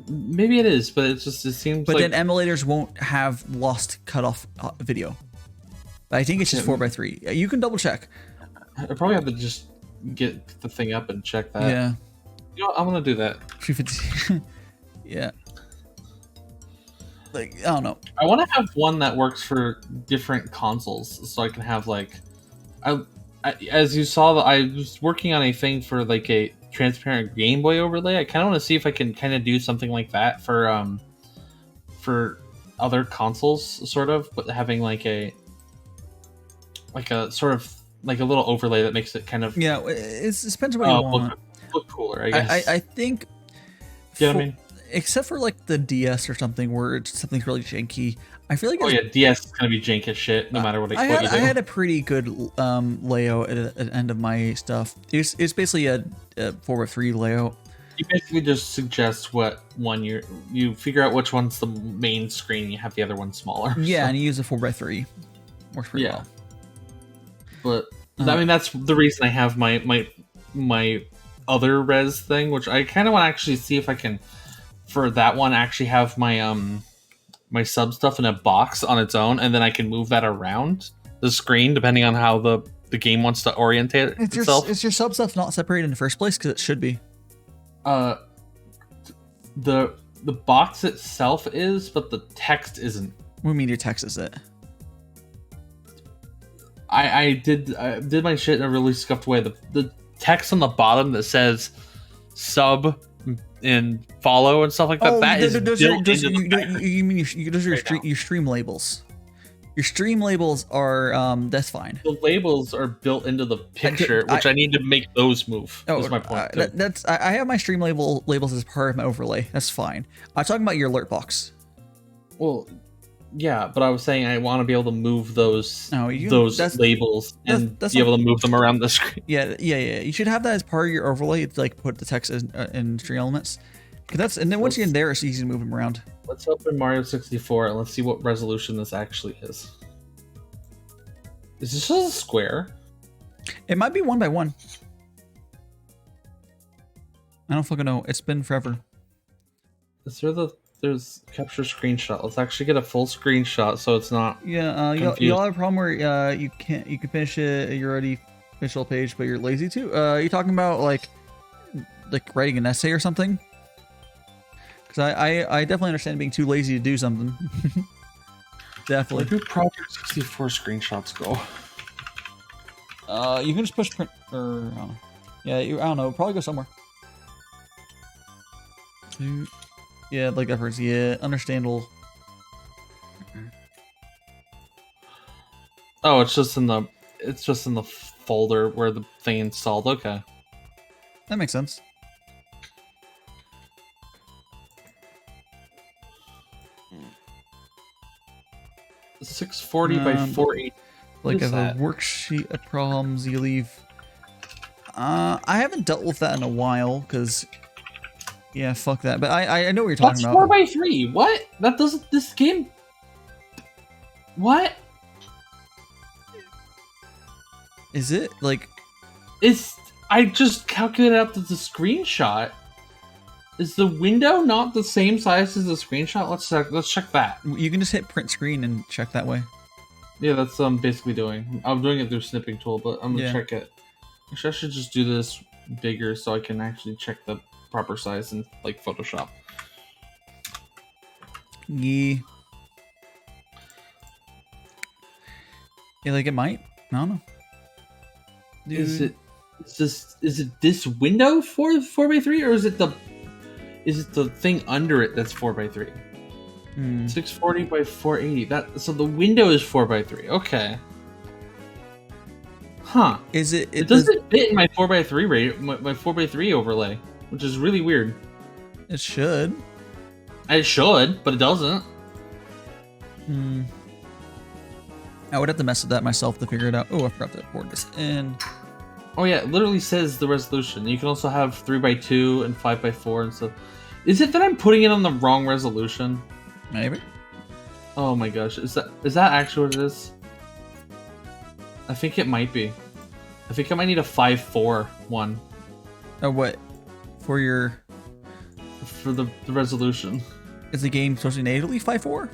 Maybe it is, but it seems. But like... then emulators won't have lost cutoff video. I think it's just 4x3. You can double check. I probably have to just get the thing up and check that. Yeah. You know, I'm gonna do that. Yeah. Like, I don't know. I want to have one that works for different consoles, so I can have like, as you saw, I was working on a thing for like a transparent Game Boy overlay. I kind of want to see if I can kind of do something like that for other consoles, sort of, but having like a sort of like a little overlay that makes it kind of it depends on what you want. Look cooler, I guess. I think. You know what I mean? Except for like the DS or something where something's really janky. I feel like DS is gonna be jank as shit no matter what you do. I had a pretty good layout at the end of my stuff. It's basically a 4x3 layout. You basically just suggest what one you figure out which one's the main screen. And you have the other one smaller. Yeah, so. And you use a 4x3. Works pretty well. But I mean that's the reason I have my other res thing, which I kind of want to actually see if I can, for that one, actually have my my sub stuff in a box on its own, and then I can move that around the screen depending on how the game wants to orientate itself. Is your sub stuff not separated in the first place? Because it should be. The box itself is, but the text isn't. What do you mean your text is it? I did my shit in a really scuffed way. The text on the bottom that says sub and follow and stuff like that. You mean those are your stream labels? Your stream labels are that's fine. The labels are built into the picture, which I need to make those move. That's my point. I have my stream labels as part of my overlay. That's fine. I'm talking about your alert box. Well, yeah, but I was saying I want to be able to move those labels and be able to move them around the screen. Yeah. You should have that as part of your overlay. To, like, put the text in stream elements. And then once you're in there, it's easy to move them around. Let's open Mario 64 and let's see what resolution this actually is. Is this just a square? It might be 1x1. I don't fucking know. It's been forever. There's capture screenshot. Let's actually get a full screenshot so it's not. Yeah, you'll have a problem where you can finish it. You're already finished the whole page, but you're lazy too. You talking about like writing an essay or something? Because I definitely understand being too lazy to do something. Definitely. Where do Project 64 screenshots go? You can just push print or I don't know. Yeah, I don't know. Probably go somewhere. Yeah, like efforts. Yeah, understandable. Oh, it's just in the folder where the thing installed. Okay, that makes sense. .640 by 480. Like as a worksheet of problems you leave. I haven't dealt with that in a while because. Yeah, fuck that. But I know what you're talking about. 4x3. What? That doesn't. This game. What? Is it like? I just calculated out the screenshot. Is the window not the same size as the screenshot? Let's check that. You can just hit print screen and check that way. Yeah, that's what I'm basically doing. I'm doing it through snipping tool, but I'm gonna check it. Actually, I should just do this bigger so I can actually check the proper size in like Photoshop. Yeah, like it might. I don't know. Dude. Is it this window 4x3 or is it the thing under it that's 4x3? 640 by 480. So the window is 4x3. Okay. Huh. Is it? It doesn't fit in my 4x3 rate, my 4x3 overlay, which is really weird. It should. It should, but it doesn't. Hmm. I would have to mess with that myself to figure it out. Oh, I forgot to board this in. Oh yeah, it literally says the resolution. You can also have 3x2 and 5x4 and stuff. Is it that I'm putting it on the wrong resolution? Maybe. Oh my gosh, is that actually what it is? I think it might be. I think I might need a 5.4 one. Oh, what? For your... For the resolution. Is the game supposed to be natively 5.4?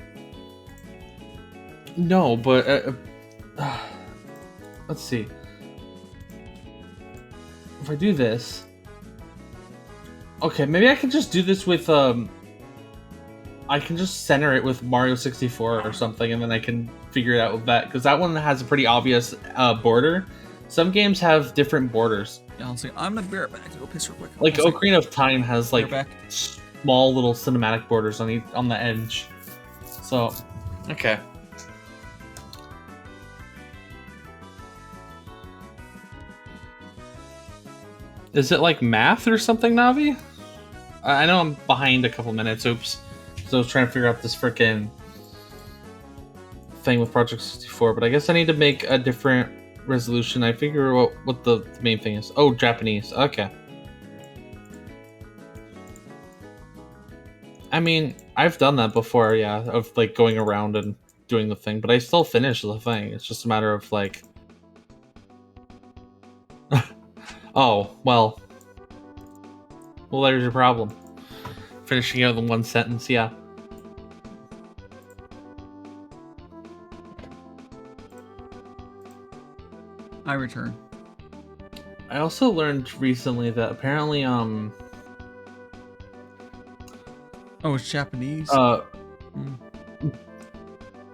No, but... let's see. If I do this... Okay, maybe I can just do this with... I can just center it with Mario 64 or something, and then I can figure it out with that. Because that one has a pretty obvious border. Some games have different borders. Yeah, I'll see. I'm gonna be right back to go piss real quick. Like Ocarina of Time has like back. small little cinematic borders on the edge. So, okay. Is it like math or something, Navi? I know I'm behind a couple minutes. Oops. So I was trying to figure out this freaking thing with Project 64, but I guess I need to make a different resolution. I figure what the main thing is. Oh, Japanese. Okay. I mean, I've done that before, yeah, of like going around and doing the thing, but I still finish the thing. It's just a matter of like... Oh, well, there's your problem. Finishing out in one sentence, yeah. I return. I also learned recently that apparently, Oh, it's Japanese?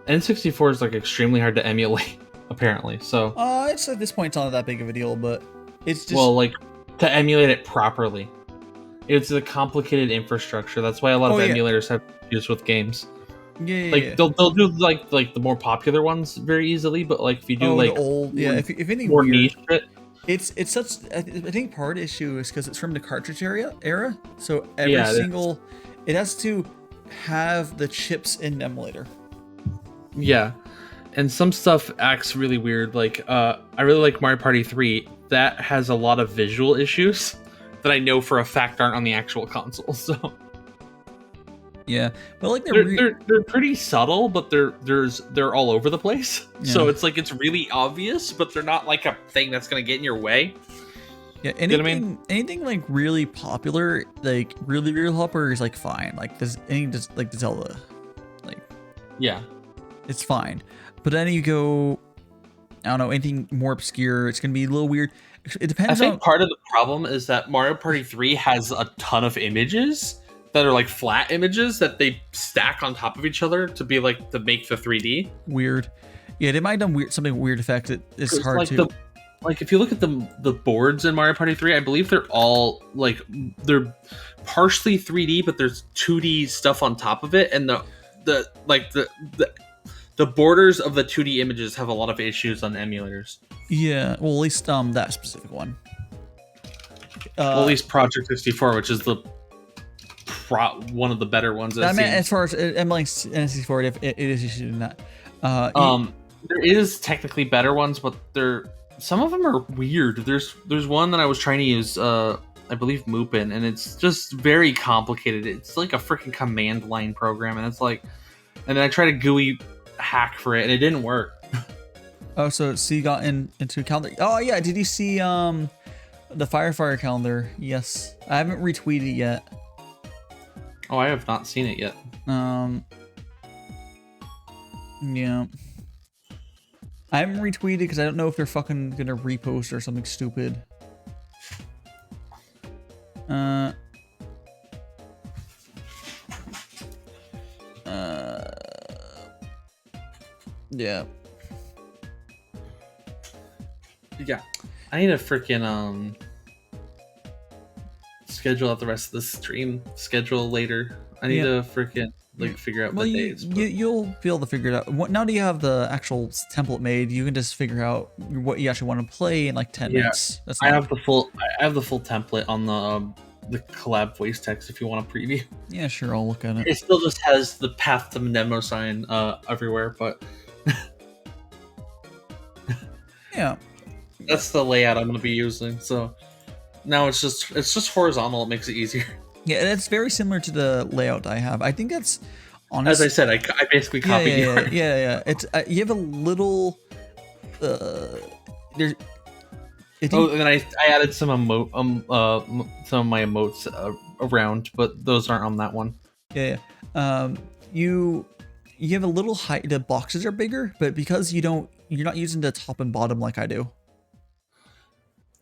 N64 is like extremely hard to emulate, apparently, so... It's at this point, it's not that big of a deal, but it's just... Well, like, to emulate it properly. It's a complicated infrastructure. That's why a lot of emulators have issues with games. Yeah, like they'll do like the more popular ones very easily, but like if you do like the old, if anything more weird, niche shit, it's such. I think part of the issue is because it's from the cartridge era, so every single it has to have the chips in the emulator. Yeah, and some stuff acts really weird. Like I really like Mario Party 3. That has a lot of visual issues that I know for a fact aren't on the actual console. So. Yeah, but like they're pretty subtle, but they're all over the place. Yeah. So it's like it's really obvious, but they're not like a thing that's gonna get in your way. Yeah, anything, you know what I mean? Anything like really popular, like really popular is like fine. Like this, anything just like the Zelda, like yeah, it's fine. But then you go, I don't know, anything more obscure, it's gonna be a little weird. It depends. I think part of the problem is that Mario Party 3 has a ton of images that are like flat images that they stack on top of each other to be like to make the 3D weird. Yeah, they might have done something weird effect. It's hard like to like if you look at the boards in Mario Party 3, I believe they're all like they're partially 3D, but there's 2D stuff on top of it, and the borders of the 2D images have a lot of issues on emulators. Yeah, well, at least that specific one. Well, at least Project 64, which is one of the better ones. I mean, as far as emulating N64, it is issued in that. There is technically better ones, but some of them are weird. There's one that I was trying to use, I believe Mupin, and it's just very complicated. It's like a freaking command line program, and it's like, and then I tried a GUI hack for it, and it didn't work. Oh, so C got into a calendar. Oh yeah, did you see the Firefire calendar? Yes, I haven't retweeted yet. Oh, I have not seen it yet. Yeah. I haven't retweeted because I don't know if they're fucking gonna repost or something stupid. Yeah. Yeah. I need to freaking schedule out the rest of the stream schedule later. I need to freaking like figure out Well, the you, days. you'll be able to figure it out. Now that you have the actual template made, you can just figure out what you actually want to play in like 10 minutes. That's I not, have the full template on the collab voice text if you want to preview. yeah, sure, I'll look at it. It still just has the path to Mnemo sign everywhere, but Yeah. that's the layout I'm going to be using. So now it's just horizontal. It makes it easier. Yeah, that's very similar to the layout I have. I think that's As honestly. I said, I basically copied yours. Yeah. It's you have a little. There's. Oh, and then I added some some of my emotes around, but those aren't on that one. Yeah. You have a little height. The boxes are bigger, but because you're not using the top and bottom like I do.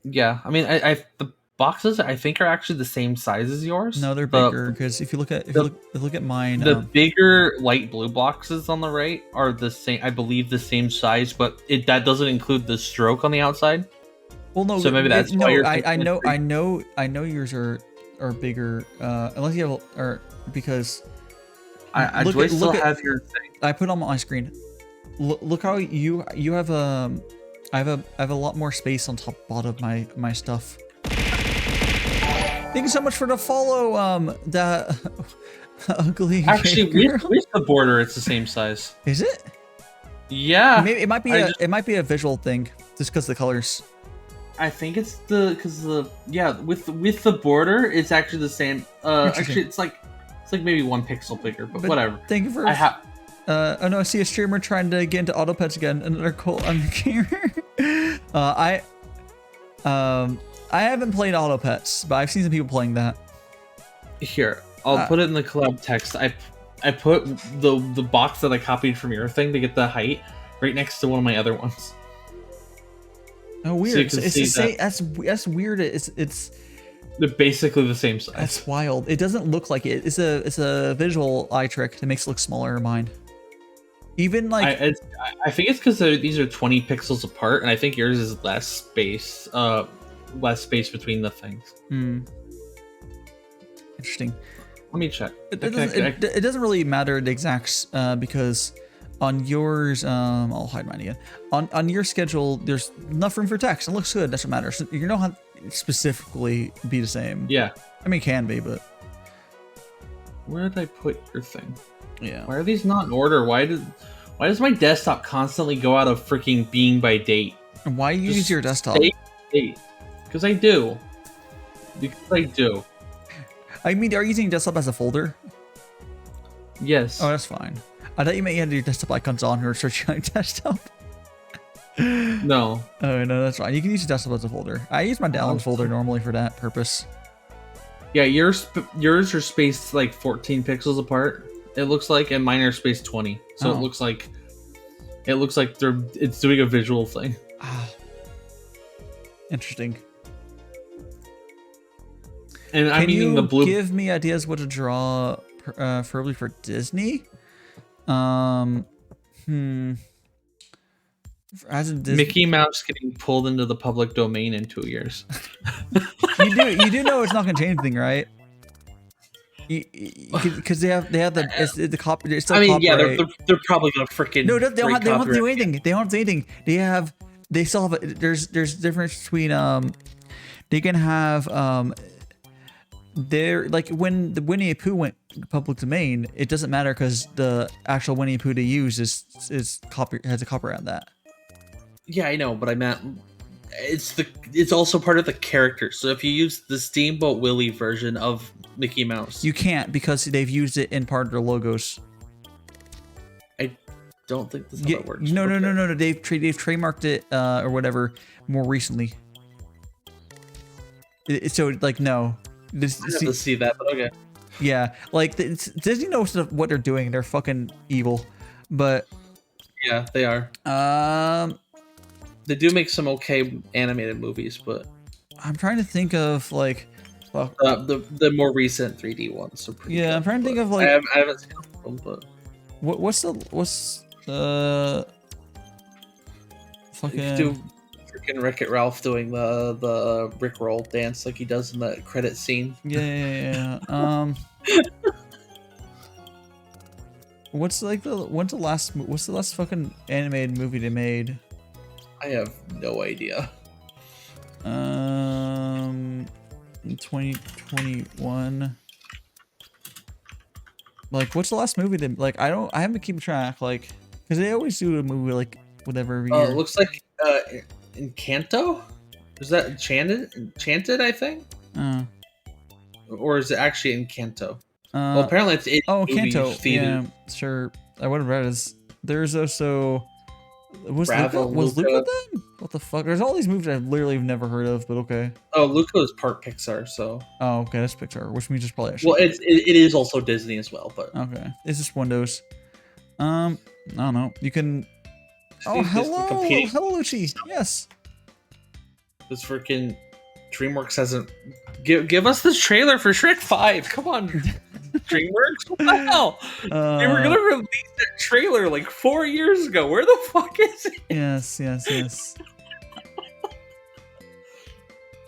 Yeah, I mean, the boxes I think are actually the same size as yours. No, they're bigger because if you look at look at mine. The bigger light blue boxes on the right are the same. I believe the same size, but that doesn't include the stroke on the outside. Well, no. So maybe that's no. why you're I know yours are bigger. Unless you have or because. Do I still have your thing? I put on my screen. Look how you have I have a lot more space on top bottom of my stuff. Thank you so much for the follow. That ugly. Actually, with the border, it's the same size. Is it? Yeah. Maybe it might be a visual thing, just because the colors. I think it's because with the border, it's actually the same. Actually, it's like maybe 1 pixel bigger, but whatever. Thank you for. Oh no, I see a streamer trying to get into auto pets again. Another cult on the gamer. I haven't played auto pets, but I've seen some people playing that. Here, I'll put it in the collab text. I put the box that I copied from your thing to get the height right next to one of my other ones. Oh, weird. So it's the same. That's weird. It's. They're basically the same size. That's wild. It doesn't look like it. It's a visual eye trick that makes it look smaller in mine. Even like I think it's because these are 20 pixels apart, and I think yours is less space between the things. Interesting. Let me check. It doesn't really matter the exacts because on yours, I'll hide mine again. On your schedule, there's enough room for text. It looks good. Doesn't matter. So you don't have to specifically be the same. Yeah. I mean, it can be, but where did I put your thing? Yeah. Why are these not in order? Why does my desktop constantly go out of freaking being by date? And why you use your desktop? Because I do. I mean, are you using desktop as a folder? Yes. Oh, that's fine. I thought you meant you had your desktop icons on or searching on your desktop. No. Oh, no, that's fine. You can use your desktop as a folder. I use my downloads folder normally for that purpose. Yeah, yours are spaced like 14 pixels apart. It looks like, and mine are spaced 20. So it looks like it's doing a visual thing. Interesting. And I'm using the blue. Give me ideas what to draw, preferably for Disney. As in Disney. Mickey Mouse getting pulled into the public domain in 2 years. you do know it's not going to change anything, right? Because they have the copy. It's still copyright. They're probably gonna freaking. No, they don't have to do anything. They don't have to do anything. They still have. There's difference between they can have they're like when the Winnie the Pooh went public domain, it doesn't matter because the actual Winnie the Pooh they use has a copyright on that. Yeah, I know, but I meant it's also part of the character. So if you use the Steamboat Willie version of Mickey Mouse, you can't because they've used it in part of their logos. I don't think that's how that works. No. They've trademarked it or whatever more recently. So like no. I have to see that, but okay. Yeah, like Disney knows what they're doing. They're fucking evil, but yeah, they are. They do make some okay animated movies, but I'm trying to think of like the more recent 3D ones. Are pretty good, I'm trying to think of like I haven't seen them, but what's the fucking do freaking Wreck-It Ralph doing the Rickroll dance like he does in the credit scene. Yeah. what's like what's the last fucking animated movie they made? I have no idea. 2021. Like, what's the last movie that, like, I haven't been keeping track, like, because they always do a movie, like, whatever every year. It looks like, Encanto? Is that Enchanted, I think? Or is it actually Encanto? Well, apparently it's a movie Encanto, themed. yeah, sure. I would have read it. There's also, was Bravo, Luca Luca. then? What the fuck? There's all these movies I literally have never heard of, but okay. Oh, Luca is part Pixar, so. Oh, okay, that's Pixar, which means it's probably actually. Well, it is also Disney as well, but. Okay, it's just Windows. I don't know. You can. Oh, Disney hello, competing. hello, Luchi. Yes. This freaking DreamWorks hasn't give us this trailer for Shrek 5. Come on, DreamWorks. What the hell? They were gonna release that trailer like 4 years ago. Where the fuck is it? Yes.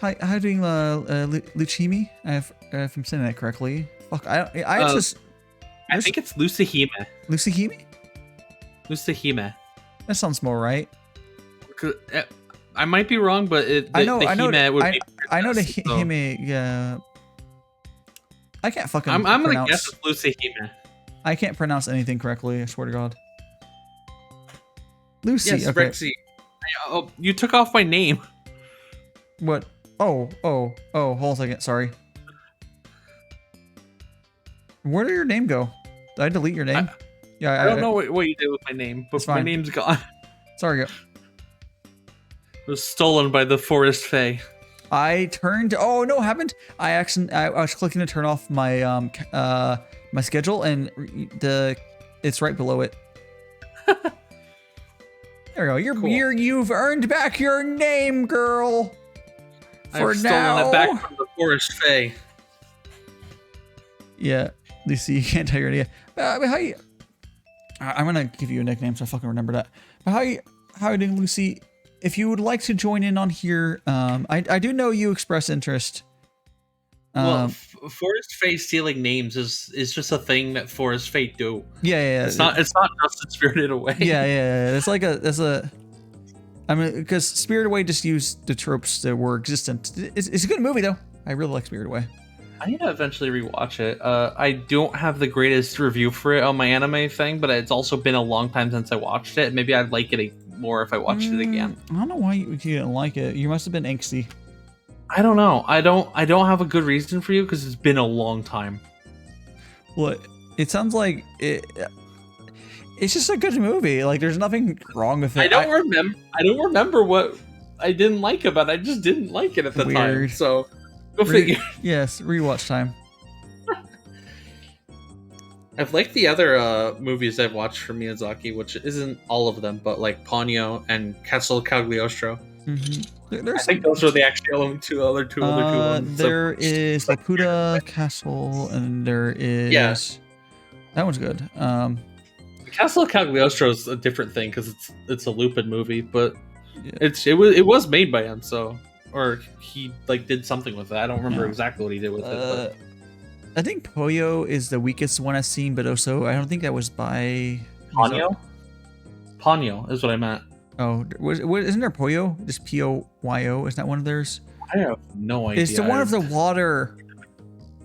Hi, how are you doing, Luchimi? If I'm saying that correctly. Fuck, I think it's Lucihime. Lucihime? Lucihime. That sounds more right. I might be wrong, but I know the Hime. Yeah. I can't fucking. I'm gonna pronounce. guess it's Lucihime. I can't pronounce anything correctly. I swear to God. Lucy. Yes, okay. Rexy. Oh, you took off my name. What? Oh. Hold on a second. Sorry. Where did your name go? Did I delete your name? I don't know what you did with my name, but my name's gone. Sorry. It was stolen by the Forest Fae. I turned. Oh no, it happened. I was clicking to turn off my my schedule, and it's right below it. There we go. Cool. You've earned back your name, girl. I've stolen it back from the Forest Fae. Yeah, Lucy, you can't tell your idea. How you? I'm gonna give you a nickname so I fucking remember that. But how you doing, Lucy? If you would like to join in on here, I do know you express interest. Well, Forest Fae stealing names is just a thing that Forest Fae do. Yeah. It's not just in Spirited Away. Yeah. It's like I mean, because Spirited Away just used the tropes that were existent. It's a good movie though. I really like Spirited Away. I need to eventually rewatch it. I don't have the greatest review for it on my anime thing, but it's also been a long time since I watched it. Maybe I'd like it more if I watched it again. I don't know why you didn't like it. You must have been angsty. I don't know. I don't have a good reason for you because it's been a long time. Well, it sounds like it's just a good movie. Like there's nothing wrong with it. I don't remember what I didn't like about it. I just didn't like it at the time. So go figure. Yes, rewatch time. I've liked the other movies I've watched from Miyazaki, which isn't all of them, but like Ponyo and Castle Cagliostro. Mm-hmm. I think those are the actual other two ones. There is Laputa Castle, and there is that one's good. Castle Cagliostro is a different thing because it's a Lupin movie, but it was made by him, or he like did something with it. I don't remember exactly what he did with it. But. I think Poyo is the weakest one I've seen, but also I don't think that was by Ponyo. Ponyo is what I meant. Oh, isn't there Poyo? Just P-O-Y-O? Isn't that one of theirs? I have no idea. It's the one of the water.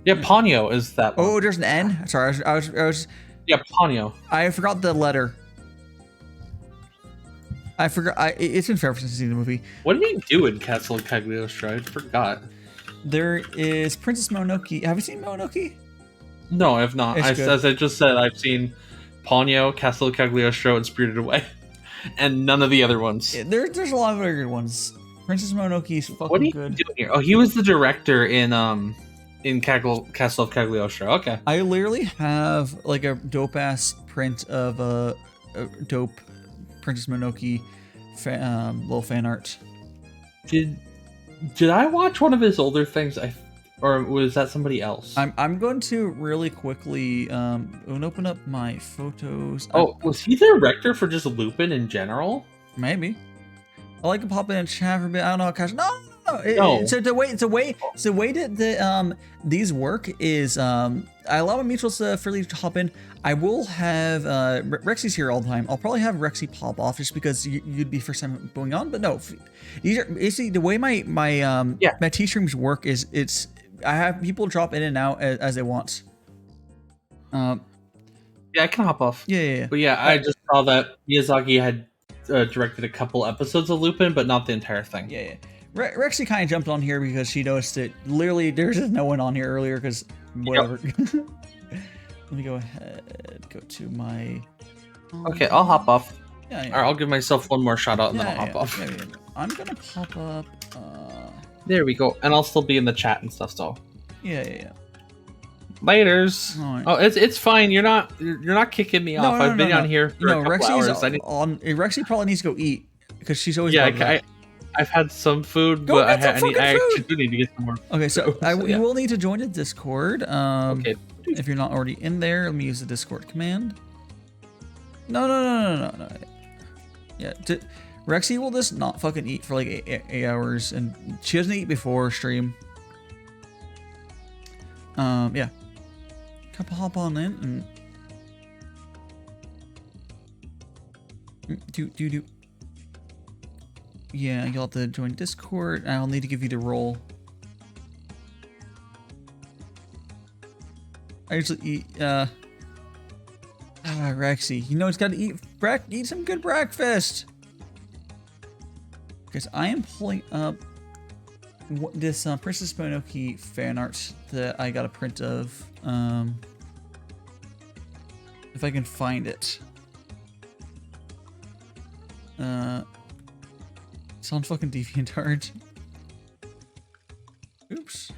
Yeah, Ponyo is that one. Oh, there's an N? Sorry, I was... Yeah, Ponyo. I forgot the letter. I forgot. It's been forever since I've seen the movie. What did he do in Castle Cagliostro? I forgot. There is Princess Mononoke. Have you seen Mononoke? No, I have not. As I just said, I've seen Ponyo, Castle Cagliostro, and Spirited Away. And none of the other ones. There's a lot of other good ones. Princess Mononoke is fucking good. What are you doing here? Oh, he was the director in Castle of Cagliostro. Okay. I literally have like a dope ass print of a dope Princess Mononoke little fan art. Did I watch one of his older things? Or was that somebody else? I'm going to really quickly open up my photos. Oh, was he the director for just Lupin in general? Maybe. I like to pop in and chat for a bit. I don't know how cash. No. So the way that these work is I allow my mutuals freely to hop in. I will have Rexy's here all the time. I'll probably have Rexy pop off just because you'd be first time going on. But no, these are basically the way my T streams work. Is I have people drop in and out as they want. Yeah, I can hop off. Yeah. But yeah, I just saw that Miyazaki had directed a couple episodes of Lupin, but not the entire thing. Yeah. Rexy kind of jumped on here because she noticed that literally there's just no one on here earlier because whatever. Yep. Let me go ahead, go to my... Okay, I'll hop off. Yeah. Or I'll give myself one more shout out and then I'll hop off. Yeah. I'm gonna pop up... There we go. And I'll still be in the chat and stuff, so... Yeah. Laters. Right. Oh, it's fine. You're not kicking me off. I've been on here for a couple hours. Rexy probably needs to go eat because she's always... Yeah, I've had some food, but I actually do need to get some more. Okay, so you will need to join the Discord. Okay. If you're not already in there, let me use the Discord command. No. Yeah, Rexy will just not fucking eat for like 8 hours, and she doesn't eat before stream. Yeah. Hop on in and do. Yeah, you'll have to join Discord. I'll need to give you the role. I usually eat, Rexy. You know it's gotta eat some good breakfast. Because I am pulling up this Princess Mononoke fan art that I got a print of. If I can find it. It's on fucking DeviantArt. Oops.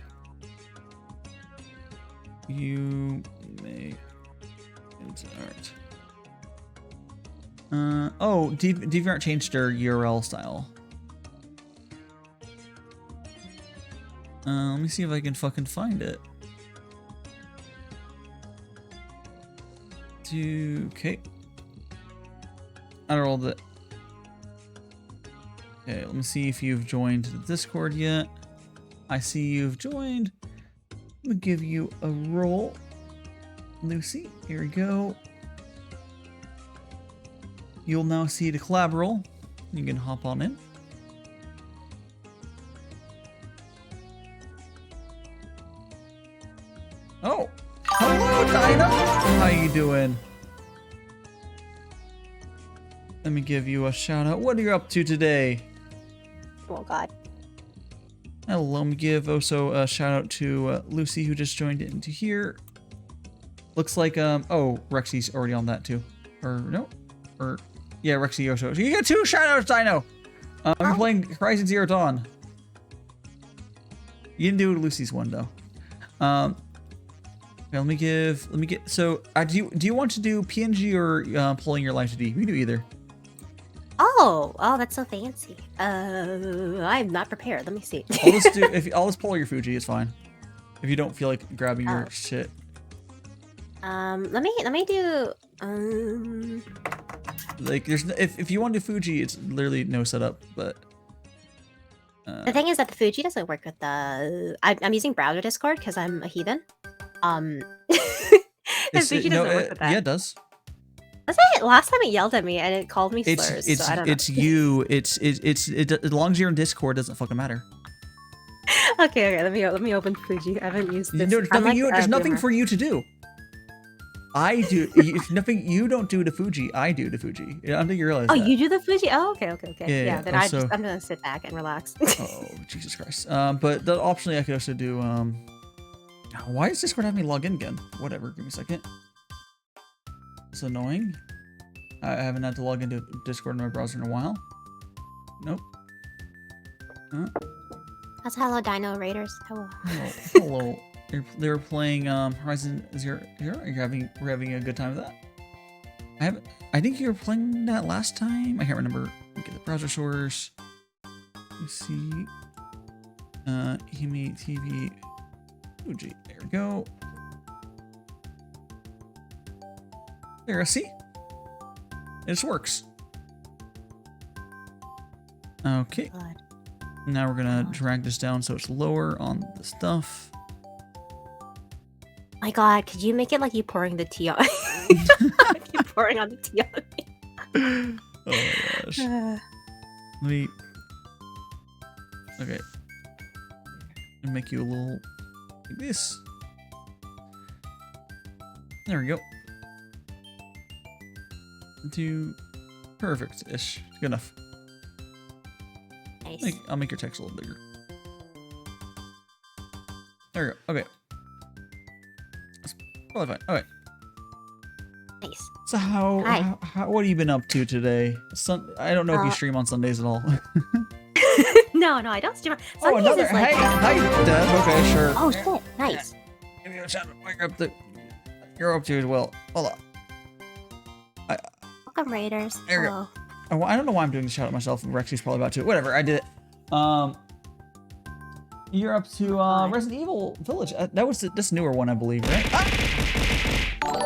You may art. Oh, DeviantArt changed their URL style. Let me see if I can fucking find it. Okay. I don't know that. Okay, let me see if you've joined the Discord yet. I see you've joined. Let me give you a role. Lucy, here we go. You'll now see the collab role. You can hop on in. Oh, hello, Dinah. How you doing? Let me give you a shout out. What are you up to today? Oh God. Hello, let me give also a shout out to Lucy who just joined into here. Looks like oh, Rexy's already on that too. Or no? Or yeah, Rexy also. So you get 2 shout outs, Dino. I'm playing Horizon Zero Dawn. You didn't do Lucy's one though. Okay, let me get so do you want to do PNG or pulling your live to D? We can do either. Oh, that's so fancy. I'm not prepared. Let me see. I'll just pull your Fuji, it's fine. If you don't feel like grabbing your shit. Let me do like there's if you want to do Fuji, it's literally no setup, but the thing is that the Fuji doesn't work with the I'm using browser Discord because I'm a heathen. The Fuji doesn't work with that. Yeah, it does. Was it? Last time it yelled at me and it called me slurs. So I don't know. It's you. It's as long as you're in Discord, it doesn't fucking matter. Okay. Let me open Fuji. I haven't used this. No, there's nothing for you to do. I do. It's nothing. You don't do the Fuji. I do the Fuji. I don't think you realize. Oh, that. you do the Fuji. Oh, okay. Yeah. Then also, I'm gonna sit back and relax. Oh, Jesus Christ. But the optionally I could also do. Why does Discord have me log in again? Whatever. Give me a second. It's annoying. I haven't had to log into Discord in my browser in a while. Nope. That's Hello Dino Raiders. Hello. Hello. They're playing Horizon Zero. We're having a good time with that. I think you were playing that last time. I can't remember. Get the browser source. You see. LucihimeTV. Fuji. There we go. There, see? It just works. Okay. God. Now we're gonna drag this down so it's lower on the stuff. My God, could you make it like you pouring the tea on? Like you pouring on the tea on me. Oh my gosh. Let me. Okay. And make you a little like this. There we go. Do perfect-ish. Good enough. Nice. I'll make your text a little bigger. There we go. Okay. That's probably fine. Okay. Nice. So how what have you been up to today? I don't know if you stream on Sundays at all. No, I don't stream. Oh, Sundays another. is like... Hey, Dev. Okay, sure. Oh shit! Nice. Give me a shout out. You're up to. You're up to as well. Hold on. Welcome, Raiders. There we Hello. go. Oh, I don't know why I'm doing the shout out myself. Rexy's probably about to. Whatever. I did it. You're up to Resident Evil Village. That was this newer one, I believe, right? Ah!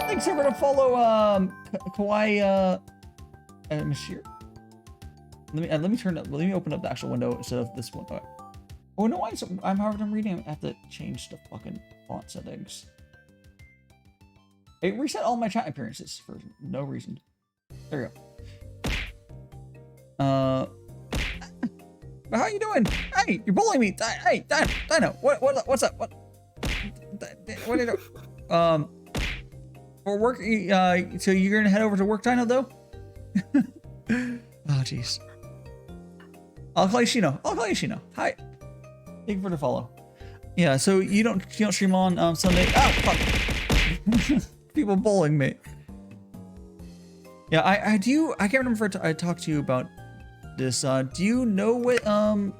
Thanks everyone to follow Kawaii Mashir. Let me open up the actual window instead of this one. Okay. Oh no, I'm reading. I have to change the fucking font settings. It reset all my chat appearances for no reason. There we go. How you doing? Hey, you're bullying me. Hey, Dino. What's up? What are you doing? For work. So you're gonna head over to work, Dino, though? Oh, jeez. I'll call you Shino. Hi. Thank you for the follow. Yeah. So you don't stream on Sunday? Oh, fuck. People bullying me. Yeah, I do. I can't remember if I talked to you about this. Do you know what have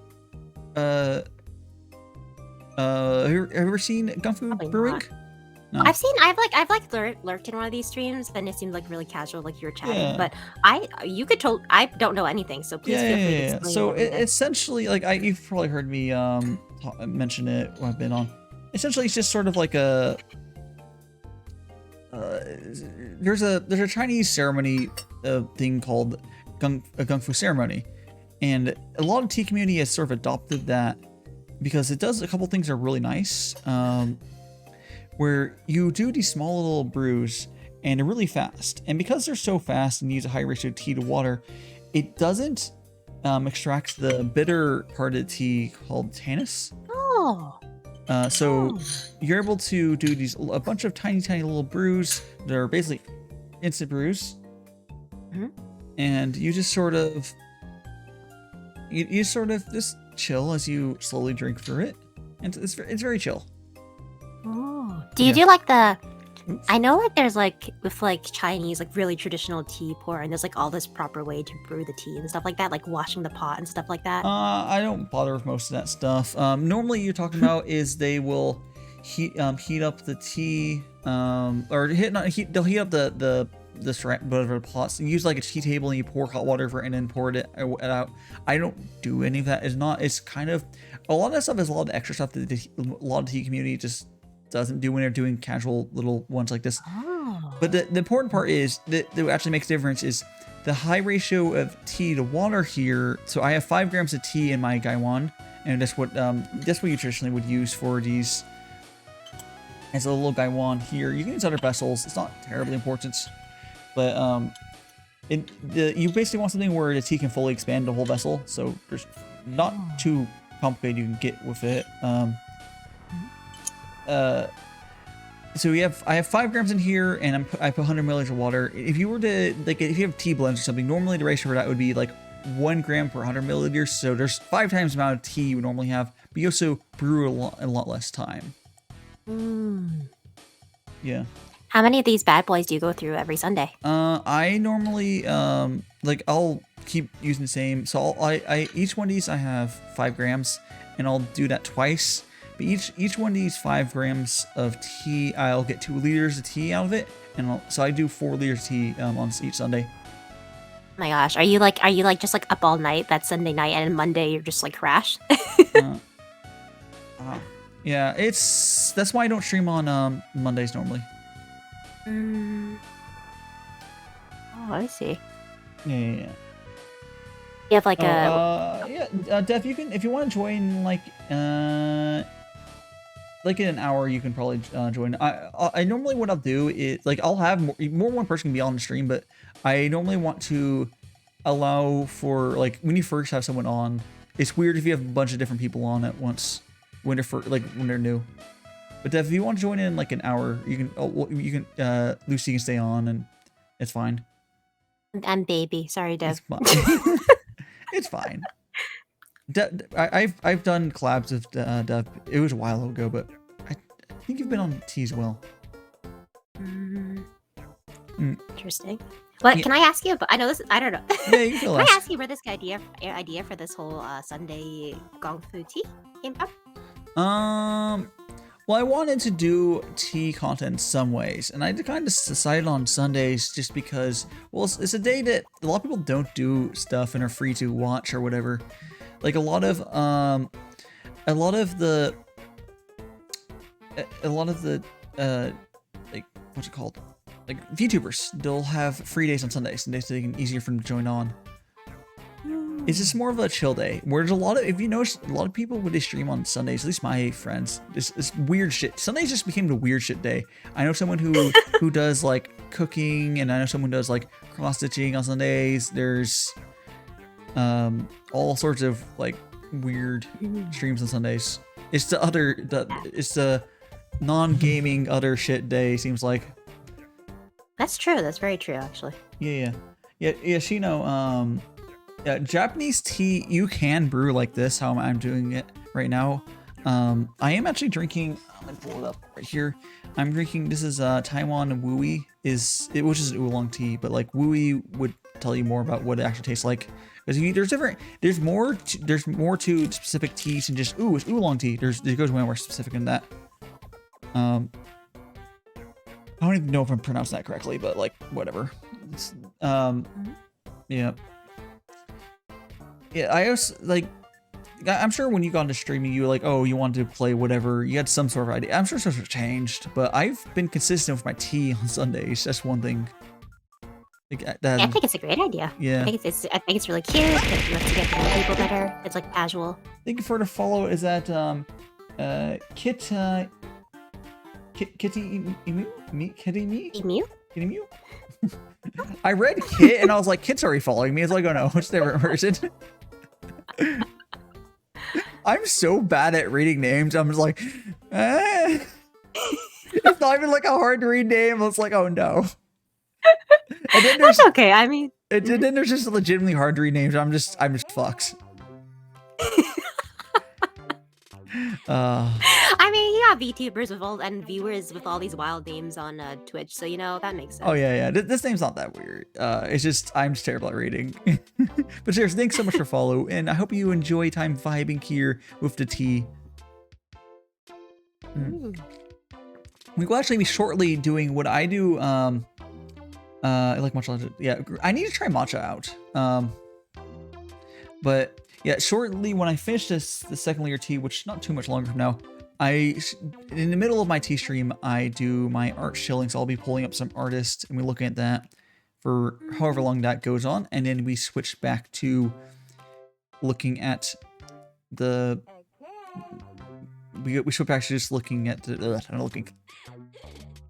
you ever seen Gongfu Brewing? Not. No. I've lurked in one of these streams, and it seemed like really casual, like you were chatting. Yeah. But I don't know anything, so please feel free to explain. So essentially, like you've probably heard me mention it when I've been on. Essentially, it's just sort of like a there's a Chinese ceremony thing called a Gongfu ceremony, and a lot of tea community has sort of adopted that because it does a couple things that are really nice. Where you do these small little brews and they're really fast, and because they're so fast and use a high ratio of tea to water, it doesn't extract the bitter part of the tea called tannins. Oh. So you're able to do a bunch of tiny little brews. They're basically instant brews, and you just sort of just chill as you slowly drink through it, and it's very chill. Oh. Do you do like the? Oops. I know like there's like with like Chinese like really traditional tea pour, and there's like all this proper way to brew the tea and stuff like that, like washing the pot and stuff like that. I don't bother with most of that stuff. Normally you're talking about is they will heat up the tea, or they'll heat up the whatever pots and use like a tea table, and you pour hot water over it and then pour it out. I don't do any of that. It's kind of a lot of that stuff is a lot of extra stuff that a lot of tea community just doesn't do when they're doing casual little ones like this. Oh. But the important part is that actually makes a difference is the high ratio of tea to water here. So I have 5 grams of tea in my gaiwan, and that's what you traditionally would use for these as a little gaiwan here. You can use other vessels. It's not terribly important, but you basically want something where the tea can fully expand the whole vessel. So there's not too complicated you can get with it. So I have 5 grams in here, and I put 100 milliliters of water. If you were to if you have tea blends or something, normally the ratio for that would be like 1 gram per 100 milliliters. So there's 5 times the amount of tea you would normally have, but you also brew a lot less time. Yeah. How many of these bad boys do you go through every Sunday? I normally I'll keep using the same. So each one of these I have 5 grams, and I'll do that twice. But each one of these 5 grams of tea, I'll get 2 liters of tea out of it, and so I do 4 liters of tea on each Sunday. Oh my gosh, are you just like up all night that Sunday night, and Monday you're just like crashed? Yeah, that's why I don't stream on Mondays normally. Oh, I see. Yeah. You have like yeah, Dev, you can if you want to join like like in an hour, you can probably join. I normally what I'll do is like I'll have more one person can be on the stream, but I normally want to allow for like when you first have someone on. It's weird if you have a bunch of different people on at once when they're new. But if you want to join in like an hour, you can. Lucy can stay on, and it's fine. I'm baby. Sorry, Dev. It's fine. It's fine. I've done collabs with Dev. It was a while ago, but I think you've been on T as well. Interesting. What Yeah. Can I ask you? But I know this. I don't know. Yeah, you can Can I ask. ask you where this idea for this whole Sunday Gongfu Tea came from? Well, I wanted to do tea content some ways, and I kind of decided on Sundays just because, well, it's a day that a lot of people don't do stuff and are free to watch or whatever. Like a lot of the like what's it called? Like VTubers, they'll have free days on Sundays, and they can easier for them to join on. It's just more of a chill day. Where there's a lot of, if you notice, a lot of people when they stream on Sundays, at least my friends, this weird shit. Sundays just became the weird shit day. I know someone who does like cooking, and I know someone who does like cross stitching on Sundays. There's all sorts of like weird streams on Sundays. It's the non-gaming other shit day. Seems like. That's true. That's very true, actually. Yeah. Shino, Japanese tea you can brew like this, how I'm doing it right now. I am actually drinking, let me pull it up right here. I'm drinking, this is Taiwan Wui, which is oolong tea, but like Wui would tell you more about what it actually tastes like. Because there's more to specific teas than just, it's oolong tea. It goes way more specific than that. I don't even know if I'm pronouncing that correctly, but like, whatever. Yeah. Yeah, I also, like, I'm sure when you got into streaming, you were like, oh, you wanted to play whatever. You had some sort of idea. I'm sure stuff has changed, but I've been consistent with my tea on Sundays. That's one thing. Like, I think it's a great idea. Yeah. I think it's really cute. It lets you get to know people better. It's like casual. Thank you for the follow. Is that Kitty Emu? I read Kit and I was like, Kit's already following me. It's like, oh no, it's a different person. I'm so bad at reading names. I'm just like, it's not even like a hard to read name. It's like, oh no. And then That's okay. I mean, and then there's just legitimately hard to read names. I'm just fucks. I mean, you got VTubers and viewers with all these wild names on Twitch, so you know that makes sense. Oh yeah. This name's not that weird. It's just I'm just terrible at reading. But seriously, thanks so much for follow, and I hope you enjoy time vibing here with the tea. We will actually be shortly doing what I do. I like matcha. Yeah, I need to try matcha out. But yeah, shortly when I finish the second layer tea, which is not too much longer from now, in the middle of my tea stream, I do my art shilling, so I'll be pulling up some artists and we're looking at that for however long that goes on, and then we switch back to looking at the we switch back to just looking at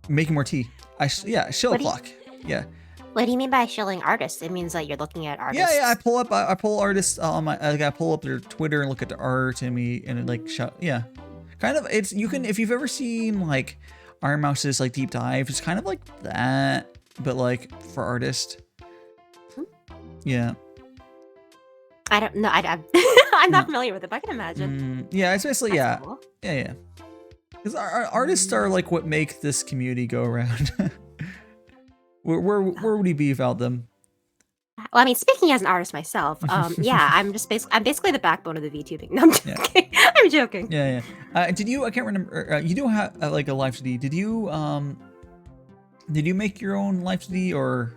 making more tea. Shill o'clock. Yeah. What do you mean by shilling artists? It means that you're looking at artists. Yeah. I pull artists on my. I pull up their Twitter and look at the art and like shout. Yeah, kind of. It's you can if you've ever seen like Iron Mouse's like deep dive. It's kind of like that, but like for artists. Yeah. I don't know. I'm not familiar with it, but I can imagine. Yeah, it's basically That's cool. Yeah. Because our artists are like what make this community go around. Where would he be without them? Well, I mean, speaking as an artist myself, yeah, I'm basically the backbone of the VTubing. No, I'm joking. I'm joking. Yeah. Did you? I can't remember. You do have like a live CD. Did you make your own live CD or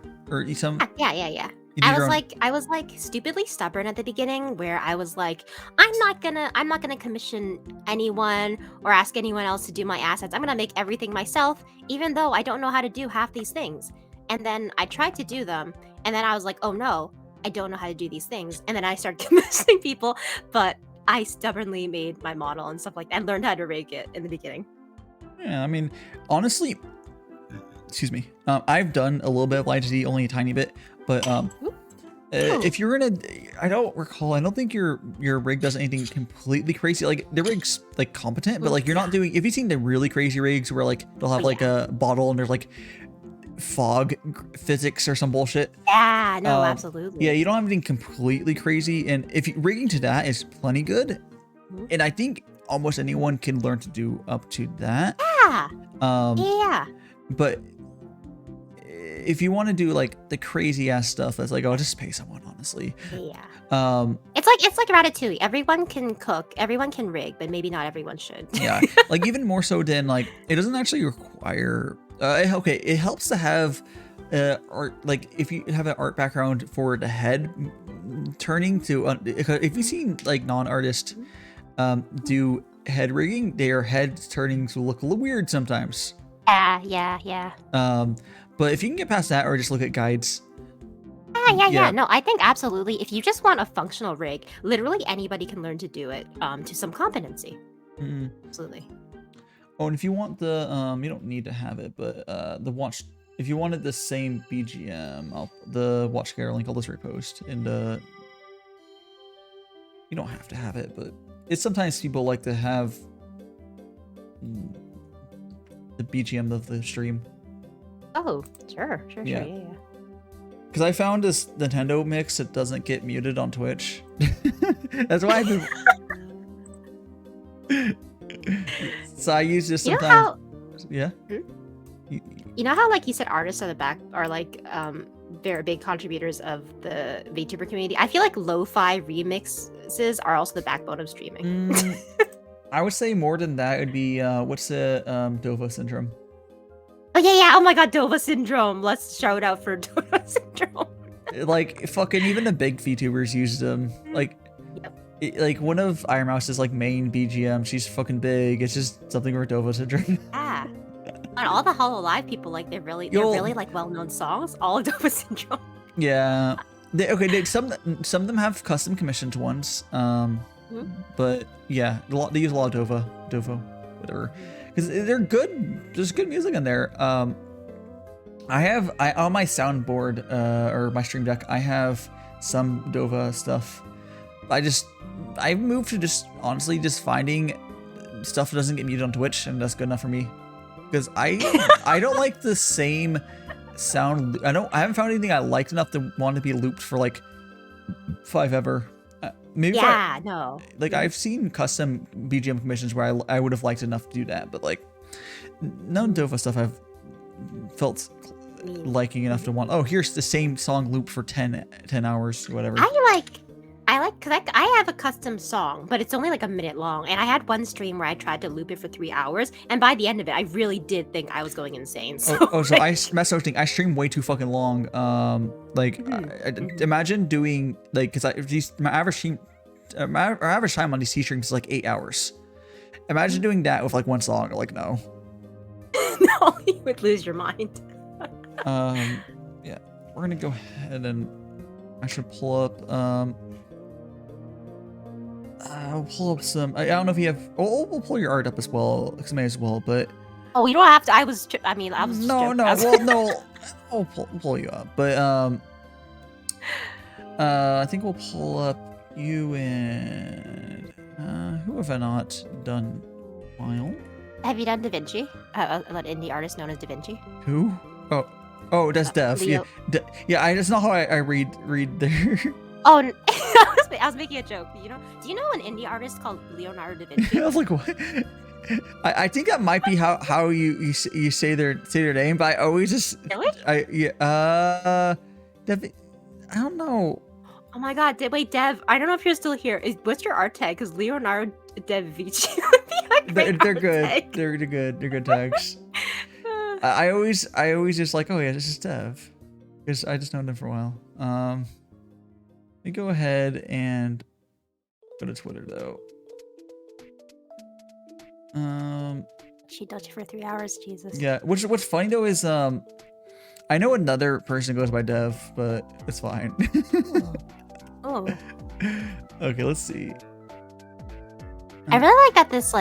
some? Yeah. I was like stupidly stubborn at the beginning, where I was like, I'm not gonna commission anyone or ask anyone else to do my assets. I'm gonna make everything myself, even though I don't know how to do half these things. And then I tried to do them, and then I was like, oh no, I don't know how to do these things. And then I started commissioning people, but I stubbornly made my model and stuff like that and learned how to rig it in the beginning. Yeah, I mean, honestly, excuse me. I've done a little bit of LucihimeTV, only a tiny bit, but if you're in I don't think your rig does anything completely crazy. Like the rig's like competent, but like you're not doing. If you've seen the really crazy rigs where like they'll have like a bottle and there's like fog physics or some bullshit. Yeah, no, absolutely. Yeah, you don't have anything completely crazy, and if you, rigging to that is plenty good, and I think almost anyone can learn to do up to that. Yeah. Yeah. But if you want to do like the crazy ass stuff, that's like, oh, just pay someone, honestly. Yeah. It's like Ratatouille. Everyone can cook, everyone can rig, but maybe not everyone should. Yeah, like even more so than like it doesn't actually require. Okay, it helps to have art. Like if you have an art background for the head turning to. If you've seen like non-artists do head rigging, their head turning to look a little weird sometimes. Yeah. But if you can get past that or just look at guides. Yeah. No, I think absolutely. If you just want a functional rig, literally anybody can learn to do it to some competency. Absolutely. Oh, and if you want the, you don't need to have it, but the watch, if you wanted the same BGM, the watch gear link, I'll just repost. And you don't have to have it, but it's sometimes people like to have the BGM of the stream. Oh, sure. Yeah. Because I found this Nintendo mix that doesn't get muted on Twitch. That's why I've been... So I use this sometimes. Yeah. You know how like you said artists are like very big contributors of the Vtuber community? I feel like lo-fi remixes are also the backbone of streaming. I would say more than that would be what's the Dova syndrome? Oh yeah. Oh my god, Dova syndrome. Let's shout out for Dova syndrome. Like fucking even the big VTubers use them. Like like one of Iron Mouse's like main BGM, she's fucking big. It's just something for Dova syndrome. Yeah. And all the Hollow Live people, like they're really like well-known songs. All of Dova syndrome. Yeah. Some of them have custom commissioned ones. But yeah, they use a lot of Dovo, whatever. Because they're good. There's good music in there. I on my soundboard or my stream deck, I have some Dova stuff. I moved to just honestly just finding stuff that doesn't get muted on Twitch, and that's good enough for me. Because I don't like the same sound. I haven't found anything I liked enough to want to be looped for like forever. Maybe no. Like I've seen custom BGM commissions where I would have liked enough to do that, but like no Dova stuff I've felt liking enough to want. Oh, here's the same song loop for 10 hours, whatever. I like because I have a custom song, but it's only like a minute long, and I had one stream where I tried to loop it for 3 hours, and by the end of it, I really did think I was going insane. So, so I stream way too fucking long. Imagine doing like because my average time on these streams is like 8 hours. Imagine doing that with like one song. Like no. No, you would lose your mind. Yeah, we're gonna go ahead and I should pull up. I'll pull up some. I don't know if you have. We'll pull your art up as well, because I may as well. But oh, you don't have to. I was. Just no. Well, no. I'll pull you up. But I think we'll pull up you and who have I not done? While. Have you done Da Vinci? An indie artist known as Da Vinci. Who? Oh, that's Dev. Leo. Yeah. That's not how I read there. Oh, I was making a joke. Do you know an indie artist called Leonardo da Vinci? I was like, what? I think that might be how you say their name, but I always just Really? I don't know. Oh my god, wait, Dev, I don't know if you're still here. What's your art tag? Because Leonardo da Vinci would be a great They're art good. tag. They're good. They're good tags. I always just like, oh yeah, this is Dev, because I just known them for a while. Let me go ahead and go to Twitter though. She does it for 3 hours, Jesus. Yeah, what's funny though is I know another person goes by Dev, but it's fine. Oh. Okay, let's see. I really like that this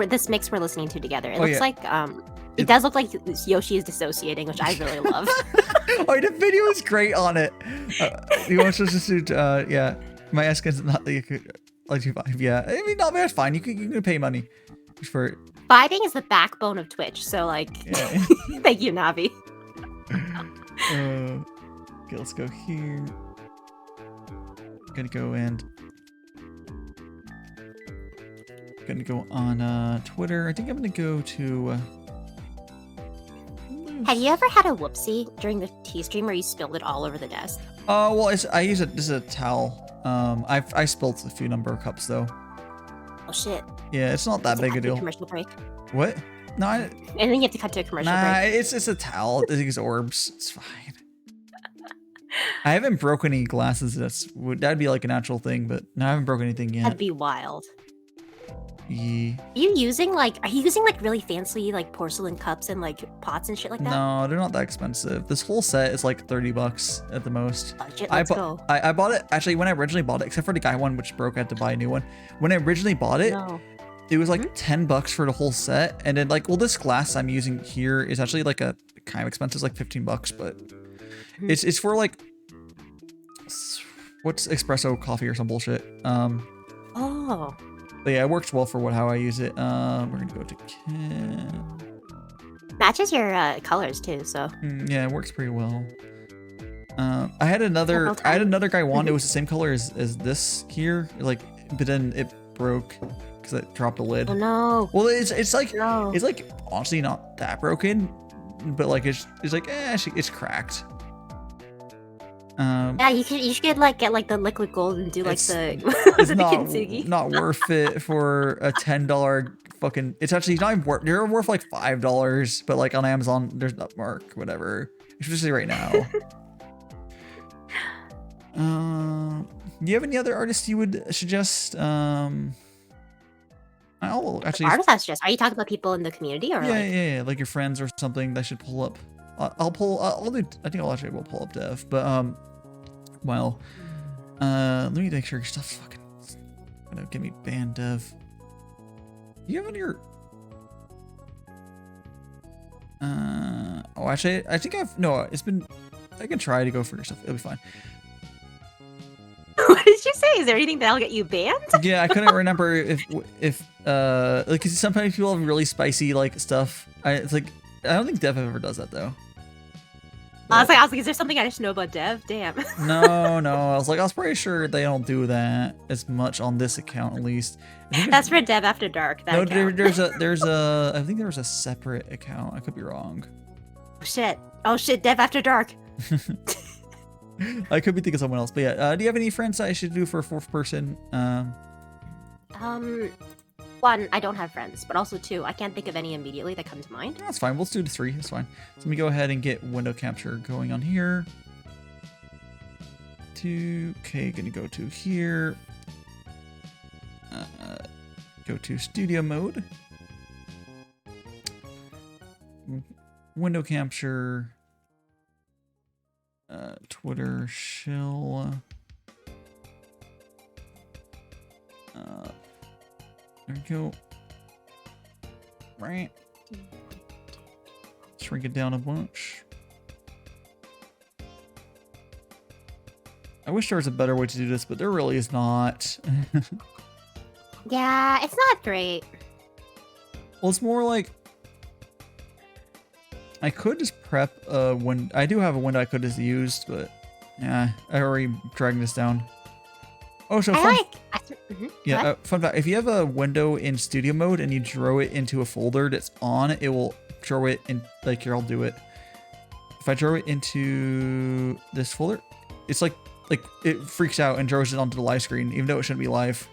this mix we're listening to together. It looks yeah. like it does look like Yoshi is dissociating, which I really love. Oh, the video is great on it. You want to just yeah. My ask is not the like 2.5. Yeah, I mean, no, that's fine. You can pay money for it. Vibing is the backbone of Twitch, so like, Yeah. thank you, Navi. Okay, let's go here. Gonna go on Twitter. I think I'm gonna go to. Have you ever had a whoopsie during the tea stream where you spilled it all over the desk? Oh well, I use it. This is a towel. I spilled a few number of cups though. Oh shit. Yeah, it's not that big a deal. Commercial break. What? No, And then you have to cut to a commercial nah, break. it's a towel. I think it's orbs. It's fine. I haven't broken any glasses. That'd be like a natural thing, but no, I haven't broken anything yet. That'd be wild. Yeah. Are you using like really fancy like porcelain cups and like pots and shit like that? No, they're not that expensive. This whole set is like $30 at the most. Budget, let's go. I bought it actually when I originally bought it, except for the guy one which broke. I had to buy a new one. When I originally bought it, it was like $10 for the whole set, and then like, well, this glass I'm using here is actually like a kind of expensive, it's like $15, but it's for like what's espresso coffee or some bullshit. Oh. But yeah, it works well for how I use it. We're gonna go to Kit. Matches your colors too, so. Yeah, it works pretty well. I had another guy want it was the same color as this here, like, but then it broke because it dropped a lid. Oh no. Well, it's like No. it's like honestly not that broken, but like it's like it's cracked. Yeah, you should get like the liquid gold and do like the It's the kintsugi. not worth it for a $10 fucking. It's actually not even worth. They're worth like $5, but like on Amazon, there's not mark whatever. Especially right now. Do you have any other artists you would suggest? I'll actually. Artists I suggest. Are you talking about people in the community or Yeah, like your friends or something that should pull up. I'll pull. I'll do. I think I'll actually will pull up Dev, but well, let me make sure your stuff's fucking gonna get me banned, Dev. You have any your? Oh, actually, I think it's been. I can try to go for your stuff. It'll be fine. What did you say? Is there anything that'll get you banned? Yeah, I couldn't remember if like, 'cause sometimes people have really spicy like stuff. It's like I don't think Dev ever does that though. I was like, is there something I should know about Dev? Damn. No. I was pretty sure they don't do that as much on this account, at least. That's for Dev After Dark. No, there's a. I think there was a separate account. I could be wrong. Oh shit, Dev After Dark. I could be thinking of someone else, but yeah. Do you have any friends that I should do for a fourth person? One, I don't have friends, but also two, I can't think of any immediately that come to mind. That's fine. We'll do the 3. That's fine. So let me go ahead and get window capture going on here. Okay, gonna go to here. Go to studio mode. Window capture. Twitter Shill. There we go. Right. Shrink it down a bunch. I wish there was a better way to do this, but there really is not. Yeah, it's not great. Well, it's more like I could just prep when I do have a window I could just use, but yeah, I already dragged this down. Oh, so fun. Yeah, fun fact. If you have a window in studio mode and you draw it into a folder that's on, it will draw it in, like, here, I'll do it. If I draw it into this folder, it's like it freaks out and draws it onto the live screen, even though it shouldn't be live.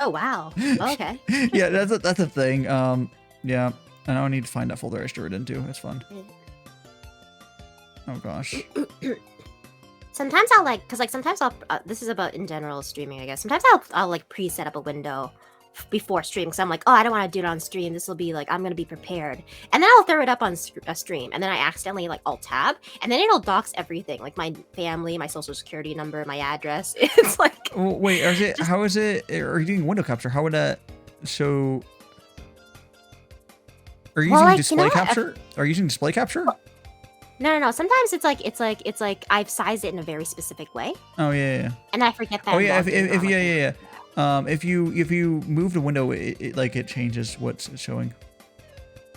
Oh, wow. Okay. Yeah, that's a thing. Yeah, and I need to find that folder I drew it into. It's fun. Oh, gosh. Sometimes I'll like, cause like sometimes I'll. This is about in general streaming, I guess. Sometimes I'll like pre-set up a window before stream because I'm like, oh, I don't want to do it on stream. This will be like, I'm gonna be prepared, and then I'll throw it up on a stream, and then I accidentally like alt tab, and then it'll dox everything, like my family, my social security number, my address. It's like, well, wait, how is it? Are you doing window capture? How would that show? Are you using display capture? Are you using display capture? No. Sometimes it's like I've sized it in a very specific way. Oh yeah. And I forget that. Oh yeah, if you move the window, it changes what's showing.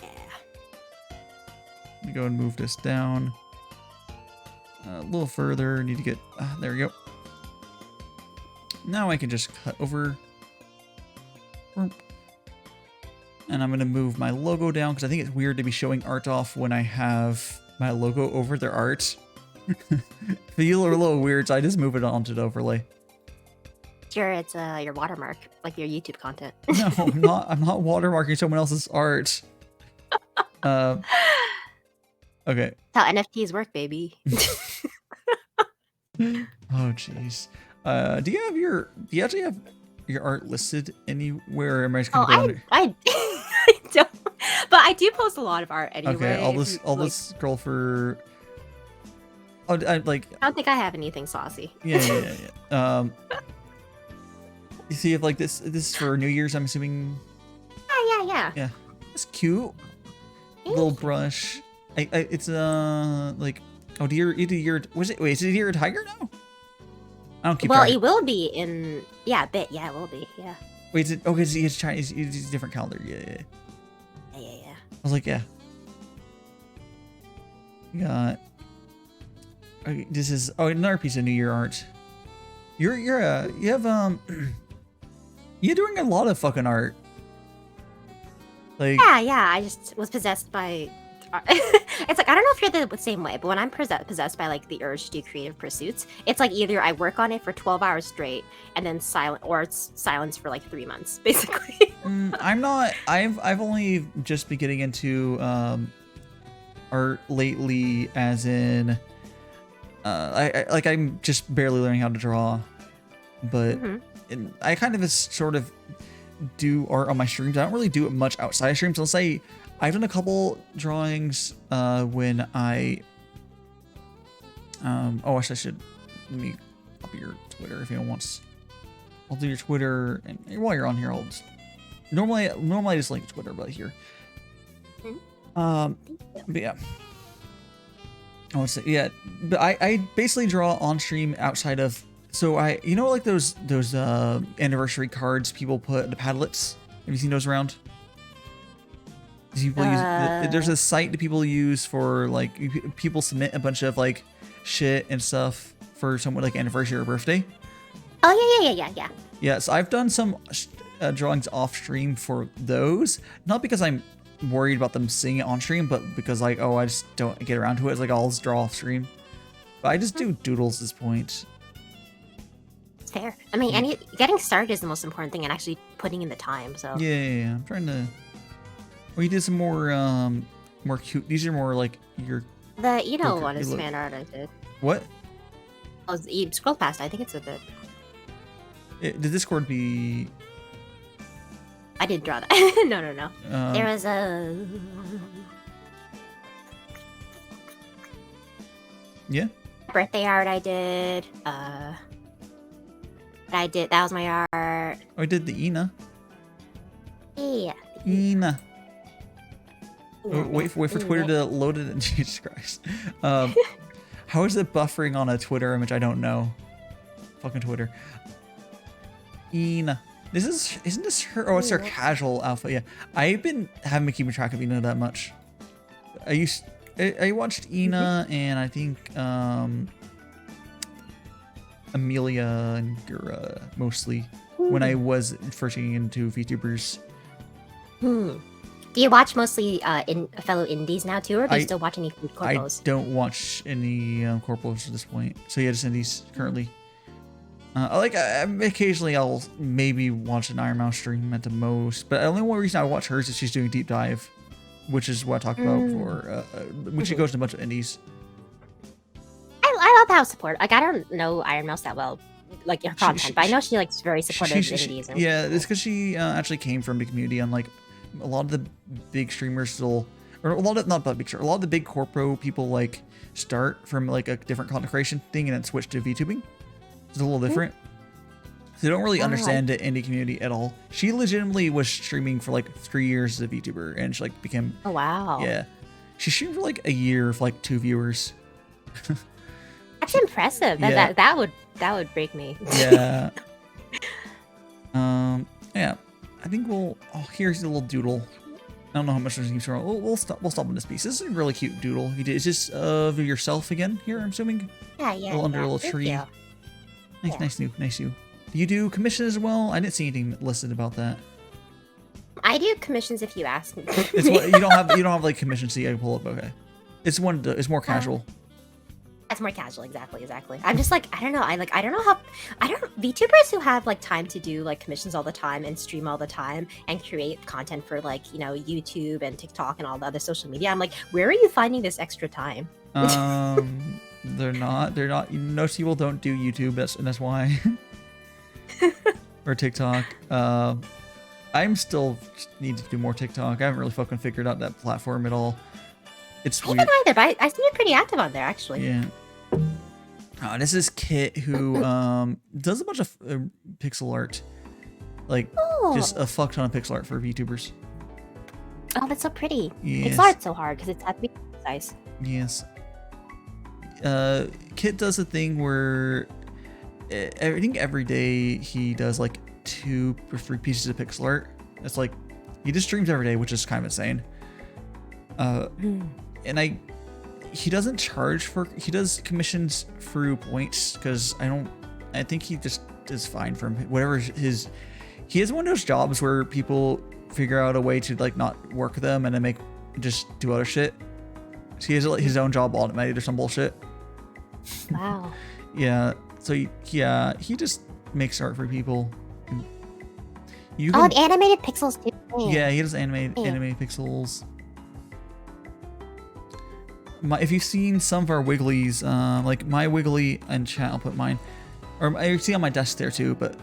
Yeah. Let me go and move this down a little further. Need to get there we go. Now I can just cut over. And I'm gonna move my logo down because I think it's weird to be showing art off when I have my logo over their art. Feel a little weird, so I just move it onto the overlay. Sure, it's your watermark, like your YouTube content. No, I'm not watermarking someone else's art. Okay. That's how NFTs work, baby. Oh jeez. Do you actually have your art listed anywhere? Or am I just gonna I don't, but I do post a lot of art anyway. Okay, I'll just scroll for. Oh, I don't think I have anything saucy. Yeah. You see if like this is for New Year's, I'm assuming. Yeah. Yeah, it's cute. Little brush. It's like, oh, deer. Was it? Wait, is it deer tiger now? I don't keep. Well, track. it will be in a bit. Yeah, it will be. Yeah. Wait, is it? Okay, it's Chinese. It's a different calendar. Yeah. I was like, yeah. We got. Okay, this is another piece of New Year art. You have you're doing a lot of fucking art. Like Yeah. I just was possessed by. It's like I don't know if you're the same way, but when I'm possessed by like the urge to do creative pursuits, it's like either I work on it for 12 hours straight and then it's silence for like 3 months, basically. I'm not. I've only just been getting into art lately, as in I'm just barely learning how to draw, but I kind of sort of do art on my streams. I don't really do it much outside of streams. I've done a couple drawings when I actually I should let me copy your Twitter if anyone wants. I'll do your Twitter, and while you're on here, I'll just normally I just link Twitter, but here. But yeah. I want to say yeah, but I basically draw on stream outside of, so like those anniversary cards people put the Padlets. Have you seen those around? There's a site that people use for like people submit a bunch of like shit and stuff for someone like anniversary or birthday. Oh yeah. Yeah, so I've done some drawings off stream for those, not because I'm worried about them seeing it on stream, but because like I just don't get around to it. It's like I'll just draw off stream, but I just do doodles at this point. It's fair. I mean, getting started is the most important thing, and actually putting in the time. So yeah. I'm trying to. Well, you did some more cute. These are more like your. What is fan art I did? What? Oh, you scrolled past. I think it's a bit. The Discord be. I didn't draw that. No. There was a. Yeah. Birthday art I did. That was my art. Oh, I did the Ina. Yeah. Ina. Wait for Twitter to load it. Jesus Christ. How is it buffering on a Twitter image? I don't know. Fucking Twitter. Ina. Isn't this her? Oh, it's her casual alpha. Yeah. Haven't been keeping track of Ina that much. I watched Ina and I think Amelia and Gura mostly when I was first getting into VTubers. Do you watch mostly fellow indies now too, or do you still watch any food corpos? I don't watch any corpos at this point. So yeah, just indies currently. Occasionally I'll maybe watch an Iron Mouse stream at the most, but the only one reason I watch hers is she's doing deep dive, which is what I talked about for when she goes to a bunch of indies. I love how support. Like I don't know Iron Mouse that well like her content, but I know she like very supportive of indies. And yeah, it's because she actually came from a big community, and like a lot of the big streamers still, or a lot of not big, a lot of the big corpo people like start from like a different content creation thing and then switch to VTubing. It's a little different. They don't really understand the indie community at all. She legitimately was streaming for like 3 years as a VTuber, and she like became. Oh wow. Yeah, she streamed for like a year for like 2 viewers. That's impressive. That would break me. Yeah. Yeah. I think we'll. Oh, here's a little doodle. I don't know how much there's going to We'll stop on this piece. This is a really cute doodle. Is this of yourself again here? I'm assuming. Yeah. Under a little tree. Nice new. Do you do commissions as well? I didn't see anything listed about that. I do commissions if you ask me. It's what you don't have like commissions. See, I pull up. Okay. It's more casual. That's more casual, exactly. I'm just like, I don't know VTubers who have like time to do like commissions all the time and stream all the time and create content for like, YouTube and TikTok and all the other social media. I'm like, where are you finding this extra time? They're not. Most people don't do YouTube. That's why. Or TikTok. I'm still need to do more TikTok. I haven't really fucking figured out that platform at all. It's I haven't either, but I see you're pretty active on there, actually. Yeah. This is Kit, who does a bunch of pixel art. Like, just a fuck ton of pixel art for VTubers. Oh, that's so pretty. Yes. Pixel art's so hard because it's has to be precise. Yes. Kit does a thing where I think every day he does like 2 or 3 pieces of pixel art. It's like he just streams every day, which is kind of insane. And he doesn't charge he does commissions through points because I think he just is fine from whatever he has one of those jobs where people figure out a way to like not work them and then just do other shit. So he has like his own job automated or some bullshit. Wow. Yeah. So he just makes art for people. And animated pixels too. Yeah, he does animated pixels. If you've seen some of our wigglies, like my wiggly in chat, I'll put mine, or I see on my desk there too. But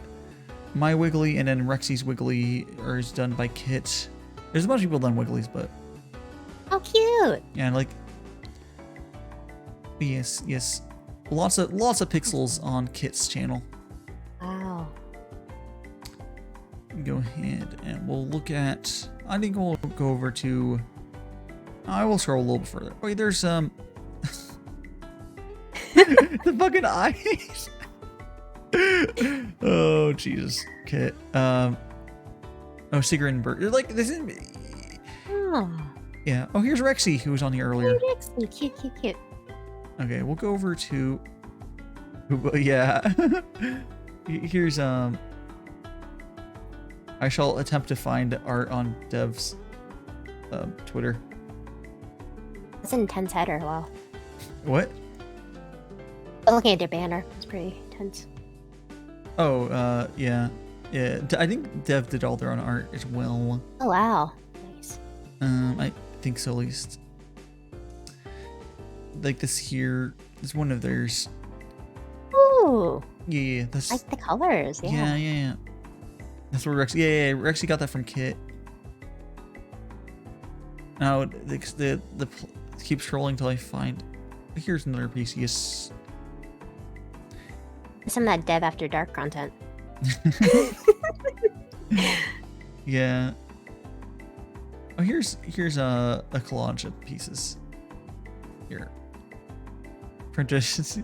my wiggly and then Rexie's wiggly is done by Kit. There's a bunch of people done wigglies, but oh, cute. Yeah, like yes, lots of pixels on Kit's channel. Wow. Go ahead and we'll look at. I think we'll go over to. I will scroll a little bit further. Wait, there's the fucking eyes. Oh Jesus, Kit. Sigrid and Bert. They're like this. Yeah. Oh, here's Rexie, who was on here earlier. Oh, Rexie, cute. Okay, we'll go over to. Yeah. Here's I shall attempt to find art on Dev's Twitter. That's an intense header. Wow. What? I'm looking at their banner. It's pretty intense. Oh, yeah. I think Dev did all their own art as well. Oh wow, nice. I think so, at least. Like this here is one of theirs. Ooh. Yeah, that's. I like the colors. Yeah. Yeah. That's where Rexie. Yeah. Rexie got that from Kit. Now the keep scrolling till I find. Here's another piece. Yes. Some of that Dev After Dark content. Yeah. Oh, here's a collage of pieces. Here. Prentice.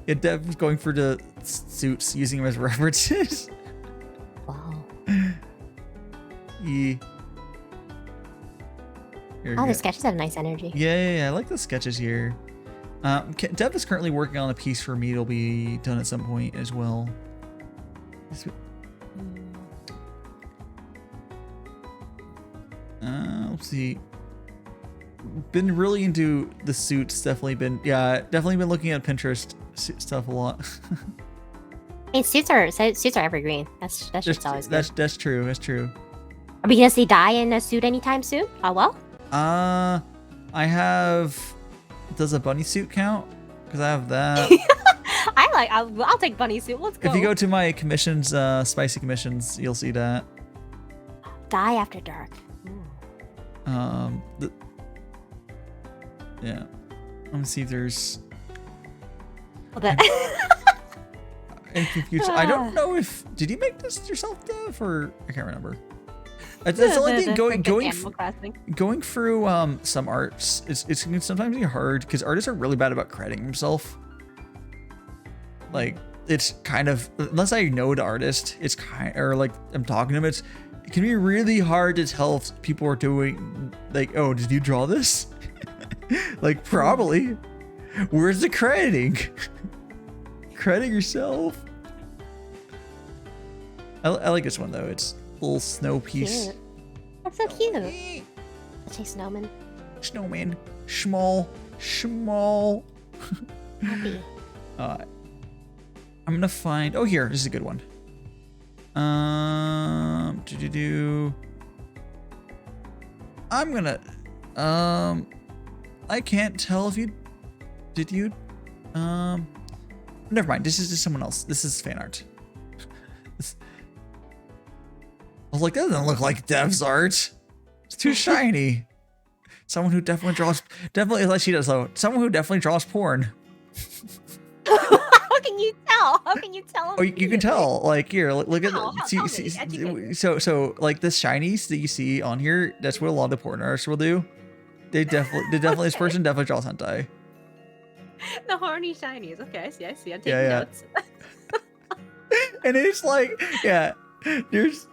Yeah, Dev was going for the suits, using them as references. Wow. Yeah. Oh, the sketches have nice energy. Yeah. I like the sketches here. Dev is currently working on a piece for me. It'll be done at some point as well. Let's see. Been really into the suits. Definitely been looking at Pinterest stuff a lot. I mean, suits are evergreen. That's just always good. That's true. That's true. Are we gonna see Dai in a suit anytime soon? Oh well. I have. Does a bunny suit count? Because I have that. I'll take bunny suit. Let's go. If you go to my commissions, spicy commissions, you'll see that. Die after dark. Yeah. Let me see if there's. Well, that. I'm confused. I don't know if did you make this yourself, Dev, or I can't remember. That's the only thing going through some arts. It can sometimes be hard because artists are really bad about crediting themselves. Like it's kind of unless I know the artist, it's kind or like I'm talking to him. It can be really hard to tell if people are doing like, oh, did you draw this? Like probably. Where's the crediting? Credit yourself. I like this one though. It's a little snow piece. Cute. That's so cute. Let's say snowman. Snowman. Small. Happy. I'm gonna find. Oh, here. This is a good one. I'm gonna. I can't tell if you. Did you? Never mind. This is just someone else. This is fan art. I was like, that doesn't look like Dev's art. It's too shiny. Someone who definitely like she does though. Someone who definitely draws porn. How can you tell? How can you tell? Oh, you can tell. Like here, look at so like the shinies that you see on here. That's what a lot of porn artists will do. They definitely this person definitely draws hentai. The horny shinies. Okay, I see. I'm taking notes. And it's like, yeah, there's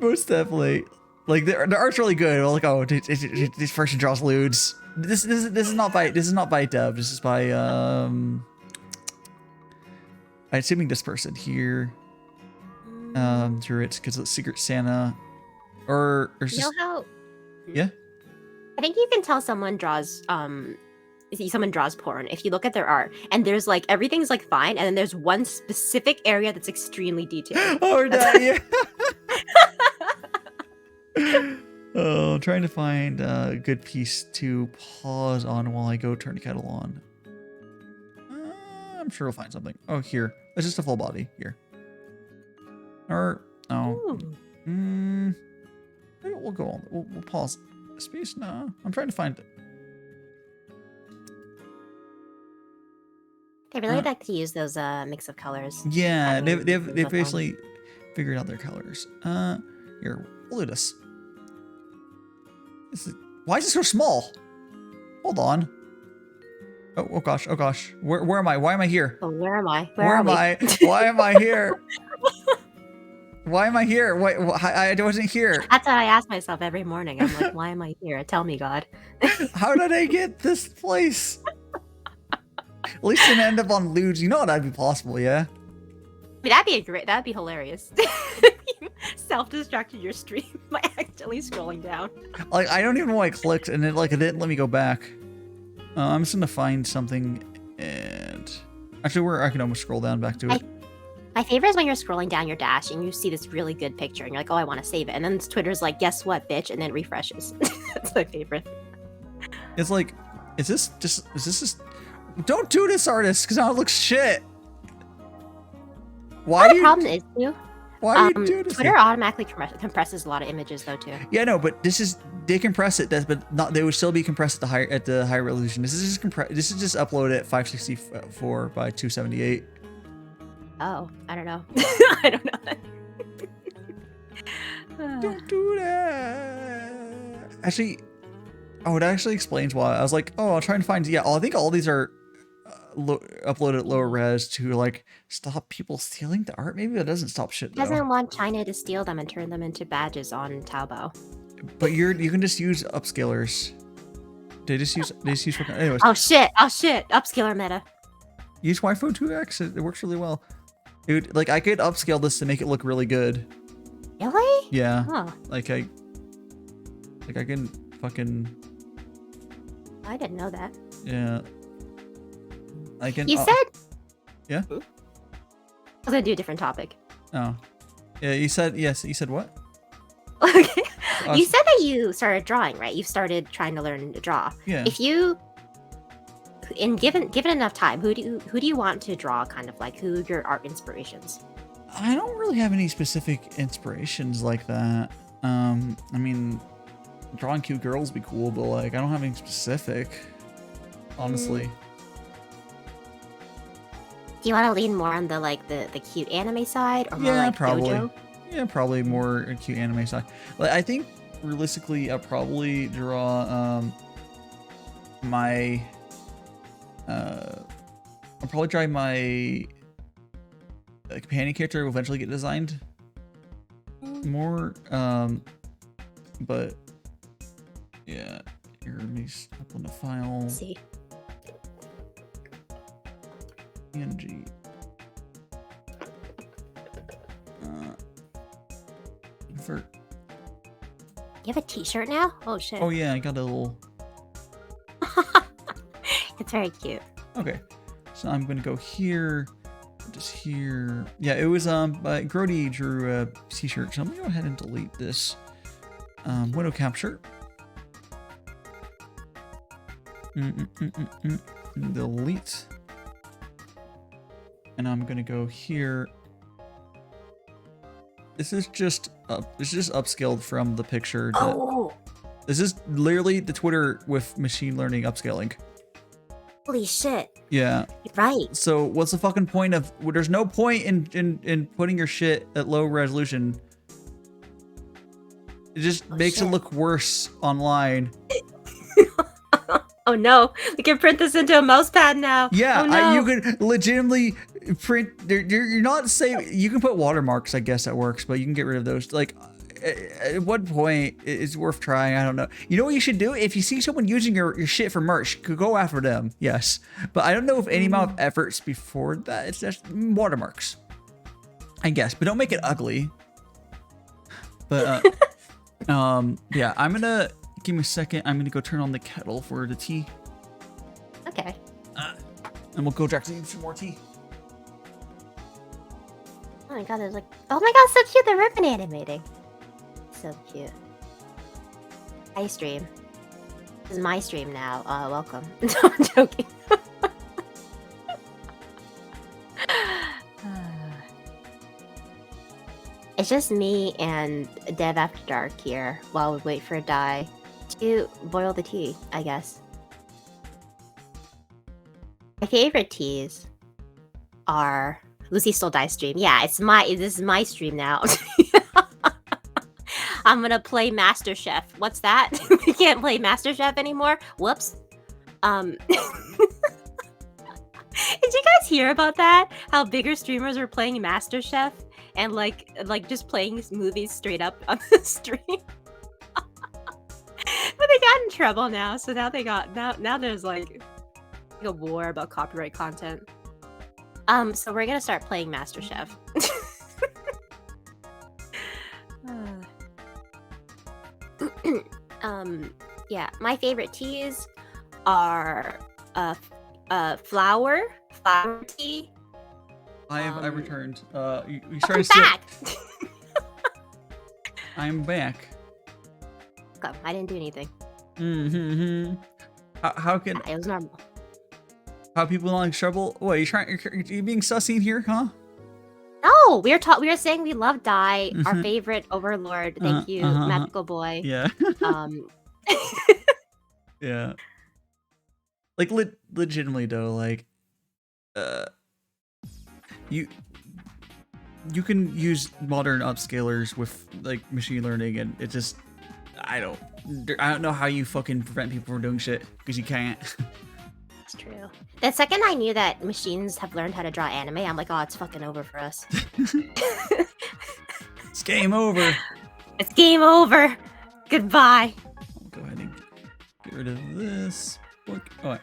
most definitely like the art's really good. Like, oh, this person draws lewds. This is not by Dev. This is by I'm assuming this person here drew it because it's Secret Santa or you know how? Yeah. I think you can tell someone draws porn if you look at their art and there's like everything's like fine and then there's one specific area that's extremely detailed. Oh, that, yeah. Oh, I'm trying to find a good piece to pause on while I go turn the kettle on. I'm sure we'll find something. Oh, here. It's just a full body. Here. Or, oh. Maybe we'll go on. We'll pause. Space? No. I'm trying to find it. They really like to use those mix of colors. Yeah, they've basically figured out their colors. Here, we'll do this. Why is it so small? Hold on. Oh gosh. Where am I? Why am I here? Oh, where am I? Where am I? Why am I here? Why am I here? Why I wasn't here. That's what I ask myself every morning. I'm like, why am I here? Tell me, God. How did I get this place? At least I didn't end up on lewds. You know that'd be possible, yeah? I mean, that'd be hilarious. Self-destructed your stream by accidentally scrolling down. Like, I don't even know why I clicked and it didn't let me go back. I'm just gonna find something and actually I can almost scroll down back to it. My favorite is when you're scrolling down your dash and you see this really good picture and you're like, oh, I want to save it. And then Twitter's like, guess what, bitch? And then refreshes. That's my favorite. It's like, is this just don't do this, artist, because now it looks shit. Why do you? Problem is too. Why do you do this? Twitter automatically compresses a lot of images though too. Yeah, no, but they compress it, but not. They would still be compressed at the higher resolution. This is just uploaded at 564 by 278. Oh, I don't know. I don't know. Don't do that. Actually, it actually explains why. I was like, oh, I'll try and find. Yeah, I think all these are uploaded at lower res to like stop people stealing the art. Maybe that doesn't stop shit though. Doesn't want China to steal them and turn them into badges on Taobao. But you can just use upscalers. They just use anyways. Oh shit! Upscaler meta. Use Waifu 2X. It works really well. Dude, like I could upscale this to make it look really good. Really? Yeah. Huh. Like I can fucking. I didn't know that. Yeah. I can. You said. Yeah. I was gonna do a different topic. Oh. Yeah. You said yes. You said what? Okay. You said that you started drawing, right? You started trying to learn to draw. Yeah. If you given enough time, who do you want to draw? Kind of like who are your art inspirations? I don't really have any specific inspirations like that. I mean, drawing cute girls would be cool, but like I don't have anything specific, honestly. Do you want to lean more on the like the cute anime side, or more Yeah, like probably. dojo? Yeah, probably more a cute anime side. Like I think realistically, I'll probably draw my I'll probably try my companion character will eventually get designed more. But yeah, here, let me step on the file. Let's see. PNG. For You have a T-shirt now? Oh shit! oh yeah, I got a little. It's very cute. Okay, so I'm gonna go here, just here. Yeah, it was Grody drew a T-shirt. So I'm gonna go ahead and delete this window capture. Delete, and I'm gonna go here. This is just upscaled from the picture. Oh, This is literally the Twitter with machine learning upscaling. holy shit! Yeah. You're right. So what's the fucking point of? Well, there's no point in putting your shit at low resolution. It just makes it look worse online. Oh no, we can print this into a mouse pad now. Yeah, oh, no. you could legitimately print. You're not saying you can put watermarks. I guess that works, but you can get rid of those. Like, at what point it's worth trying? I don't know. You know what you should do? If you see someone using your shit for merch, go after them. Yes, but I don't know if any amount of efforts before that. It's just watermarks, I guess. But don't make it ugly. But yeah, I'm gonna. Give me a second. I'm gonna go turn on the kettle for the tea. Okay. And we'll go directly some more tea. Oh my god, there's like, oh my god, so cute, the ribbon animating. So cute. Hi stream. This is my stream now. Welcome. No, I'm joking. It's just me and Dev After Dark here while we wait for Dai to boil the tea, I guess. My favorite teas are Lucy Stole Die stream. Yeah, this is my stream now. I'm gonna play Master Chef. What's that? We can't play Master Chef anymore. Whoops. Did you guys hear about that? How bigger streamers are playing Master Chef and like just playing movies straight up on the stream. But they got in trouble now, so now there's like a war about copyright content. So we're gonna start playing Master Chef. Yeah, my favorite teas are flower tea. I returned. You I'm started back. I'm back. Go. I didn't do anything. How can It was normal. how people not in trouble? What you being sussy here, huh? No, we were saying we love Dai, our favorite overlord. Thank you, magical boy. Yeah. Yeah. Like legitimately though, like you can use modern upscalers with like machine learning, and it just I don't know how you fucking prevent people from doing shit, because you can't. It's true. The second I knew that machines have learned how to draw anime, I'm like, oh, it's fucking over for us. It's game over. It's game over. Goodbye. I'll go ahead and get rid of this book. Oh, wait.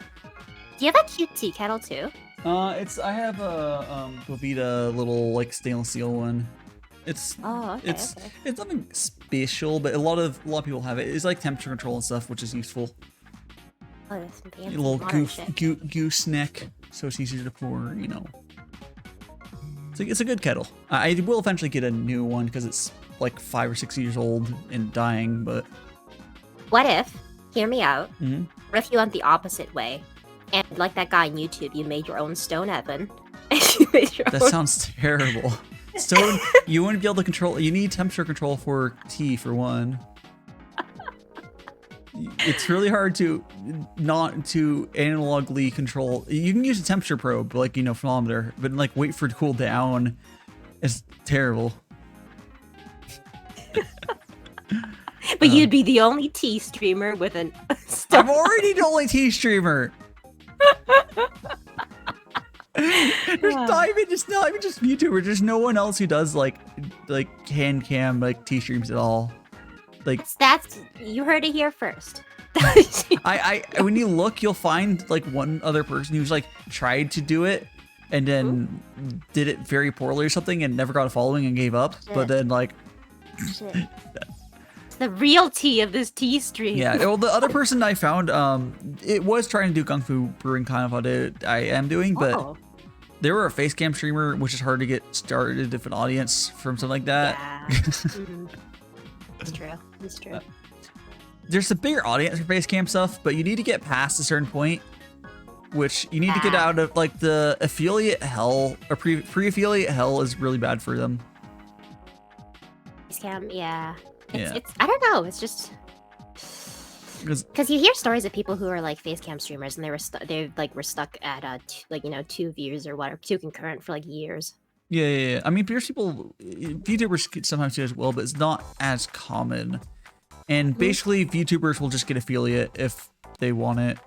Do you have a cute tea kettle too? I have a Vita little like stainless steel one. It's okay. It's nothing special, but a lot of people have it. It's like temperature control and stuff, which is useful. Oh, that's some fancy A little modern shit. goose neck, so it's easier to pour. You know, it's a good kettle. I will eventually get a new one because it's like 5 or 6 years old and dying. But What if? Hear me out. Mhm. What if you went the opposite way, and like that guy on YouTube. You made your own stone heaven. You made your That own... sounds terrible. Stone, you wouldn't be able to control. You need temperature control for tea for one. It's really hard to not to analogically control. You can use a temperature probe, like, you know, thermometer, but like wait for it to cool down. It's terrible. But you'd be the only tea streamer with an. I'm already the only tea streamer. There's not even just VTuber. There's no one else who does like hand cam like tea streams at all. Like that's you heard it here first. I when you look, you'll find like one other person who's like tried to do it and then did it very poorly or something and never got a following and gave up. Shit. But then like it's the real tea of this tea stream. yeah, well the other person I found it was trying to do Gongfu brewing kind of what I am doing, but they were a face cam streamer, which is hard to get started if an audience from something like that. Yeah. It's true. It's true. There's a bigger audience for face cam stuff, but you need to get past a certain point, which you need to get out of like the affiliate hell or pre-affiliate hell is really bad for them. Face cam, yeah. Yeah. It's I don't know. It's just because you hear stories of people who are like face cam streamers and they were stuck at like, you know, 2 views or whatever, 2 concurrent for like years. Yeah. I mean, there's people, VTubers sometimes do as well, but it's not as common. And basically, VTubers will just get affiliate if they want it.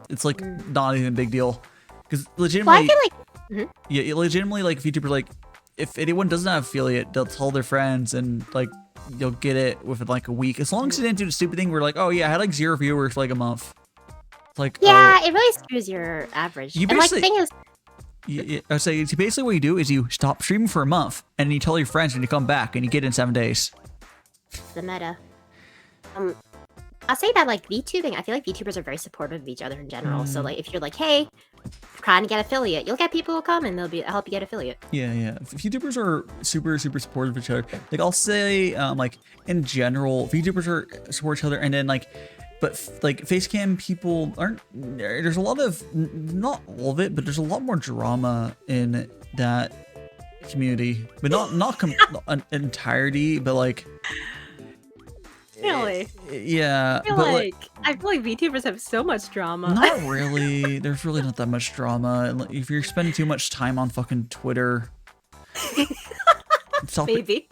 It's like not even a big deal, because legitimately, well, I feel like, yeah, legitimately, like VTubers, like if anyone doesn't have affiliate, they'll tell their friends and like you'll get it within like a week, as long as they didn't do the stupid thing where like, oh yeah, I had like 0 viewers for like a month. It's like, yeah, it really screws your average. You and like the thing is. I say basically what you do is you stop streaming for a month and then you tell your friends and you come back and you get it in 7 days. The meta. I'll say that like VTubing, I feel like VTubers are very supportive of each other in general. So like if you're like, hey, trying to get affiliate, you'll get people who come and they'll help you get affiliate. Yeah. VTubers are super supportive of each other. Like I'll say like in general, VTubers are support each other, and then like but like facecam people aren't. There's a lot of, not all of it, but there's a lot more drama in that community. But not an entirety, but like. Really? Yeah. I feel like VTubers have so much drama. Not really. There's really not that much drama. If you're spending too much time on fucking Twitter. Maybe.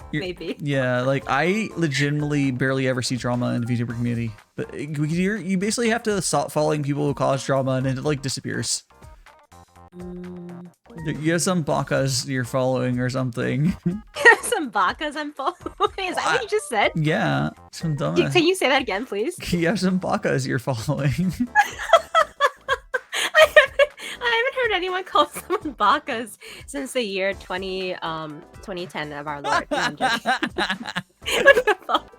Yeah, like I legitimately barely ever see drama in the VTuber community. But you basically have to stop following people who cause drama and it like disappears. You have some bakas you're following or something. Some bakas I'm following? Is that what you just said? Yeah, some dumbass. Can you say that again, please? You have some bakas you're following. I haven't heard anyone call someone bakas since the year 2010 of our Lord. No, I'm joking. What the fuck?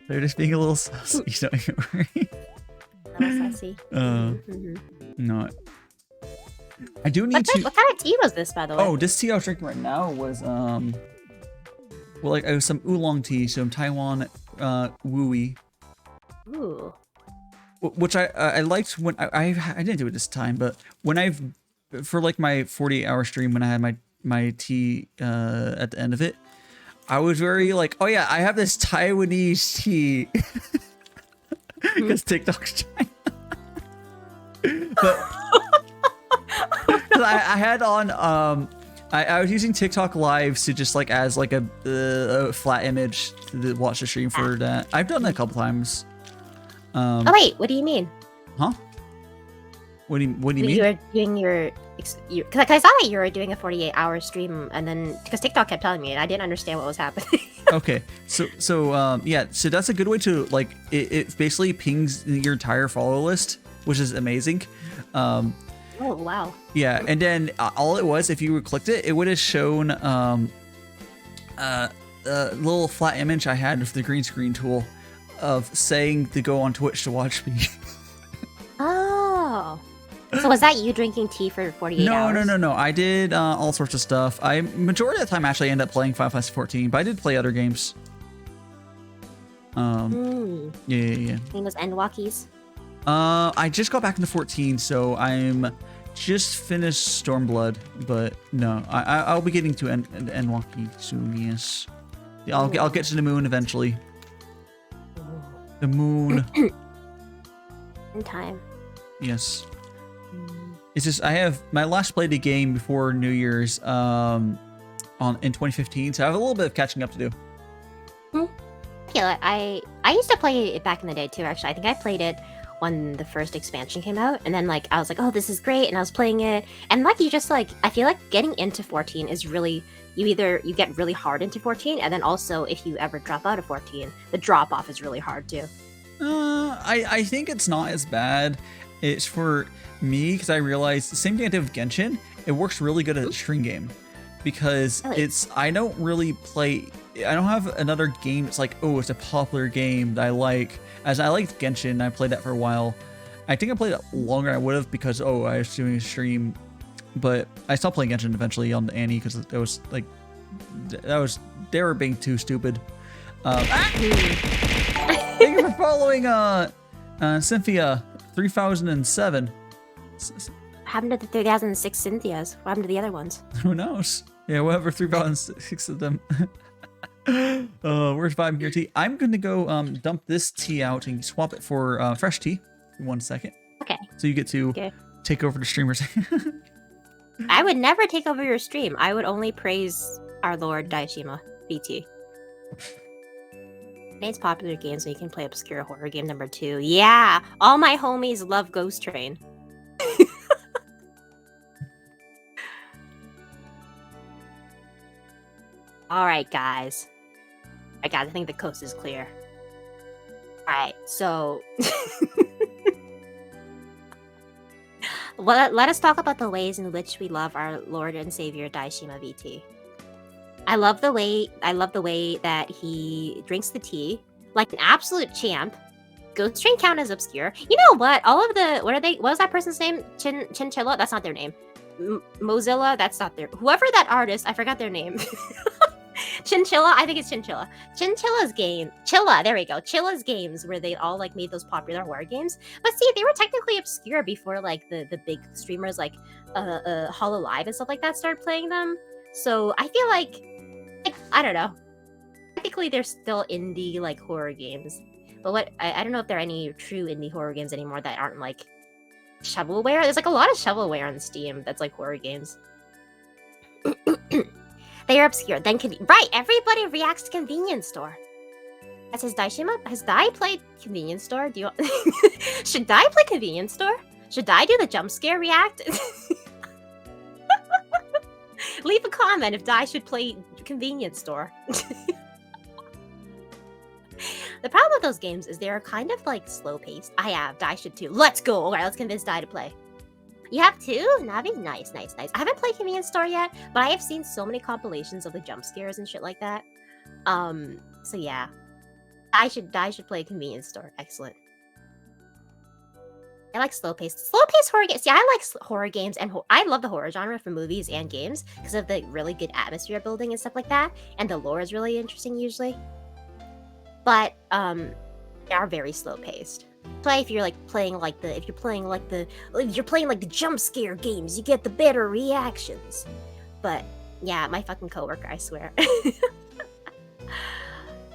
They're just being a little sassy, don't you worry. A little sassy. No. I do need to. What kind of tea was this, by the way? Oh, this tea I was drinking right now was well, like it was some oolong tea, some Taiwan wooey. Ooh. Which I liked when I didn't do it this time, but when for like my 48-hour stream when I had my tea at the end of it, I was very like, oh yeah, I have this Taiwanese tea because TikTok's China. But I had on I was using TikTok lives to just like as like a flat image to watch the stream for that. I've done that a couple times. Oh wait, what do you mean? Huh? What do you mean? You were doing because I saw that you were doing a 48-hour stream, and then because TikTok kept telling me, and I didn't understand what was happening. Okay, so yeah, so that's a good way to like it basically pings your entire follow list, which is amazing. Oh wow. Yeah, and then all it was, if you clicked it, it would have shown a little flat image I had with the green screen tool of saying to go on Twitch to watch me. Oh. So was that you drinking tea for 48 hours? No. I did all sorts of stuff. Majority of the time actually end up playing Final Fantasy 14, but I did play other games. Yeah. I think those end walkies. I just got back into 14, so I'm just finished Stormblood, but no, I'll be getting to Endwalkie soon. Yes, yeah, I'll get to the moon eventually. The moon. In time. Yes. It's just I have my last played the game before New Year's in 2015, so I have a little bit of catching up to do. Yeah, I used to play it back in the day too. Actually, I think I played it when the first expansion came out, and then like I was like, oh, this is great, and I was playing it, and like you just like I feel like getting into 14 is really you get really hard into 14, and then also if you ever drop out of 14, the drop off is really hard too. I think it's not as bad. It's for me because I realized the same thing I did with Genshin. It works really good at a string game because I don't really play. I don't have another game that's like, oh, it's a popular game that I like. As I liked Genshin, I played that for a while. I think I played it longer than I would have because, I was doing a stream. But I stopped playing Genshin eventually on the Annie because it was like, they were being too stupid. Thank you for following Cynthia 3007. What happened to the 3006 Cynthias? What happened to the other ones? Who knows? Yeah, whatever, 3006 of them. Where's Vibe here tea? I'm gonna go dump this tea out and swap it for fresh tea. 1 second. Okay. So you get to take over the streamers. I would never take over your stream. I would only praise our Lord DaiShimaVT. It's popular games so you can play obscure horror game number 2. Yeah, all my homies love Ghost Train. All right, guys. I think the coast is clear. All right, so let us talk about the ways in which we love our Lord and Savior DaiShimaVT. I love the way that he drinks the tea like an absolute champ. Ghost Train count as obscure. You know what? All of the what was that person's name? Chinchilla? That's not their name. Mozilla? That's not their. Whoever that artist, I forgot their name. Chinchilla? I think it's Chinchilla. Chinchilla's game. Chilla, there we go. Chilla's games where they all like made those popular horror games. But see, they were technically obscure before like the big streamers like Hololive and stuff like that started playing them. So I feel like I don't know. Technically they're still indie like horror games. But what I don't know if there are any true indie horror games anymore that aren't like shovelware. There's like a lot of shovelware on Steam that's like horror games. They are obscure. Then right, everybody reacts to convenience store. That says Daishima. Has Dai played convenience store? Do you should Dai play convenience store? Should Dai do the jump scare react? Leave a comment if Dai should play convenience store. The problem with those games is they're kind of like slow paced. I have Dai should too. Let's go. All right, let's convince Dai to play. You have two? Navi? Nice. I haven't played Convenience Store yet, but I have seen so many compilations of the jump scares and shit like that. So yeah. I should play Convenience Store. Excellent. I like slow-paced horror games. See, I like horror games, and I love the horror genre for movies and games because of the really good atmosphere building and stuff like that, and the lore is really interesting usually. But they are very slow-paced. Play if you're like playing like the jump scare games, you get the better reactions. But yeah, my fucking coworker, I swear.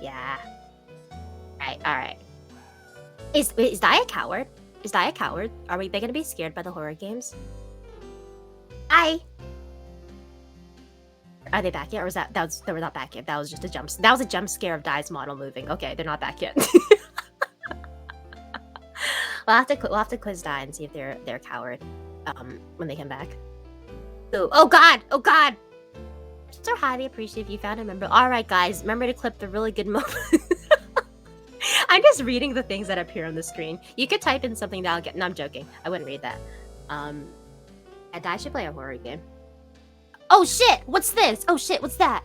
Yeah. All right. Is Dai a coward? Is Dai a coward? Are they gonna be scared by the horror games? Are they back yet, or they were not back yet? That was just a jump. That was a jump scare of Dai's model moving. Okay, they're not back yet. We'll have to quiz Dai and see if they're a coward when they come back. So, oh god! So highly appreciate if you found a member. All right, guys, remember to clip the really good moment. I'm just reading the things that appear on the screen. You could type in something that I'll get. No, I'm joking. I wouldn't read that. And I should play a horror game. Oh shit! What's this? Oh shit! What's that?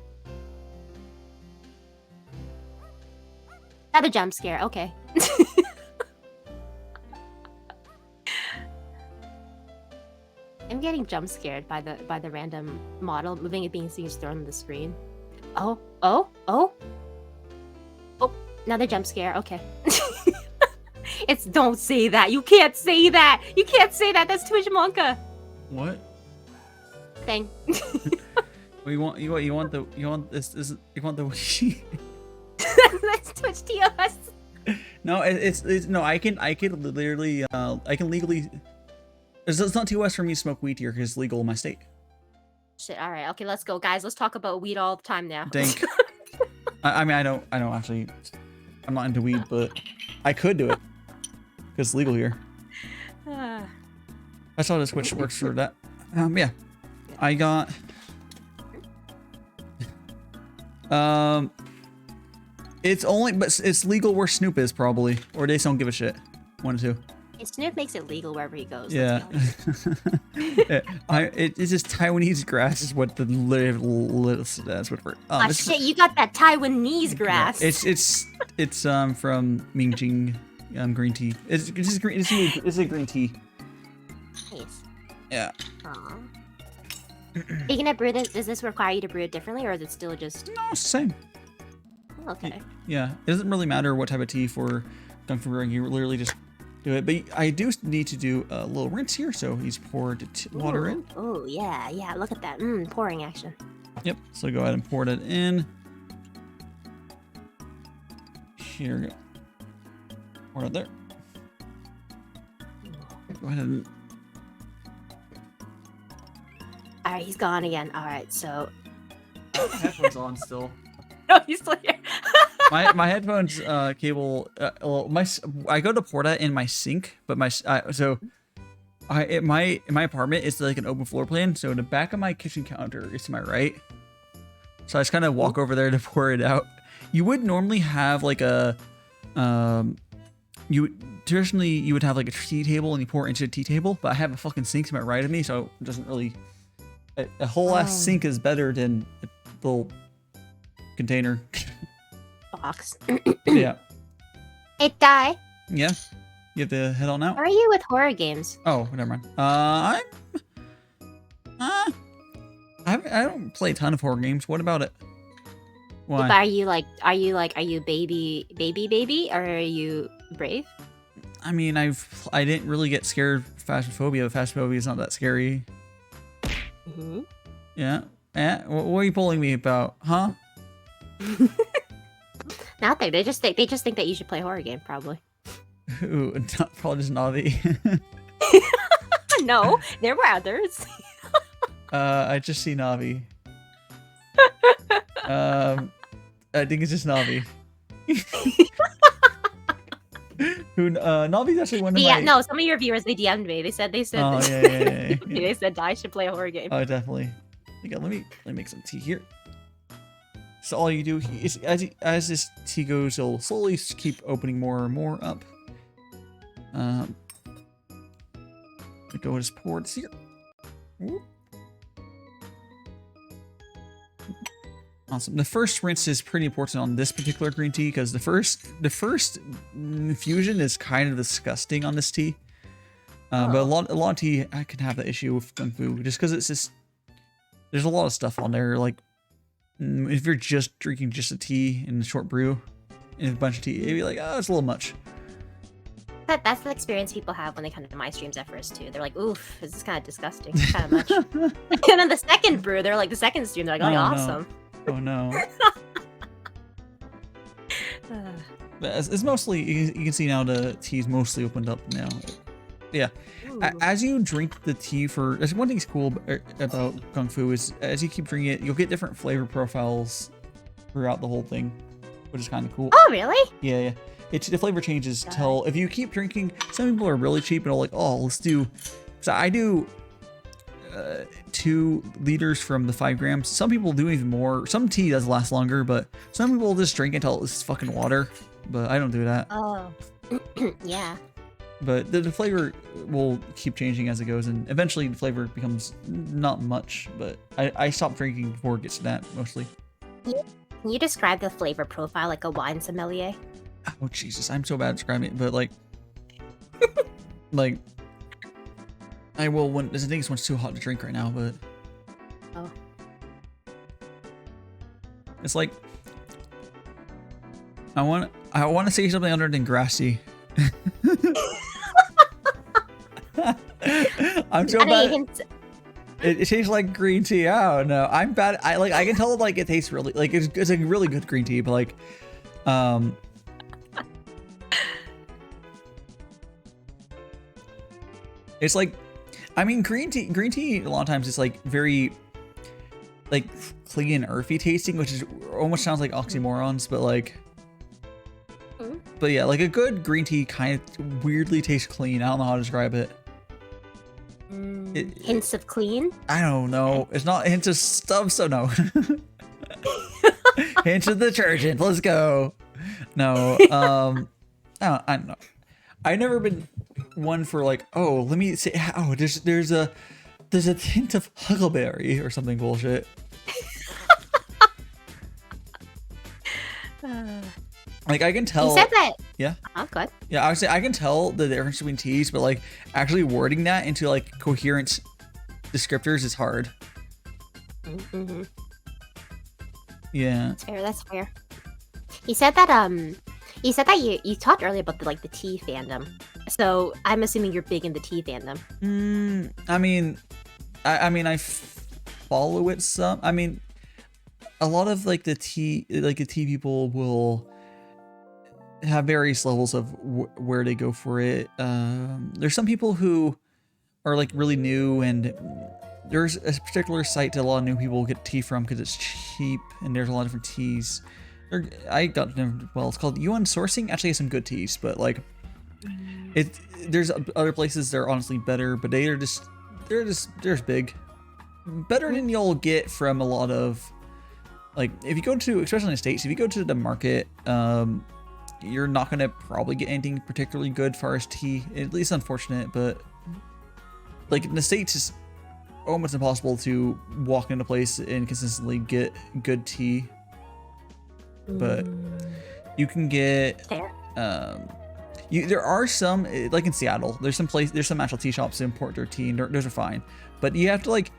Another jump scare. Okay. I'm getting jump scared by the random model moving it being thrown on the screen. Oh. Another jump scare. Okay. It's don't say that. You can't say that. You can't say that. That's Twitch Monka. What? Thing. Well, you want the That's Twitch TOS. No, it's no. I can literally I can legally. It's not TOS for me to smoke weed here because it's legal in my state. Shit. All right. Okay. Let's go, guys. Let's talk about weed all the time now. Dink. I mean, I don't actually. I'm not into weed, but I could do it because it's legal here. That's how the Switch works for that. Yeah. I got. It's only, but it's legal where Snoop is probably, or they just don't give a shit. One or two. And Snoop makes it legal wherever he goes. Yeah. It's just Taiwanese grass is what the that's what we're. Oh shit! You got that Taiwanese grass. It's from Mingjing green tea. It's just green. It's a green tea. Nice. Yeah. Aww. Are you gonna brew this? Does this require you to brew it differently, or is it still just? No, it's the same. Okay. Yeah, it doesn't really matter what type of tea for Gongfu brewing. You literally just do it. But I do need to do a little rinse here, so he's poured water in. Oh yeah, yeah. Look at that. Pouring action. Yep. So go ahead and pour that in. Here we go. Pour it there. Go ahead and. All right, he's gone again. All right, so. Headphones on still. No, he's still here. my headphones cable. Well, I go to pour that in my sink, but my my apartment is like an open floor plan. So the back of my kitchen counter is to my right. So I just kind of walk over there to pour it out. You would normally have like a traditionally you would have like a tea table and you pour it into a tea table, but I have a fucking sink to my right of me, so it doesn't really. A whole ass sink is better than a little container. Box. Yeah. Hey, Dai. Yeah. You have to head on out. How are you with horror games? Oh, never mind. I don't play a ton of horror games. What about it? Why? But are you baby, or are you brave? I mean, I didn't really get scared of Phasmophobia. Phasmophobia is not that scary. Mm-hmm. Yeah. Yeah. What are you pulling me about, huh? Nothing. They just think that you should play a horror game, probably. Ooh, probably just Navi. No, there were others. I just see Navi. I think it's just Navi. Navi's actually one of my... No, some of your viewers, they DM'd me. They said Oh, yeah. they said I should play a horror game. Oh, definitely. Okay, let me make some tea here. So all you do is, as this tea goes, it'll slowly keep opening more and more up. Go just pour it here. Ooh. Awesome. The first rinse is pretty important on this particular green tea because the first infusion is kind of disgusting on this tea. But a lot of tea I can have that issue with Gongfu just because it's just there's a lot of stuff on there. Like if you're just drinking just a tea in a short brew and a bunch of tea, it'd be like, oh, it's a little much. That's the experience people have when they come to my streams at first too. They're like, "Oof, this is kind of disgusting, kind of much." And then the second brew, they're like, the second stream, they're like, "Oh, awesome." No. Oh no. It's mostly you can see now the tea's mostly opened up now. Yeah. As you drink the tea that's one thing's cool about Gongfu is as you keep drinking it, you'll get different flavor profiles throughout the whole thing, which is kind of cool. Oh, really? Yeah. The flavor changes till if you keep drinking. Some people are really cheap and are like, oh, let's do. So I do 2 liters from the 5 grams. Some people do even more. Some tea does last longer, but some people just drink it until it's fucking water. But I don't do that. Oh, yeah. But the flavor will keep changing as it goes, and eventually the flavor becomes not much. But I stop drinking before it gets to that mostly. Can you describe the flavor profile like a wine sommelier? Oh Jesus, I'm so bad at describing it, but like I will when I think this one's too hot to drink right now, but it's like I want to say something other than grassy. I'm so bad. It tastes like green tea. I don't know. I'm bad. I can tell like it tastes really like it's a really good green tea, but like, it's like, I mean, green tea a lot of times it's like very like clean and earthy tasting, which is almost sounds like oxymorons, but like, but yeah, like a good green tea kind of weirdly tastes clean. I don't know how to describe it. Hints of clean? I don't know. It's not hints of stuff, so no. Hints of detergent. Let's go. No. I don't know. I've never been one for like, oh, let me say, oh, there's a hint of huckleberry or something bullshit. Like I can tell. You said that. Yeah. Good. Yeah, I would say I can tell the difference between teas, but like actually wording that into like coherent descriptors is hard. Mm-hmm. Yeah. That's fair. That's fair. You said that. You said that you talked earlier about the tea fandom. So I'm assuming you're big in the tea fandom. I mean, I follow it some. I mean, a lot of like the tea people will have various levels of where they go for it. There's some people who are like really new, and there's a particular site that a lot of new people get tea from because it's cheap, and there's a lot of different teas. I got them. Well, it's called Sourcing. Actually, has some good teas, but like there's other places that are honestly better, but they're just big, better than you'll get from a lot of like if you go to, especially in the States, if you go to the market, you're not gonna probably get anything particularly good as far as tea. At least unfortunate, but like in the States, it's almost impossible to walk into a place and consistently get good tea. But you can get there are some, like in Seattle, there's some actual tea shops that import their tea, and those are fine. But you have to like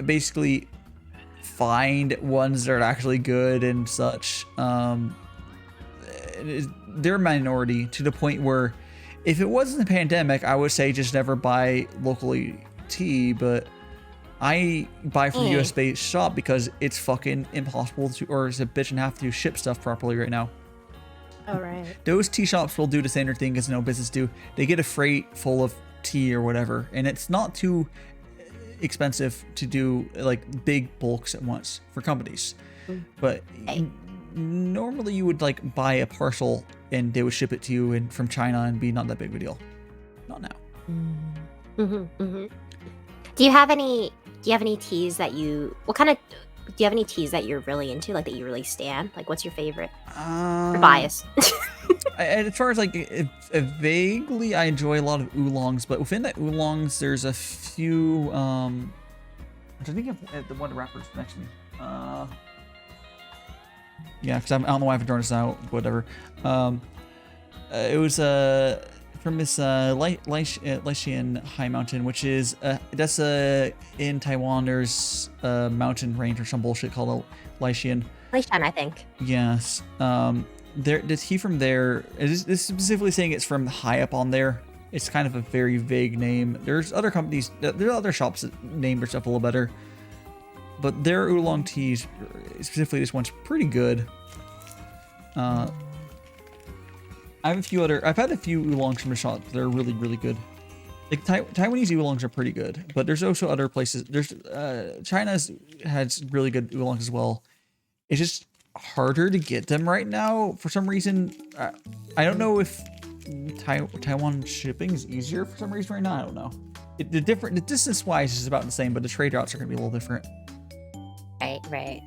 basically find ones that are actually good and such. They're a minority to the point where if it wasn't a pandemic, I would say just never buy locally tea, but I buy from a US-based shop because it's fucking impossible to, or it's a bitch and a half to ship stuff properly right now. All right. Those tea shops will do the standard thing as no business do. They get a freight full of tea or whatever, and it's not too expensive to do like big bulks at once for companies. But normally you would like buy a parcel and they would ship it to you and from China and be not that big of a deal. Not now. Do you have any teas that you, do you have any teas that you're really into, like that you really stan? Like what's your favorite? Or bias? As far as like vaguely, I enjoy a lot of oolongs, but within the oolongs, there's a few. I'm trying to think of the one rapper's next to me. Yeah, because I don't know why I haven't drawn this out. Whatever. It was from this Leishian High Mountain, which is that's in Taiwan. There's a mountain range or some bullshit called Leishian. Leishian, I think. Yes. The tea from there is specifically saying it's from high up on there. It's kind of a very vague name. There's other companies, there are other shops that name their stuff a little better, but their oolong teas, specifically this one's pretty good. I've had a few oolongs from the shop that are really, really good. Like Taiwanese oolongs are pretty good, but there's also other places. There's China's has really good oolongs as well. It's just harder to get them right now for some reason. I don't know if Taiwan shipping is easier for some reason right now. I don't know. The distance wise is about the same, but the trade routes are gonna be a little different. Right.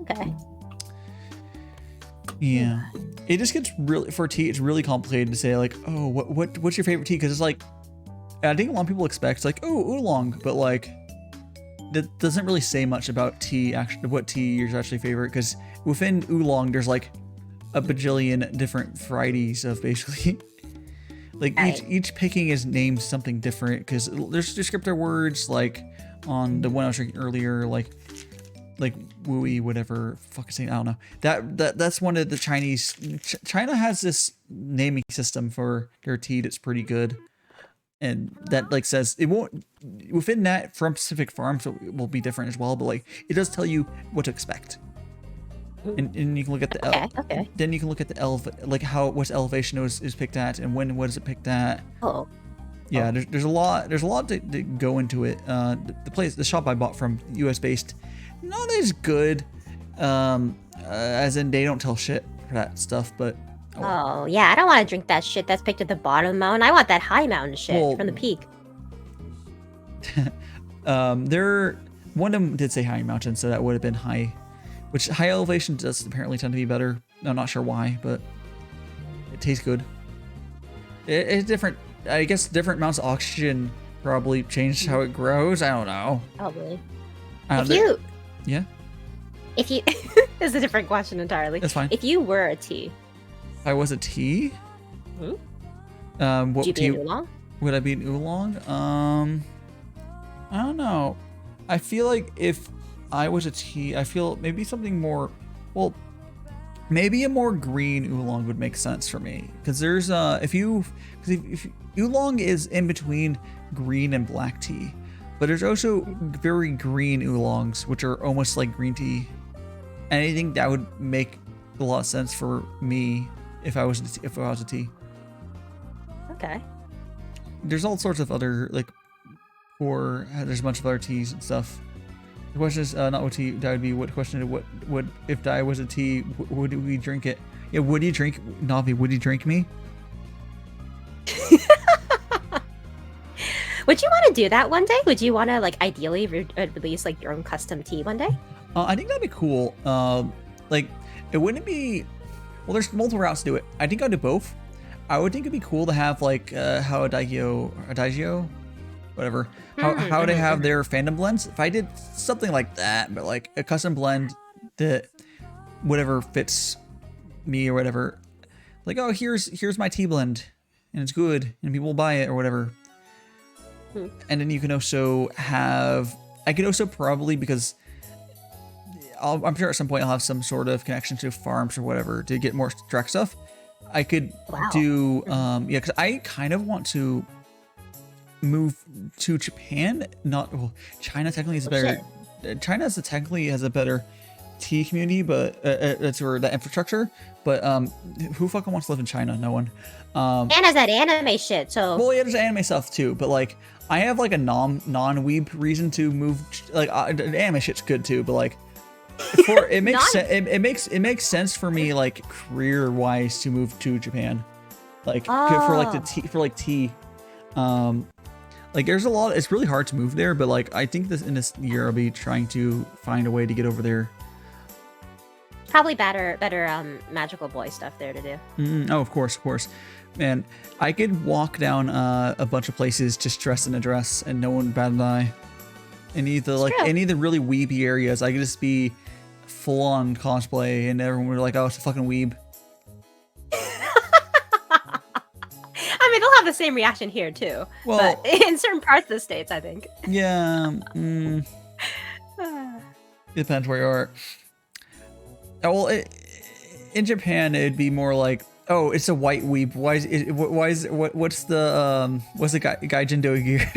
Okay. Yeah, it just gets really, for tea, it's really complicated to say like, oh, what's your favorite tea? Because it's like, I think a lot of people expect like, oh, oolong, but like that doesn't really say much about tea, actually, what tea is actually favorite, because within oolong there's like a bajillion different varieties of basically like each picking is named something different, because there's descriptor words like on the one I was drinking earlier, like like Wui, whatever fucking saying, I don't know. That's one of the Chinese. China has this naming system for their tea that's pretty good, and that like says it won't within that from specific farms so it will be different as well. But like it does tell you what to expect, and you can look at the okay. Then you can look at the like how what elevation is picked at and what is it picked at. Oh. Yeah, there's a lot to go into it. The shop I bought from US based, not as good, as in they don't tell shit for that stuff, but Oh yeah, I don't want to drink that shit that's picked at the bottom of the mountain. I want that high mountain shit from the peak. One of them did say high mountain, so that would have been high, which high elevation does apparently tend to be better. I'm not sure why, but it tastes good. It's different. I guess different amounts of oxygen probably changed how it grows. I don't know. Probably. Yeah. If you, this is a different question entirely. That's fine. If you were a tea, if I was a tea, would you be an oolong? Would I be an oolong? I don't know. I feel like if I was a tea, I feel maybe something more. Well, maybe a more green oolong would make sense for me because there's if oolong is in between green and black tea, but there's also very green oolongs which are almost like green tea, and I think that would make a lot of sense for me if I was a tea. Okay. There's all sorts of other like, there's a bunch of other teas and stuff. The question is not what tea dye would be. What question is what if dye was a tea? Would we drink it? Yeah, would you drink Navi? Would you drink me? Would you want to do that one day? Would you want to like ideally release like your own custom tea one day? I think that'd be cool. Like it wouldn't be. Well, there's multiple routes to do it. I think I'd do both. I would think it'd be cool to have like how a Daigyo, whatever. How they have their fandom blends. If I did something like that, but like a custom blend that whatever fits me or whatever. Like, oh, here's my tea blend, and it's good, and people will buy it or whatever. And then you can also have. I could also probably because I'm sure at some point I'll have some sort of connection to farms or whatever to get more direct stuff. I could do yeah, because I kind of want to move to Japan. China technically is better. China technically has a better tea community, but that's where the infrastructure. But who fucking wants to live in China? No one. And has that anime shit. So well, yeah, there's anime stuff too. But like, I have like a non-weeb reason to move. Like, anime shit's good too. But like, it makes sense for me like career wise to move to Japan. Like for like tea. Like there's a lot. It's really hard to move there, but like I think in this year I'll be trying to find a way to get over there. Probably better magical boy stuff there to do. Oh, of course. Man, I could walk down a bunch of places just dressed in a dress and no one bat an eye. Any of the really weeby areas, I could just be full on cosplay and everyone would be like, oh, it's a fucking weeb. I mean, they'll have the same reaction here too. Well, but in certain parts of the States, I think. Yeah. Depends where you are. Well, in Japan, it'd be more like, oh, it's a white weeb. What's the gaijin doing here?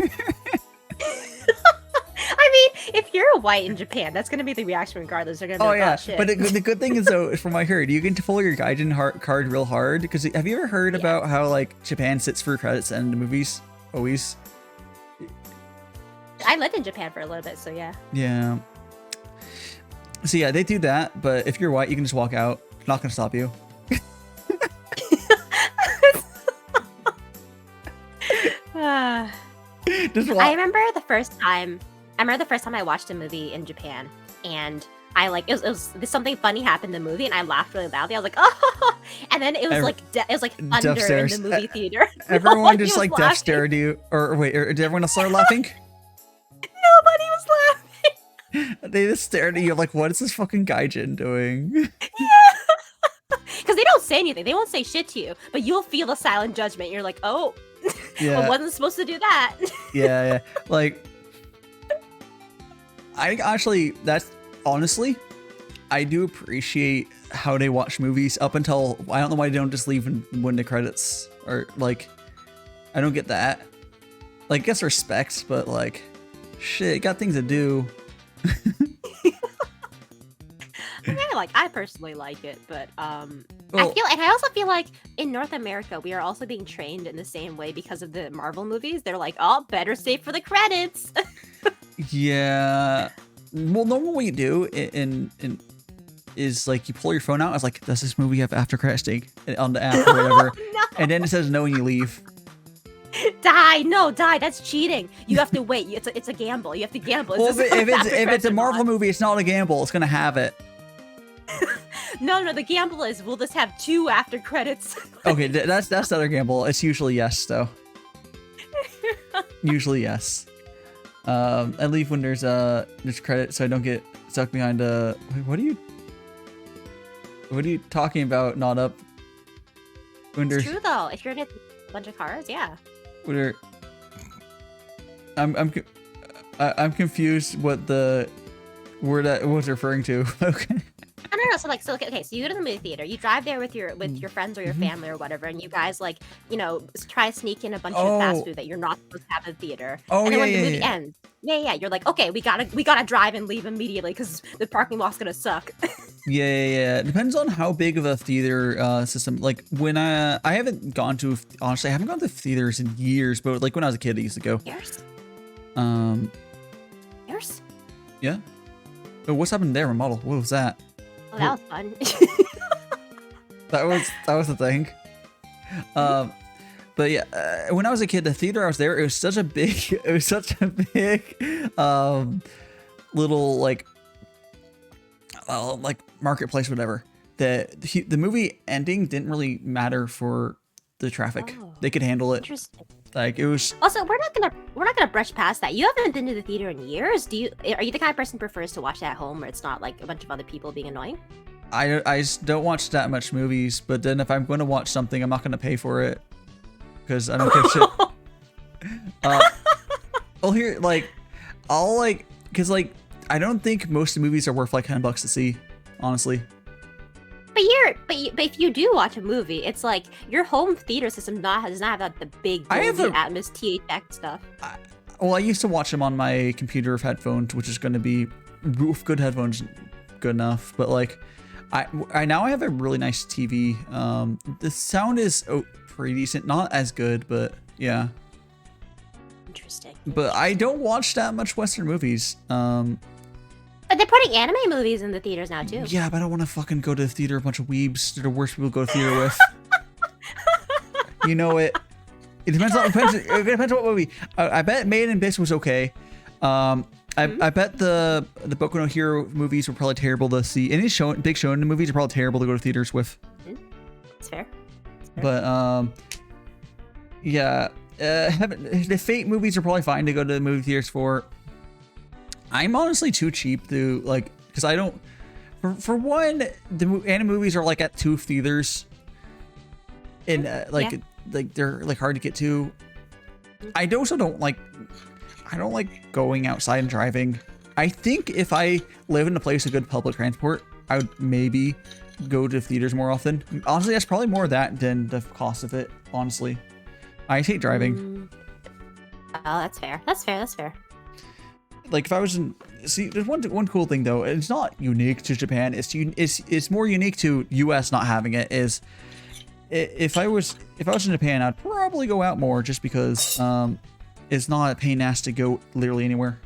I mean, if you're a white in Japan, that's gonna be the reaction regardless. They're gonna be like, oh shit. But the good thing is though, from what I heard, you can pull your gaijin card real hard. Because have you ever heard about how like Japan sits for credits and the movies always? I lived in Japan for a little bit, so yeah. Yeah. So yeah, they do that, but if you're white, you can just walk out. It's not gonna stop you. I remember the first time I watched a movie in Japan, and I like it was something funny happened in the movie, and I laughed really loudly. I was like, oh, and then it was like thunder in the movie theater. Everyone just like death stared at you, or wait, did everyone else start laughing? Nobody was laughing. They just stared at you like, what is this fucking gaijin doing? Yeah. Because they don't say anything. They won't say shit to you, but you'll feel the silent judgment. You're like, oh, yeah. I wasn't supposed to do that. Yeah. Like, I think actually that's honestly, I do appreciate how they watch movies up until, I don't know why they don't just leave when the credits, or like, I don't get that. Like, I guess respect, but like, shit, got things to do. I personally like it, but Well, I also feel like in North America we are also being trained in the same way because of the Marvel movies. They're like, oh, better save for the credits. yeah. Well, normally what you do is like you pull your phone out. It's like, does this movie have after credits thing on the app or whatever? No. And then it says no, and you leave. Die. That's cheating. You have to wait. It's a gamble. You have to gamble. Well, if it's a Marvel movie, it's not a gamble. It's gonna have it. No. The gamble is we'll just have 2 after credits. Okay, that's the other gamble. It's usually yes, though. Usually yes. I leave when there's credit, so I don't get stuck behind a. Wait, what are you talking about? Not up. When It's there's. true though. If you're in a bunch of cars, yeah. When I'm confused what the word that was referring to. Okay. No. So okay. So you go to the movie theater. You drive there with your friends or your family or whatever, and you guys try to sneak in a bunch of fast food that you're not supposed to have in the theater. Oh, and then yeah, when the movie yeah. ends, you're like, okay, we gotta drive and leave immediately because the parking lot's gonna suck. Yeah. It depends on how big of a theater system. Like when I haven't gone to, honestly, I haven't gone to theaters in years, but like when I was a kid, I used to go. Years? Years? Yeah. Oh, what's happened there? Remodel. What was that? Oh, that was fun. That was the thing. But yeah, when I was a kid, the theater I was there, it was such a big little like marketplace, whatever. The movie ending didn't really matter for the traffic. Oh, they could handle it. interesting. Like it was. Also, we're not gonna brush past that. You haven't been to the theater in years. Are you the kind of person who prefers to watch it at home where it's not like a bunch of other people being annoying? I just don't watch that much movies, but then if I'm going to watch something, I'm not going to pay for it because I don't give shit. Well, here, because I don't think most of the movies are worth like $10 to see, honestly. But if you do watch a movie, it's like your home theater system does not have like, the big Dolby Atmos THX stuff. Well, I used to watch them on my computer with headphones, which is going to be with good headphones, good enough. But like, I now have a really nice TV. The sound is pretty decent, not as good, but yeah. Interesting. But I don't watch that much Western movies. But they're putting anime movies in the theaters now too. Yeah, but I don't want to fucking go to the theater. A bunch of weebs. They're the worst people to go to the theater with. You know it. It depends on what movie. I bet Made in Abyss was okay. I bet the Boku no Hero movies were probably terrible to see. Any big shonen movies are probably terrible to go to theaters with. It's fair. But yeah, the Fate movies are probably fine to go to the movie theaters for. I'm honestly too cheap to like, because I don't. For one, the anime movies are like at 2 theaters, and they're like hard to get to. I also don't like. I don't like going outside and driving. I think if I live in a place with good public transport, I would maybe go to theaters more often. Honestly, that's probably more of that than the cost of it. Honestly, I hate driving. Oh, that's fair. That's fair. Like if I was in, there's one cool thing though. It's not unique to Japan. It's more unique to U.S. not having it. Is if I was in Japan, I'd probably go out more just because it's not a pain in the ass to go literally anywhere.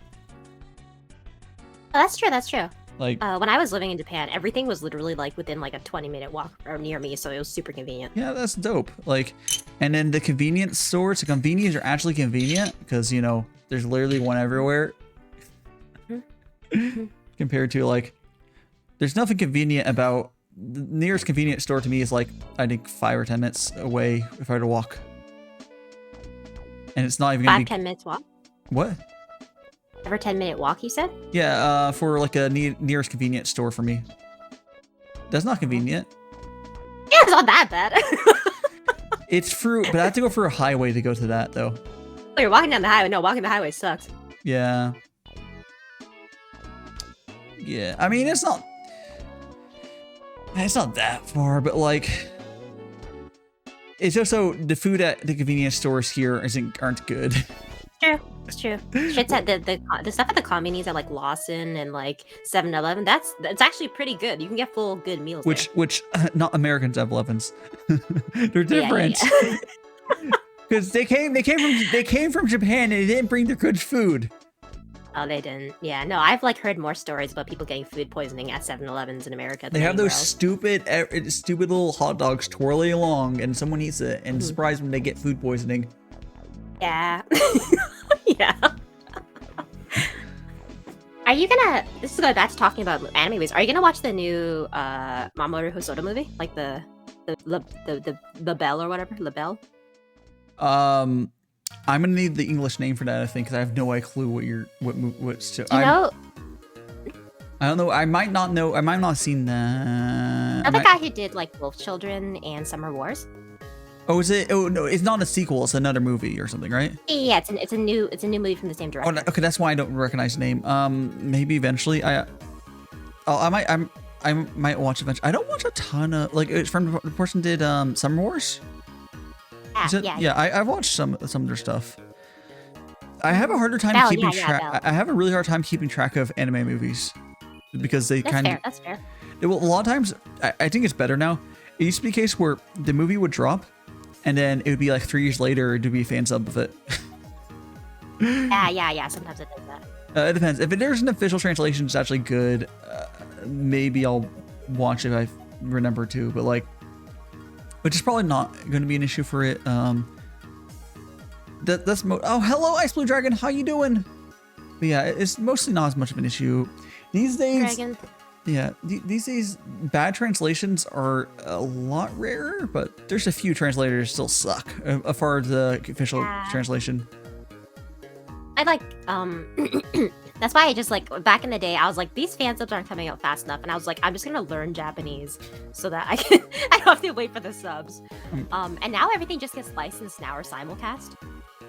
Oh, that's true. Like when I was living in Japan, everything was literally like within like a 20-minute walk or near me, so it was super convenient. Yeah, that's dope. Like, and then the convenience stores, the convenience are actually convenient because there's literally one everywhere. Compared to like, there's nothing convenient about the nearest convenient store to me is like I think 5 or 10 minutes away if I were to walk, and it's not even gonna 10 minutes walk. What? Every 10-minute walk, you said? Yeah, for like a nearest convenience store for me. That's not convenient. Yeah, it's not that bad. It's through, but I have to go for a highway to go to that though. Oh, you're walking down the highway. No, walking the highway sucks. Yeah. Yeah, I mean, it's not that far, but like, it's also the food at the convenience stores here aren't good. True. It's true. Shit's at the stuff at the convenience at like Lawson and like 7-Eleven. That's actually pretty good. You can get full good meals. Which not American 7-Elevens. They're different. Because they came from Japan and they didn't bring their good food. Oh, they didn't. Yeah, no, I've like heard more stories about people getting food poisoning at 7-Elevens in America. They have those stupid little hot dogs twirling along, and someone eats it, and surprise when they get food poisoning. Yeah. Yeah. Are you gonna? This is going back to talking about anime movies. Are you gonna watch the new Mamoru Hosoda movie, like the Bell or whatever, La Belle? I'm gonna need the English name for that, I think, because I have no clue what's to. You know? I don't know. I might not know. I might not have seen that. Another guy who did like Wolf Children and Summer Wars. Oh, is it? Oh no, it's not a sequel. It's another movie or something, right? Yeah, it's a new movie from the same director. Oh, okay, that's why I don't recognize the name. Maybe eventually I might watch eventually. I don't watch a ton of like. It's from the person who did Summer Wars. Yeah. I've watched some of their stuff. I have a harder time keeping track. I have a really hard time keeping track of anime movies because they kind of. That's fair. Well, a lot of times, I think it's better now. It used to be a case where the movie would drop, and then it would be like 3 years later to be a fan sub of it. Yeah. Sometimes it does that. It depends. If there's an official translation that's actually good, maybe I'll watch it if I remember to. But like, which is probably not going to be an issue for it. Oh, hello, Ice Blue Dragon. How you doing? But yeah, it's mostly not as much of an issue these days. Dragon. Yeah, these days bad translations are a lot rarer, but there's a few translators still suck as far as the official translation. I like that's why I just like back in the day I was like these fan subs aren't coming out fast enough, and I was like I'm just gonna learn Japanese so that I don't have to wait for the subs. And now everything just gets licensed now or simulcast.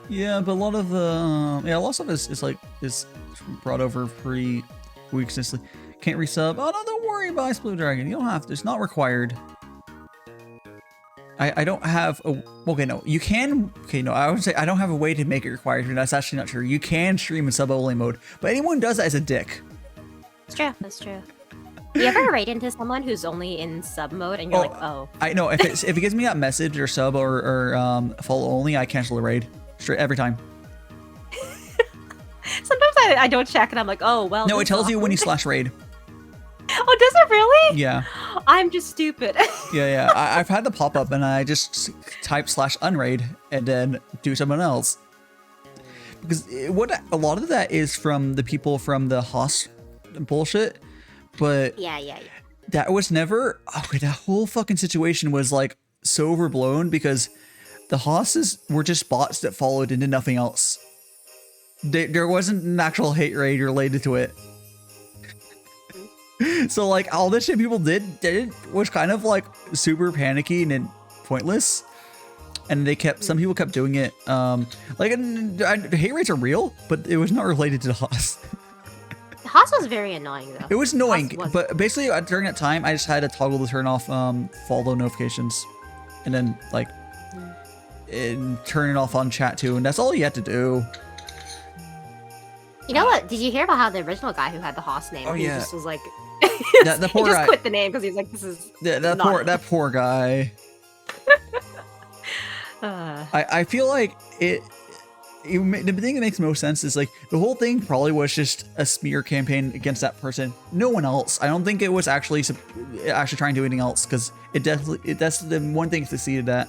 Yeah, but a lot of the a lot of stuff is brought over pretty weeks. Can't resub. Oh no, don't worry about Ice Blue Dragon. You don't have to. It's not required. I don't have a. Okay, no. You can. Okay, no. I would say I don't have a way to make it required. That's actually not true. You can stream in sub only mode, but anyone who does that is a dick. It's true. That's true. You ever raid into someone who's only in sub mode and you're like, oh? I know. If it gives me that message or sub or follow only, I cancel the raid straight every time. Sometimes I don't check and I'm like, oh well. No, it tells you when you /raid. Oh, does it really? Yeah. I'm just stupid. Yeah. I've had the pop up and I just type /unraid and then do someone else. Because a lot of that is from the people from the Haas bullshit, but yeah. That was never. Okay, that whole fucking situation was like so overblown because the Haas's were just bots that followed and did nothing else. There wasn't an actual hate raid related to it. So like all this shit people did was kind of like super panicky and pointless, and some people kept doing it. Hate rates are real, but it was not related to the Haas. The Haas was very annoying though. It was annoying, but basically during that time I just had to toggle to turn off follow notifications, and then like and turn it off on chat too, and that's all you had to do. You know what? Did you hear about how the original guy who had the Haas name? Oh yeah. Just was like. The poor he just guy. quit the name because he's like, this is that poor guy. I feel like the thing that makes most sense is like the whole thing probably was just a smear campaign against that person. No one else. I don't think it was actually trying to do anything else because that's the one thing succeeded at.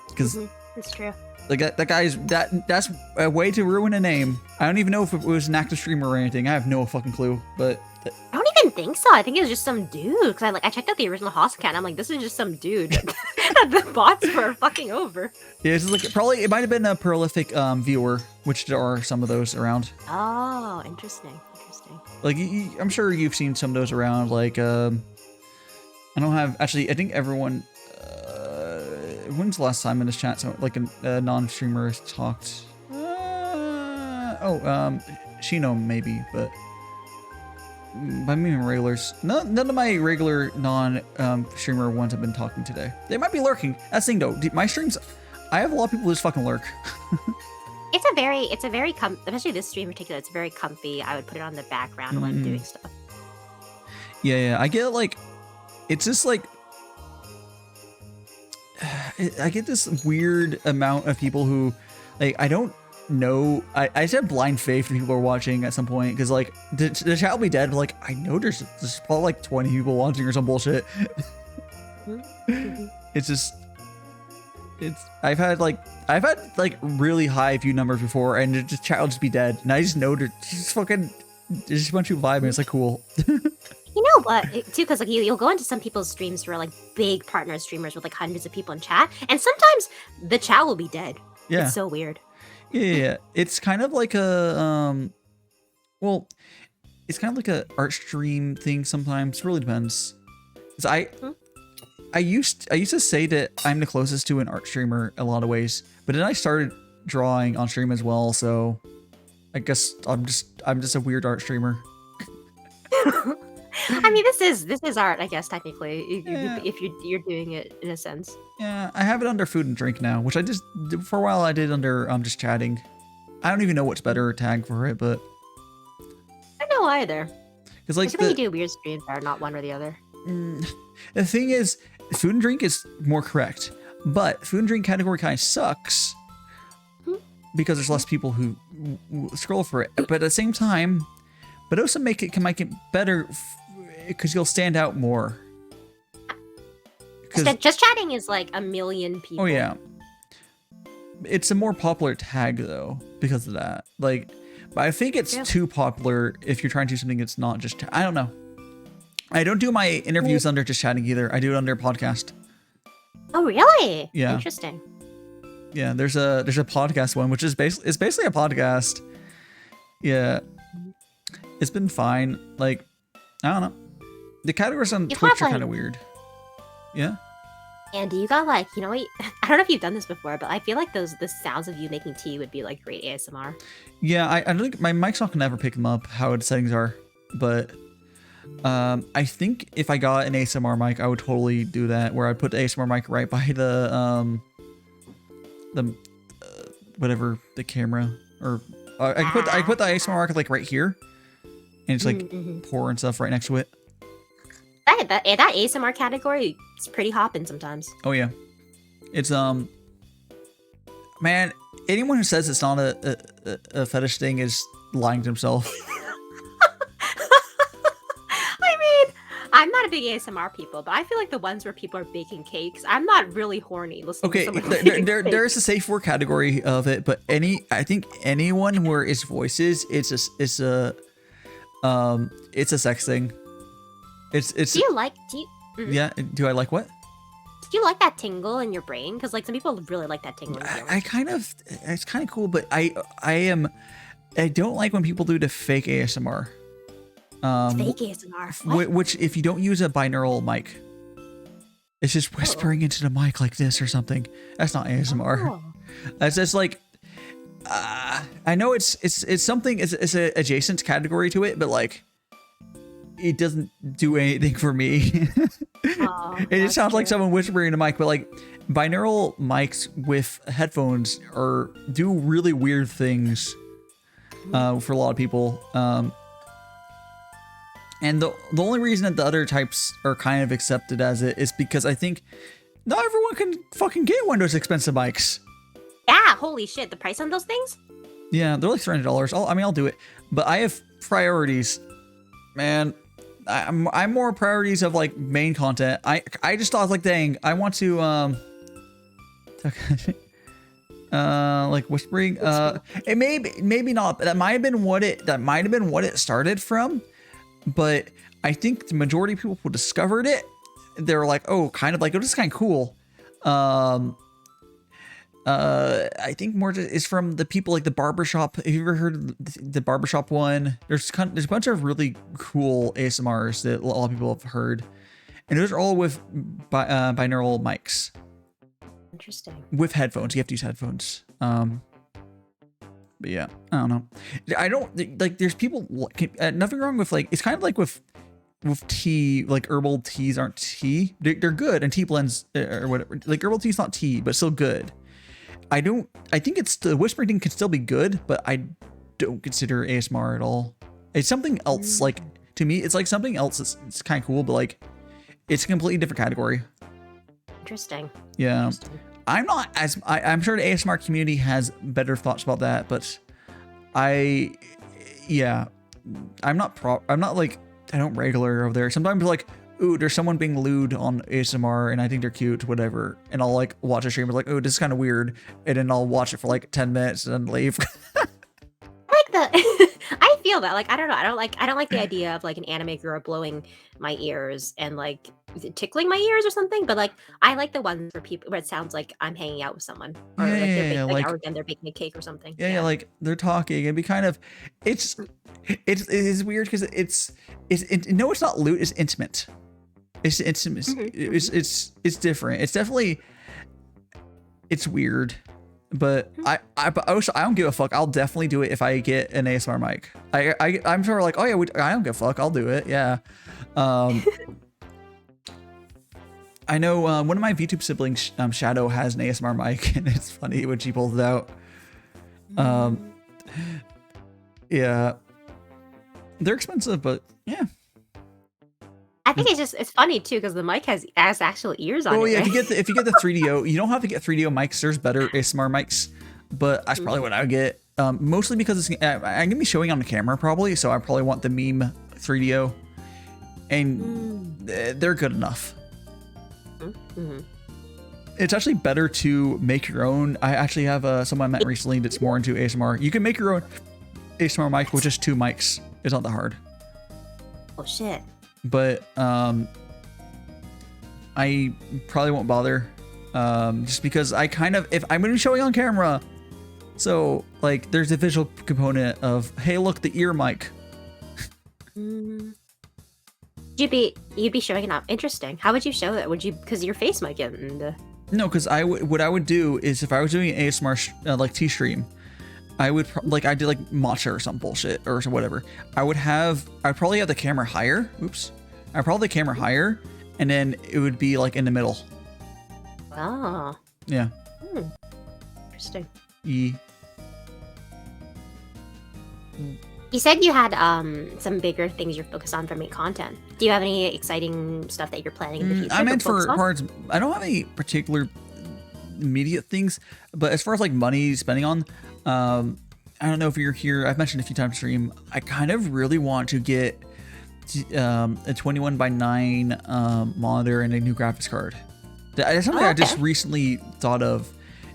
Because it's true. Like that's a way to ruin a name. I don't even know if it was an active streamer or anything. I have no fucking clue. But I don't even think so. I think it was just some dude. Because I checked out the original Haas account. I'm like, this is just some dude that the bots were fucking over. Yeah, it's like it might have been a prolific viewer, which there are some of those around. Oh, interesting. Like I'm sure you've seen some of those around. Like I don't have actually. I think everyone. When's the last time in this chat? So like a non-streamer has talked. Shino maybe, but by me regulars. None of my regular non-streamer ones have been talking today. They might be lurking. That's the thing though. My streams, I have a lot of people who just fucking lurk. It's a very especially this stream in particular. It's very comfy. I would put it on the background when I'm doing stuff. Yeah. I get like, it's just like, I get this weird amount of people who, like, I don't know. I just have blind faith that people are watching at some point because like the chat will be dead. But like I know there's probably like 20 people watching or some bullshit. I've had like really high view numbers before, and the chat will just be dead, and I just know there's just a bunch of people vibing. It's like cool. You know what, too, because like you'll go into some people's streams who are like big partner streamers with like hundreds of people in chat, and sometimes the chat will be dead. Yeah, it's so weird. Yeah. It's kind of like a well, it's kind of like a art stream thing sometimes. It really depends. 'Cause I used to say that I'm the closest to an art streamer in a lot of ways, but then I started drawing on stream as well, so I guess I'm just a weird art streamer. I mean, this is art, I guess, technically, if you're doing it in a sense. Yeah, I have it under food and drink now, which I just for a while I did under just chatting. I don't even know what's better tag for it, but I don't know either. Because like you do weird streams that are not one or the other. The thing is, food and drink is more correct, but food and drink category kind of sucks because there's less people who scroll for it. But at the same time, but also make it better because you'll stand out more. Just chatting is like a million people. Oh yeah, it's a more popular tag though because of that. Like, but I think it's too popular if you're trying to do something that's not just. I don't know. I don't do my interviews under just chatting either. I do it under podcast. Oh really? Yeah. Interesting. Yeah, there's a podcast one which is basically a podcast. Yeah. It's been fine. Like, I don't know. The categories on Twitch are kind of weird. Yeah. Andy, you got like, you know what? I don't know if you've done this before, but I feel like the sounds of you making tea would be like great ASMR. Yeah, I don't think my mic's not gonna ever pick them up how its settings are, but I think if I got an ASMR mic, I would totally do that, where I'd put the ASMR mic right by the whatever the camera, or I put the ASMR mic like right here, and it's like pour and stuff right next to it. That ASMR category is pretty hopping sometimes. Oh yeah, it's man, anyone who says it's not a fetish thing is lying to himself. I'm not a big ASMR people, but I feel like the ones where people are baking cakes, I'm not really horny listening to someone there is a safe word category of it, but I think anyone where it's voices, it's a sex thing. It's. Yeah. Do I like what? Do you like that tingle in your brain? Because like some people really like that tingle. It's kind of cool, but I don't like when people do the fake ASMR. Fake ASMR. Which if you don't use a binaural mic, it's just whispering into the mic like this or something. That's not ASMR. It's just like I know it's something. It's an adjacent category to it, but like it doesn't do anything for me. It just sounds like someone whispering in a mic. But like binaural mics with headphones do really weird things for a lot of people. And the only reason that the other types are kind of accepted as it is because I think not everyone can fucking get one of those expensive mics. Yeah, holy shit, the price on those things? Yeah, they're like $300. I'll do it. But I have priorities. Man, I'm more priorities of like main content. I just thought like, dang, I want to like whispering. It maybe not, but that might have been what it started from. But I think the majority of people who discovered it, they were like, oh, kind of like, oh, this is kind of cool. I think more is from the people like the barbershop. Have you ever heard of the barbershop one? There's a bunch of really cool ASMRs that a lot of people have heard. And those are all with binaural mics. Interesting. With headphones. You have to use headphones. But yeah, I don't know. I don't like. There's people. Nothing wrong with like. It's kind of like with tea. Like herbal teas aren't tea. They're good, and tea blends or whatever. Like herbal tea's not tea, but still good. I think it's the whispering thing can still be good, but I don't consider ASMR at all. It's something else. Like to me, it's like something else. It's kind of cool, but like it's a completely different category. Interesting. Yeah. Interesting. I'm not as I'm sure the ASMR community has better thoughts about that, but I'm not like I don't regular over there. Sometimes like, ooh, there's someone being lewd on ASMR and I think they're cute, whatever. And I'll like watch a stream and like, oh, this is kind of weird. And then I'll watch it for like 10 minutes and then leave. Like the I feel that. Like I don't know. I don't like the idea of like an anime girl blowing my ears and like tickling my ears or something. But like I like the ones for people where it sounds like I'm hanging out with someone. Or like they're baking, or then they're baking a cake or something. Yeah, like they're talking. It'd be kind of it's weird because it's not lewd, it's intimate. It's intimate. It's different. It's definitely weird. But I don't give a fuck. I'll definitely do it if I get an ASMR mic. I'm sort of like, oh yeah, I don't give a fuck. I'll do it. Yeah. I know one of my VTube siblings, Shadow, has an ASMR mic, and it's funny when she pulls it out. Yeah, they're expensive, but yeah. I think it's funny too because the mic has actual ears on it. Oh yeah, right? if you get the 3DO, you don't have to get 3DO mics. There's better ASMR mics, but that's probably what I would get. Mostly because I'm gonna be showing on the camera probably, so I probably want the meme 3DO, and they're good enough. It's actually better to make your own. I actually have someone I met recently that's more into ASMR. You can make your own ASMR mic with just 2 mics. It's not that hard. Oh shit. But I probably won't bother, just because I kind of, if I'm going to be showing on camera, so like there's a visual component of, hey, look, the ear mic. You'd be showing it off. Interesting. How would you show that? Would you, because your face might get in the... No, because what I would do is if I was doing an ASMR like T stream, I would I did like matcha or some bullshit or whatever. I'd probably have the camera higher. Oops. I'd probably the camera higher, and then it would be like in the middle. Oh. Yeah. Interesting. You said you had some bigger things you're focused on for making content. Do you have any exciting stuff that you're planning in the future? I meant for parts. I don't have any particular immediate things, but as far as like money spending on, I don't know if you're here. I've mentioned a few times stream. I kind of really want to get a 21:9 monitor and a new graphics card. That's something I just recently thought of,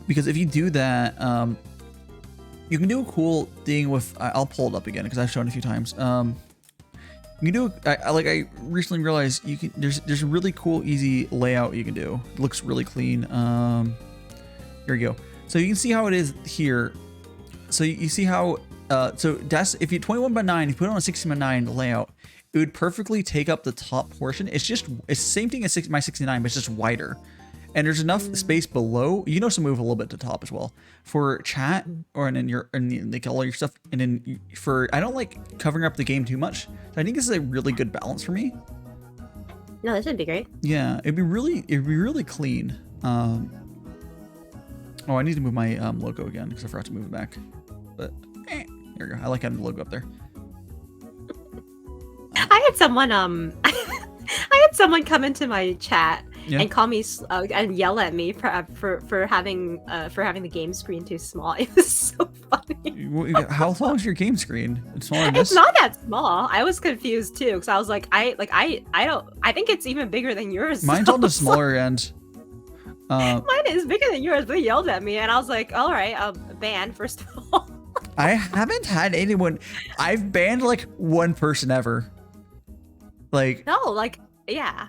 because if you do that, you can do a cool thing with. I'll pull it up again because I've shown it a few times. You can do. I recently realized you can. There's a really cool, easy layout you can do. It looks really clean. Here we go. So you can see how it is here. So you see how. So that's if you 21:9, you put it on a 16:9 layout, it would perfectly take up the top portion. It's the same thing as my 69, but it's just wider. And there's enough space below. You know, to move a little bit to the top as well for chat, or and then like all your stuff. And then I don't like covering up the game too much. So I think this is a really good balance for me. No, this would be great. Yeah, it'd be really clean. Oh, I need to move my logo again because I forgot to move it back. But here we go. I like having the logo up there. I had someone come into my chat and call me and yell at me for having the game screen too small. It was so funny. How long is your game screen? It's smaller than this? It's not that small. I was confused too because I was like, I think it's even bigger than yours. Mine's on the smaller end. Mine is bigger than yours, but he yelled at me and I was like, all right, ban first of all. I haven't had anyone. I've banned like one person ever. Like no, like yeah.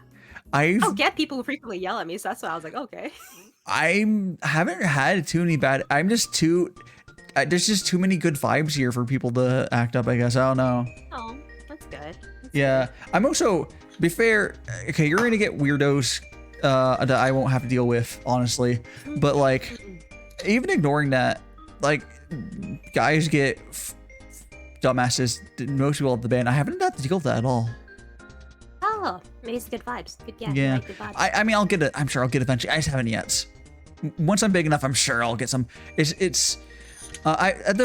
I don't get people who frequently yell at me, so that's why I was like, okay. I haven't had too many bad. I'm just too. There's just too many good vibes here for people to act up. I guess I don't know. Oh, that's good. Yeah, I'm also. Be fair. Okay, you're gonna get weirdos that I won't have to deal with, honestly. But like, even ignoring that, like, guys get dumbasses. Most people have the ban. I haven't had to deal with that at all. Oh, maybe it's good vibes. Good, yeah. Yeah. Like good vibes. I mean, I'll get it. I'm sure I'll get it eventually. I just haven't yet. Once I'm big enough, I'm sure I'll get some. The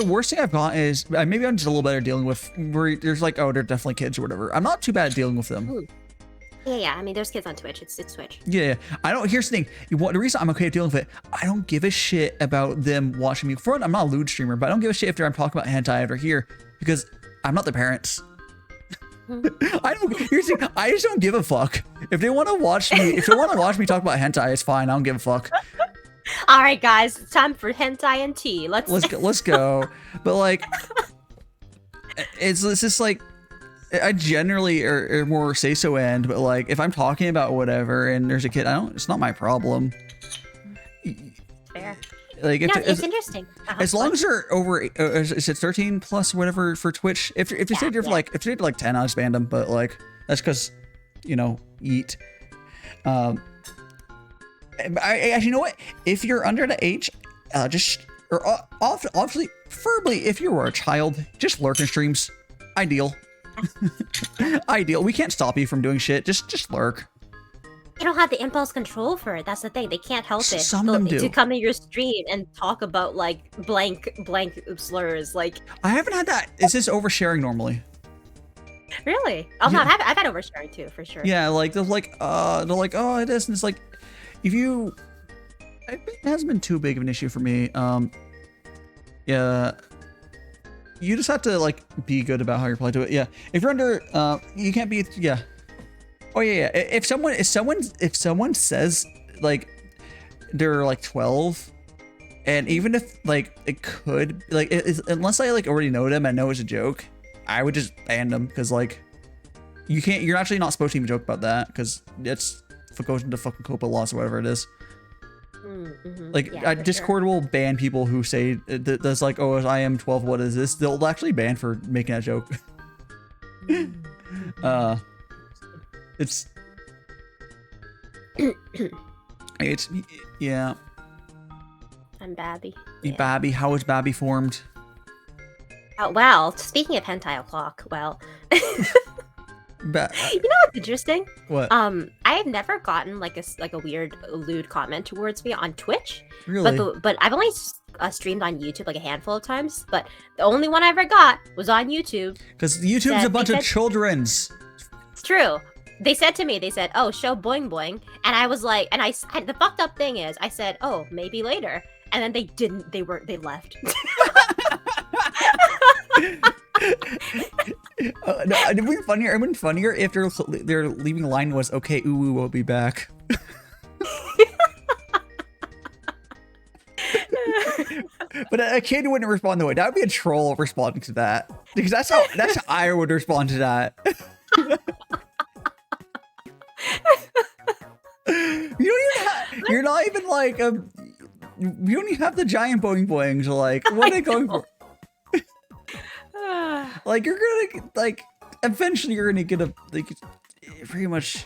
worst thing I've got is maybe I'm just a little better dealing with where there's like, oh, they're definitely kids or whatever. I'm not too bad at dealing with them. Ooh. Yeah. I mean, there's kids on Twitch. It's Twitch. Yeah. I don't. Here's the thing. The reason I'm okay at dealing with it, I don't give a shit about them watching me. For one, I'm not a lewd streamer, but I don't give a shit if I'm talking about hentai over here because I'm not their parents. I don't. Here's the thing. I just don't give a fuck. If they want to watch me, talk about hentai, it's fine. I don't give a fuck. All right, guys, it's time for hentai and tea. Let's go. But like, it's just like, I generally are more say so end. But like, if I'm talking about whatever and there's a kid, it's not my problem. Fair. Like, it's interesting. As long as they're over, is it 13 plus whatever for Twitch? If they say they're like, if they're like 10, I'll just ban them. But like, that's because, eat. You know what? If you're under the age, obviously, preferably if you were a child, just lurk in streams. Ideal. Ideal. We can't stop you from doing shit. Just lurk. They don't have the impulse control for it. That's the thing. They can't help it. Some of them do. To come in your stream and talk about like blank slurs. Like, I haven't had that. Is this oversharing normally? Really? I've had oversharing too, for sure. Yeah, like they're like, oh, it is, and it's like, it hasn't been too big of an issue for me. Yeah, you just have to like be good about how you're playing to it. Yeah, if you're under, you can't be. Yeah. Oh yeah. If someone says like they're like 12, and even if like it could like unless I like already know them and know it's a joke, I would just ban them because like you're actually not supposed to even joke about that because it's. If it goes into fucking COPA laws or whatever it is. Like, yeah, Discord will ban people who say that's like, oh, I am 12, what is this? They'll actually ban for making that joke. It's yeah. I'm Babby. Yeah. Babby, how is Babby formed? Oh, well, speaking of hentai o'clock, well... You know what's interesting? What? I have never gotten like a weird lewd comment towards me on Twitch. Really? But I've only streamed on YouTube like a handful of times. But the only one I ever got was on YouTube. Because YouTube's a bunch of children's. It's true. They said to me, "Oh, show boing boing," and I was like, the fucked up thing is, I said, "Oh, maybe later," and then they didn't. They left. No, it'd be funnier. It'd been funnier if their leaving line was, "Okay, ooh, we'll be back." But a kid wouldn't respond that way. That would be a troll responding to that, because that's how I would respond to that. You're not even like you don't even have the giant boing boings. Like, what are they going for? Like, you're gonna like eventually you're gonna get pretty much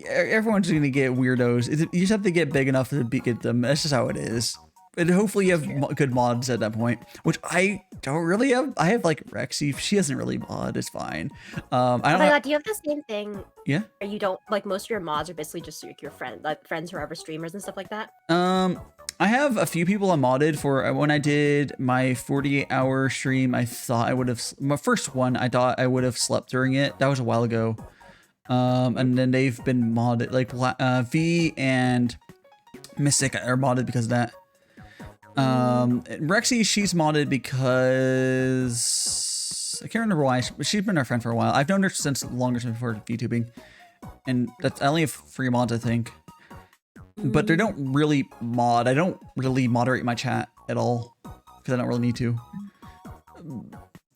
everyone's gonna get weirdos. You just have to get big enough to get them. That's just how it is. And hopefully you have good mods at that point, which I don't really have. I have like Rexie. She doesn't really mod. It's fine. I don't. Oh my god, do you have the same thing? Yeah. Or you don't like most of your mods are basically just your friends who are ever streamers and stuff like that? I have a few people I modded for when I did my 48-hour stream. I thought I would have my first one. I thought I would have slept during it. That was a while ago. And then they've been modded. Like V and Mystic are modded because of that. Rexie, she's modded because I can't remember why. She's been our friend for a while. I've known her since longer since before VTubing, and that's I only have 3 mods, I think. But they don't really mod. I don't really moderate my chat at all because I don't really need to.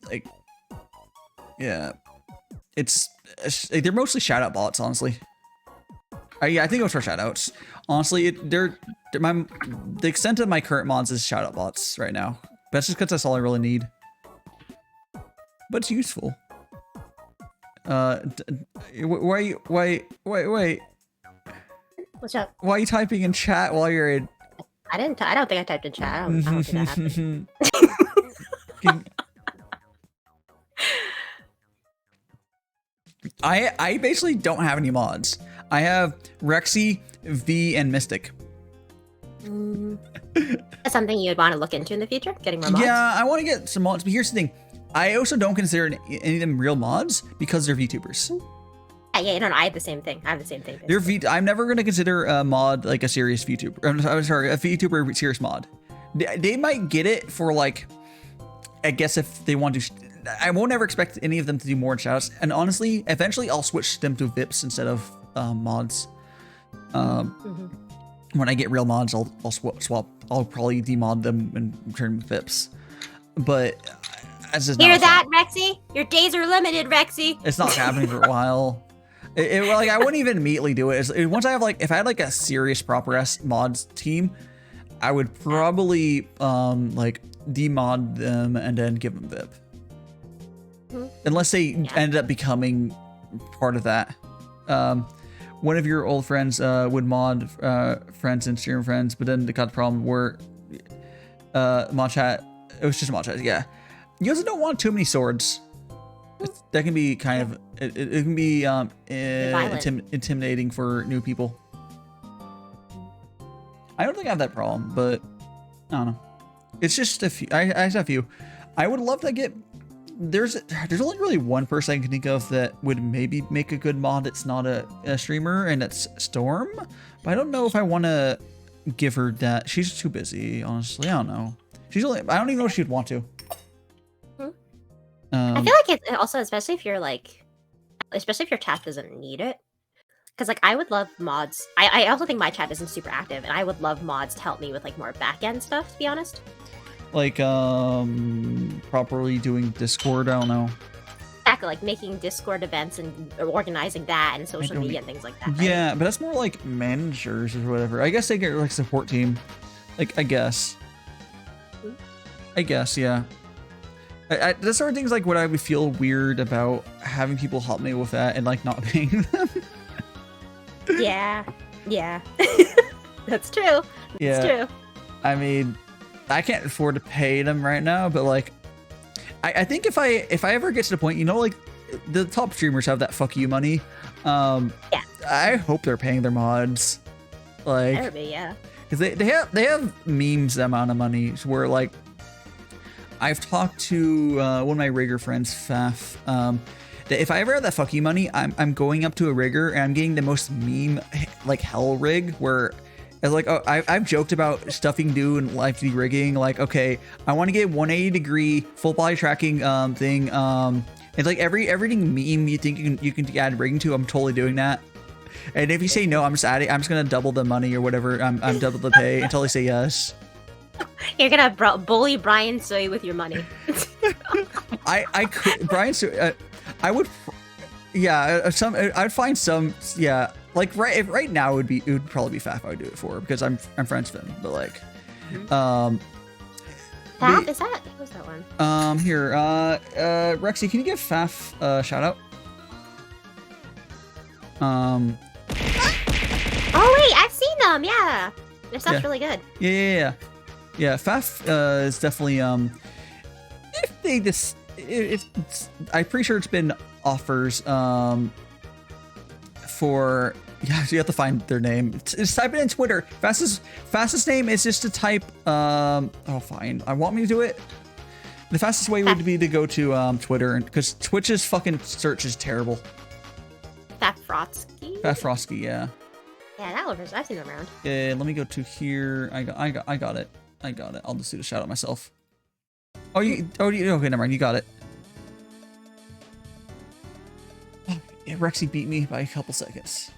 Like, yeah, it's they're mostly shout out bots, honestly. Yeah, I think it was for shout outs. Honestly, the extent of my current mods is shout out bots right now. That's just because that's all I really need. But it's useful. Wait. What's up? Why are you typing in chat while you're in? I didn't. I don't think I typed in chat. I don't think that happened. I basically don't have any mods. I have Rexy, V, and Mystic. That's something you'd want to look into in the future, getting more mods? Yeah, I want to get some mods, but here's the thing. I also don't consider any of them real mods because they're VTubers. Yeah, no, I have the same thing. I have the same thing. I'm never going to consider a mod like a serious VTuber. I'm sorry, a VTuber serious mod. They might get it for like, I guess if they want to. I won't ever expect any of them to do more shoutouts. And honestly, eventually I'll switch them to VIPs instead of mods. When I get real mods, I'll swap. I'll probably demod them and turn them VIPs. But as hear that, Rexy? Your days are limited, Rexy. It's not happening for a while. Like I wouldn't even immediately do it. Once I have like, if I had like a serious proper mods team, I would probably like demod them and then give them VIP. Unless they ended up becoming part of that. One of your old friends would mod friends and stream friends, but then they got the problem where mod chat, it was just mod chat, yeah. You also don't want too many swords. That can be kind of, it can be intimidating for new people. I don't think I have that problem, but I don't know. It's just a few, I just have a few. I would love to get, there's only really one person I can think of that would maybe make a good mod that's not a streamer, and that's Storm. But I don't know if I want to give her that. She's too busy, honestly. I don't know. I don't even know if she'd want to. I feel like it's also, especially if your chat doesn't need it. Because like I would love mods. I also think my chat isn't super active, and I would love mods to help me with like more back end stuff, to be honest. Like properly doing Discord, I don't know. Exactly, like making Discord events and organizing that and social media and things like that. Right? Yeah, but that's more like managers or whatever. I guess they get like support team. Like I guess, yeah. That's sort of things like what I would feel weird about having people help me with that and like not paying them. Yeah. That's true. That's true. I mean, I can't afford to pay them right now, but like, I think if I ever get to the point, you know, like the top streamers have that fuck you money. Yeah. I hope they're paying their mods. Like, better be, yeah. Because they have memes the amount of money where like, I've talked to one of my rigger friends, Faf, that if I ever have that fuck you money, I'm going up to a rigger and I'm getting the most meme like hell rig where it's like, oh, I've joked about stuff you can do in live TV rigging. Like, okay, I want to get 180-degree full body tracking thing. It's like everything meme you think you can add rigging to, I'm totally doing that. And if you say no, I'm just gonna double the money or whatever. I'm double the pay until they say yes. You're gonna bully Brian Soy with your money. I could Brian Soy. I would, yeah. I'd find some, yeah. Like right now it would probably be Faf I would do it for because I'm friends with him. But like, Faf, is that who's that one? Here, Rexy, can you give Faf a shout out? Oh wait, I've seen them. Yeah, their stuff's really good. Yeah. Faf is definitely if they just I'm pretty sure it's been offers for, yeah, so you have to find their name. Just type it in Twitter. Fastest name is just to type oh fine, I want me to do it. The fastest way would be to go to Twitter, because Twitch's fucking search is terrible. Fafrotsky, yeah. Yeah, that one, I've seen them around. Yeah, let me go to here. I got it. I'll just do the shout out myself. Okay, never mind, you got it. Yeah, Rexy beat me by a couple seconds.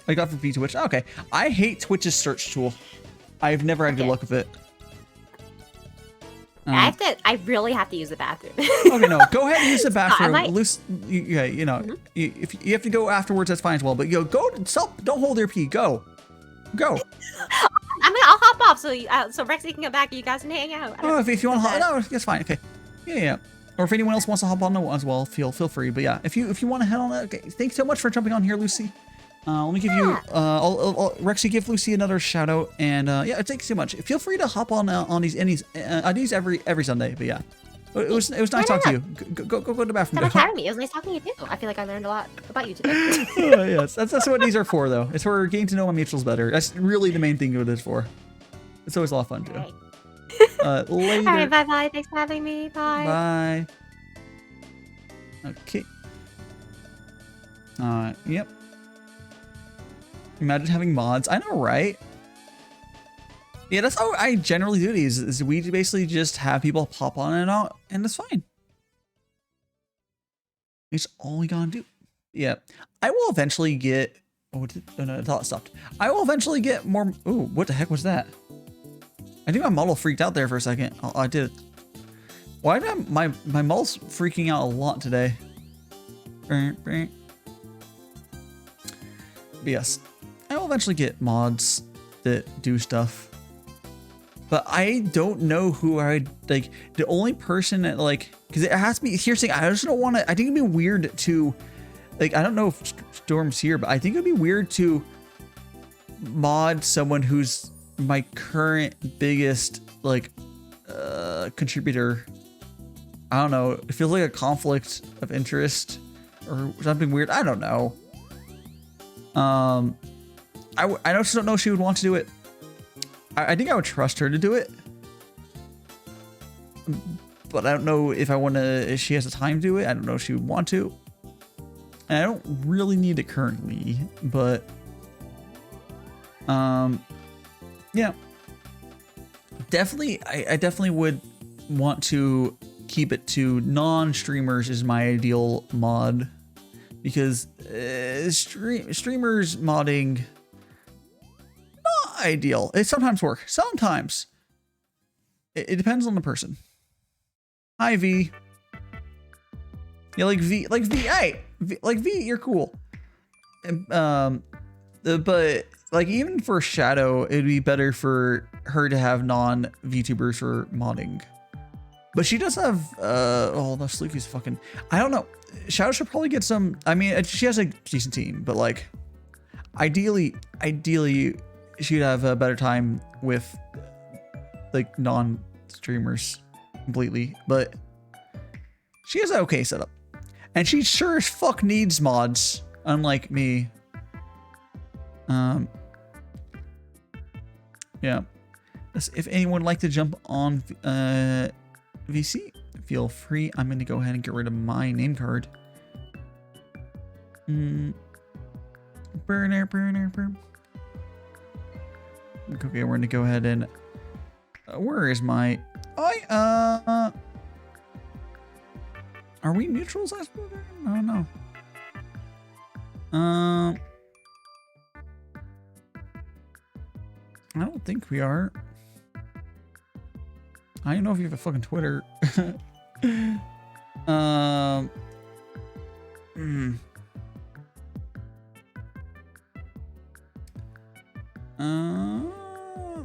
I got for Twitch. Okay, I hate Twitch's search tool. I've never had good luck with it. I really have to use the bathroom. Okay, no, go ahead and use the bathroom. If you have to go afterwards, that's fine as well. But go, stop, don't hold your pee. Go. I'll hop off so Rexy can come back and you guys can hang out. Oh, if you want to hop, no, that's fine. Okay, yeah. Or if anyone else wants to hop on as well, feel free. But yeah, if you want to head on, okay. Thanks so much for jumping on here, Lucy. Let me give you, I'll Rexy, give Lucy another shout out, and yeah, it takes too much. Feel free to hop on these indies. I do these every Sunday, but yeah, it was nice talking to you. Go to the bathroom. Thanks for having me. It was nice talking to you too. I feel like I learned a lot about you today. Yes, that's what these are for, though. It's for getting to know my mutuals better. That's really the main thing of this for. It's always a lot of fun too. Right. Later. All right, bye. Thanks for having me. Bye. Bye. Okay. Yep. Imagine having mods. I know, right? Yeah, that's how I generally do these. Is we basically just have people pop on and out, and it's fine. It's all we gotta do. Yeah, I will eventually get. Oh no, I thought it stopped. I will eventually get more. Ooh, what the heck was that? I think my model freaked out there for a second. Oh, I did. Why did my model's freaking out a lot today? But yes. I will eventually get mods that do stuff, but I don't know who I'd like. The only person that like, because it has to be. Here's the thing, I just don't want to. I think it'd be weird to, like, I don't know if Storm's here, but I think it'd be weird to mod someone who's my current biggest like contributor. I don't know. It feels like a conflict of interest or something weird. I don't know. I just don't know if she would want to do it. I think I would trust her to do it. But I don't know if I want to, if she has the time to do it. I don't know if she would want to. And I don't really need it currently, but yeah. Definitely, I definitely would want to keep it to non-streamers is my ideal mod. Because streamers modding, not ideal. It sometimes works. Sometimes. It depends on the person. Hi, V. Yeah, like V, hey, like V, you're cool. But like even for Shadow, it'd be better for her to have non-VTubers for modding. But she does have, oh, the Slooky's fucking, I don't know. Shadow should probably get some, I mean, she has a decent team, but like, ideally, she'd have a better time with like non-streamers completely, but she has an okay setup. And she sure as fuck needs mods, unlike me. Yeah. If anyone would like to jump on VC, feel free. I'm going to go ahead and get rid of my name card. Burner. Okay, we're going to go ahead and... where is my... are we neutrals? I don't know. I don't think we are. I don't know if you have a fucking Twitter. Let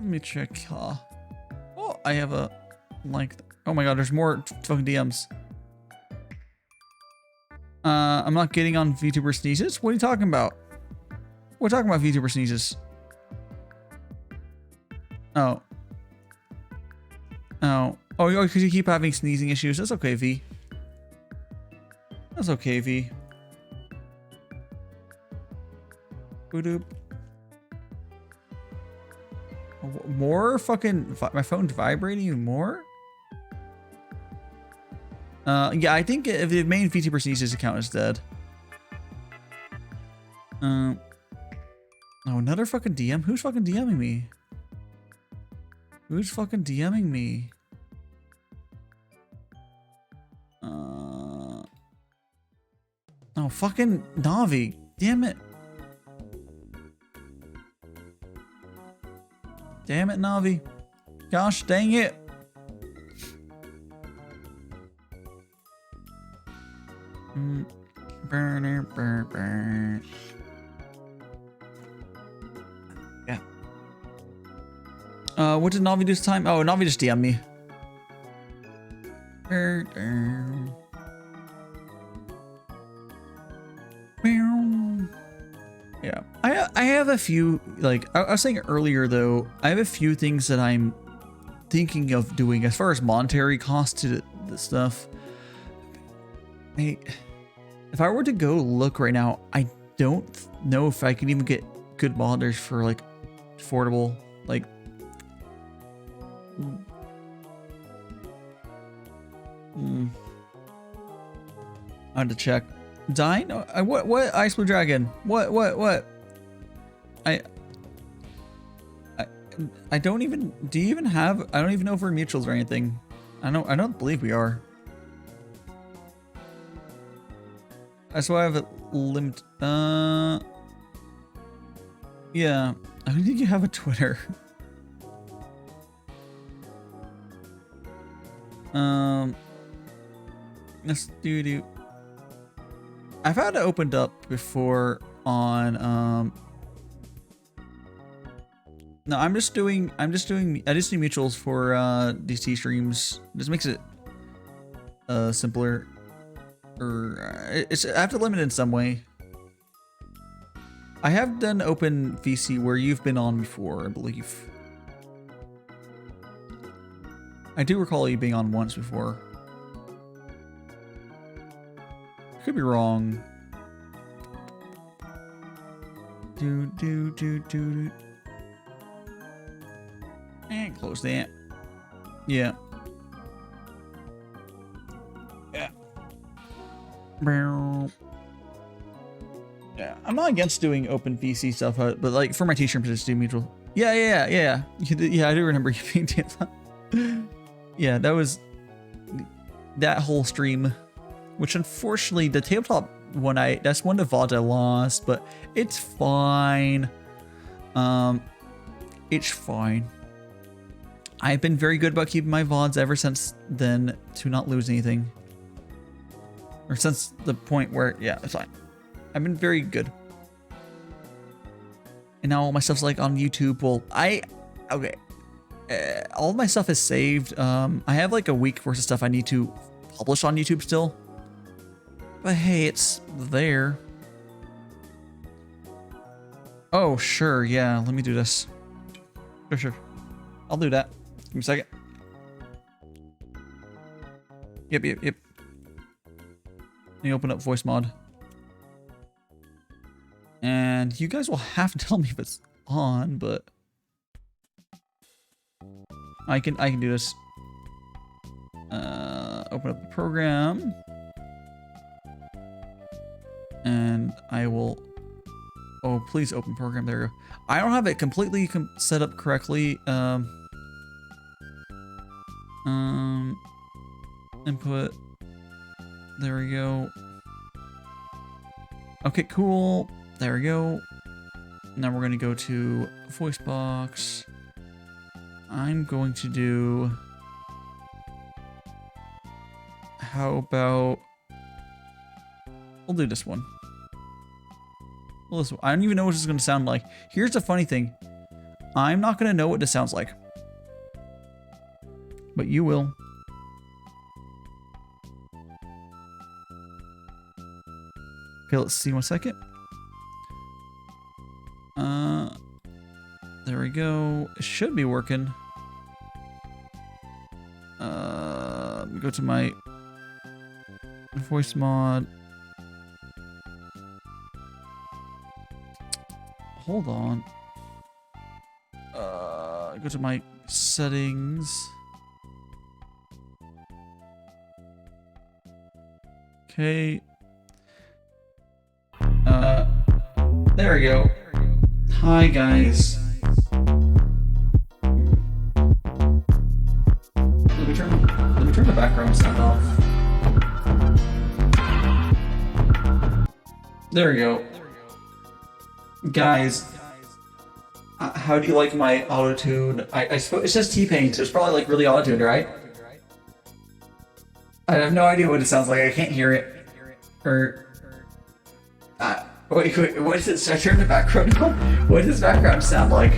me check. Oh, I have a like. Oh my god, there's more fucking DMs. I'm not getting on VTuber sneezes. What are you talking about? We're talking about VTuber sneezes. Oh, because you keep having sneezing issues. That's okay, V. That's okay, V. Boop. More fucking... My phone's vibrating even more? Yeah, I think if the main VTuber sneezes account is dead. Oh, another fucking DM? Who's fucking DMing me? Who's fucking DMing me? Oh, fucking Navi. Damn it. Damn it, Navi. Gosh dang it. Burner. Yeah. What did Navi do this time? Oh, Navi just DM'd me. Yeah, I have a few, like I was saying earlier though, I have a few things that I'm thinking of doing as far as monetary cost to the stuff. If I were to go look right now, I don't know if I can even get good modders for like affordable, like I had to check. Dine? What Ice Blue Dragon? What? I don't even, do you even have, I don't even know if we're mutuals or anything. I don't believe we are. That's why I have a limit. Yeah, I don't think you have a Twitter. Let's do. I've had it opened up before on no, I just do mutuals for DC streams. This makes it simpler. Or I have to limit it in some way. I have done open VC where you've been on before, I believe. I do recall you being on once before. Could be wrong. Do. And close that. Yeah. Yeah, I'm not against doing open VC stuff, but like for my t-shirt, just do mutual. Yeah. Yeah, I do remember you being doing. Yeah, that was that whole stream, which unfortunately the tabletop one that's one of the VODs I lost, but it's fine. It's fine. I've been very good about keeping my VODs ever since then to not lose anything. Or since the point where, yeah, it's fine. I've been very good. And now all my stuff's like on YouTube. Well, okay. All of my stuff is saved. I have like a week worth of stuff I need to publish on YouTube still. But hey, it's there. Oh, sure. Yeah, let me do this. Sure. I'll do that. Give me a second. Yep. Let me open up voice mod. And you guys will have to tell me if it's on, but I can do this. Open up the program. And I will, oh, please open program. There we go. I don't have it completely set up correctly. Input. There we go. Okay, cool. There we go. Now we're going to go to voice box. I'm going to do, how about, we'll do this one. I don't even know what this is going to sound like. Here's the funny thing. I'm not going to know what this sounds like. But you will. Okay, let's see 1 second. There we go. It should be working. Let me go to my voice mod. Hold on. Go to my settings. Okay. There we go. Hi guys. Let me turn the background sound off. There we go. Guys, how do you like my auto-tune? I suppose it says T-Pain, so it's probably like really auto-tuned, right? I have no idea what it sounds like. I can't hear it. Or wait, what is it? Should I turn the background on? What does background sound like?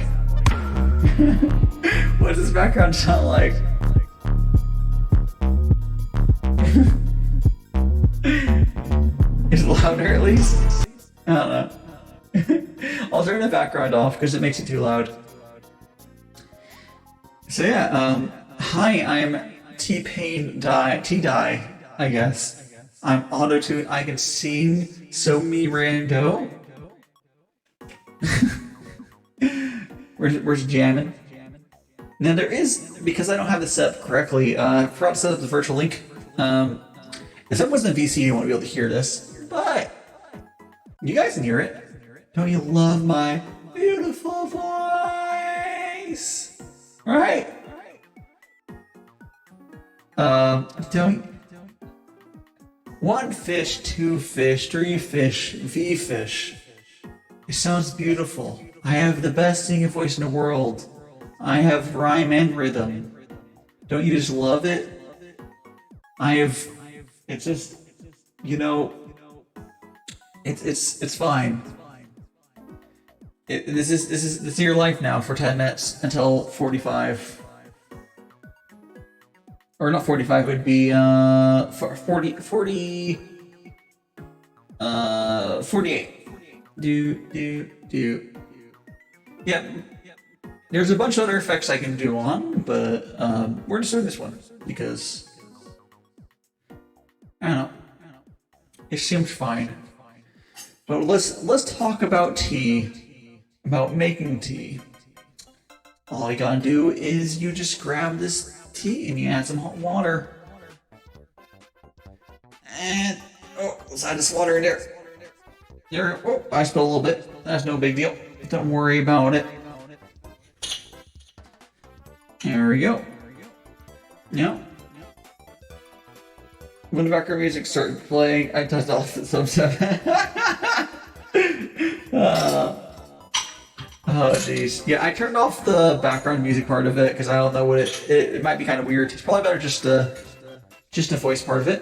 What does background sound like? Is it louder at least? I don't know. I'll turn the background off because it makes it too loud. So yeah, hi, I'm T-Pain T-Die, I guess. I'm auto-tuned, I can sing, so me rando. Where's jamming? Now there is, because I don't have this set up correctly, I forgot to set up the virtual link. If someone's in VC, you won't be able to hear this, but you guys can hear it. Don't you love my beautiful voice? Right? Don't. 1 fish, 2 fish, 3 fish, V fish. It sounds beautiful. I have the best singing voice in the world. I have rhyme and rhythm. Don't you just love it? It's just, you know, it's fine. This is your life now for 10 minutes until 45. Or not 45, it would be 48. Yeah. There's a bunch of other effects I can do on, but we're just doing this one because I don't know. It seems fine. But let's talk about tea. About making tea. All you gotta do is you just grab this tea and you add some hot water. And let's add this water in there. I spilled a little bit. That's no big deal. Don't worry about it. There we go. Yeah. When the background music started playing, I touched off the some stuff. Oh jeez. Yeah, I turned off the background music part of it because I don't know what it might be kind of weird. It's probably better just the voice part of it.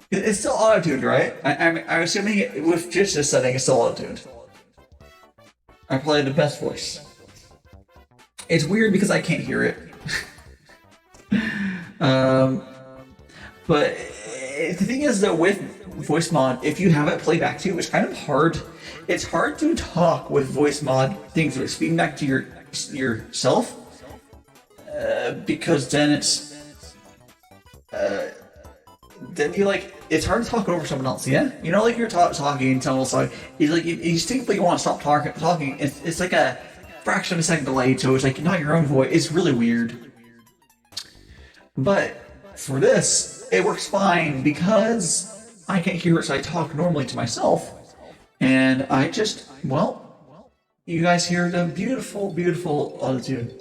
It's still auto-tuned, right? I'm assuming with just this setting, it's still auto-tuned. I played the best voice. It's weird because I can't hear it. But the thing is that with voice mod, if you have it play back to you, it's kind of hard. It's hard to talk with voice mod things with feedback to yourself, because then then you it's hard to talk over someone else. Yeah, you know, like you're talking and someone else you instinctively want to stop talking. It's like a fraction of a second delayed, so it's like not your own voice. It's really weird. But for this, it works fine because I can't hear it, so I talk normally to myself. And I just, you guys hear the beautiful, beautiful auto-tune.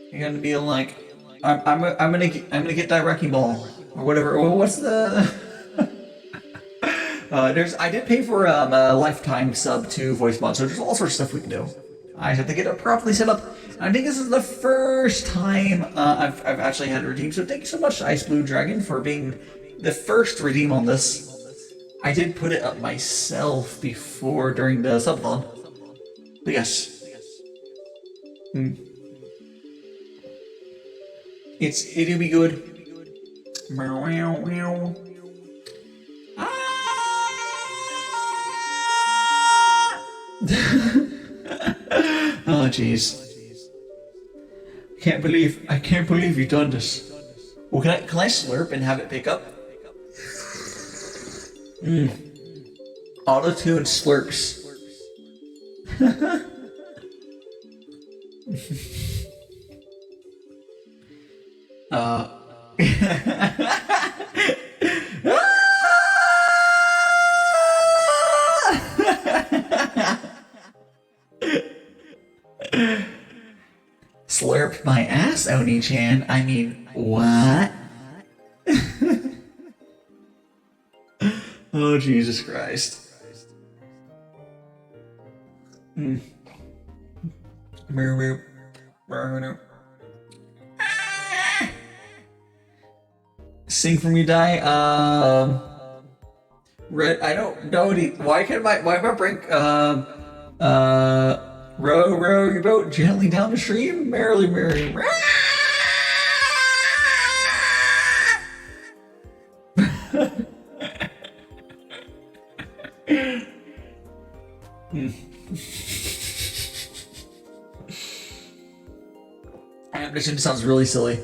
You're gonna be like, I'm gonna get that wrecking ball or whatever. What's the? I did pay for a lifetime sub to voice mod, so there's all sorts of stuff we can do. I just have to get it properly set up. I think this is the first time I've actually had a redeem. So thank you so much, Ice Blue Dragon, for being the first redeem on this. I did put it up myself before during the subathon. But yes. It'll be good. Oh jeez. I can't believe you've done this. Well, can I slurp and have it pick up? Auto-tune slurps. Slurp my ass, Oni-chan. I mean, what? Oh, Jesus Christ. Sing for me, Die. Red, I don't know. Why am I break? Row, row your boat gently down the stream, merrily, merrily. This just sounds really silly.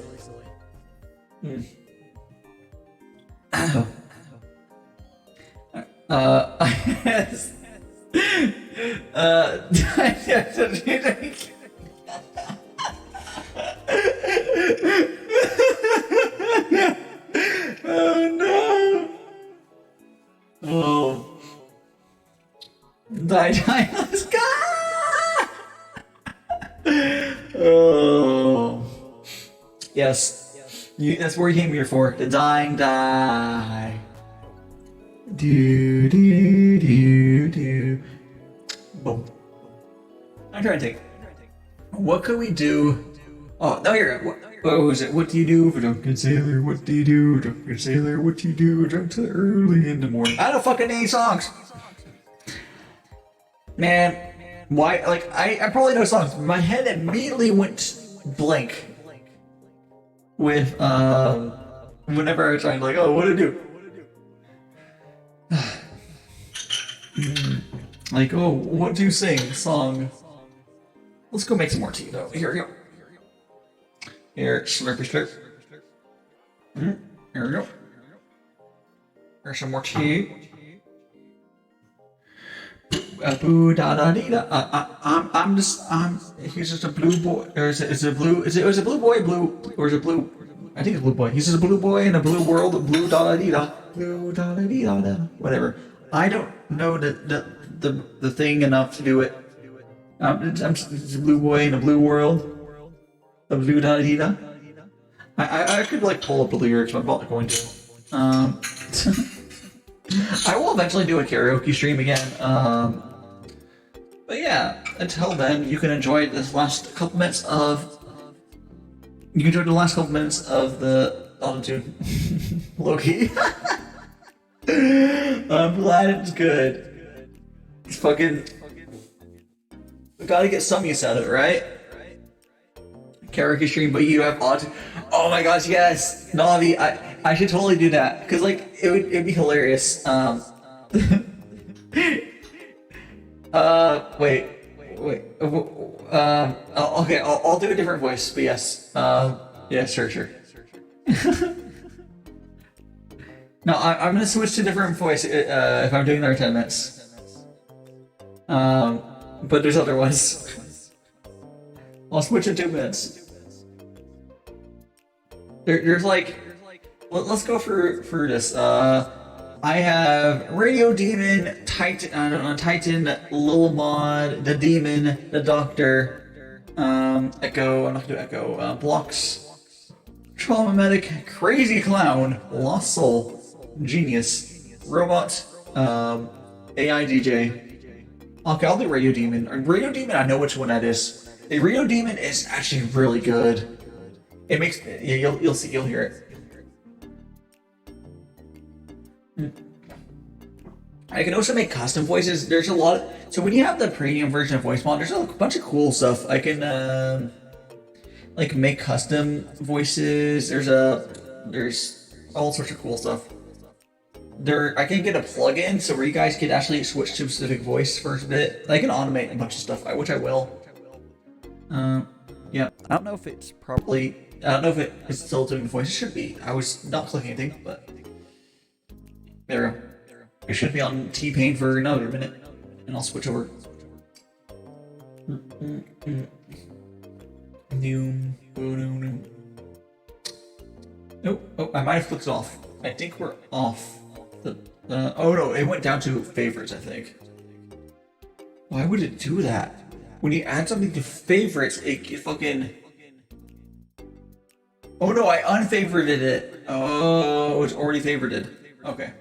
Yes. Oh no! Oh. Die, let's go! Oh. Yes. That's where you came here for. The die. Do. Boom. I'm trying to think. What could we do? Oh, no, you're. What was it? What do you do for drunken sailor? What do you do, drunken sailor? What do you do, drunk till early in the morning? I don't fucking name songs. Man, why? Like, I probably know songs. My head immediately went blank with whenever I was trying to, like, oh, what do I do? Like, oh, what do you sing? Song. Let's go make some more tea, though. Here we go. Here, slurpy slurp. Here we go. Here's some more tea. Boo da da dee da. He's just a blue boy. Or is it a blue? Is it a blue boy? Or is it blue? I think it's blue boy. He's just a blue boy in a blue world. Blue da da dee da. Blue da da dee da da. Whatever. I don't know the thing enough to do it. I'm just a blue boy in a blue world. A blue da dee da. I could like pull up the lyrics, but I'm not going to. I will eventually do a karaoke stream again. But yeah, until then, you can enjoy this last couple minutes of. You can enjoy the last couple minutes of the autotune. Loki. I'm glad it's good. It's fucking. We gotta get some use out of it, right? Karaoke stream, but you have auto. Oh my gosh, yes, Navi. I should totally do that because like it'd be hilarious. Wait. Okay, I'll do a different voice, but yes. Yeah, sure. No, I'm gonna switch to a different voice if I'm doing another 10 minutes. But there's other ones. I'll switch in 2 minutes. There's like, let's go for this. I have Radio Demon, Titan, Lil Mod, the Demon, the Doctor, Echo. I'm not gonna do Echo. Blocks, Trauma Medic, Crazy Clown, Lost Soul, Genius, Robot, AI DJ. Okay, I'll do Radio Demon. Radio Demon, I know which one that is. The Radio Demon is actually really good. It makes you'll see, you'll hear it. I can also make custom voices. There's a lot. So when you have the premium version of Voice Mod, there's a bunch of cool stuff. I can like make custom voices. There's all sorts of cool stuff. I can get a plugin so where you guys can actually switch to a specific voice for a bit. I can automate a bunch of stuff, which I will. Yeah. I don't know if it's probably. I don't know if it is still doing the voice. It should be. I was not clicking anything, but there we go. It should be on T-Pain for another minute, and I'll switch over. Oh, I might have clicked it off. I think we're off. Oh no, it went down to favorites, I think. Why would it do that? When you add something to favorites, it fucking... Oh no, I unfavorited it. Oh, it's already favorited. Okay.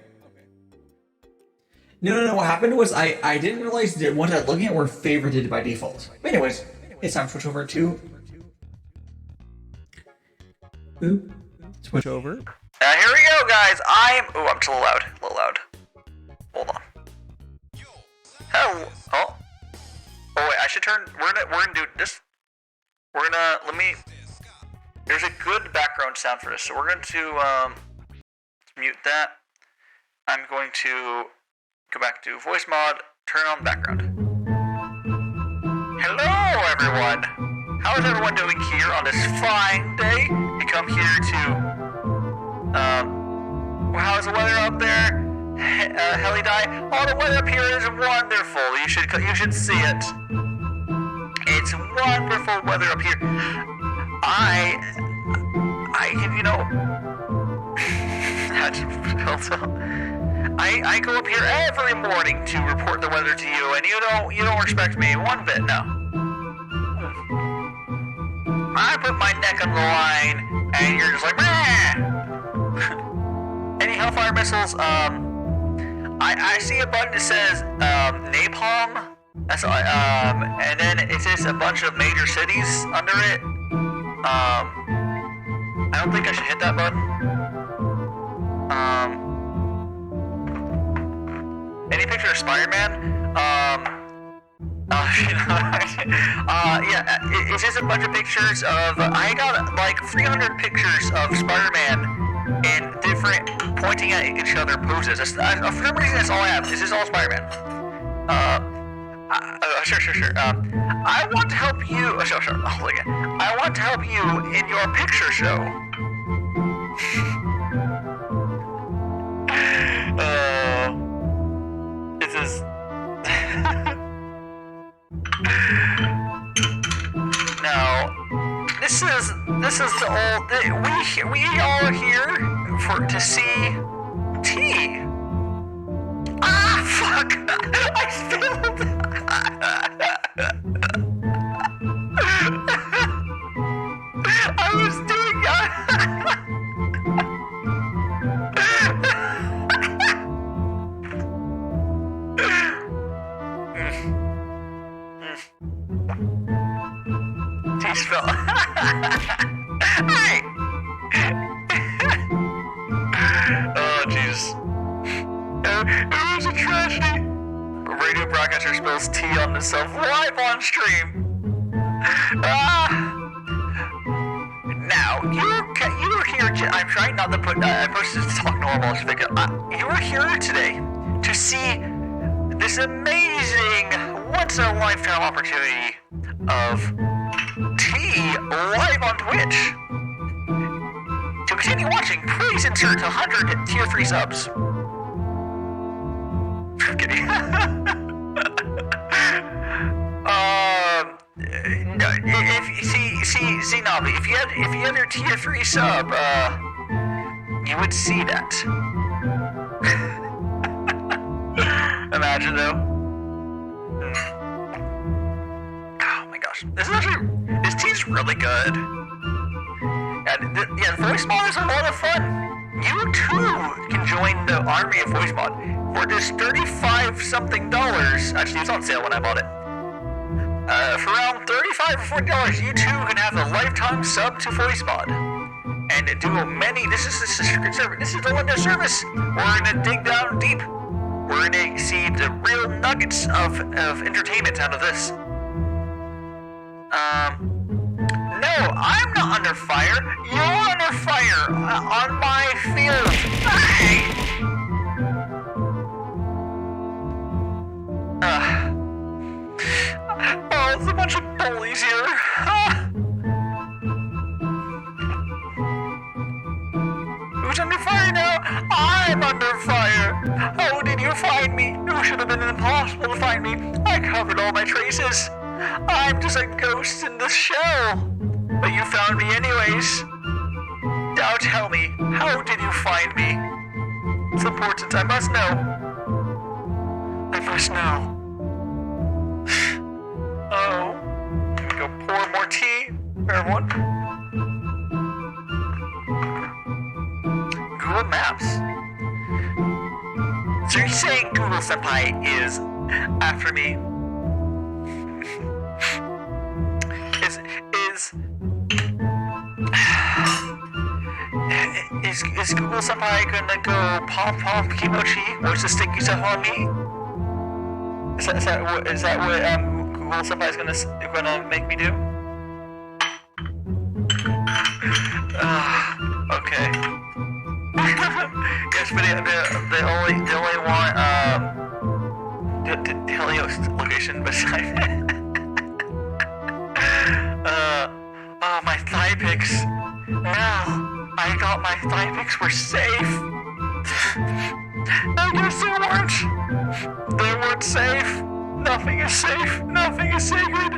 No, what happened was I didn't realize that ones I was looking at were favorited by default. But anyways, it's time to switch over to... Ooh. Switch over. Here we go, guys. I'm just a little loud. Hold on. Hello. Oh, wait. I should turn. We're gonna do this. There's a good background sound for this, so we're going to mute that. I'm going to go back to voice mod. Turn on background. Hello, everyone. How is everyone doing here on this fine day? You come here to, how's the weather up there? Heli Die? Oh, the weather up here is wonderful. You should see it. It's wonderful weather up here. I can, you know, I go up here every morning to report the weather to you, and you don't respect me one bit, no. I put my neck on the line, and you're just like, meh. Any Hellfire missiles? I see a button that says napalm. That's and then it says a bunch of major cities under it. I don't think I should hit that button. Any picture of Spider-Man? Yeah, it's just a bunch of pictures of. I got like 300 pictures of Spider-Man in different pointing at each other poses. For some reason, that's all I have. This is all Spider-Man. Sure. I want to help you. Sure. Oh, look at. I want to help you in your picture show. This is. Now, this is the old. We all are here to see tea. Ah, fuck! I spilled. I was doing that. Tea spill. Hey. Oh, jeez. It was a tragedy. A radio broadcaster spills tea on himself live on stream. Now, you were here. I'm trying not to put. I'm supposed to talk normal. You were here today to see this amazing, once-in-a-lifetime opportunity of tea live on Twitch. To continue watching, please insert 100 tier 3 subs. I'm kidding. See, Navi, if you had your tier 3 sub, you would see that. Imagine though. Oh my gosh, this tea's really good. And the voice mod is a lot of fun. You too can join the army of voice mod for just $35-something. Actually, it's on sale when I bought it. For around $35 or $40, you too can have a lifetime sub to voice mod and do many. This is the secret service. This is the Windows service. We're gonna dig down deep. We're gonna see the real nuggets of entertainment out of this. No, I'm not under fire. You're under fire on my field. Hey! Oh, it's a bunch of bullies here. Who's under fire now? I'm under fire. How did you find me? It should have been impossible to find me. I covered all my traces. I'm just a ghost in the shell. But you found me anyways. Now tell me, how did you find me? It's important. I must know. I must know. Oh. Let me go pour more tea for everyone. Google Maps. So you're saying Google Senpai is after me? Is Google Senpai gonna go pom kimochi, or is the sticky stuff on me? Is that what Google Senpai is gonna make me do? Okay. Yes, but they only want the Helios location beside it. Oh, my thigh pics. No, I thought my thigh pics were safe. I guess they weren't. They weren't safe. Nothing is safe. Nothing is sacred.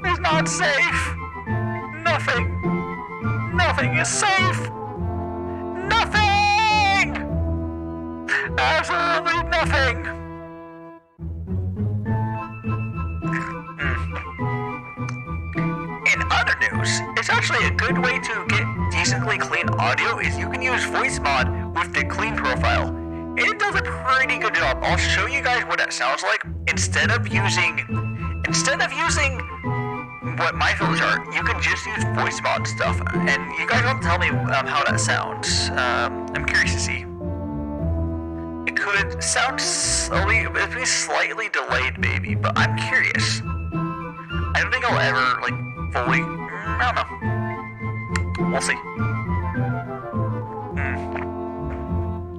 It's not safe. Nothing. Nothing is safe. Nothing. Absolutely nothing. In other news, it's actually a good way to get decently clean audio is you can use voice mod with the clean profile. And it does a pretty good job. I'll show you guys what that sounds like. Instead of using what my filters are, you can just use voice mod stuff. And you guys will tell me how that sounds. I'm curious to see. It could sound slightly delayed maybe, but I'm curious. I don't think I'll ever fully. I don't know. We'll see.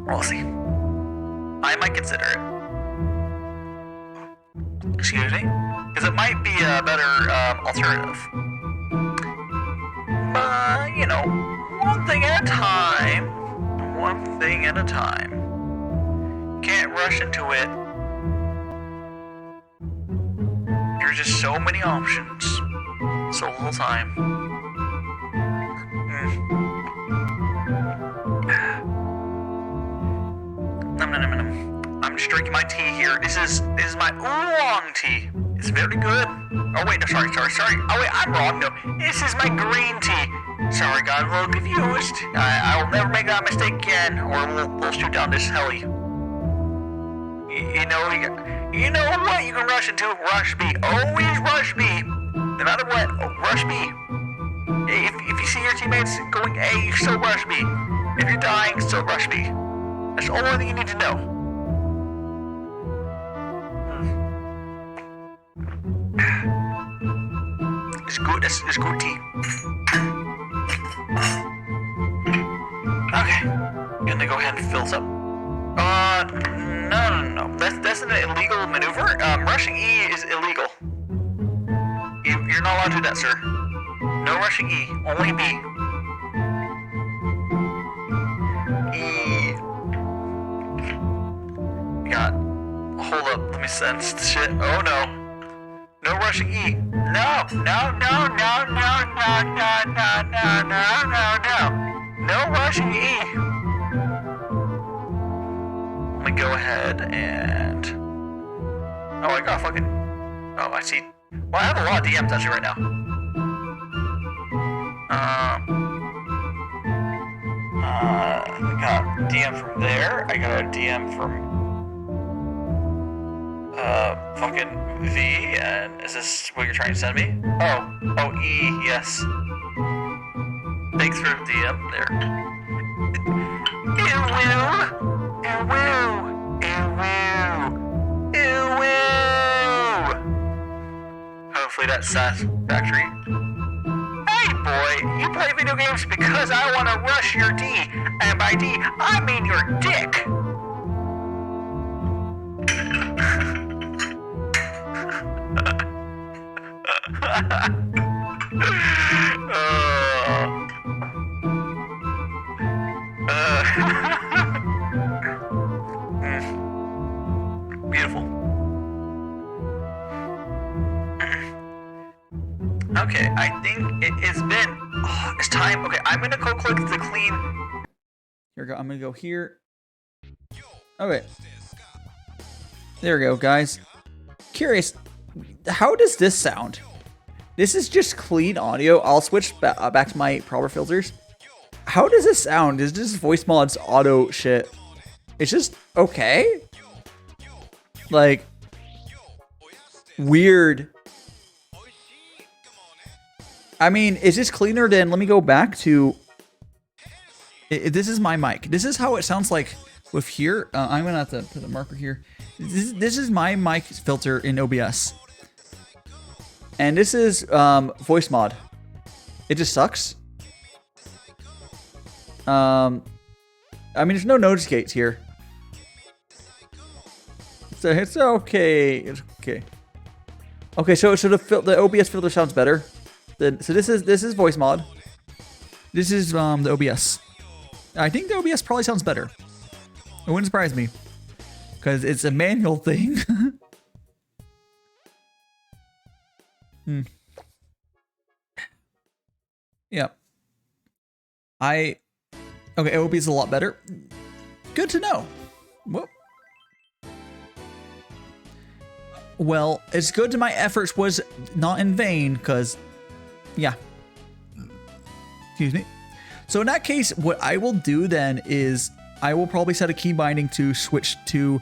We'll see. I might consider it. Excuse me? Because it might be a better alternative. But, you know, one thing at a time. One thing at a time. Can't rush into it. There's just so many options. So little time. I'm just drinking my tea here. This is my oolong tea. It's very good. Oh wait, no, sorry. Oh wait, I'm wrong. No, this is my green tea. Sorry, got a little confused. I will never make that mistake again, or we'll shoot down this heli. You know what? You can rush into. Rush me. Always rush me. No matter what, rush me. If you see your teammates going A, you still rush me. If you're dying, still rush me. That's the only thing you need to know. It's good. It's good tea. Okay, gonna go ahead and fill this up. No. That's an illegal maneuver. Rushing E is illegal. You're not allowed to do that, sir. No rushing E, only B. E. God. Hold up, let me sense the shit. Oh no. No rushing E. No. No rushing E. Let me go ahead and... Oh, I got fucking... Oh, I see. Well, I have a lot of DMs actually right now. I got a DM from there. I got a DM from fucking V. And is this what you're trying to send me? Oh, E. Yes. Thanks for the DM there. Hopefully that's satisfactory. Hey boy, you play video games because I want to rush your D, and by D, I mean your dick. Beautiful. Okay, I think it has been. Oh, it's time. Okay, I'm gonna go click the clean. Here we go. I'm gonna go here. Okay. There we go, guys. Curious, how does this sound? This is just clean audio. I'll switch back to my proper filters. How does this sound? Is this voice mod's auto shit? It's just okay. Like weird. I mean, is this cleaner than? Let me go back to. This is my mic. This is how it sounds like with here. I'm gonna have to put the marker here. This is my mic filter in OBS, and this is voice mod. It just sucks. I mean, there's no notice gates here. It's okay. It's okay. Okay, so the OBS filter sounds better. So this is voice mod. This is the OBS. I think the OBS probably sounds better. It wouldn't surprise me, because it's a manual thing. Yeah. Okay, OBS is a lot better. Good to know. Whoop. Well, it's good to my efforts was not in vain, because, yeah. Excuse me. So in that case, what I will do then is I will probably set a key binding to switch to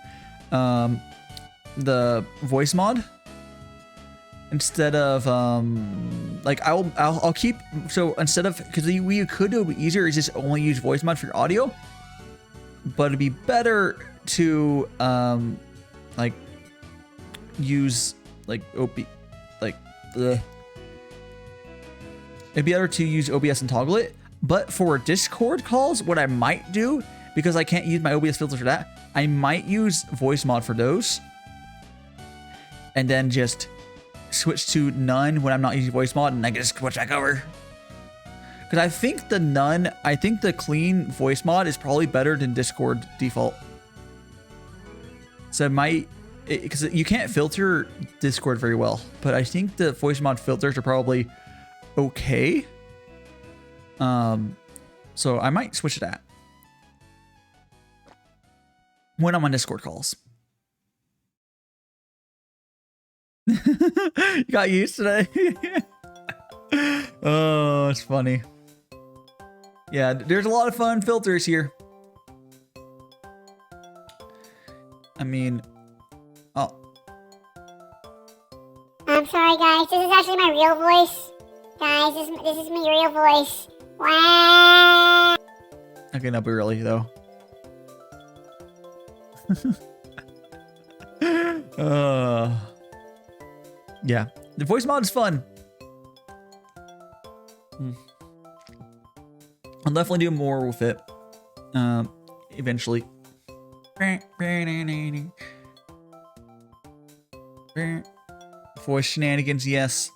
the voice mod instead of like I'll keep, so instead of, because we could do it easier is just only use voice mod for your audio, but it'd be better to like use like it'd be better to use OBS and toggle it. But for Discord calls, what I might do, because I can't use my OBS filter for that, I might use voice mod for those, and then just switch to none when I'm not using voice mod, and I can just switch back over. Because I think the clean voice mod is probably better than Discord default. So it might, because you can't filter Discord very well, but I think the voice mod filters are probably okay. So I might switch to that when I'm on Discord calls. You got used today. Oh, it's funny. Yeah, there's a lot of fun filters here. I mean, oh. I'm sorry, guys. This is actually my real voice. Guys, this is my real voice. Wow. Okay, not be really though. Yeah, the voice mod is fun. I'll definitely do more with it eventually. Voice shenanigans, yes.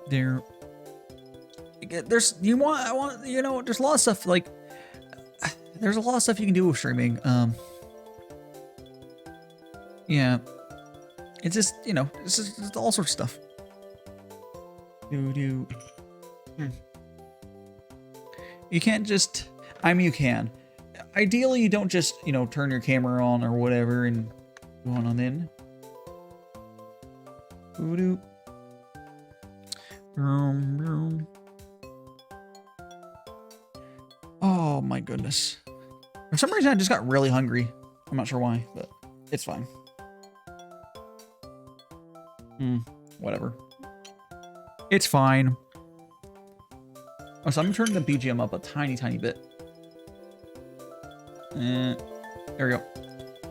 There's there's a lot of stuff, like there's a lot of stuff you can do with streaming. Yeah, it's just, it's just all sorts of stuff. You can't just, I mean, you can. Ideally, you don't just, turn your camera on or whatever and go on in. Oh my goodness. For some reason, I just got really hungry. I'm not sure why, but it's fine. Whatever. It's fine. Oh, so I'm turning the BGM up a tiny bit. There we go.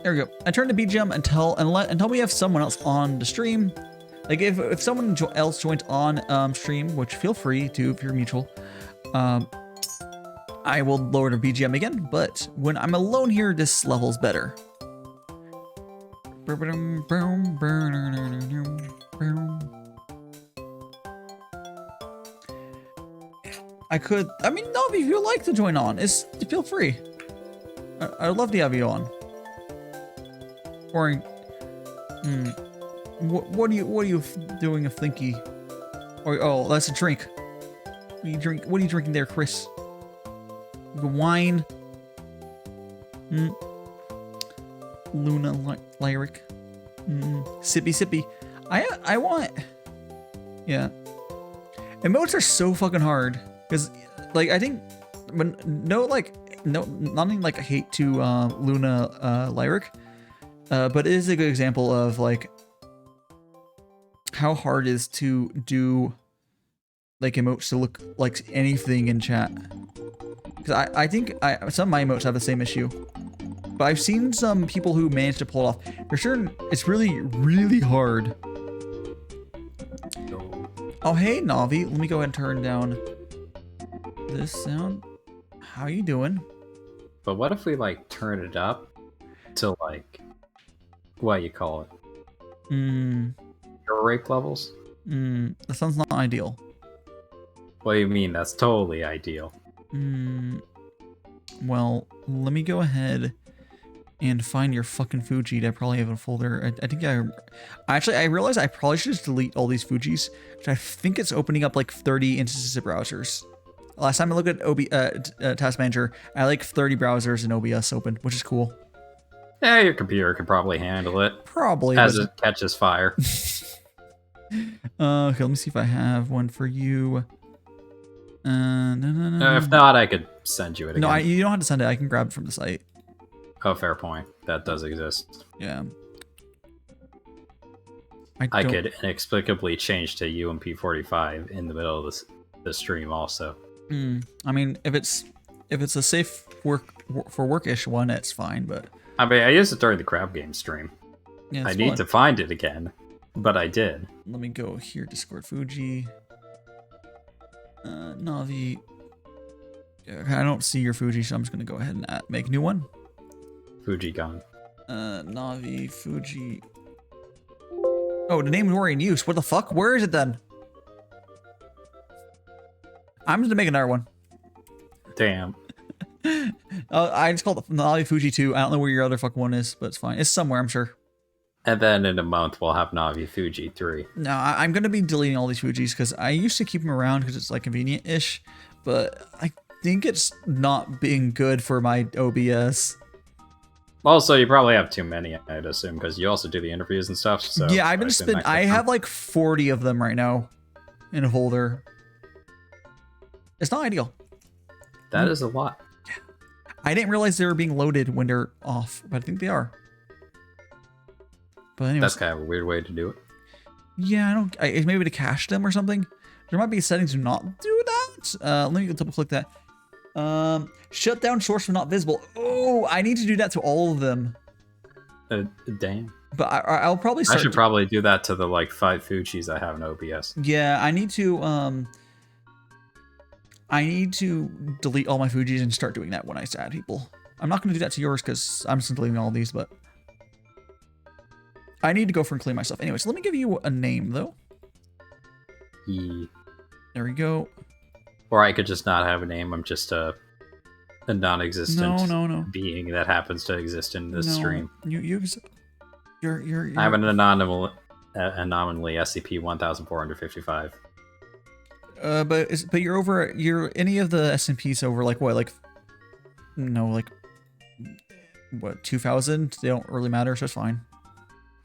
There we go. I turned the BGM until we have someone else on the stream. Like if someone else joins on stream, which feel free to if you're mutual, I will lower the BGM again. But when I'm alone here, this level's better. I mean, Navi, if you'd like to join on, feel free. I'd love to have you on. Or, what are you doing of Thinky? Oh, that's a drink. What are you drinking there, Chris? Wine. Luna Lyric. Sippy. I want. Yeah. Emotes are so fucking hard. Because, like, I think, nothing like a hate to Luna Lyric, but it is a good example of, like, how hard it is to do, like, emotes to look like anything in chat. Because I think some of my emotes have the same issue. But I've seen some people who manage to pull it off. For sure, it's really, really hard. Oh, hey, Navi. Let me go ahead and turn down this sound. How you doing? But what if we like turn it up to like what you call it? Mm, Your rake levels? that sounds not ideal. What do you mean? That's totally ideal. Well, let me go ahead and find your fucking Fuji. I probably have a folder. I think I realized I probably should just delete all these Fujis, which I think it's opening up like 30 instances of browsers. Last time I looked at Task Manager, I had like 30 browsers in OBS open, which is cool. Yeah, your computer could probably handle it. Probably. As it catches fire. Okay, let me see if I have one for you. No. If not, I could send you it again. No, you don't have to send it. I can grab it from the site. Oh, fair point. That does exist. Yeah. I could inexplicably change to UMP45 in the middle of the stream also. I mean, if it's a safe work-ish one, it's fine, but... I mean, I used it during the crab game stream. Yeah, I need to find it again, but I did. Let me go here, Discord Fuji. Navi. I don't see your Fuji, so I'm just going to go ahead and make a new one. Fuji gone. Navi, Fuji. Oh, the name's already in use. What the fuck? Where is it then? I'm just gonna make another one. Damn. I just called it Navi Fuji 2. I don't know where your other fucking one is, but it's fine. It's somewhere, I'm sure. And then in a month, we'll have Navi Fuji 3. No, I'm going to be deleting all these Fujis because I used to keep them around because it's like convenient-ish, but I think it's not being good for my OBS. Also, you probably have too many, I'd assume, because you also do the interviews and stuff. So yeah, I've been spending. I have like 40 of them right now in a folder. It's not ideal. That is a lot. Yeah. I didn't realize they were being loaded when they're off, but I think they are. But anyways, that's kind of a weird way to do it. Yeah, maybe to cache them or something. There might be settings to not do that. Let me double click that. Shut down source when not visible. Oh, I need to do that to all of them. Damn. But I'll probably start. I should probably do that to the like 5 Fujis I have in OBS. Yeah, I need to delete all my Fujis and start doing that when I add people. I'm not going to do that to yours because I'm just deleting all these, but I need to go for and clean myself. Anyways, let me give you a name though. Yeah. There we go. Or I could just not have a name. I'm just a non-existent being that happens to exist in this stream. You're I'm an anomaly SCP-1455. But you're any of the SCPs over like what, what 2000? They don't really matter, so it's fine.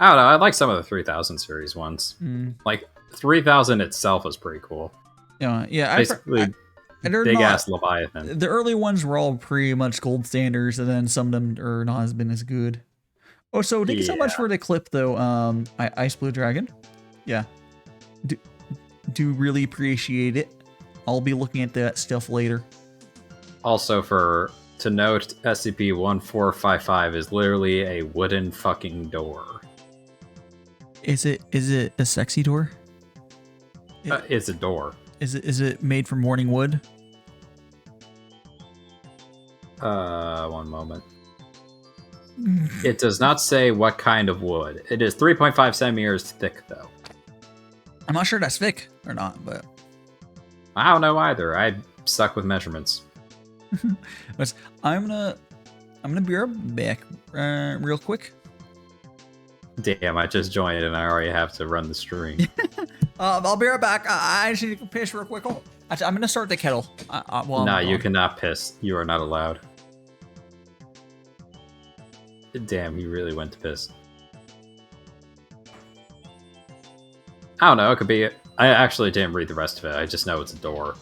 I don't know. I like some of the 3000 series ones. Like 3000 itself is pretty cool. Yeah. Basically, big ass Leviathan. The early ones were all pretty much gold standards, and then some of them are not as been as good. Oh, so thank you so much for the clip though. Ice Blue Dragon. Yeah. Do really appreciate it. I'll be looking at that stuff later. Also, to note, SCP-1455 is literally a wooden fucking door. Is it a sexy door? It's a door. Is it made from morning wood? One moment. It does not say what kind of wood. It is 3.5 centimeters thick, though. I'm not sure that's thick or not, but I don't know either. I suck with measurements. I'm gonna be right back real quick. Damn, I just joined and I already have to run the stream. I'll be right back. I just need to piss real quick. Oh, I'm gonna start the kettle. No, you cannot piss. You are not allowed. Damn, you really went to piss. I don't know, it could be... I actually didn't read the rest of it, I just know it's a door.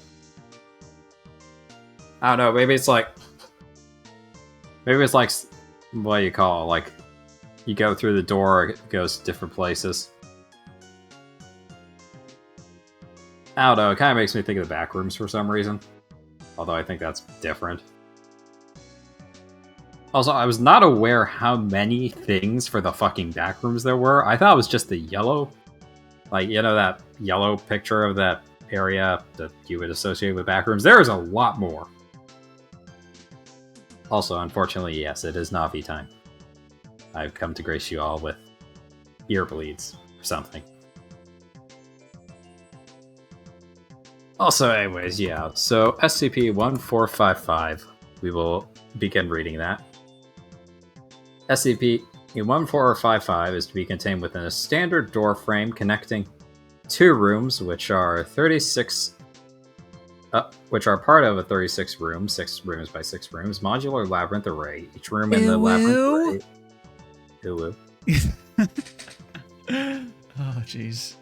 I don't know, maybe it's like... what do you call it? Like, you go through the door, it goes to different places. I don't know, it kind of makes me think of the back rooms for some reason. Although I think that's different. Also, I was not aware how many things for the fucking back rooms there were. I thought it was just the yellow. Like, you know that yellow picture of that area that you would associate with back rooms? There is a lot more. Also, unfortunately, yes, it is Navi time. I've come to grace you all with ear bleeds or something. Also, anyways, yeah, so SCP-1455, we will begin reading that. SCP-1455 is to be contained within a standard door frame connecting 2 rooms, which are 36... which are part of a 36 room, 6 rooms by 6 rooms, modular labyrinth array. Each room in the labyrinth array... Oh, jeez.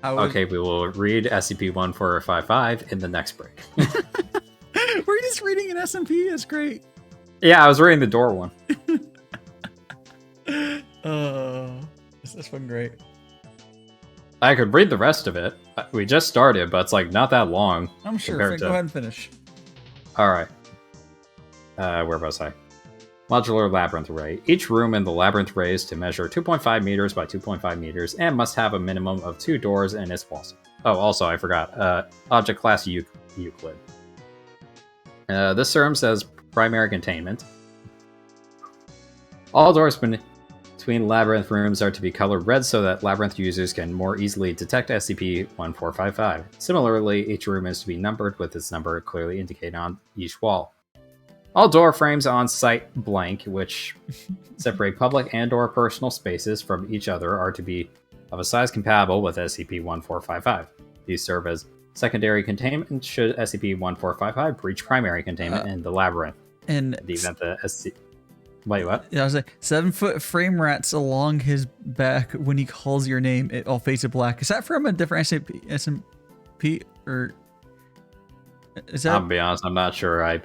Okay, we will read SCP-1455 in the next break. We're just reading an SMP? That's great. Yeah, I was reading the door one. This fucking great. I could read the rest of it. We just started, but it's like not that long. I'm sure. Go ahead and finish. Alright. Where was I? Modular labyrinth array. Each room in the labyrinth array is to measure 2.5 meters by 2.5 meters and must have a minimum of 2 doors in its walls. Oh, also, I forgot. Object class Euclid. This serves as primary containment. All doors between labyrinth rooms are to be colored red so that labyrinth users can more easily detect SCP-1455. Similarly, each room is to be numbered with its number clearly indicated on each wall. All door frames on site blank, which separate public and/or personal spaces from each other, are to be of a size compatible with SCP-1455. These serve as secondary containment should SCP-1455 breach primary containment in the labyrinth. In the event that SCP... Wait, what? Yeah, I was like 7-foot frame rats along his back when he calls your name. It all fades to black. Is that from a different SMP or is that? I'll be honest, I'm not sure. I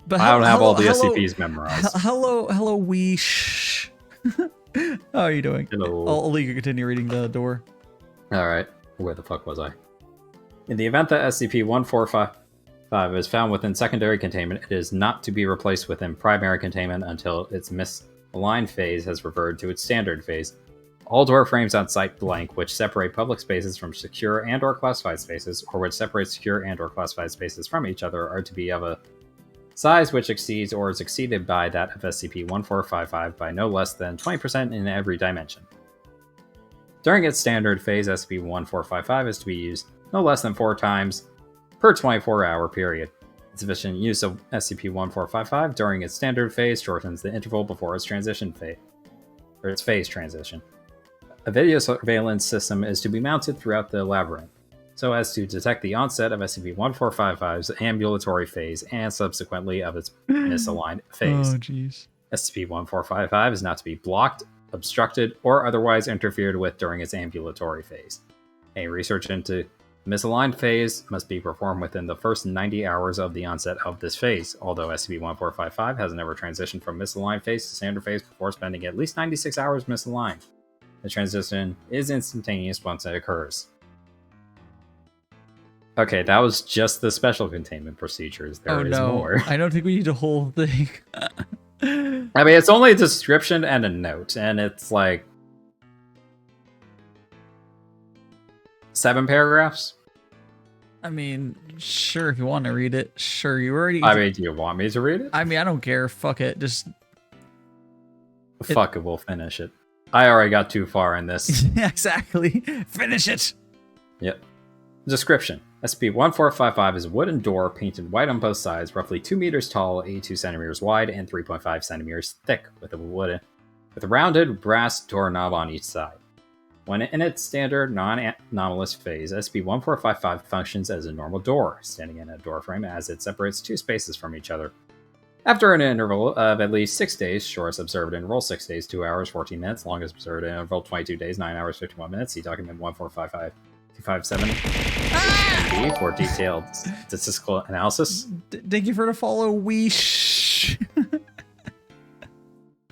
don't have all the SCPs memorized. Hello, Weesh. How are you doing? Hello. I'll let you continue reading the door. All right, where the fuck was I? In the event that SCP-1455 is found within secondary containment, it is not to be replaced within primary containment until its misaligned phase has reverted to its standard phase. All door frames on site blank, which separate public spaces from secure and/or classified spaces, or which separate secure and/or classified spaces from each other, are to be of a size which exceeds or is exceeded by that of SCP-1455 by no less than 20% in every dimension. During its standard phase, SCP-1455 is to be used no less than 4 times per 24-hour period. Insufficient use of SCP-1455 during its standard phase shortens the interval before its transition phase, or its phase transition. A video surveillance system is to be mounted throughout the labyrinth, so as to detect the onset of SCP-1455's ambulatory phase and subsequently of its misaligned phase. Oh, jeez. SCP-1455 is not to be blocked, obstructed, or otherwise interfered with during its ambulatory phase. Any research into misaligned phase must be performed within the first 90 hours of the onset of this phase, although SCP-1455 has never transitioned from misaligned phase to standard phase before spending at least 96 hours misaligned. The transition is instantaneous once it occurs. Okay, that was just the special containment procedures. There is more. I don't think we need a whole thing. I mean, it's only a description and a note, and it's like 7 paragraphs. I mean, sure, if you want to read it, sure. You already. I mean, do you want me to read it? I mean, I don't care. Fuck it. Just. Fuck it, we'll finish it. I already got too far in this. Yeah, exactly. Finish it. Yep. Description. SCP-1455 is a wooden door painted white on both sides, roughly 2 meters tall, 82 centimeters wide, and 3.5 centimeters thick, with a rounded brass doorknob on each side. When in its standard non-anomalous phase, SCP-1455 functions as a normal door, standing in a doorframe as it separates 2 spaces from each other. After an interval of at least 6 days, shortest observed interval 6 days, 2 hours, 14 minutes, longest observed interval 22 days, 9 hours, 51 minutes, see document 1455257 for detailed statistical analysis. Thank you for the follow, Weesh.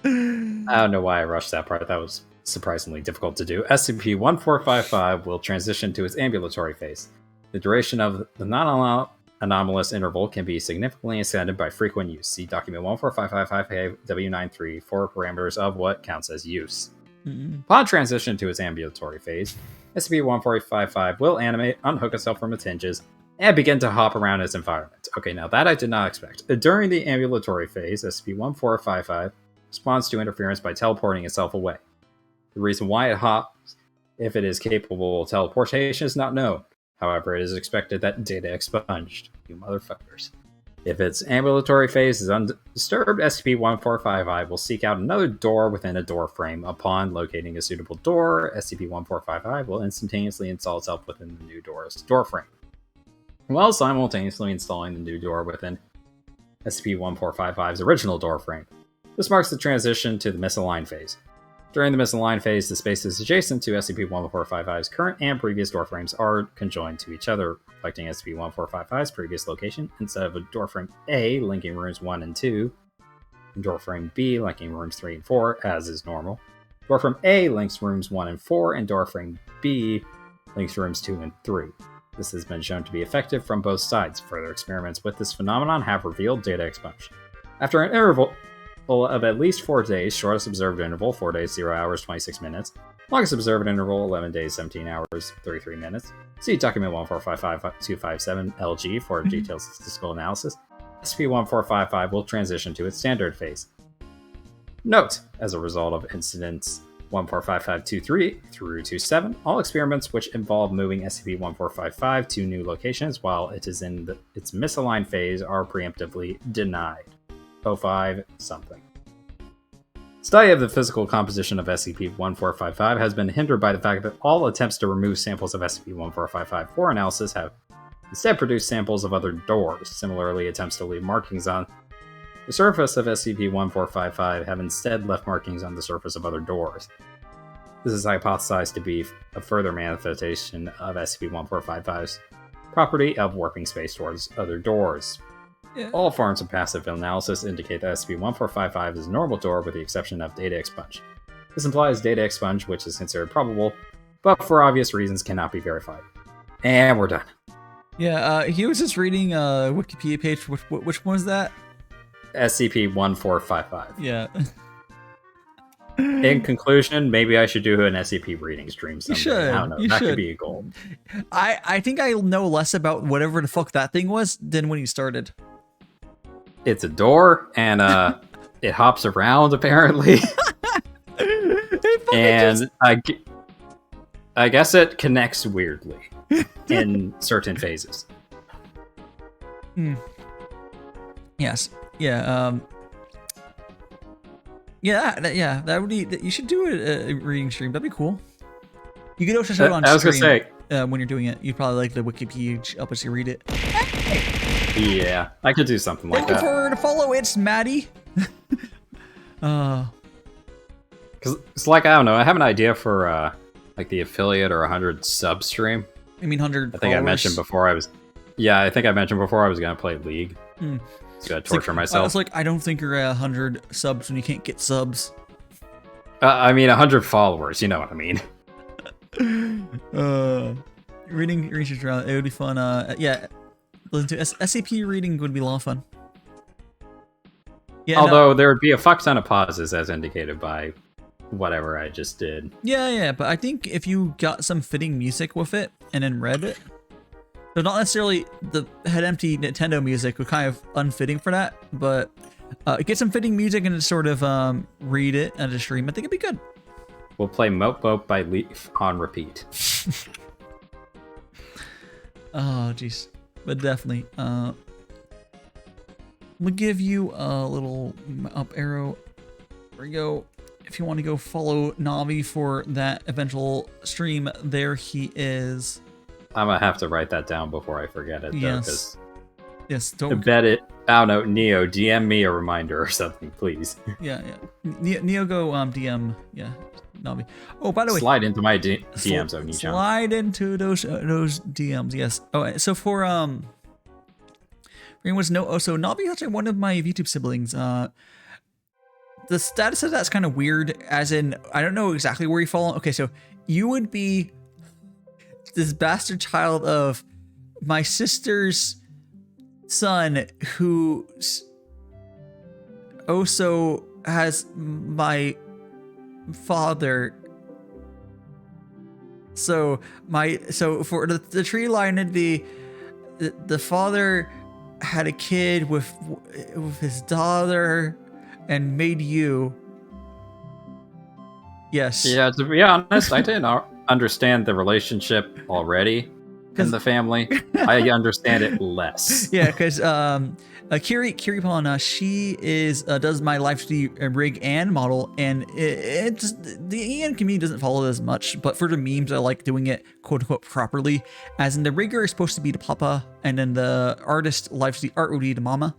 I don't know why I rushed that part. That was surprisingly difficult to do. SCP-1455 will transition to its ambulatory phase. The duration of the non-anomalous interval can be significantly extended by frequent use. See document 14555W93 for parameters of what counts as use. Upon transition to its ambulatory phase, SCP-1455 will animate, unhook itself from its hinges, and begin to hop around its environment. Okay, now that I did not expect. During the ambulatory phase, SCP-1455 responds to interference by teleporting itself away. The reason why it hops, if it is capable of teleportation, is not known. However, it is expected that data expunged. You motherfuckers. If its ambulatory phase is undisturbed, SCP-1455 will seek out another door within a door frame. Upon locating a suitable door, SCP-1455 will instantaneously install itself within the new door's door frame, while simultaneously installing the new door within SCP-1455's original door frame. This marks the transition to the misaligned phase. During the misaligned phase, the spaces adjacent to SCP-1455's current and previous door frames are conjoined to each other, reflecting SCP-1455's previous location. Instead of a door frame A linking rooms 1 and 2, and door frame B linking rooms 3 and 4, as is normal, door frame A links rooms 1 and 4, and door frame B links rooms 2 and 3. This has been shown to be effective from both sides. Further experiments with this phenomenon have revealed data expunge. After an interval of at least 4 days, shortest observed interval 4 days 0 hours 26 minutes, longest observed interval 11 days 17 hours 33 minutes. See document 1455257 LG for detailed statistical analysis. SCP-1455 will transition to its standard phase. Note: as a result of incidents 145523 through 27, all experiments which involve moving SCP-1455 to new locations while it is in its misaligned phase are preemptively denied. 05 something. Study of the physical composition of SCP-1455 has been hindered by the fact that all attempts to remove samples of SCP-1455 for analysis have instead produced samples of other doors. Similarly, attempts to leave markings on the surface of SCP-1455 have instead left markings on the surface of other doors. This is hypothesized to be a further manifestation of SCP-1455's property of warping space towards other doors. Yeah. All forms of passive analysis indicate that SCP-1455 is a normal door with the exception of data expunge. This implies data expunge, which is considered probable, but for obvious reasons cannot be verified. And we're done. Yeah, he was just reading a Wikipedia page. Which one was that? SCP-1455. Yeah. In conclusion, maybe I should do an SCP reading stream someday. You should. I don't know. That could be a goal. I think I know less about whatever the fuck that thing was than when he started. It's a door, and it hops around, apparently. And I guess it connects weirdly in certain phases. Yes. Yeah. That would be. You should do a reading stream. That'd be cool. You could also show it on stream. I was gonna say when you're doing it, you'd probably like the Wikipedia up as you read it. Yeah, I could do something like that. Thank you for the follow. It's Maddie. Because it's like, I don't know. I have an idea for like the affiliate or 100 sub stream. I mean 100. I think I mentioned before I was. Yeah, I think I mentioned before I was gonna play League. So I torture myself. I was like, I don't think you're at 100 subs when you can't get subs. I mean 100 followers. You know what I mean. Reading research around it would be fun. Yeah. Listen to SCP reading would be a lot of fun. Yeah, although there would be a fuck ton of pauses as indicated by whatever I just did. Yeah, but I think if you got some fitting music with it and then read it, so not necessarily the head empty Nintendo music was kind of unfitting for that, but get some fitting music and just sort of read it at a stream. I think it'd be good. We'll play Mope Mope by Leaf on repeat. Oh, jeez. But definitely, we'll give you a little up arrow. There we go. If you want to go follow Navi for that eventual stream, there he is. I'm gonna have to write that down before I forget it, though, because don't bet it. I don't know, Neo, DM me a reminder or something, please. Yeah. Neo, go DM. Yeah, Navi. Oh, by the way, slide into my DMs, Oni-chan. Slide into those DMs. Yes. Oh, so for anyone to know, so Navi is actually one of my VTube siblings. The status of that's kind of weird, as in I don't know exactly where you fall. Okay, so you would be this bastard child of my sister's son, who also has my father. So for the tree line, it'd be the father had a kid with his daughter and made you, Yes. Yeah, to be honest, I didn't understand the relationship already in the family. I understand it less. Yeah, because Kiri Paulina, she does my LiveSD rig and model, and it's the EN community doesn't follow it as much. But for the memes, I like doing it quote unquote properly. As in, the rigger is supposed to be the papa, and then the artist LiveSD art would be the mama.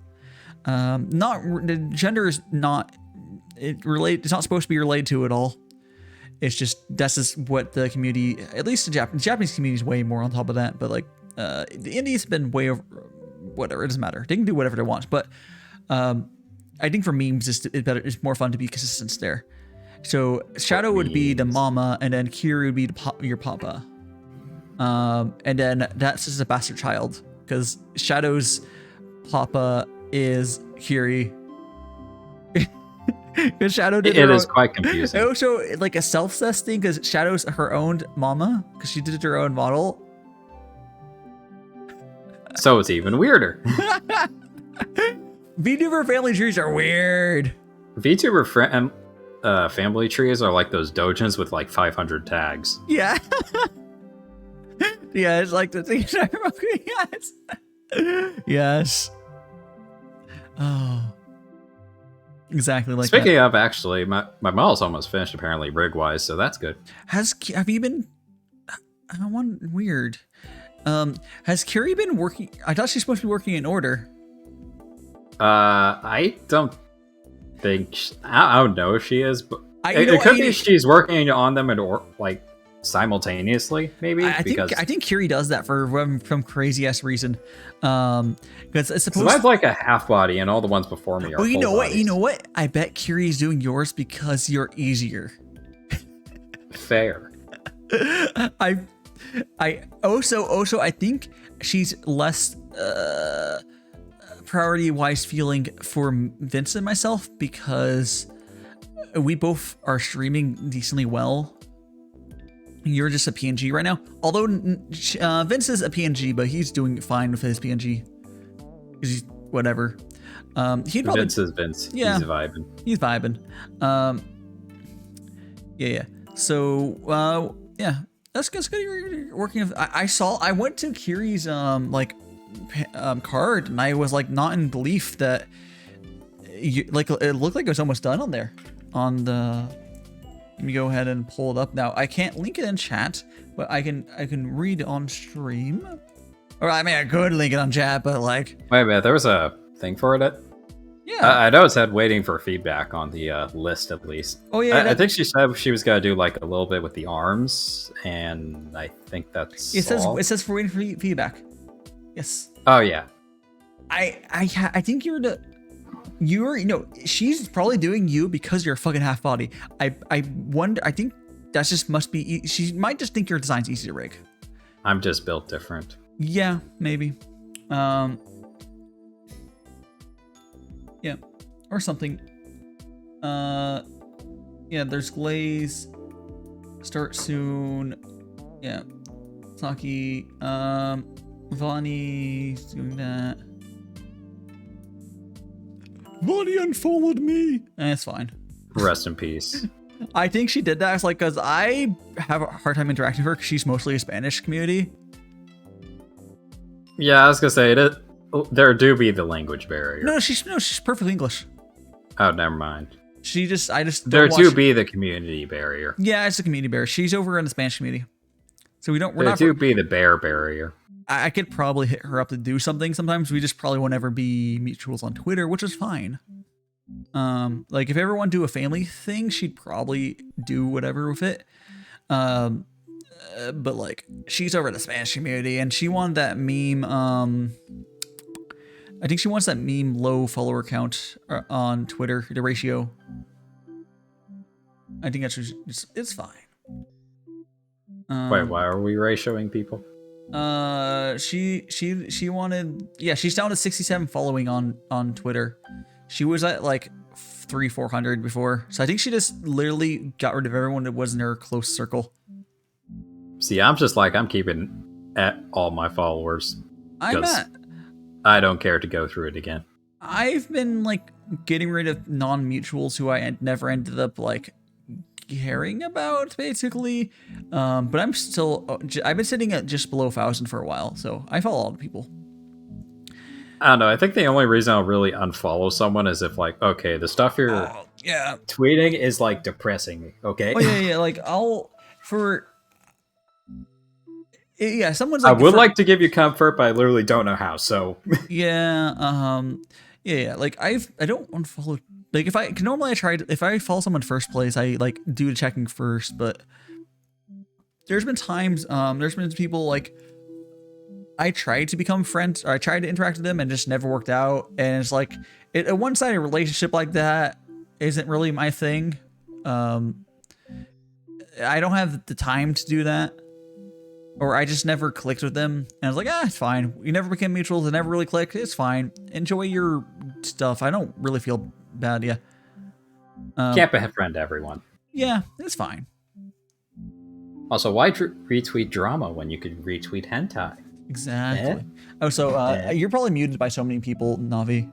The gender is not it's not supposed to be related to it all. It's just that's just what the community, at least the Japanese community, is way more on top of that. But like the Indies have been way over. Whatever, it doesn't matter. They can do whatever they want. But I think for memes, it's more fun to be consistent there. So Shadow would be the mama, and then Kiri would be your papa. And then that's just a bastard child because Shadow's papa is Kiri. Because Shadow did it is quite confusing. Also, like a self-cess thing, because Shadow's her own mama, because she did her own model. So it's even weirder. Vtuber family trees are weird. Vtuber family trees are like those dojins with like 500 tags. Yeah. Yeah, it's like the thing. Yes. Yes. Oh. Exactly like Speaking that. of, actually, my model's almost finished, apparently, rig-wise, so that's good. Have you been... weird. Has Kiri been working... I thought she's supposed to be working in order. I don't think... I don't know if she is, but... It could be she's working on them like simultaneously, maybe. I think Kiri does that for some crazy ass reason. Because it's supposed. So I have like a half body, and all the ones before me are. Oh, you know what? bodies. You know what? I bet Kiri's doing yours because you're easier. Fair. I also I think she's less priority wise feeling for Vince and myself because we both are streaming decently well. You're just a PNG right now. Although Vince is a PNG, but he's doing fine with his PNG. He's whatever. He'd probably, Vince is Vince. Yeah, he's vibing. He's vibing. Yeah. So yeah, that's good. You're working. I went to Kiri's card, and I was like not in belief that it looked like it was almost done on there. On the, let me go ahead and pull it up now. I can't link it in chat, but I can read on stream. Or I mean, I could link it on chat, but like. Wait a minute, there was a thing for it. Yeah. I know it said waiting for feedback on the list at least. Oh yeah. I think she said she was gonna do like a little bit with the arms, and I think that's. It says for waiting for feedback. Yes. Oh yeah. I think she's probably doing you because you're a fucking half body. I wonder. I think that just must be. She might just think your design's easy to rig. I'm just built different. Yeah, maybe. Yeah, or something. Yeah, there's glaze. Start soon. Yeah, Saki. Vani's doing that. Vani unfollowed me. It's fine. Rest in peace. I think she did that. It's like because I have a hard time interacting with her because she's mostly a Spanish community. Yeah, I was gonna say that there do be the language barrier. No, she's perfectly English. Oh, never mind. I just there do be the community barrier. Yeah, it's a community barrier. She's over in the Spanish community, so we're not. There do be the bear barrier. I could probably hit her up to do something. Sometimes we just probably won't ever be mutuals on Twitter, which is fine. Like if everyone do a family thing, she'd probably do whatever with it. But like she's over in the Spanish community and she wanted that meme. I think she wants that meme low follower count on Twitter, the ratio. I think that's just, it's fine. Wait, why are we ratioing people? She wanted, yeah, she's down to 67 following on Twitter. She was at like 400 before, so I think she just literally got rid of everyone that was in her close circle. See, I'm keeping at all my followers. I don't care to go through it again. I've been like getting rid of non-mutuals who I never ended up like caring about, basically. But I'm still, I've been sitting at just below 1,000 for a while, so I follow a lot of people. I don't know. I think the only reason I'll really unfollow someone is if, like, okay, the stuff you're tweeting is, like, depressing me, okay? Oh, yeah, like, someone's I like... would like to give you comfort, but I literally don't know how, so... yeah, like, I don't unfollow... Like, if I follow someone first place, I, like, do the checking first, but... There's been times, there's been people, like... I tried to become friends, or I tried to interact with them and just never worked out. And it's like, a one-sided relationship like that isn't really my thing. I don't have the time to do that. Or I just never clicked with them. And I was like, it's fine. We never became mutuals. It never really clicked. It's fine. Enjoy your stuff. I don't really feel bad, yeah. Can't befriend everyone. Yeah, it's fine. Also, why retweet drama when you could retweet hentai? Exactly. Oh, so you're probably muted by so many people, Navi.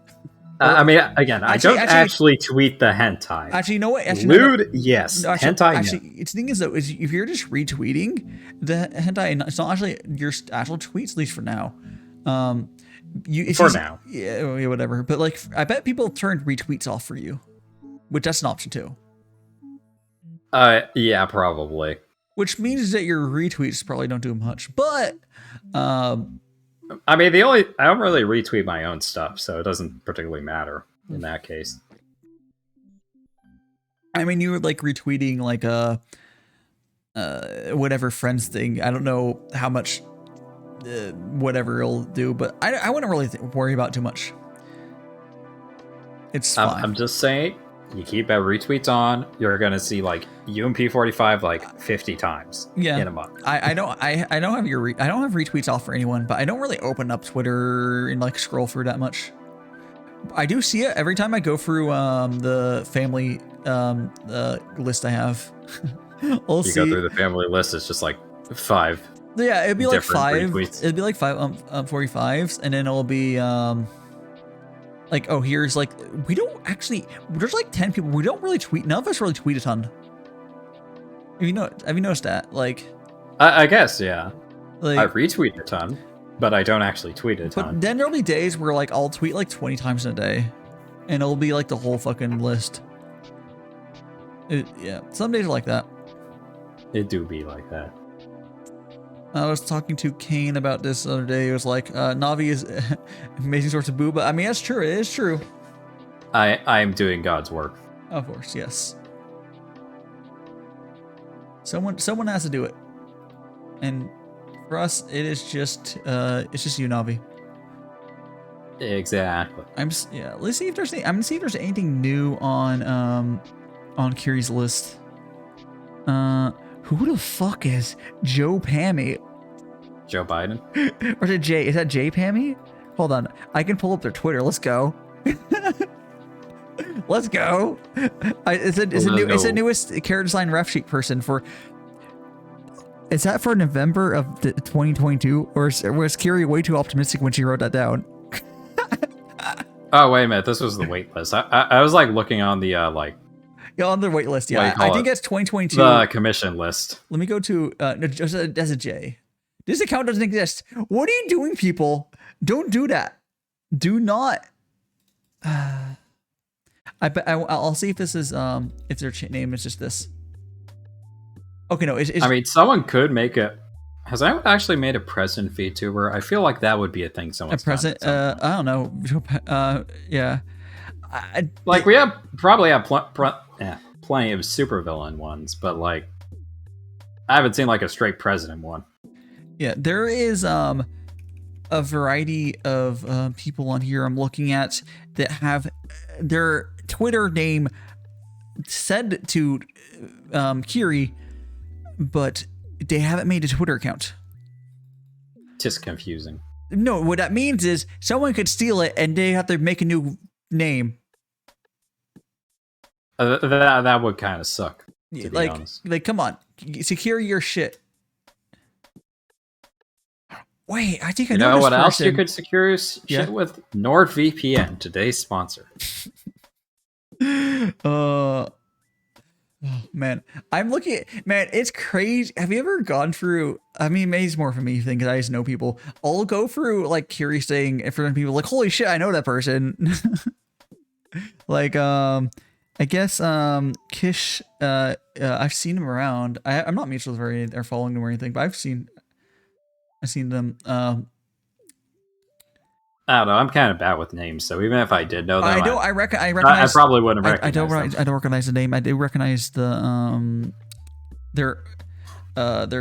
I mean, again, I don't actually tweet the hentai. Actually, you know what? Lewd, yes. No, hentai, actually, no. The thing is, though, is if you're just retweeting the hentai, it's not actually your actual tweets, at least for now. Now. Yeah, whatever. But, like, I bet people turned retweets off for you, which that's an option, too. Yeah, probably. Which means that your retweets probably don't do much, but... I mean, I don't really retweet my own stuff, so it doesn't particularly matter in that case. I mean, you were like retweeting like a whatever friends thing. I don't know how much whatever it'll do, but I wouldn't really worry about too much. It's fine. I'm just saying, you keep our retweets on, you're gonna see like UMP45 like 50 times in a month. I don't have retweets off for anyone, but I don't really open up Twitter and like scroll through that much. I do see it every time I go through the family list I have. Go through the family list, it's just like 5. Yeah, it'd be like 5. Retweets. It'd be like 5 45s, and then it'll be like, oh, here's like, there's like 10 people. We don't really tweet. None of us really tweet a ton. Have you noticed that? Like, I guess, yeah. Like, I retweet a ton, but I don't actually tweet a ton. But then there'll be days where like I'll tweet like 20 times in a day, and it'll be like the whole fucking list. Yeah, some days are like that. It do be like that. I was talking to Kane about this the other day. It was like, Navi is amazing source of booba. I mean, that's true. It is true. I'm doing God's work. Of course, yes. Someone has to do it. And for us, it is just, it's just you, Navi. Exactly. Let's see if there's I'm gonna see if there's anything new on Kiri's list. Who the fuck is Joe Pammy? Joe Biden? Or is it Jay? Is that Jay Pammy? Hold on. I can pull up their Twitter. Let's go. Let's go. It's a newest character design ref sheet person for... Is that for November of 2022? Or was Kiri way too optimistic when she wrote that down? Oh, wait a minute. This was the wait list. I was like looking on the like... Yeah, on the wait list, yeah. I think that's 2022. The commission list. Let me go to, that's a J. This account doesn't exist. What are you doing, people? Don't do that. Do not. I'll see if this is, if their name is just this. Okay, no. I mean, someone could make a... Has anyone actually made a present VTuber? I feel like that would be a thing someone's done. A present? I don't know. Yeah. We probably have plenty of supervillain ones, but like I haven't seen like a straight president one. Yeah, there is a variety of people on here I'm looking at that have their Twitter name said to Kiri, but they haven't made a Twitter account. Just confusing. No, what that means is someone could steal it and they have to make a new name. That would kind of suck, to be honest. Like, come on, secure your shit. Wait, I think I know what else you could secure your shit with? NordVPN, today's sponsor. Oh, man, I'm looking at, man, it's crazy. Have you ever gone through, I mean, maybe it's more for me thing because I just know people. I'll go through like curious thing in front of people like, holy shit, I know that person. Like, I guess, Kish, I've seen him around. I'm not mutual or following them or anything, but I've seen them. I don't know. I'm kind of bad with names, so even if I did know them, I recognize. I probably wouldn't recognize. I don't recognize the name. I do recognize the their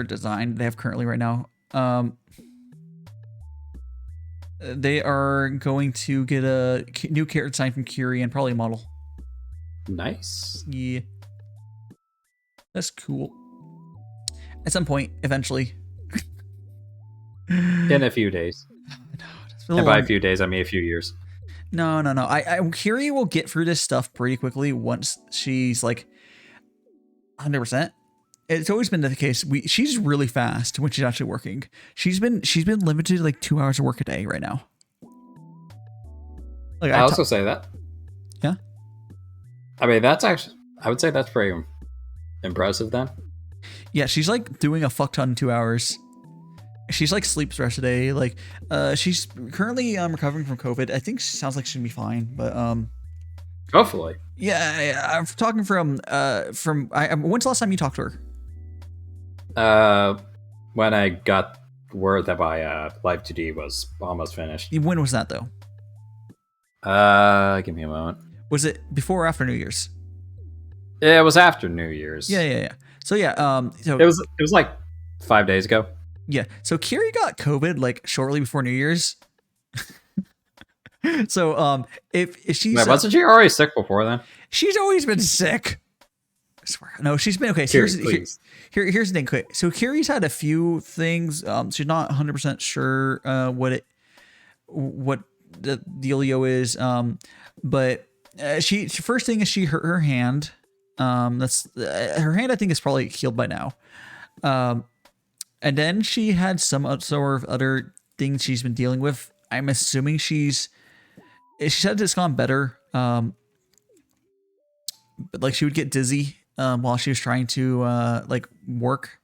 design they have currently right now. They are going to get a new character design from Curie and probably a model. Nice. Yeah, that's cool. At some point, eventually. In a few days. And by a few days, I mean a few years. No. Curie will get through this stuff pretty quickly once she's like 100%. It's always been the case. She's really fast when she's actually working. She's been limited to like 2 hours of work a day right now. Like I also say that. Yeah. I mean, that's actually, I would say that's pretty impressive then. Yeah, she's like doing a fuck ton in 2 hours. She's like sleeps the rest of the day. Like, she's currently recovering from COVID. I think she sounds like she's gonna be fine, but hopefully. Yeah, I'm talking from when's the last time you talked to her? When I got word that my Live 2D was almost finished. When was that though? Give me a moment. Was it before or after New Year's? Yeah, it was after New Year's. Yeah. So yeah, so it was like 5 days ago. Yeah, so Kiri got COVID like shortly before New Year's. So if she's Wait, wasn't she already sick before then? She's always been sick. I swear. No, she's been okay. So here's the thing. Quick. So Kiri's had a few things. She's not 100% sure what the dealio is. But first thing is she hurt her hand. That's her hand. I think is probably healed by now. And then she had some sort of other things she's been dealing with. I'm assuming she said it's gone better. But like she would get dizzy while she was trying to like work.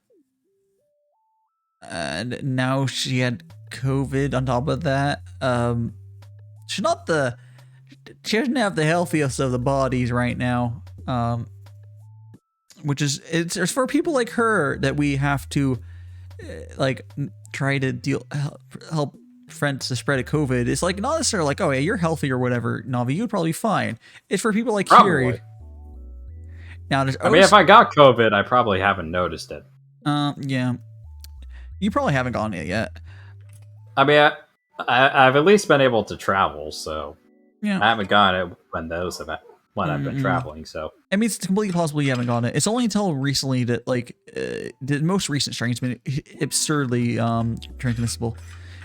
And now she had COVID on top of that. She doesn't have the healthiest of the bodies right now. Which is it's for people like her that we have to like try to help prevent the spread of COVID. It's like not necessarily like, oh yeah, you're healthy or whatever, Navi, you'd probably be fine. It's for people like Kiri. Now there's if I got COVID, I probably haven't noticed it. Yeah. You probably haven't gotten it yet. I mean, I've at least been able to travel, so yeah. I haven't gotten it when I've been traveling, so I mean, it's completely possible you haven't gotten it. It's only until recently that like the most recent strain's been absurdly transmissible.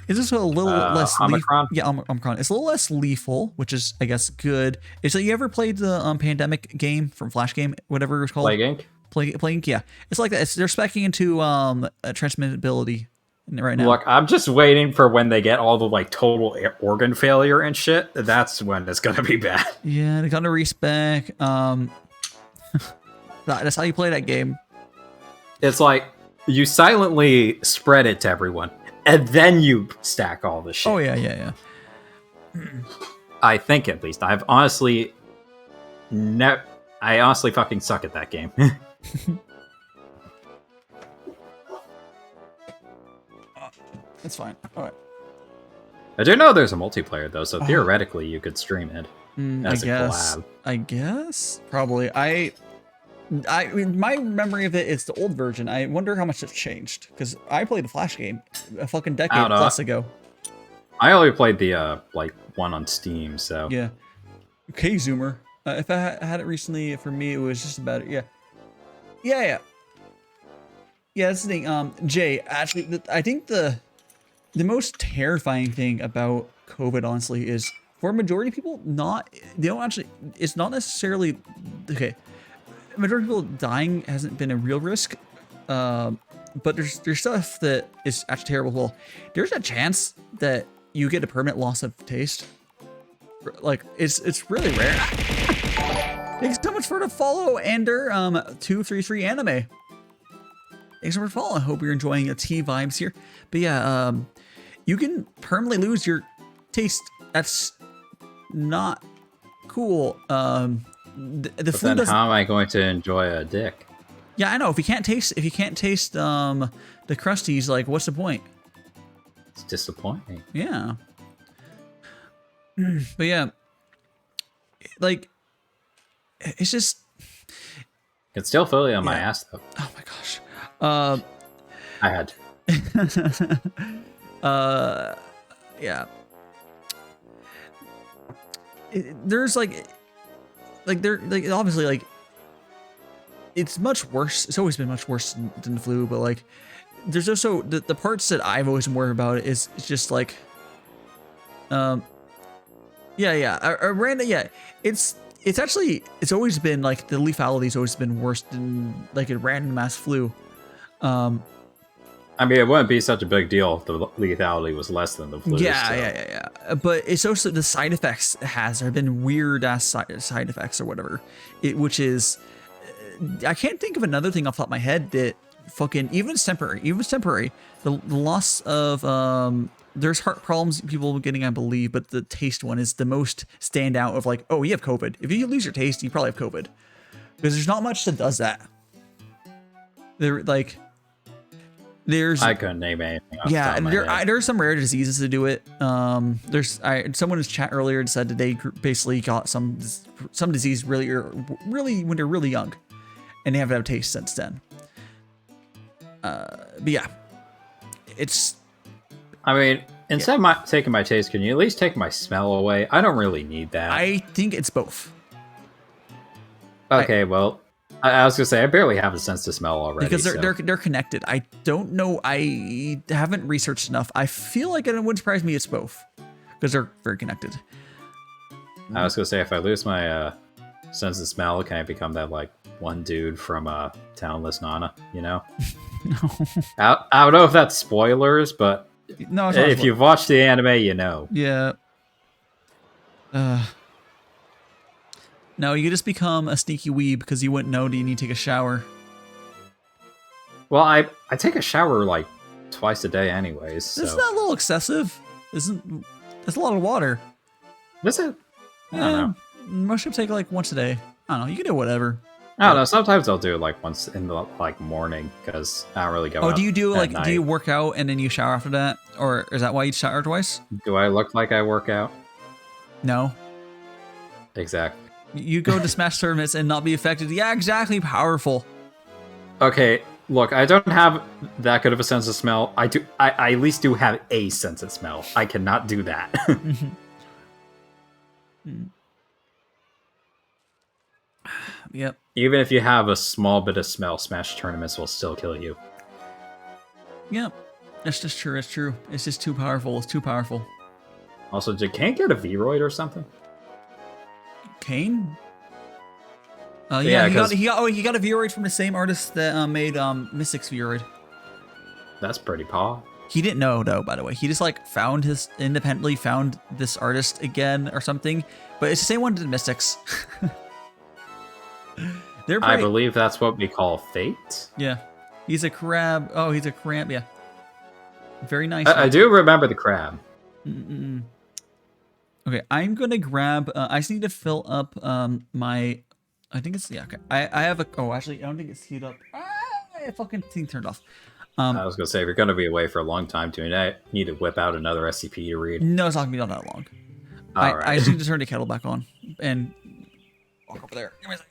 It's just a little less Omicron. Omicron. It's a little less lethal, which is I guess good. Is that you ever played the pandemic game from Flash game, whatever it was called? Plague Inc. Plague Inc. Yeah, it's like that. They're speccing into transmittability right now. Look, I'm just waiting for when they get all the like total organ failure and shit. That's when it's gonna be bad. Yeah, they're gonna respec. That's how you play that game. It's like you silently spread it to everyone, and then you stack all the shit. Oh yeah. I think at least I've honestly, I honestly fucking suck at that game. That's fine. All right. I do know there's a multiplayer though, so theoretically you could stream it as a collab. I guess probably. I my memory of it is the old version. I wonder how much it's changed because I played the Flash game a fucking decade plus ago. I only played the like one on Steam, so yeah. Okay, Zoomer. If I had it recently, for me it was just about it. Yeah. That's the thing. Jay, actually, I think the most terrifying thing about COVID, honestly, is for a majority of people, it's not necessarily, okay, a majority of people dying hasn't been a real risk, but there's stuff that is actually terrible. Well, there's a chance that you get a permanent loss of taste. Like, it's really rare. Thanks so much for the follow, Ender 233 Anime. Thanks so much for following. I hope you're enjoying the tea vibes here. But yeah, you can permanently lose your taste. That's not cool. The flu then doesn't. how am I going to enjoy a dick? Yeah, I know. If you can't taste the crusties, like, what's the point? It's disappointing. Yeah. But yeah, like, it's just. It's still fully on my ass though. Oh my gosh. I had to. Yeah. There's like obviously like it's much worse. It's always been much worse than the flu, but like there's also the parts that I've always been worried about is it's just like a random it's actually always been like the lethality's always been worse than like a random mass flu. I mean, it wouldn't be such a big deal if the lethality was less than the flu. Yeah. But it's also the side effects it has. There have been weird ass side effects or whatever. Which is, I can't think of another thing off the top of my head that fucking even it's temporary. The loss of there's heart problems people getting, I believe, but the taste one is the most standout of like, oh, you have COVID. If you lose your taste, you probably have COVID because there's not much that does that. I couldn't name anything. Yeah, and there are some rare diseases to do it. Someone in chat earlier said that they basically got some disease really when they're really young, and they haven't had a taste since then. But yeah, it's. I mean, instead of taking my taste, can you at least take my smell away? I don't really need that. I think it's both. Okay, well. I was gonna say I barely have a sense of smell already because they're connected. I don't know. I haven't researched enough. I feel like it wouldn't surprise me it's both because they're very connected. I was gonna say if I lose my sense of smell, can I become that like one dude from Townless Nana? You know? No. I don't know if that's spoilers, but no. If you've watched the anime, you know. Yeah. No, you just become a sneaky weeb because you wouldn't know that you need to take a shower. Well, I take a shower like twice a day anyways. So. Isn't that a little excessive? That's a lot of water. Is it? I don't know. Most people take like once a day. I don't know. You can do whatever. I don't know. Sometimes I'll do it like once in the morning because I don't really go. Oh, do you do night. Do you work out and then you shower after that, or is that why you shower twice? Do I look like I work out? No. Exactly. You go to Smash tournaments and not be affected. Yeah, exactly. Powerful. Okay, look, I don't have that good of a sense of smell. I at least do have a sense of smell. I cannot do that. Yep. Even if you have a small bit of smell, Smash tournaments will still kill you. Yep. That's just true. It's true. It's just too powerful. It's too powerful. Also, did Kane get a V-Roid or something? Kane? Yeah, he got a Vtuber from the same artist that made Mystic's Vtuber. That's pretty paw. He didn't know though, by the way. He just like independently found this artist again or something. But it's the same one that did Mystics. I believe that's what we call fate. Yeah. He's a crab. Oh, he's a crab. Yeah. Very nice. I do remember the crab. Okay, I'm gonna grab. I just need to fill up my. I think it's okay. I have a. Oh, actually, I don't think it's heated up. Fucking thing turned off. I was gonna say if you're gonna be away for a long time, do you need to whip out another SCP to read? No, it's not gonna be that long. All right. I just need to turn the kettle back on and walk over there. Give me a second.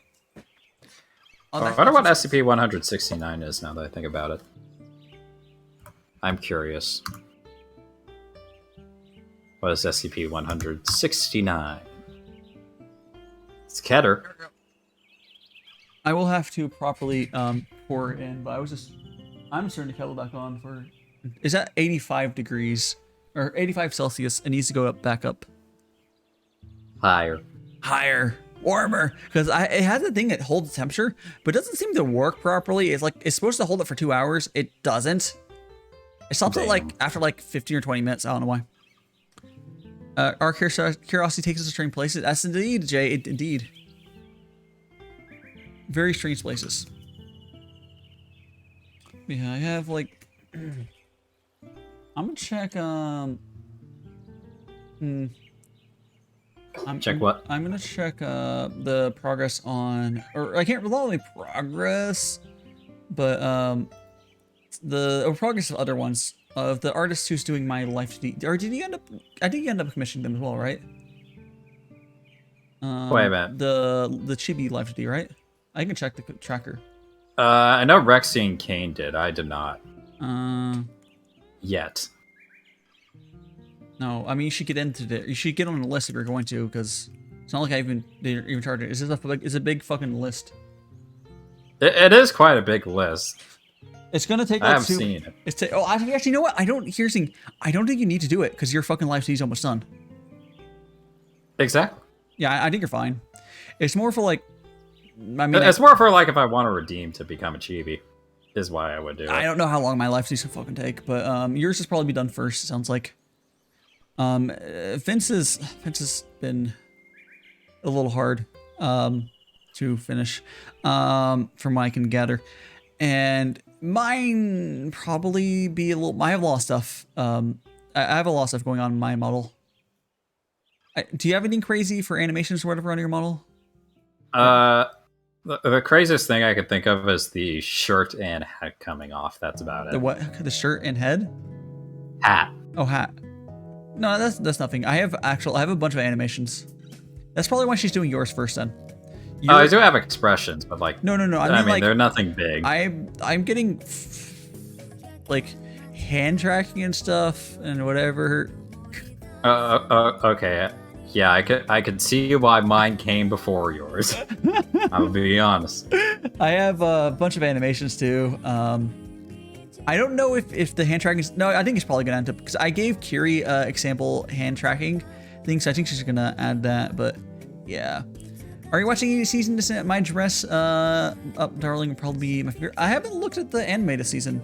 I wonder what SCP-169 is now that I think about it. I'm curious. What is SCP-169? It's Keter. I will have to properly pour it in, but I'm just turning the kettle back on for. Is that 85 degrees or 85 Celsius? It needs to go back up. Higher. Warmer, because it has a thing that holds temperature, but it doesn't seem to work properly. It's like it's supposed to hold it for 2 hours. It doesn't. It stops it like after like 15 or 20 minutes. I don't know why. Our curiosity takes us to strange places. That's indeed, Jay. Indeed. very strange places. Yeah, I have like. I'm gonna check. Check what? I'm gonna check the progress on, or I can't not only progress, but the progress of other ones of the artist who's doing my life to D. Or did you end up? I think you end up commissioning them as well, right? Wait a minute. The Chibi life to D, right? I can check the tracker. I know Rexy and Kane did. I did not. Yet. No, I mean you should get into it. You should get on the list if you're going to, because it's not like they even charged it. It's a big fucking list. It is quite a big list. It's gonna take. I Like haven't seen it. Actually, you know what? I don't think you need to do it because your fucking life is almost done. Exactly. Yeah, I think you're fine. It's more for like. I mean, it's more for like if I want to redeem to become a chibi, is why I would do it. I don't know how long my life season fucking take, but yours has probably be done first. It sounds like. Vince has been a little hard to finish from what I can gather, and mine probably be a little. I have a lot of stuff. I have a lot of stuff going on in my model. Do you have anything crazy for animations or whatever on your model? The craziest thing I could think of is the shirt and head coming off. That's about it. The what? The shirt and head? Hat. Oh, hat. No, that's nothing. I have a bunch of animations. That's probably why she's doing yours first then. I do have expressions, but like no. I mean like, they're nothing big. I'm getting like hand tracking and stuff and whatever. Okay. Yeah, I could see why mine came before yours. I'll be honest. I have a bunch of animations too. I don't know if the hand tracking is... No, I think it's probably going to end up... Because I gave Kiri example hand tracking thing, so I think she's going to add that, but yeah. Are you watching any season to my dress up, darling? Will probably be my favorite. I haven't looked at the anime this season.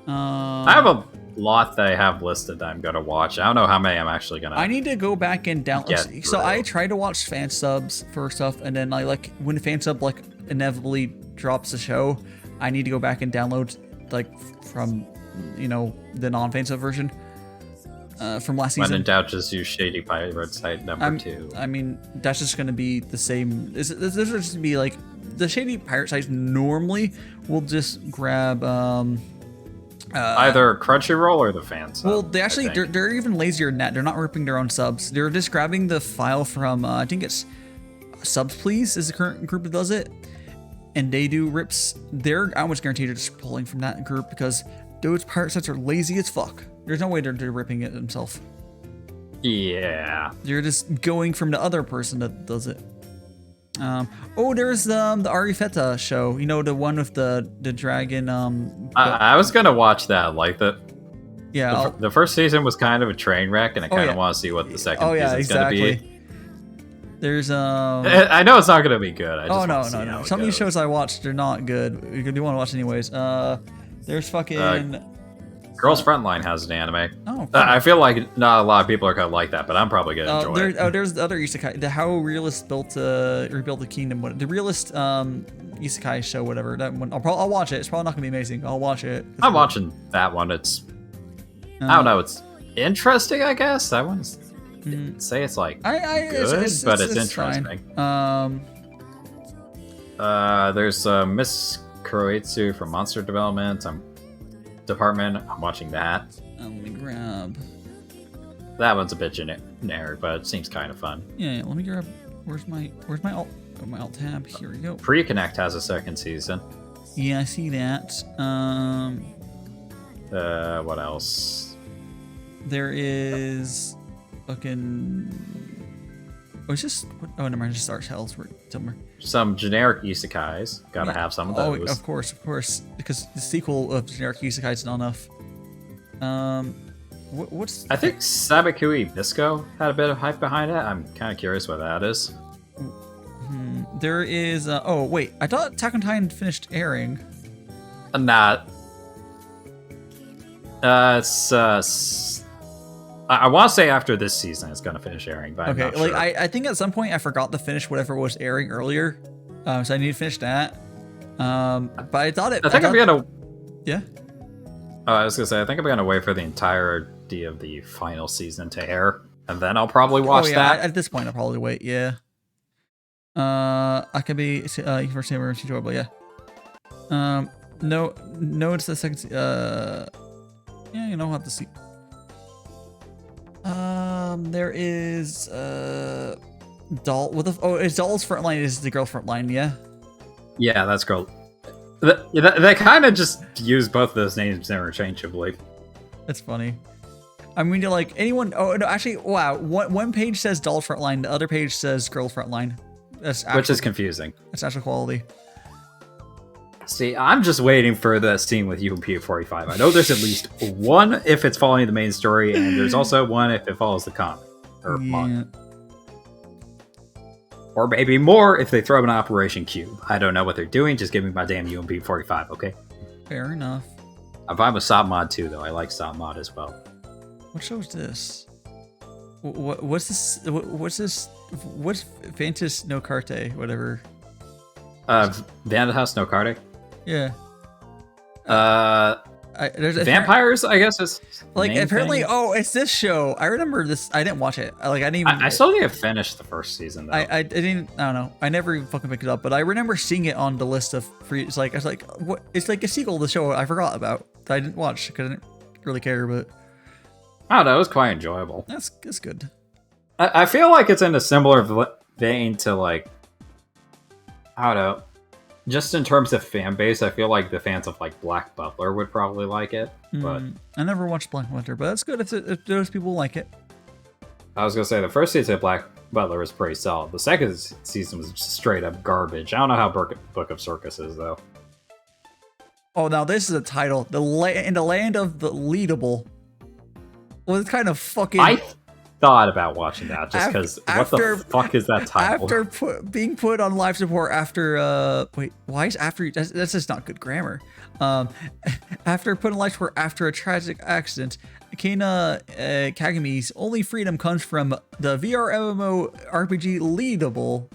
I have a lot that I have listed that I'm going to watch. I don't know how many I'm actually going to... I need to go back and download... So I try to watch fan subs for stuff, and then like when the fan sub like inevitably drops the show, I need to go back and download like from, you know, the non-fan sub version from last season. When in doubt, just use Shady Pirate site number 2. I mean, that's just going to be the same. This is just going to be like the Shady Pirate sites normally will just grab either Crunchyroll or the fan sub. Well, they actually they're even lazier than that. They're not ripping their own subs. They're just grabbing the file from I think it's Subs Please is the current group that does it. And they do rips. They're almost guaranteed they're just pulling from that group because those pirate sites are lazy as fuck. There's no way they're ripping it themselves. Yeah. They're just going from the other person that does it. Oh, there's the Arifeta show. You know, the one with the dragon. I was gonna watch that. Like yeah. The first season was kind of a train wreck, and I kind of want to see what the second season's gonna be. There's I know it's not gonna be good. I just no. Some of these shows I watched, they're not good. You do want to watch anyways. There's fucking Girls Frontline has an anime. Oh, cool. I feel like not a lot of people are gonna like that, but I'm probably gonna enjoy it. There's the other isekai, the How Realist Rebuilt the Kingdom. The Realist isekai show, whatever. That one, I'll watch it. It's probably not gonna be amazing. I'll watch it. I'm watching that one. It's I don't know. It's interesting, I guess. That one's. Say it's like good, but it's interesting. There's Miss Kuroitsu from Monster Department. I'm watching that. Let me grab. That one's a bit generic, but it seems kind of fun. Yeah. Let me grab. Where's my alt? Oh, my alt tab. Here we go. Pre-Connect has a second season. Yeah, I see that. What else? There is. Fucking. Oh, it's just. Oh, never mind. Just Arch Hells somewhere. Some generic isekais. Gotta have some of those. Oh, of course. Because the sequel of generic isekais is not enough. What's? I think Sabikui Bisco had a bit of hype behind it. I'm kind of curious what that is. There is. Oh wait, I thought Attack on Titan finished airing. Not. It's. I want to say after this season it's going to finish airing, but okay, I'm not like sure. I think at some point I forgot to finish whatever was airing earlier, So I need to finish that. But I thought it. I think I'm gonna. Yeah. I was gonna say, I think I'm gonna wait for the entirety of the final season to air, and then I'll probably watch that. At this point, I'll probably wait. Yeah. I could be first name or enjoyable. Yeah. No, it's the second. Yeah, you know, I'll have to see. There is Doll with the it's Doll's front line is the girl front line. Yeah. Yeah, that's girl. They kind of just use both of those names interchangeably. That's funny. I mean, like anyone. Oh no, actually, wow. One page says Doll front line, the other page says girl front line. Which is confusing. That's actual quality. See, I'm just waiting for the scene with UMP45. I know there's at least one if it's following the main story, and there's also one if it follows the comic or manga. Or maybe more if they throw an Operation Cube. I don't know what they're doing. Just give me my damn UMP45, okay? Fair enough. I'm fine with Stop Mod too, though. I like Stop Mod as well. What show is this? What's this? What's this? What's Fantas no Carte? Whatever. Vandahouse no Carte? Yeah. There's Vampires, I guess is like apparently. Thing. Oh, it's this show. I remember this. I didn't watch it. Like I didn't even. I still didn't finish the first season though. I didn't. I don't know. I never even fucking picked it up. But I remember seeing it on the list of free. It's like I was like, what? It's like a sequel to the show I forgot about that I didn't watch because I didn't really care. But I don't know. It was quite enjoyable. That's good. I feel like it's in a similar vein to like, I don't know. Just in terms of fan base, I feel like the fans of like Black Butler would probably like it. But I never watched Black Butler, but that's good if those people like it. I was gonna say the first season of Black Butler was pretty solid. The second season was just straight up garbage. I don't know how Book of Circus is though. Oh, now this is a title: in the land of the leadable. Well, it's kind of fucking. I thought about watching that just because what the fuck is that title? After being put on life support after wait, why is after that's just not good grammar. After put on life support after a tragic accident, Kana Kagami's only freedom comes from the VR MMO RPG Leadable.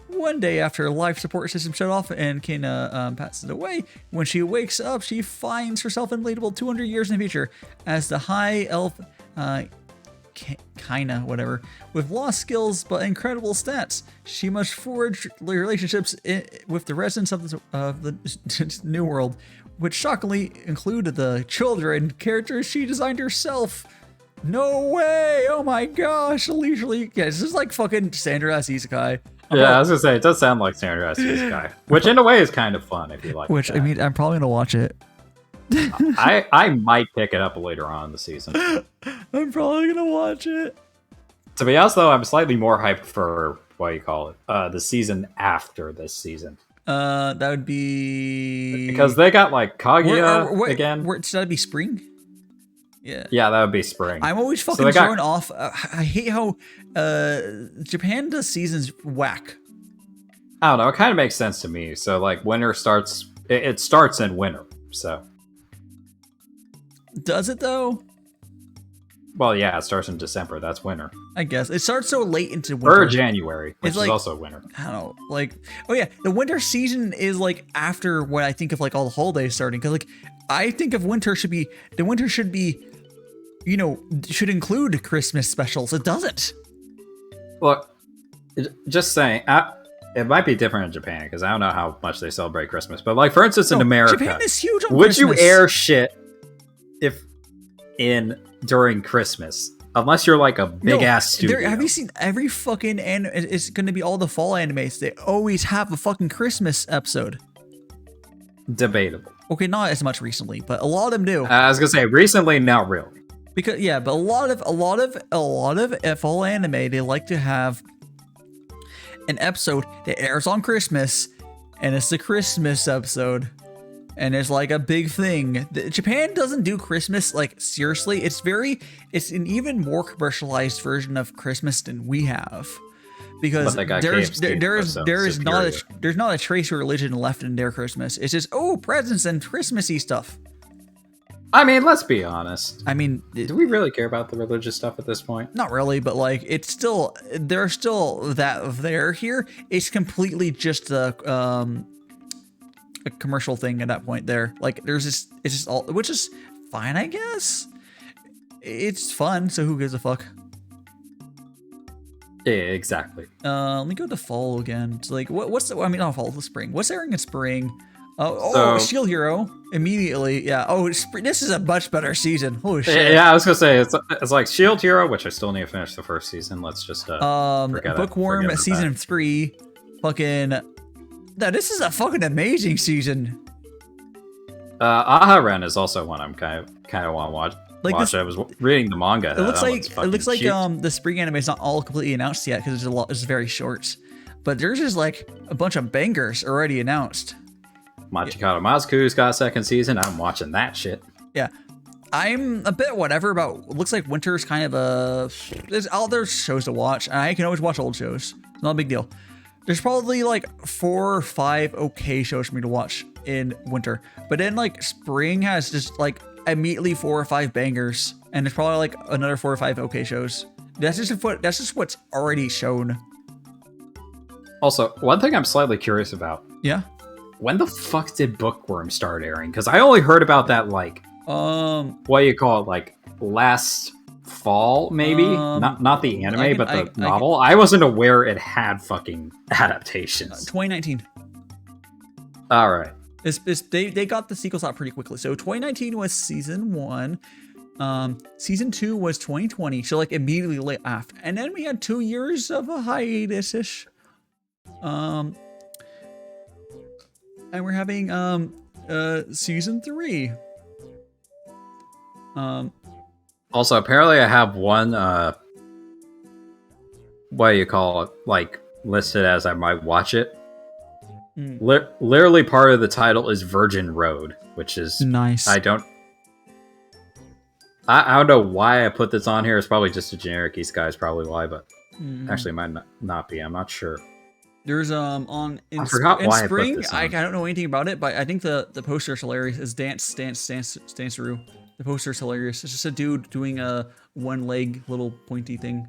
One day after life support system shut off and Kana passes away, when she wakes up, she finds herself in Leadable 200 years in the future as the high elf Kinda, whatever, with lost skills but incredible stats. She must forge relationships with the residents of the new world, which shockingly included the children characters she designed herself. No way! Oh my gosh! Leisurely, yeah, this is like fucking standard ass isekai. I was gonna say it does sound like standard ass isekai, which in a way is kind of fun if you like. Which that. I mean, I'm probably gonna watch it. I might pick it up later on in the season. I'm probably gonna watch it. To be honest, though, I'm slightly more hyped for what do you call it? The season after this season. That would be because they got like Kaguya again. Should that be spring? Yeah, that would be spring. I'm always fucking thrown off. I hate how Japan does seasons whack. I don't know. It kind of makes sense to me. So like winter starts. It starts in winter. So. Does it though? Well, yeah, it starts in December. That's winter. I guess it starts so late into winter. Or January, which is also winter. I don't know, like, oh yeah, the winter season is like after what I think of like all the holidays starting. Because like I think of winter should be you know, should include Christmas specials. It doesn't. Look, just saying. It might be different in Japan because I don't know how much they celebrate Christmas. But like, for instance, in America, Japan is huge on would Christmas. you air shit during Christmas? Unless you're like a big ass studio. Have you seen every fucking it's going to be all the fall animes. They always have a fucking Christmas episode. Debatable. Okay, not as much recently, but a lot of them do. I was gonna say recently, not really. Because but a lot of fall anime, they like to have an episode that airs on Christmas, and it's the Christmas episode, and it's like a big thing. Japan doesn't do Christmas like seriously. It's an even more commercialized version of Christmas than we have, because there's not a trace of religion left in their Christmas. It's just presents and Christmassy stuff. I mean, let's be honest. I mean, Do we really care about the religious stuff at this point? not really, but like it's still there's still that there here. It's completely just a commercial thing at that point there. Like there's this, it's just all, which is fine, I guess. It's fun, so who gives a fuck? Yeah, exactly. Let me go to fall again. It's like what's the, I mean, not fall, the spring. What's airing in spring? So- Shield Hero immediately. Yeah. Oh, this is a much better season. Holy shit. Yeah, I was gonna say it's like Shield Hero, which I still need to finish the first season. Let's just Bookworm forget season that. 3. Fucking. Now this is a fucking amazing season. Aha-Ren is also one I'm kind of want to watch. Like I was reading the manga. It looks like cheap. the spring anime is not all completely announced yet because it's very short. But there's just like a bunch of bangers already announced. Machikado Mazuku's got a second season. I'm watching that shit. Yeah. I'm a bit whatever about, looks like winter's kind of a, there's shows to watch. I can always watch old shows. It's not a big deal. There's probably like 4 or 5 okay shows for me to watch in winter. But then like spring has just like immediately 4 or 5 bangers. And there's probably like another 4 or 5 okay shows. That's just what's already shown. Also, one thing I'm slightly curious about. Yeah. When the fuck did Bookworm start airing? Because I only heard about that like what do you call it, like last fall maybe, not the anime but the novel. I wasn't aware it had fucking adaptations. 2019. All right, they got the sequels out pretty quickly. So 2019 was season 1. Season 2 was 2020. So like immediately late after, and then we had 2 years of a hiatus ish. And we're having season 3. Also, apparently I have one what do you call it, like listed as I might watch it. Literally part of the title is Virgin Road, which is nice. I don't know why I put this on here. It's probably just a generic East Guy is probably why, but actually it might not be. I'm not sure. There's I forgot why spring. I put this on. I don't know anything about it, but I think the poster is hilarious. Is Dance-Roo. The poster is hilarious. It's just a dude doing a one leg little pointy thing.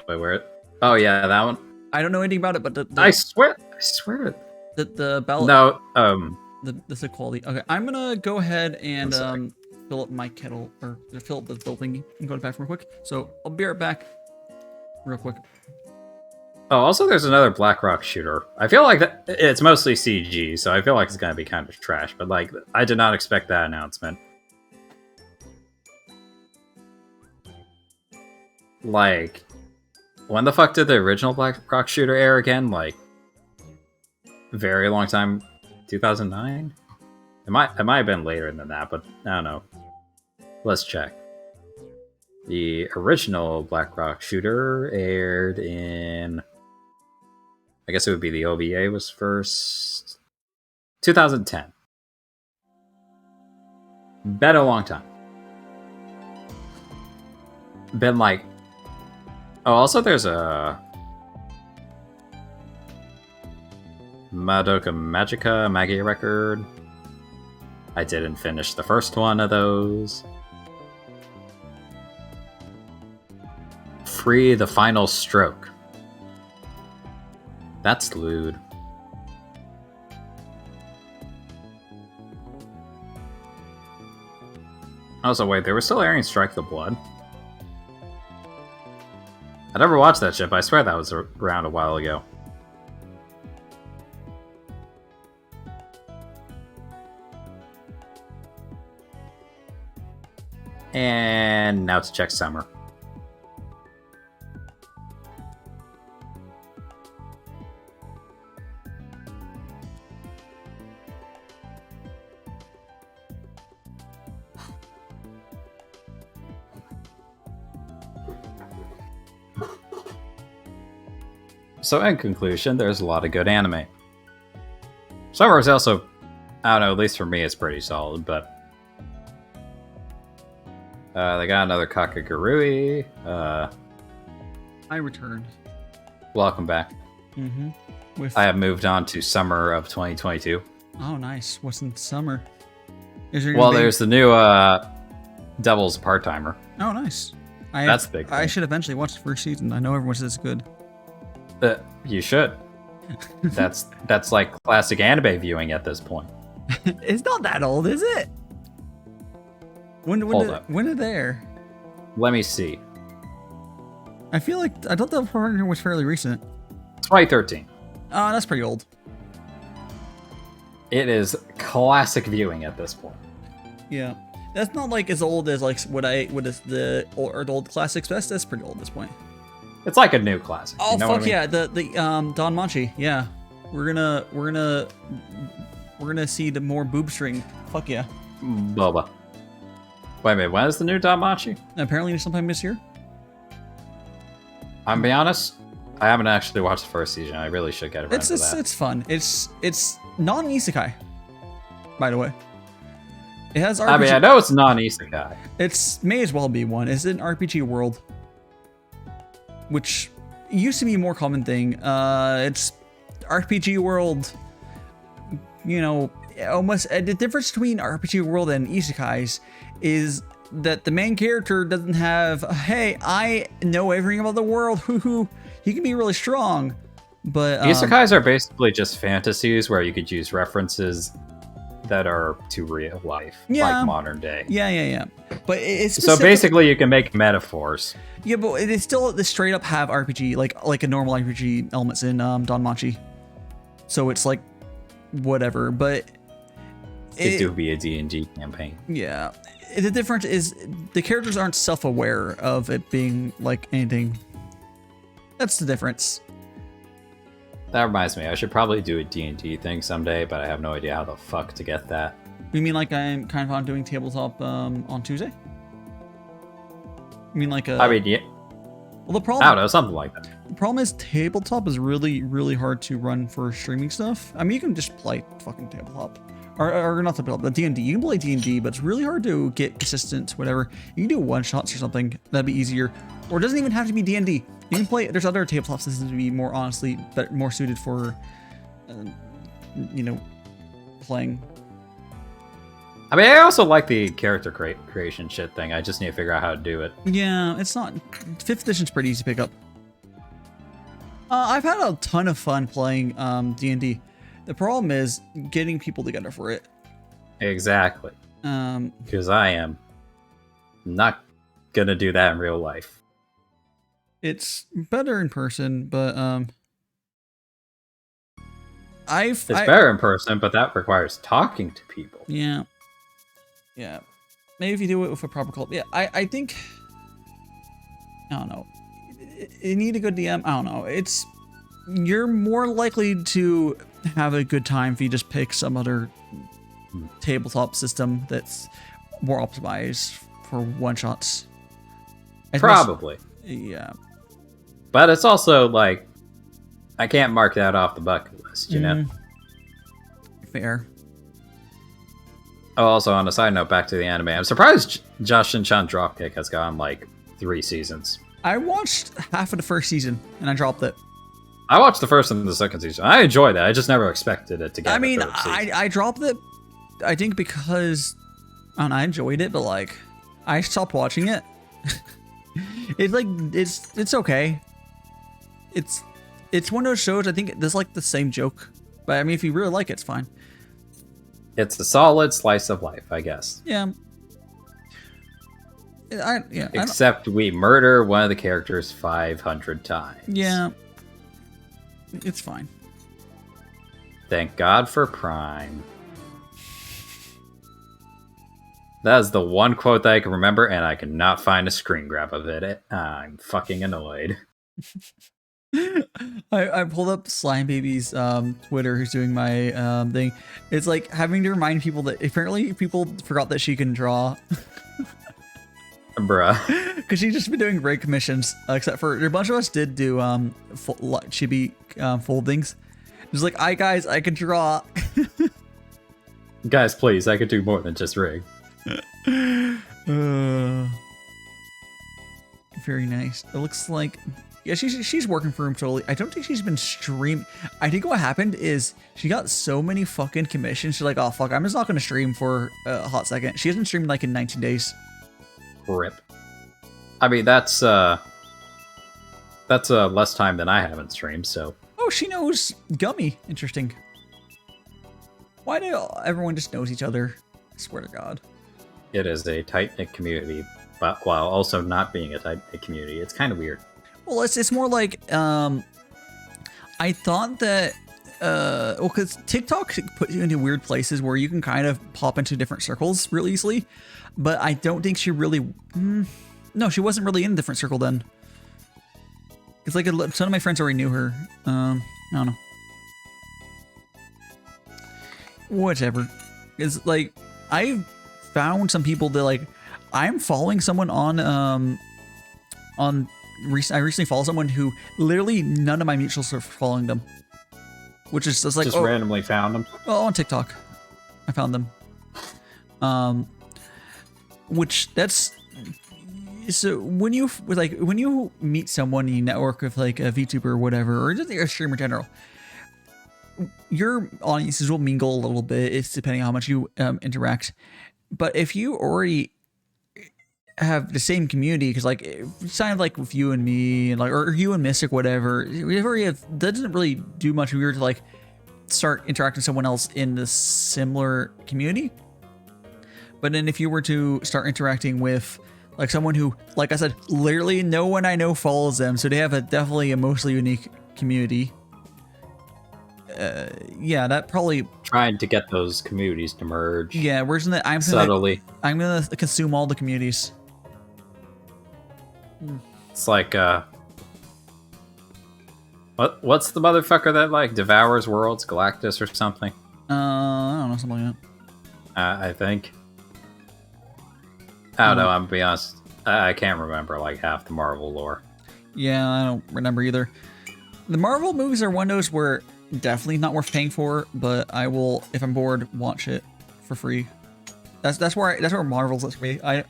Wait, where? Oh yeah, that one. I don't know anything about it, but I swear the ballot. No, the quality. Okay, I'm gonna go ahead and fill up my kettle or fill up the fill thingy and go to the bathroom real quick. So I'll be right back, real quick. Oh, also there's another BlackRock shooter. I feel like that it's mostly CG, so I feel like it's gonna be kind of trash. But like, I did not expect that announcement. Like, when the fuck did the original BlackRock shooter air again? Like, very long time, 2009. It might have been later than that, but I don't know. Let's check. The original BlackRock shooter aired in, I guess it would be the OVA was first, 2010. Been a long time. Been like, oh, also there's a Madoka Magica Magia record. I didn't finish the first one of those. Free the Final Stroke. That's lewd. Also, wait, they were still airing Strike the Blood? I never watched that shit, but I swear that was around a while ago. And now to check Summer. So in conclusion, there's a lot of good anime. Summer is also, I don't know, at least for me it's pretty solid, but they got another Kakagurui. I returned. Welcome back. Mm-hmm. I have moved on to summer of 2022. Oh, nice. What's in summer? Is there Well, gonna be- there's the new Devil's part-timer. Oh, nice. That's the big I thing. should eventually watch the first season. I know everyone says it's good. You should. That's like classic anime viewing at this point. It's not that old, is it? When did they air? Let me see. I thought the partner was fairly recent. 2013. Oh, that's pretty old. It is classic viewing at this point. Yeah, that's not like as old as like what is the old classics. That's pretty old at this point. It's like a new classic. Oh you know fuck what I mean? yeah, the Don Manchi. Yeah, we're gonna see the more boob string. Fuck yeah. Boba. Wait a minute, when is the new Danmachi? Apparently sometime this year. I'm be honest, I haven't actually watched the first season. I really should get around to that. It's fun. It's not an isekai, by the way. It has RPG. I mean, I know it's non-isekai. It's may as well be one. It's an RPG world, which used to be a more common thing. It's RPG world. You know, almost the difference between RPG world and isekais is that the main character doesn't have, hey, I know everything about the world. Hoo. He can be really strong, but Isekais are basically just fantasies where you could use references that are to real life, like modern day. Yeah. But it's so basically, you can make metaphors. Yeah, but it still they straight up have RPG like a normal RPG elements in Danmachi. So it's like whatever, but It do be a D&D campaign. Yeah, the difference is the characters aren't self-aware of it being like anything. That's the difference. That reminds me, I should probably do a D&D thing someday, but I have no idea how the fuck to get that. You mean like I'm kind of on doing tabletop on Tuesday? You mean like I mean, yeah. Well, the problem. I don't know, something like that. The problem is tabletop is really, really hard to run for streaming stuff. I mean, you can just play fucking tabletop. Or not tabletop, but D&D. You can play D&D, but it's really hard to get consistent, whatever. You can do one-shots or something. That'd be easier. Or it doesn't even have to be D&D. You can play, there's other tabletop systems to be more honestly, but more suited for, you know, playing. I mean, I also like the character creation shit thing. I just need to figure out how to do it. Yeah, it's not, 5th edition's pretty easy to pick up. I've had a ton of fun playing D&D. The problem is getting people together for it. Exactly. Because I am not gonna do that in real life. It's better in person, but it's better in person, but that requires talking to people. Yeah. Maybe if you do it with a proper call. Yeah, I think. I don't know. You need a good DM. I don't know. You're more likely to have a good time if you just pick some other tabletop system that's more optimized for one shots. Probably. Yeah. But it's also like, I can't mark that off the bucket list, you know? Fair. Oh, also on a side note, back to the anime. I'm surprised Justin Chan Dropkick has gotten like 3 seasons. I watched half of the first season and I dropped it. I watched the first and the second season. I enjoyed it. I just never expected it to get. I mean, I dropped it. I think because I enjoyed it, but like I stopped watching it. It's like it's okay. It's one of those shows. I think there's like the same joke, but I mean, if you really like it, it's fine. It's a solid slice of life, I guess. Yeah. Except we murder one of the characters 500 times. Yeah. It's fine. Thank God for Prime. That is the one quote that I can remember, and I cannot find a screen grab of it. I'm fucking annoyed. I pulled up Slime Baby's Twitter, who's doing my thing. It's like having to remind people that apparently people forgot that she can draw. Bruh. Because she's just been doing great commissions, except for a bunch of us did do chibi foldings. Just like, guys, I can draw. Guys, please, I could do more than just rig. Very nice. It looks like Yeah, she's working for him totally. I don't think she's been stream. I think what happened is she got so many fucking commissions. She's like, oh fuck, I'm just not gonna stream for a hot second. She hasn't streamed like in 19 days. Rip. I mean, that's less time than I haven't streamed. So. Oh, she knows Gummy. Interesting. Why do everyone just knows each other? I swear to God. It is a tight-knit community, but while also not being a tight-knit community, it's kind of weird. Well, it's more like, I thought that, well, because TikTok puts you into weird places where you can kind of pop into different circles real easily, but I don't think she really, no, she wasn't really in a different circle then. It's like some of my friends already knew her. I don't know. Whatever. It's like, I've found some people that like, I'm following someone I recently followed someone who literally none of my mutuals are following them, which is just like randomly found them. Oh, on TikTok, I found them. Which that's so when you meet someone you network with like a VTuber or whatever, or just a streamer in general, your audiences will mingle a little bit. It's depending on how much you interact, but if you already have the same community, because like it's kind of like with you and me and like or you and Mystic, whatever, we already have, that doesn't really do much weird to like start interacting with someone else in the similar community. But then if you were to start interacting with like someone who, like I said, literally no one I know follows them, so they have a definitely a mostly unique community. Yeah, that probably trying to get those communities to merge. Yeah, where's in that? I'm gonna consume all the communities. It's like what's the motherfucker that like devours worlds, Galactus or something? I don't know, something like that. I think. I don't know. I'm gonna be honest. I can't remember like half the Marvel lore. Yeah, I don't remember either. The Marvel movies are one of those where definitely not worth paying for, but I will, if I'm bored, watch it for free. That's where Marvel's lets me. I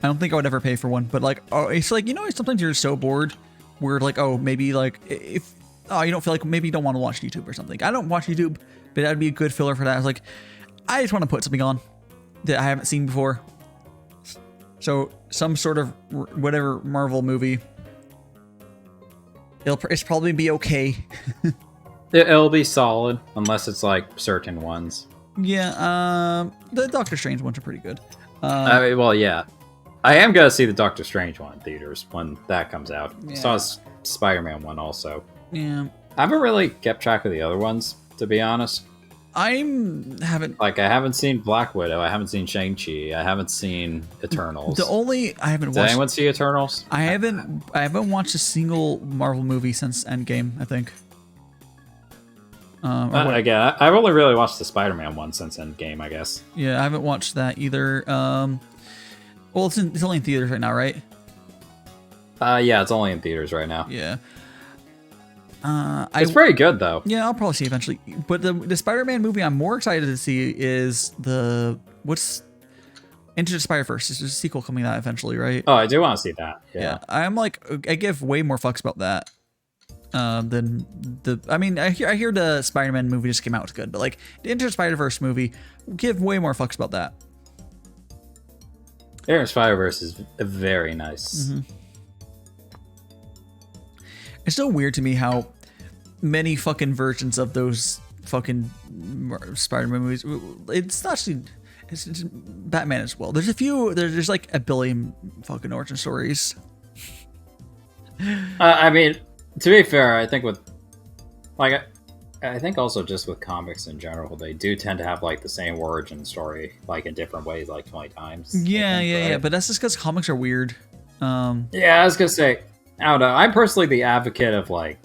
don't think I would ever pay for one, but like, oh, it's like, you know, sometimes you're so bored where like, oh, maybe like if you don't feel like, maybe you don't want to watch YouTube or something. I don't watch YouTube, but that'd be a good filler for that. I was like, I just want to put something on that I haven't seen before. So some sort of whatever Marvel movie, it's probably be okay. It'll be solid unless it's like certain ones. Yeah, the Doctor Strange ones are pretty good. I mean, well, yeah. I am gonna see the Doctor Strange one in theaters when that comes out. Yeah. Saw Spider-Man one also. Yeah. I haven't really kept track of the other ones, to be honest. I haven't seen Black Widow. I haven't seen Shang-Chi. I haven't seen Eternals. I haven't watched. Did anyone see Eternals? I haven't watched a single Marvel movie since Endgame, I think. Again, I've only really watched the Spider-Man one since Endgame, I guess. Yeah, I haven't watched that either. Well, it's only in theaters right now, right? Yeah, it's only in theaters right now. Yeah. It's very good though. Yeah, I'll probably see eventually. But the Spider-Man movie I'm more excited to see is Into the Spider-Verse. There's a sequel coming out eventually, right? Oh, I do want to see that. Yeah. I'm like, I give way more fucks about that than I mean, I hear the Spider-Man movie just came out, it's good, but like the Into the Spider-Verse movie, give way more fucks about that. Into the Spider-Verse is very nice. Mm-hmm. It's so weird to me how many fucking versions of those fucking Spider-Man movies. It's actually it's Batman as well. There's like a billion fucking origin stories. I mean, to be fair, I think I think also just with comics in general, they do tend to have like the same origin story, like in different ways, like 20 times. Yeah. But that's just because comics are weird. Yeah, I was gonna say, I don't know. I'm personally the advocate of like,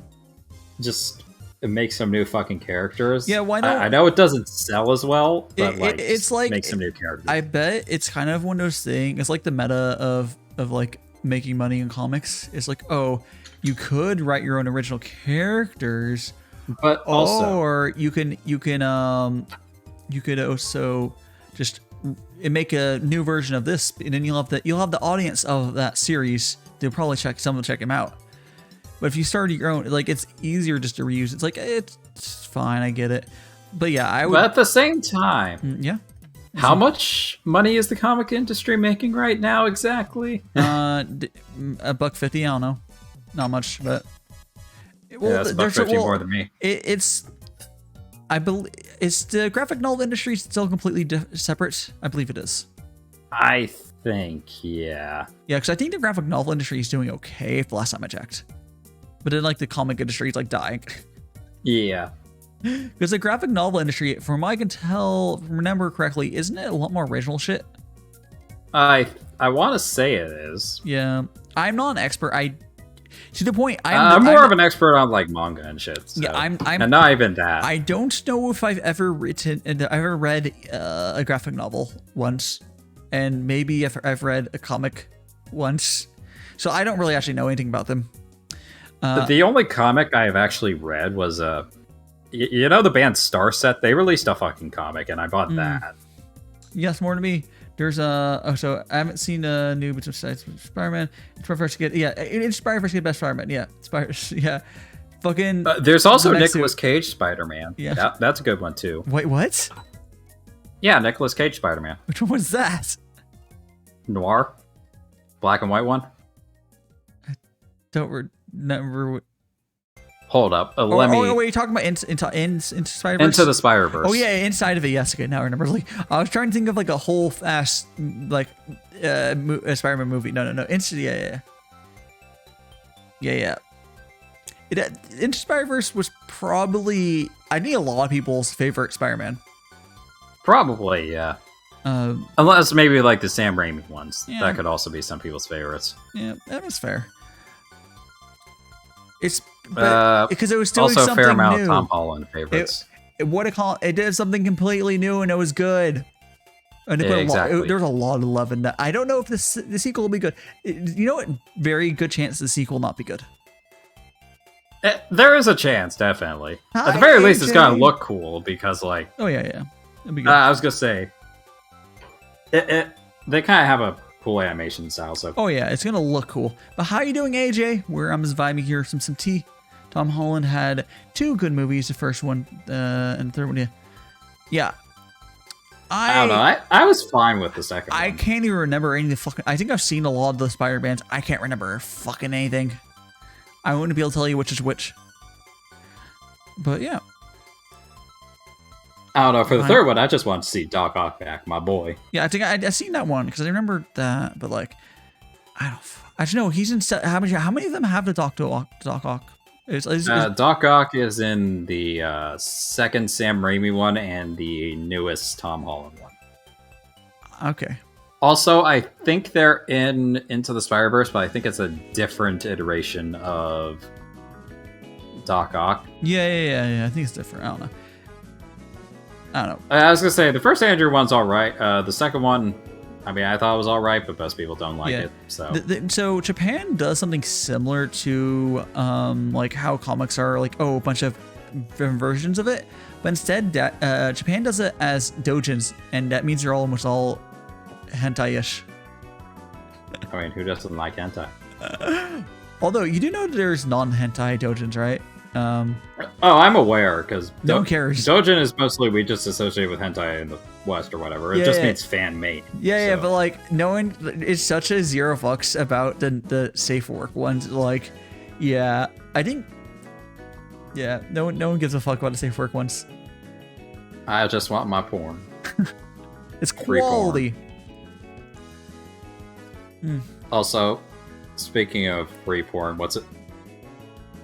just make some new fucking characters. Yeah, why not? I know it doesn't sell as well, but it's like make some new characters. I bet it's kind of one of those things. It's like the meta of like making money in comics. It's like, oh, you could write your own original characters, but also, or you can you could also just make a new version of this, and then you'll have the audience of that series. They'll probably check them out. But if you start your own, like, it's easier just to reuse. It's like, it's fine, I get it. But yeah, I would. But at the same time, Yeah. how much money is the comic industry making right now exactly? $1.50. I don't know, not much, but well, Yeah, that's $1.50 more than me. I believe it's the graphic novel industry still completely separate. I believe it is. I think, yeah. Yeah, because I think the graphic novel industry is doing okay. The last time I checked, but then like the comic industry is like dying. Yeah. Because the graphic novel industry, from what I can tell, remember correctly, isn't it a lot more original shit? I want to say it is. Yeah, I'm not an expert. To the point, I'm more of an expert on like manga and shit. So. Yeah, I'm and not even that. I don't know if I've ever read a graphic novel once, and maybe if I've read a comic once, so I don't really actually know anything about them. The only comic I have actually read was you know the band Starset? They released a fucking comic, and I bought that. Yes, more to me. There's so I haven't seen a new besides Spider-Man. Inspire first to get Inspire first to get best Spider-Man. Yeah. Fucking. There's also Nicolas Cage Spider-Man. Yeah, that's a good one too. Wait, what? Yeah, Nicolas Cage Spider-Man. Which one was that? Noir, black and white one. I don't remember. Hold up. Let me. Oh, wait, you're talking about into Spider-Verse? Into the Spider-Verse. Oh yeah, inside of it. Yes, okay. Now I remember. Like, I was trying to think of like a whole fast like a Spider-Man movie. No. Yeah. Into Spider-Verse was probably, I think, a lot of people's favorite Spider-Man. Probably, yeah. Unless maybe like the Sam Raimi ones. Yeah. That could also be some people's favorites. Yeah, that was fair. Because it was still also something a fair amount new. Of Tom Holland favorites. It did something completely new and it was good. And they put exactly. There was a lot of love in that. I don't know if the sequel will be good. You know what? Very good chance the sequel will not be good. There is a chance, definitely. At the very least, it's gonna look cool because, like. Oh yeah. It'll be good. I was gonna say. They kind of have a cool animation style, so. Oh yeah, it's gonna look cool. But how you doing, AJ? I'm just vibing here, some tea. Tom Holland had 2 good movies. The first one and the third one. Yeah. I don't know. I was fine with the second one. I can't even remember any of the fucking. I think I've seen a lot of the Spider-Mans. I can't remember fucking anything. I wouldn't be able to tell you which is which. But yeah. I don't know. For the third one, I just want to see Doc Ock back, my boy. Yeah, I think I seen that one because I remember that. But like, I just know he's in. How many of them have the Doc Ock? Doc Ock is in the second Sam Raimi one and the newest Tom Holland one. Okay. Also, I think they're Into the Spider-Verse, but I think it's a different iteration of Doc Ock. Yeah. I think it's different. I don't know. I was gonna say the first Andrew one's all right. The second one, I mean, I thought it was all right, but most people don't like it. So, so Japan does something similar to like how comics are like a bunch of different versions of it, but instead Japan does it as doujins, and that means they're almost all hentai-ish. I mean, who doesn't like hentai? Although you do know there's non-hentai doujins, right? I'm aware because no one cares. Doujin is mostly we just associate with hentai in the West or whatever. It just means fan made. Yeah, but like no one, it's such a zero fucks about the safe work ones. Like, yeah, I think, yeah, no one gives a fuck about the safe work ones. I just want my porn. It's quality. Also, speaking of free porn, what's it?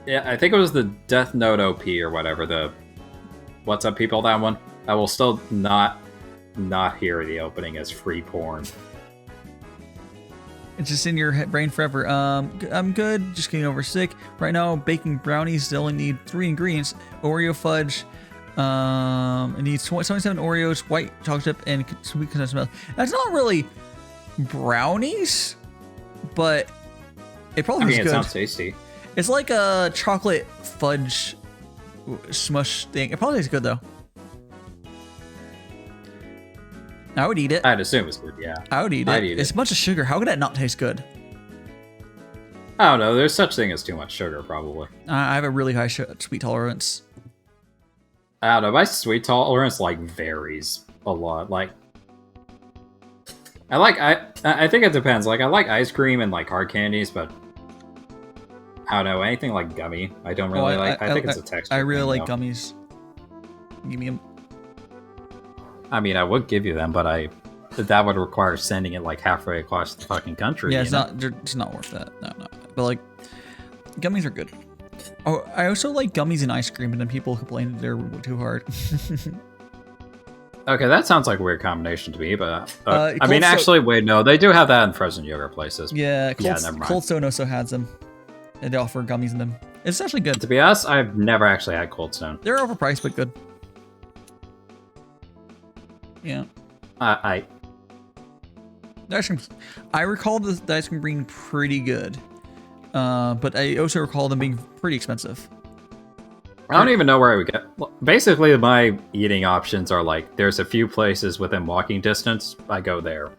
Yeah, I think it was the Death Note OP or whatever. The What's Up People, that one. I will still not hear the opening as free porn. It's just in your brain forever. I'm good. Just getting over sick. Right now, baking brownies. They only need 3 ingredients: Oreo fudge. It needs 27 Oreos, white chocolate chip, and sweet condensed milk. That's not really brownies, but it probably is good. It sounds tasty. It's like a chocolate fudge smush thing. It probably is good though. I would eat it. I'd assume it's good, yeah. I would eat it. It's a bunch of sugar. How could that not taste good? I don't know. There's such thing as too much sugar, probably. I have a really high sweet tolerance. I don't know. My sweet tolerance like varies a lot. Like, I think it depends. Like, I like ice cream and like hard candies, but I don't know, anything like gummy. I don't really like. I think it's a texture. I really thing, like gummies. Give me them. I mean, I would give you them, but that would require sending it like halfway across the fucking country. Yeah, it's not worth that. No. But like, gummies are good. Oh, I also like gummies and ice cream, and then people complain that they're too hard. Okay, that sounds like a weird combination to me, but I Cold mean, actually, wait, no, they do have that in frozen yogurt places. Yeah, never mind. Cold Stone also has them. And they offer gummies in them. It's actually good. To be honest, I've never actually had Cold Stone. They're overpriced, but good. Yeah. The ice cream. I recall the ice cream being pretty good, but I also recall them being pretty expensive. I don't even know where I would get. Basically, my eating options are like, there's a few places within walking distance. I go there.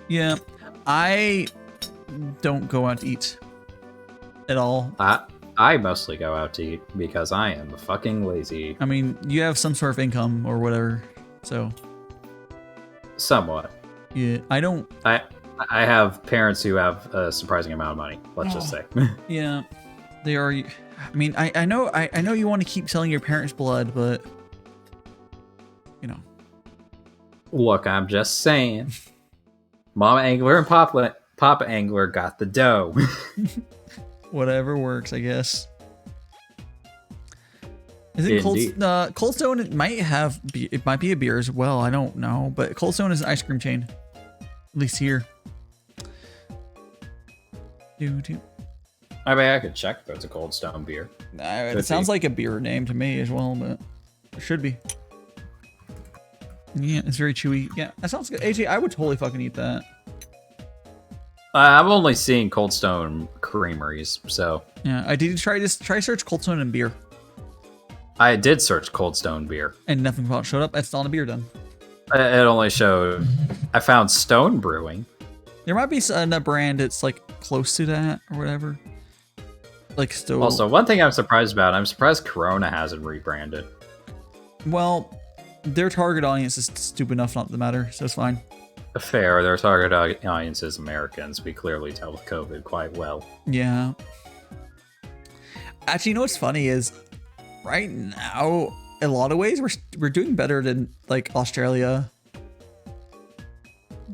Yeah, I don't go out to eat at all. I mostly go out to eat because I am fucking lazy. I mean, you have some sort of income or whatever, so. Somewhat. Yeah, I don't. I have parents who have a surprising amount of money. Let's just say. Yeah, they are. I mean, I know you want to keep selling your parents' blood, but you know. Look, I'm just saying. Mama Angler and Papa Angler got the dough. Whatever works, I guess. Is it Cold Stone? It might be a beer as well. I don't know, but Cold Stone is an ice cream chain, at least here. I mean, I could check if it's a Cold Stone beer. It sounds like a beer name to me as well, but it should be. Yeah, it's very chewy. Yeah, that sounds good. AJ, I would totally fucking eat that. I'm only seeing Cold Stone creameries, so. Yeah, I did try search Cold Stone and beer. I did search Cold Stone beer. And nothing showed up. It's not a beer then. It only showed. I found Stone Brewing. There might be a brand that's like close to that or whatever. Like still. Also, one thing I'm surprised about, I'm surprised Corona hasn't rebranded. Well, their target audience is stupid enough not to matter, so it's fine. Fair, their target audience is Americans. We clearly tell with COVID quite well. Yeah. Actually, you know what's funny is, right now, in a lot of ways, we're doing better than like Australia.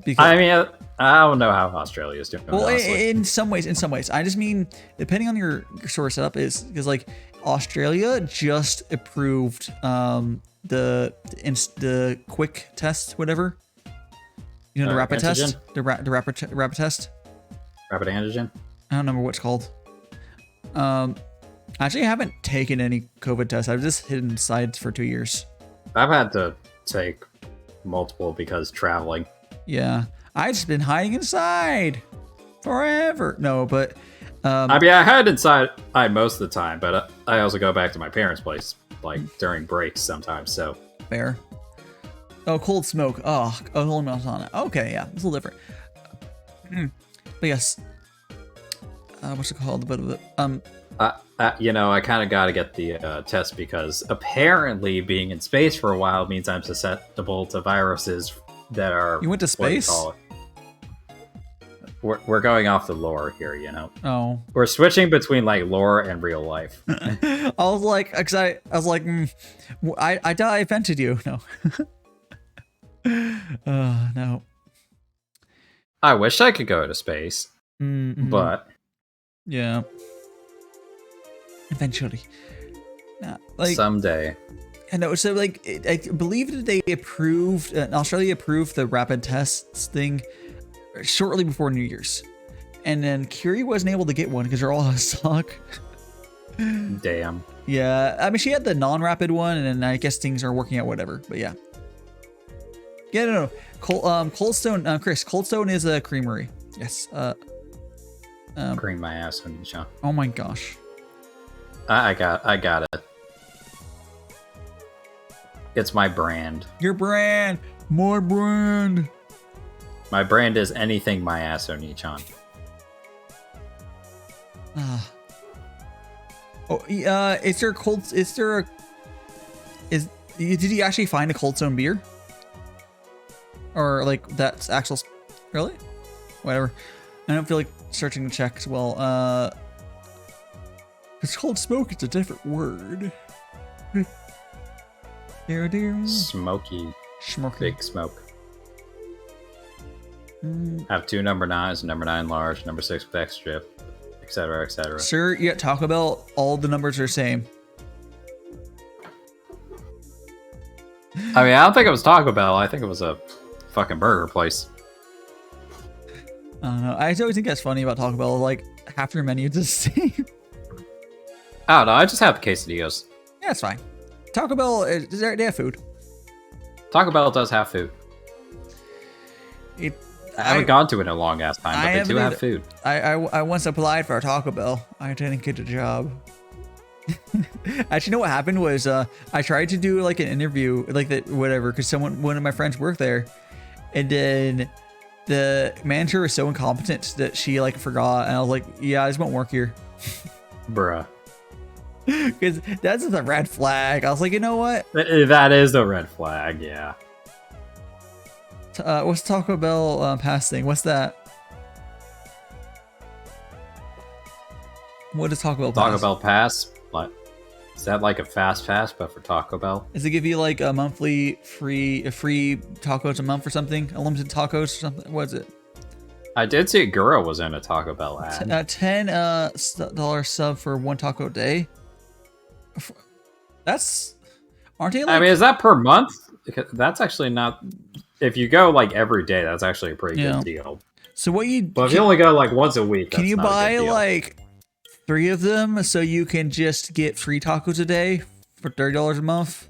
Because, I mean, I don't know how Australia is doing. Well, honestly. in some ways. I just mean, depending on your sort of setup, is because like Australia just approved the quick test, whatever. You know, the rapid antigen? test, the rapid test. Rapid antigen. I don't remember what it's called. Actually, I haven't taken any COVID tests. I've just hidden inside for 2 years. I've had to take multiple because traveling. Yeah, I've just been hiding inside forever. No, but I mean, I hide inside most of the time, but I also go back to my parents' place like during breaks sometimes. So fair. Oh, cold smoke. Oh, hold on. Okay, yeah, it's a little different. But yes, what's it called? you know, I kind of got to get the test because apparently being in space for a while means I'm susceptible to viruses that are. You went to space? We're going off the lore here, you know. Oh. We're switching between like lore and real life. I was like, I invented you. No. No. I wish I could go to space, but yeah, eventually, like someday. I know. So like, I believe that they approved, Australia approved the rapid tests thing shortly before New Year's, and then Curie wasn't able to get one because they're all out of stock. Damn. Yeah, I mean, she had the non-rapid one, and then I guess things are working out, whatever. But yeah. Yeah, no. Cold Stone, Chris. Cold Stone is a creamery. Yes. Cream my ass on you, oh my gosh. I got it. It's my brand. Your brand. My brand. My brand is anything my ass Onichan. Is there a cold? Is there a? Did you actually find a Cold Stone beer? Or like that's actual? Really? Whatever. I don't feel like searching the check as well. It's called smoke. It's a different word. Smoky. Smoky. Big smoke. Have 2 number 9s, number 9 large, number 6 with extra, etc., etc. Sir, you at Taco Bell, all the numbers are the same. I mean, I don't think it was Taco Bell. I think it was a fucking burger place. I don't know. I always think that's funny about Taco Bell. Like, half their menu is the same. I don't know. I just have the quesadillas. Yeah, it's fine. Taco Bell, they have food. Taco Bell does have food. I haven't gone to it in a long ass time, but they do have food. I once applied for a Taco Bell. I didn't get the job. Actually, you know what happened was I tried to do like an interview, like that, whatever, because one of my friends worked there, and then the manager was so incompetent that she like forgot, and I was like, yeah, I just won't work here. Bruh. Because that's just a red flag. I was like, you know what? That is a red flag, yeah. What's Taco Bell pass thing? What's that? What is Taco Bell pass? Taco Bell pass? What? Is that like a fast pass, but for Taco Bell? Does it give you like a monthly free tacos a month or something? Unlimited tacos or something? What is it? I did see Gura was in a Taco Bell ad. $10 sub for 1 taco a day. That's aren't they? Like, I mean, is that per month? Because that's actually not. If you go like every day, that's actually a pretty good deal. So what you? But if you only go like once a week, can you buy like 3 of them so you can just get free tacos a day for $30 a month?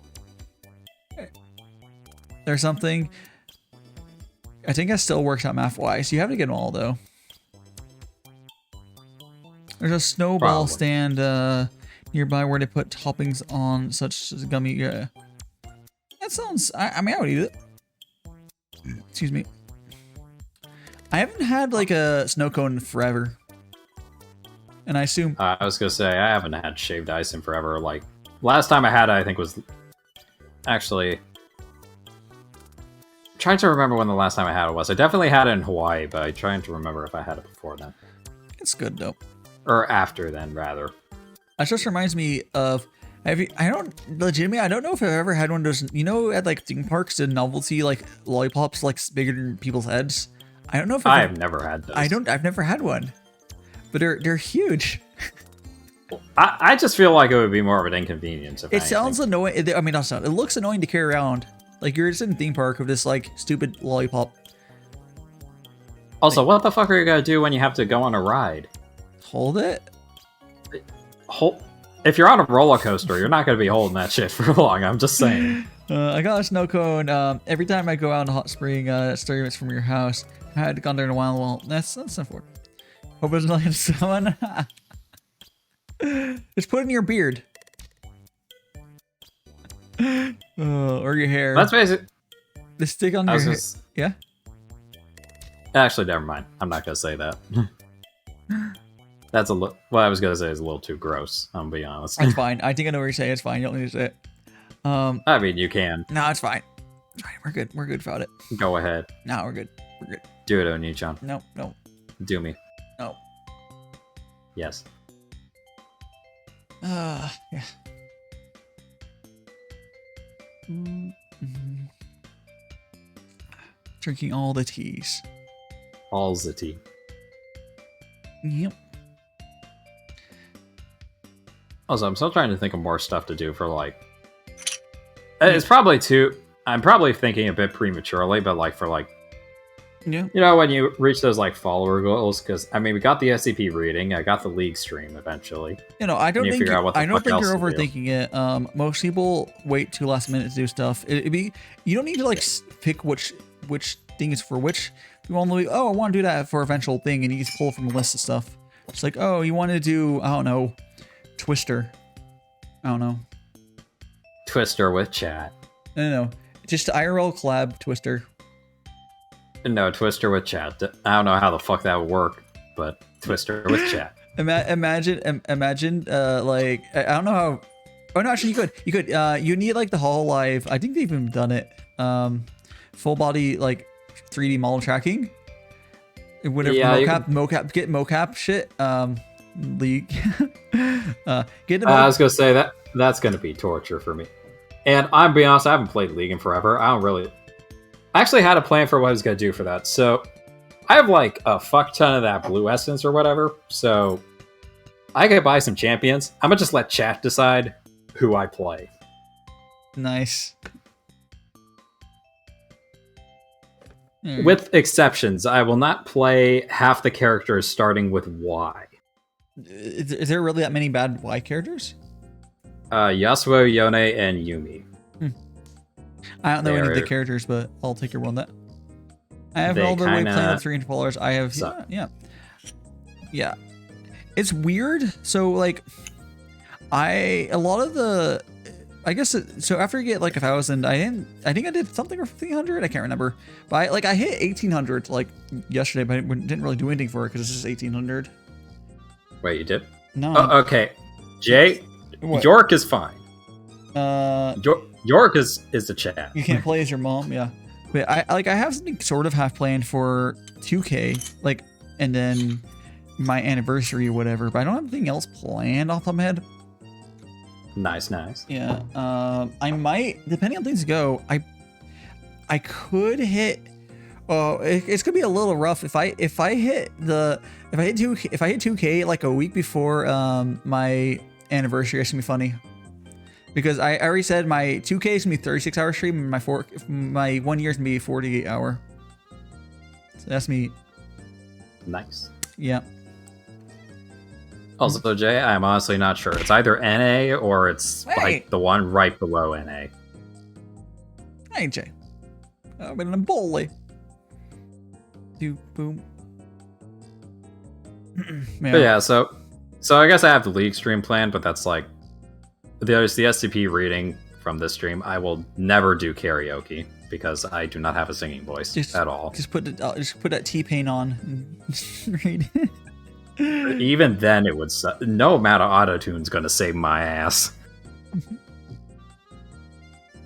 Or something. I think that still works out math wise. You have to get them all though. There's a snowball stand nearby where they put toppings on such as gummy. Yeah, that sounds. I mean, I would eat it. Excuse me. I haven't had like a snow cone in forever, and I assume. I was gonna say I haven't had shaved ice in forever. Like last time I had it, I think was actually. Trying to remember when the last time I had it was. I definitely had it in Hawaii, but I'm trying to remember if I had it before then. It's good though. Or after then, rather. That just reminds me of. I don't know if I've ever had one of those. You know, at like theme parks, the novelty like lollipops like bigger than people's heads. I don't know if I've never had those. I've never had one, but they're huge. I just feel like it would be more of an inconvenience. If it sounds annoying. I mean, not sound. It looks annoying to carry around. Like you're just in a theme park with this like stupid lollipop. Also, what the fuck are you gonna do when you have to go on a ride? Hold it. If you're on a roller coaster, you're not gonna be holding that shit for long. I'm just saying. I got a snow cone. Every time I go out in a hot spring, that's 30 minutes from your house. I had gone there in a while. Well, that's unfortunate. Hope it's not someone. Just put it in your beard. Or your hair. That's basically. The stick on your hair. Yeah? Actually, never mind. I'm not going to say that. That's a little. What I was going to say is a little too gross. I'm going to be honest. It's fine. I think I know what you're saying. It's fine. You don't need to say it. I mean, you can. No, it's fine. It's fine. We're good. We're good about it. Go ahead. No, we're good. We're good. Do it, Oni-chan. No. Do me. No. Yes. Yeah. Drinking all the teas. All the tea. Yep. Also, I'm still trying to think of more stuff to do for like. It's probably too. I'm probably thinking a bit prematurely, but like for like. Yeah. You know, when you reach those like follower goals, because I mean, we got the SCP reading, I got the League stream eventually. You know, I don't think you're overthinking do. it. Most people wait till last minute to do stuff. You don't need to like pick which thing is for which. You want to, I want to do that for eventual thing, and you just pull from a list of stuff. It's like, oh, you want to do, I don't know, Twister. I don't know. Twister with chat. No. Just IRL collab Twister. No, Twister with chat. I don't know how the fuck that would work, but Twister with chat. Imagine, like I don't know how. Oh no, actually you could. You need like the Hololive. I think they've even done it. Full body like 3D model tracking. Whatever mocap, get mocap shit. League. Get the. I was gonna say that's gonna be torture for me. And I'm being honest, I haven't played League in forever. I actually had a plan for what I was gonna do for that. So I have like a fuck ton of that blue essence or whatever. So I could buy some champions. I'm gonna just let chat decide who I play. Nice. With exceptions, I will not play half the characters starting with Y. Is there really that many bad Y characters? Yasuo, Yone, and Yumi. I don't know any of the characters, but I'll take your word on that. I have all the way playing with 300 followers. I have, yeah. It's weird. So like, I guess so. After you get like 1,000, I think I did something for 300. I can't remember, but I hit 1,800 like yesterday, but I didn't really do anything for it because it's just 1,800. Wait, you did? No. Oh, okay, Jay. What? York is fine. York is the chat. You can't play as your mom, yeah. But I have something sort of half planned for 2K, like, and then my anniversary or whatever. But I don't have anything else planned off the top of my head. Nice. Yeah. I might, depending on things go, I could hit. Oh, it's gonna be a little rough if I hit 2K like a week before my anniversary. It's gonna be funny because I already said my 2K is gonna be 36-hour stream, and my 1 year is gonna be 48-hour. So that's me. Nice. Yeah. Also, Jay, I'm honestly not sure. It's either NA or it's like the one right below NA. Hey, Jay. I'm in a bully. Boom. Yeah, so I guess I have the League stream planned, but that's like there's the SCP reading from this stream. I will never do karaoke because I do not have a singing voice at all. Just put that T-Pain on and read it. Even then, it would no amount of auto-tune's gonna save my ass.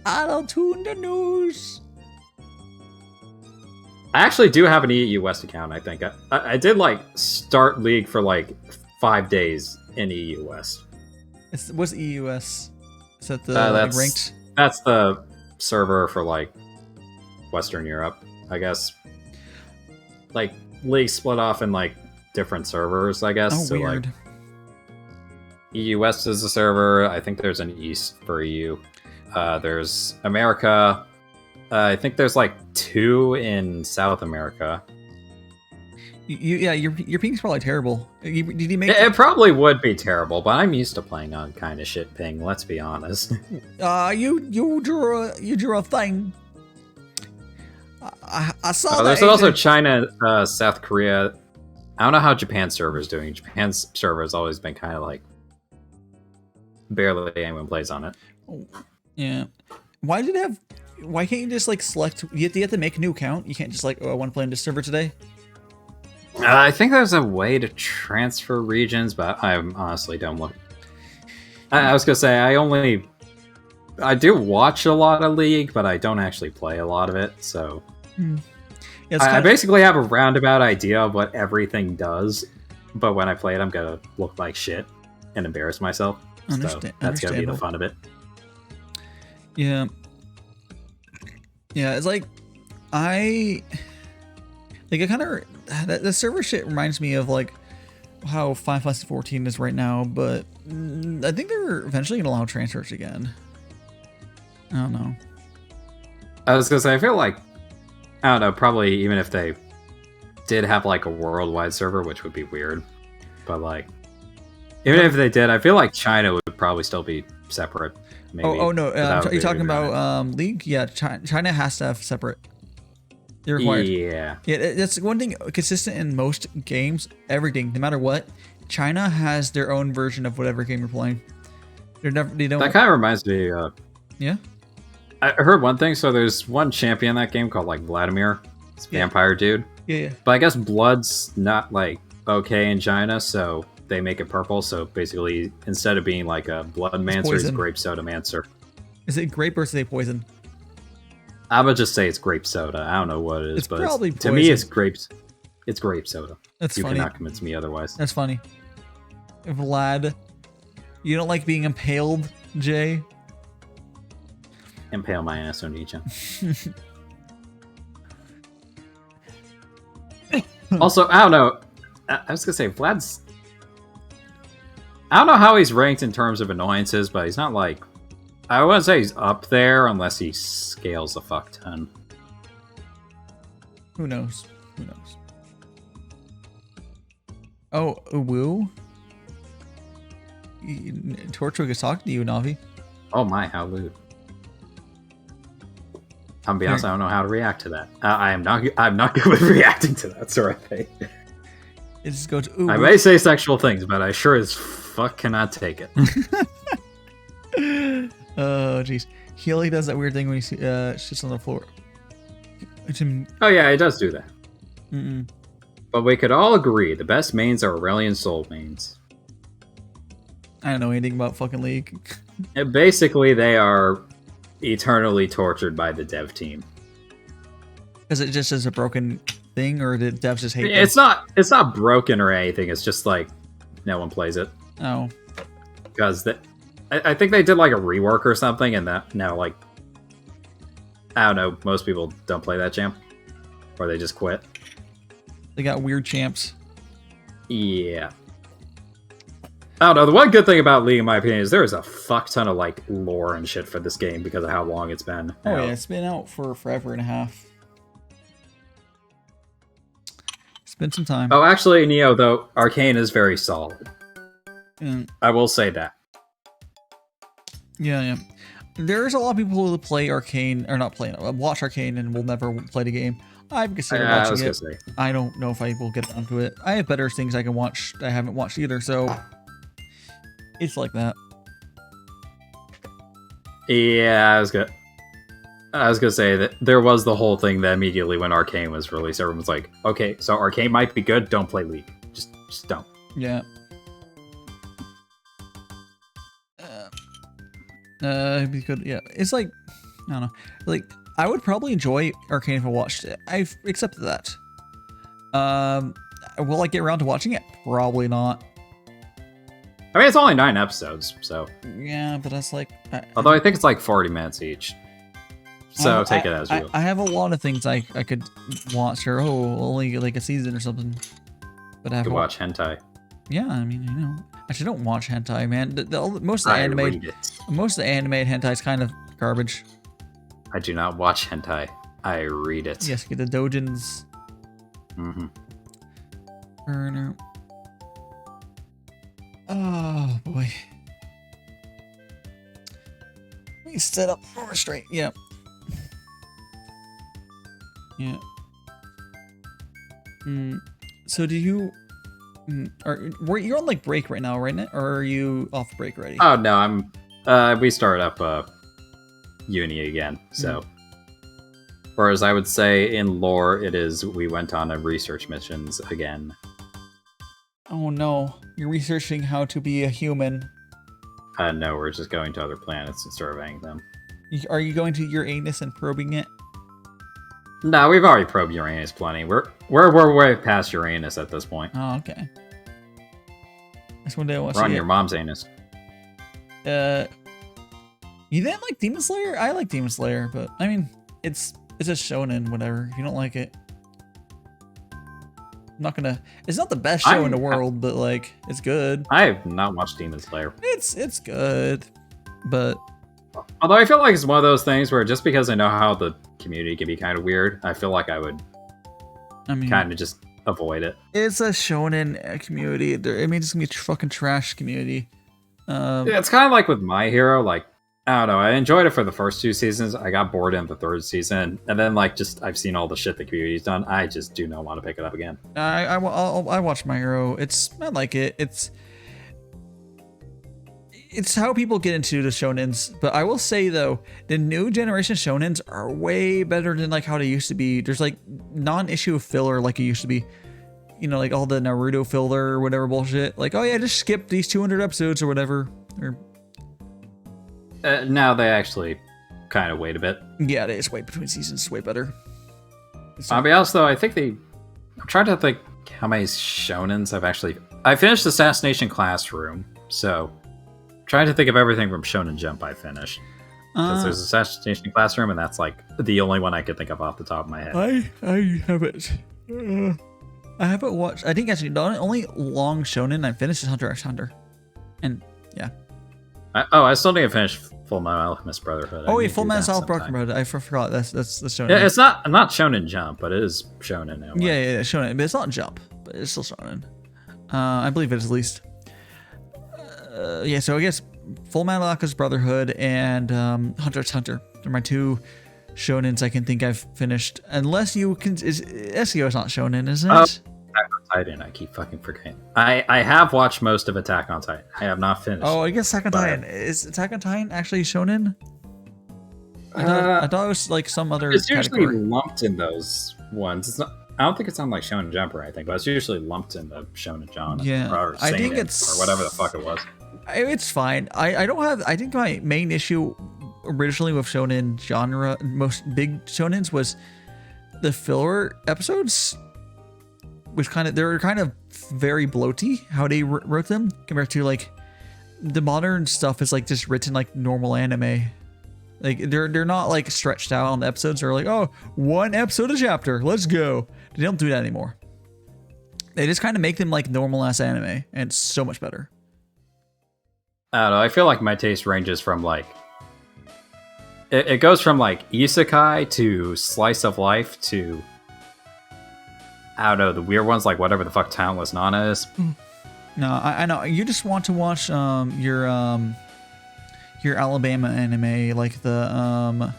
Auto-tune the news. I actually do have an EU West account, I think. I did, like, start League for, like, 5 days in EU West. What's EU West? Is that the ranked? That's the server for, like, Western Europe, I guess. Like, League split off in, like, different servers, I guess. Oh, so, weird. Like, EU West is a server. I think there's an East for EU. There's America. I think there's like 2 in South America. Your ping's probably terrible. Did you make it? Probably would be terrible, but I'm used to playing on kind of shit ping. Let's be honest. You drew a thing. I saw that. There's also China, South Korea. I don't know how Japan's server is doing. Japan's server has always been kind of like barely anyone plays on it. Oh, yeah. Why can't you just like select? You have to make a new account. You can't just like, I want to play on this server today. I think there's a way to transfer regions, but I honestly don't look. I was gonna say I do watch a lot of League, but I don't actually play a lot of it. So yeah, I basically have a roundabout idea of what everything does, but when I play it, I'm gonna look like shit and embarrass myself. So that's gonna be the fun of it. Yeah. Yeah, it's like I kind of the server shit reminds me of like how Final Fantasy 14 is right now, but I think they're eventually gonna allow transfers again. I don't know. I was gonna say I feel like I don't know, probably even if they did have like a worldwide server, which would be weird, but like even if they did, I feel like China would probably still be separate. Maybe, no! You're talking about League? Yeah, China has to have separate. They're required. Yeah. That's one thing consistent in most games. Everything, no matter what, China has their own version of whatever game you're playing. They don't. That kind of reminds me. Yeah. I heard one thing. So there's one champion in that game called like Vladimir. It's vampire dude. Yeah. But I guess blood's not like okay in China, so they make it purple. So basically, instead of being like a blood mancer, it's poison. grape soda mancer. Is it grape or is it poison? I would just say it's grape soda. I don't know what it is, It's but probably to me, poison. it's grapes. It's grape soda. That's You funny. cannot convince me otherwise. That's funny. Vlad, you don't like being impaled, Jay? Impale my ass on each. Also, I don't know. I was gonna say Vlad's. I don't know how he's ranked in terms of annoyances, but he's not like. I wouldn't say he's up there unless he scales a fuck ton. Who knows? Who knows? Oh, woo? Torchwood is talking to you, Navi. Oh my, how lewd. I'm be honest, I don't know how to react to that. I'm not good with reacting to that sort of thing. It just goes, ooh. I may say sexual things, but I sure as fuck cannot take it. Oh, jeez. He only does that weird thing when he sits on the floor. Oh yeah, it does do that. Mm-mm. But we could all agree the best mains are Aurelian Soul mains. I don't know anything about fucking League. And basically, they are eternally tortured by the dev team. Is it just as a broken thing, or did devs just hate It's not broken or anything. It's just like no one plays it them? Oh. because I think they did like a rework or something, and that now like I don't know. Most people don't play that champ, or they just quit. They got weird champs. Yeah. I don't know. The one good thing about League, in my opinion, is there is a fuck ton of like lore and shit for this game because of how long it's been. Oh out. yeah, it's been out for forever and a half. It's been some time. Oh, actually, Neo, though, Arcane is very solid. Mm, I will say that. yeah. There's a lot of people who play Arcane, or not play, watch Arcane and will never play the game. I've considered I was watching gonna it. say. I don't know if I will get onto it. I have better things I can watch that I haven't watched either, so it's like that. Yeah, I was gonna say that there was the whole thing that immediately when Arcane was released, everyone was like, "Okay, so Arcane might be good. Don't play League. Just don't." Yeah. It'd be good. Yeah, it's like I don't know. Like I would probably enjoy Arcane if I watched it. I've accepted that. Will I get around to watching it? Probably not. I mean, it's only 9 episodes, so. Yeah, but that's like. Although I think it's like 40 minutes each. So take it as you will. I have a lot of things I could watch, or only like a season or something. But I have To watch hentai. Yeah, I mean, you know, actually, don't watch hentai, man. Most of the anime, read it. most of the animated hentai is kind of garbage. I do not watch hentai. I read it. Yes, get the dojins. Mm-hmm. Burner. Oh boy. Let me set up more straight. Yeah. Yeah. So do you? You're on like break right now, right? Or are you off break already? Oh no, I'm. We start up uni again. So, whereas I would say in lore, it is we went on a research missions again. Oh no, you're researching how to be a human. No, we're just going to other planets and surveying them. Are you going to Uranus and probing it? No, we've already probed Uranus plenty. We're way past Uranus at this point. Oh, okay. That's one day I want to We're on see your mom's anus. it. You didn't like Demon Slayer? I like Demon Slayer, but I mean, it's a shonen, whatever. If you don't like it, I'm not gonna. It's not the best show in the world, but like, it's good. I have not watched Demon Slayer. It's good, but Although I feel like it's one of those things where just because I know how the community can be kind of weird, I feel like I would I mean, kind of just avoid it. it's a shonen community. I mean, it's gonna be a fucking trash community. Yeah, it's kind of like with My Hero. Like, I don't know. I enjoyed it for the first 2 seasons. I got bored in the 3rd season, and then like just I've seen all the shit the community's done. I just do not want to pick it up again. I watch My Hero. I like it. It's how people get into the shonens. But I will say though, the new generation shonens are way better than like how they used to be. There's like non-issue filler like it used to be. you know, like all the Naruto filler or whatever bullshit. Like, oh yeah, just skip these 200 episodes or whatever. Or Now they actually kind of wait a bit. yeah, they just wait between seasons. It's way better. I'll be honest though, I think I'm trying to think how many shonens I finished Assassination Classroom, so I'm trying to think of everything from Shonen Jump I finished. Because there's Assassination Classroom, and that's like the only one I could think of off the top of my head. I haven't. I haven't watched. I think actually the only long shonen I finished is Hunter x Hunter, and yeah. I still need to finish Full Metal Alchemist Brotherhood. Oh wait, Full Metal Brotherhood. I forgot that's the shonen. Yeah, it's not Shonen Jump, but it is shonen now. Yeah, shonen, but it's not Jump, but it's still shonen. I believe it is at least. Yeah, so I guess Full Metal Alchemist Brotherhood and Hunter x Hunter. They're my two shonens I can think I've finished. Unless you can, SEO is not shonen, isn't it? Attack on Titan. I keep fucking forgetting. I have watched most of Attack on Titan. I have not finished. Oh, I guess Attack on Titan. Is Attack on Titan actually shonen? I thought it was like some other. It's usually category. lumped in those ones. It's not. I don't think it's on like Shonen Jump or anything, but it's usually lumped in the Shonen Jump. Yeah, or I think Seinen, it's or whatever the fuck it was. It's fine. I don't have. I think my main issue originally with shonen genre, most big shonens, was the filler episodes, which they were kind of very bloaty how they wrote them compared to like the modern stuff is like just written like normal anime. Like they're not like stretched out on the episodes. They're like, oh, one episode a chapter, let's go. They don't do that anymore. They just kind of make them like normal ass anime, and it's so much better. I don't know. I feel like my taste ranges from like it goes from like isekai to slice of life to I don't know, the weird ones like whatever the fuck Talentless Nana is. No, I know you just want to watch your Alabama anime, like the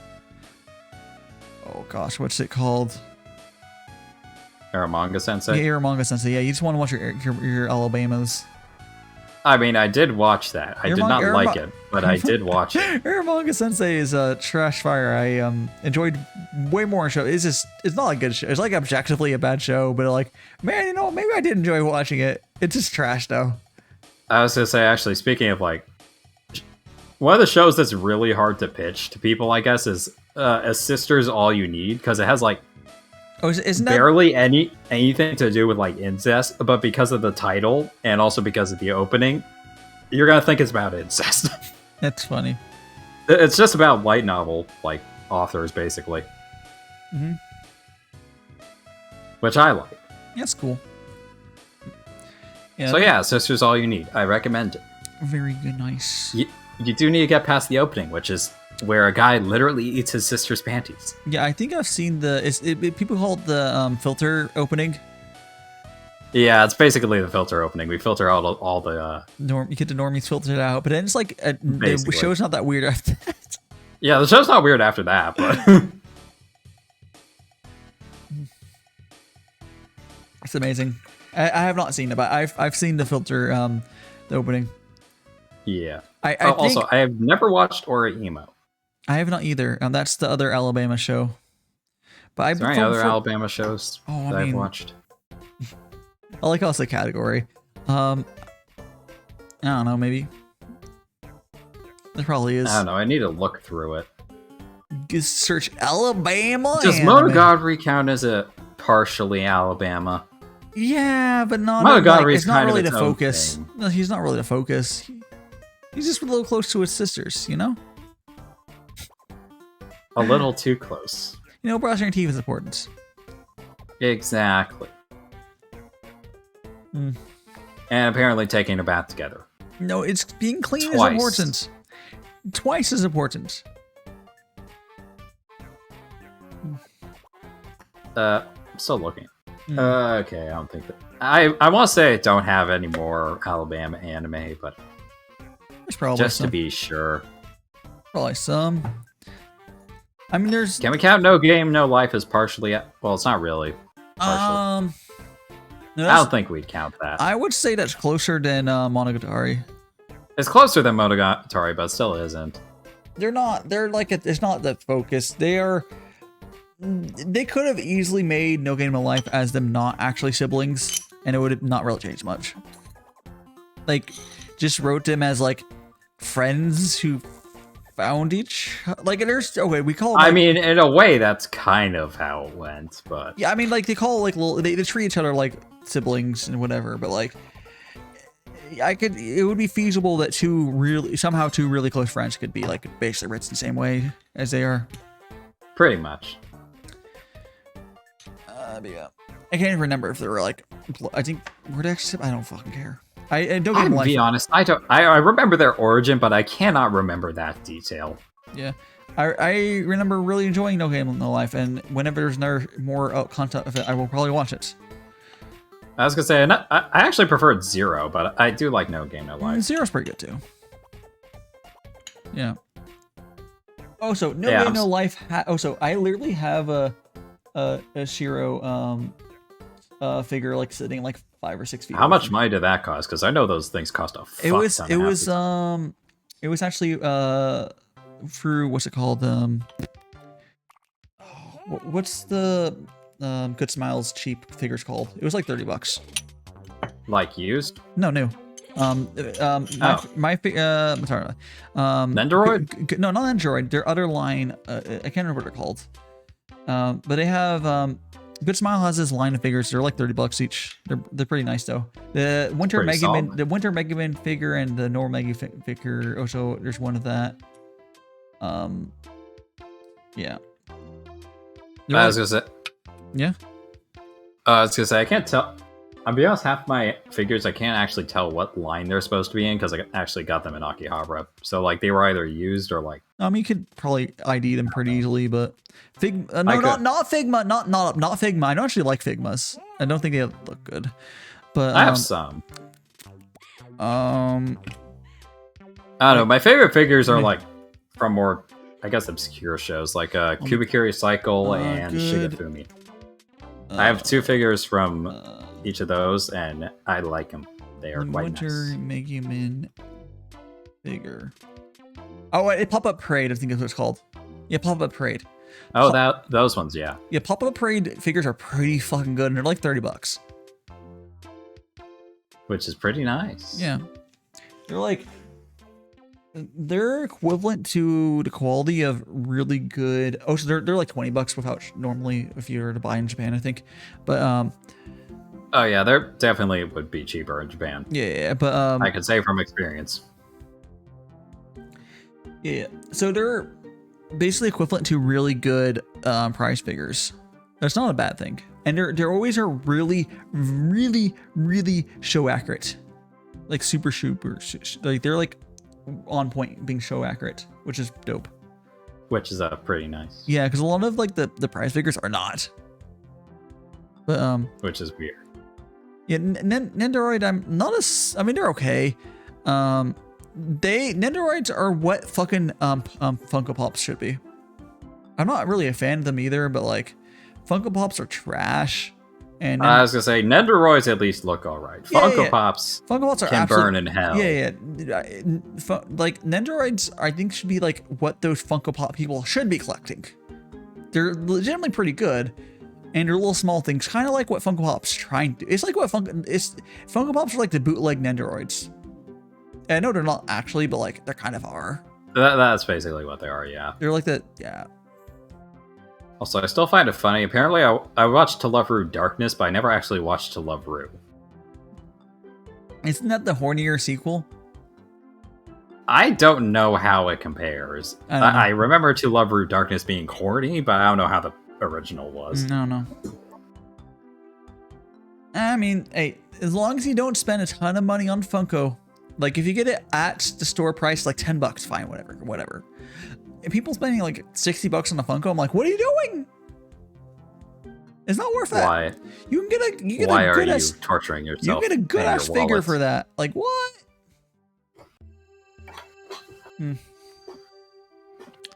oh gosh, what's it called? Manga Sensei. Yeah, Manga Sensei. Yeah, you just want to watch your Alabamas. I mean, I did watch that. I did not like it, but I did watch it. Manga Sensei is a trash fire. I enjoyed way more show. It's not a good show. It's like objectively a bad show, but like, man, you know, maybe I did enjoy watching it. It's just trash though. I was gonna say, actually, speaking of like, one of the shows that's really hard to pitch to people, I guess, is A Sister's All You Need, because it has like isn't barely anything to do with like incest, but because of the title and also because of the opening, you're gonna think it's about incest. That's funny. It's just about light novel like authors, basically. Mm-hmm. Which I like. That's cool. Yeah, so yeah, Sister's All You Need. I recommend it. Very good, nice. You do need to get past the opening, which is where a guy literally eats his sister's panties. Yeah, I think I've seen people call it the filter opening. Yeah, it's basically the filter opening. We filter out all the you get the normies filtered out, but then it's like the show's not that weird after that. Yeah, the show's not weird after that, but it's amazing. I have not seen it, but I've seen the filter the opening. Yeah. I have never watched Imo. I have not either. That's the other Alabama show. But Is there any other Alabama shows that I've watched? I like how it's a category. I don't know, maybe. There probably is. I don't know. I need to look through it. Just search Alabama. Does Monogatari count as a partially Alabama? Yeah, but not. It's not really the focus. No, he's not really the focus. He's just a little close to his sisters, you know? A little too close. You know, brushing your teeth is important. Exactly. Mm. And apparently taking a bath together. No, it's being clean Twice. is important. Twice as important. I'm still looking. Okay, I don't think that... I want to say I don't have any more Alabama anime, but... There's probably just some. To be sure. Probably some. I mean, there's... Can we count No Game, No Life as partially... Well, it's not really partially. No, I don't think we'd count that. I would say that's closer than Monogatari. It's closer than Monogatari, but still isn't. They're not... They're like... It's not the focus. They are... they could have easily made No Game No Life as them not actually siblings, and it would have not really changed much. Like, just wrote them as like friends who found each like there's okay we call it, like, I mean, in a way, that's kind of how it went, but yeah, I mean, like they call like little they treat each other like siblings and whatever, but like it would be feasible that two really close friends could be like basically rated the same way as they are. pretty much. But yeah, I can't even remember if they were like I think were they actually I don't fucking care. I don't I'm get be honest, I remember their origin, but I cannot remember that detail. Yeah. I remember really enjoying No Game No Life, and whenever there's more content of it, I will probably watch it. I was gonna say, I actually preferred Zero, but I do like No Game No Life. Zero's pretty good too. Yeah. Oh, so No Yeah, Game No Life. So I literally have a Shiro figure like sitting like 5 or 6 feet. How much money did that cost? Because I know those things cost a fuck It was ton. it was actually through what's it called what's the Good Smiles cheap figures called? It was like $30. Like used? No, new. Sorry. Nendoroid? No, not Nendoroid. Their other line. I can't remember what they're called. But they have Good Smile has this line of figures. They're like $30 each. They're pretty nice though. The Winter Mega Man figure and the normal Mega figure. Also, there's one of that. Yeah. I was gonna say. Yeah. I was gonna say I can't tell. I'll be honest, half my figures I can't actually tell what line they're supposed to be in because I actually got them in Akihabara. So like they were either used or like. You could probably ID them pretty easily, but Figma. Not Figma. Not Figma. I don't actually like Figmas. I don't think they look good. But I have some. I don't know. My favorite figures are like from more, I guess, obscure shows like Kubikiri Cycle and Shigefumi. I have 2 figures from each of those, and I like them. They are quite Winter nice. Mega Man figure. Oh, it Pop-Up Parade, I think is what it's called. Yeah, Pop-Up Parade. Oh, those ones, yeah. Yeah, Pop-Up Parade figures are pretty fucking good, and they're like $30. Which is pretty nice. Yeah. They're equivalent to the quality of really good. Oh, so they're like $20 without normally if you were to buy in Japan, I think. But oh yeah, they're definitely would be cheaper in Japan. yeah, but I can say from experience. Yeah, so they're basically equivalent to really good prize figures. That's not a bad thing, and they're always are really show accurate, like super like they're like on point being show accurate, which is dope. Which is pretty nice. Yeah, because a lot of like the prize figures are not. But which is weird. Yeah, Nendoroid, I mean they're okay. Nendoroids are what fucking Funko Pops should be. I'm not really a fan of them either, but like Funko Pops are trash. And I was gonna say Nendoroids at least look alright. Funko Pops are can burn in hell. Yeah. Like Nendoroids, I think should be like what those Funko Pop people should be collecting. They're legitimately pretty good, and they're little small things, kind of like what Funko Pop's trying to do. It's like what Funko Pops are like the bootleg Nendoroids. And I know they're not actually, but like they kind of are. That's basically what they are. Yeah. They're like that. Yeah. Also, I still find it funny. Apparently, I watched To Love Rue Darkness, but I never actually watched To Love Rue. Isn't that the hornier sequel? I don't know how it compares. I remember To Love Rue Darkness being horny, but I don't know how the original was. No. I mean, hey, as long as you don't spend a ton of money on Funko, like if you get it at the store price, like $10, fine, whatever. And people spending like $60 on a Funko, I'm like, what are you doing? It's not worth that. Why? You can get Why a are good you torturing yourself? You get a good ass figure for that. Like what? Oh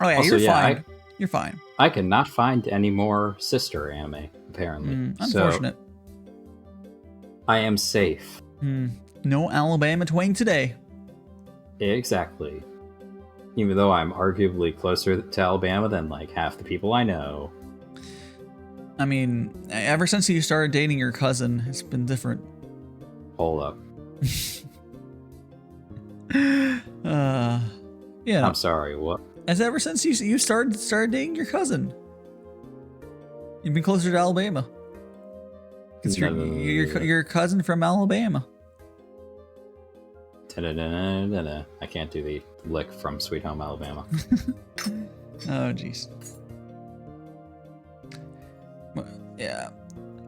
yeah, Also, you're fine. You're fine. I cannot find any more sister anime, apparently. Unfortunate. So I am safe. No Alabama twang today. Exactly. Even though I'm arguably closer to Alabama than like half the people I know. I mean, ever since you started dating your cousin, it's been different. Hold up. Yeah. I'm sorry, what? As ever since you started dating your cousin, you've been closer to Alabama. It's your cousin from Alabama. I can't do the lick from Sweet Home Alabama. Oh jeez. Yeah,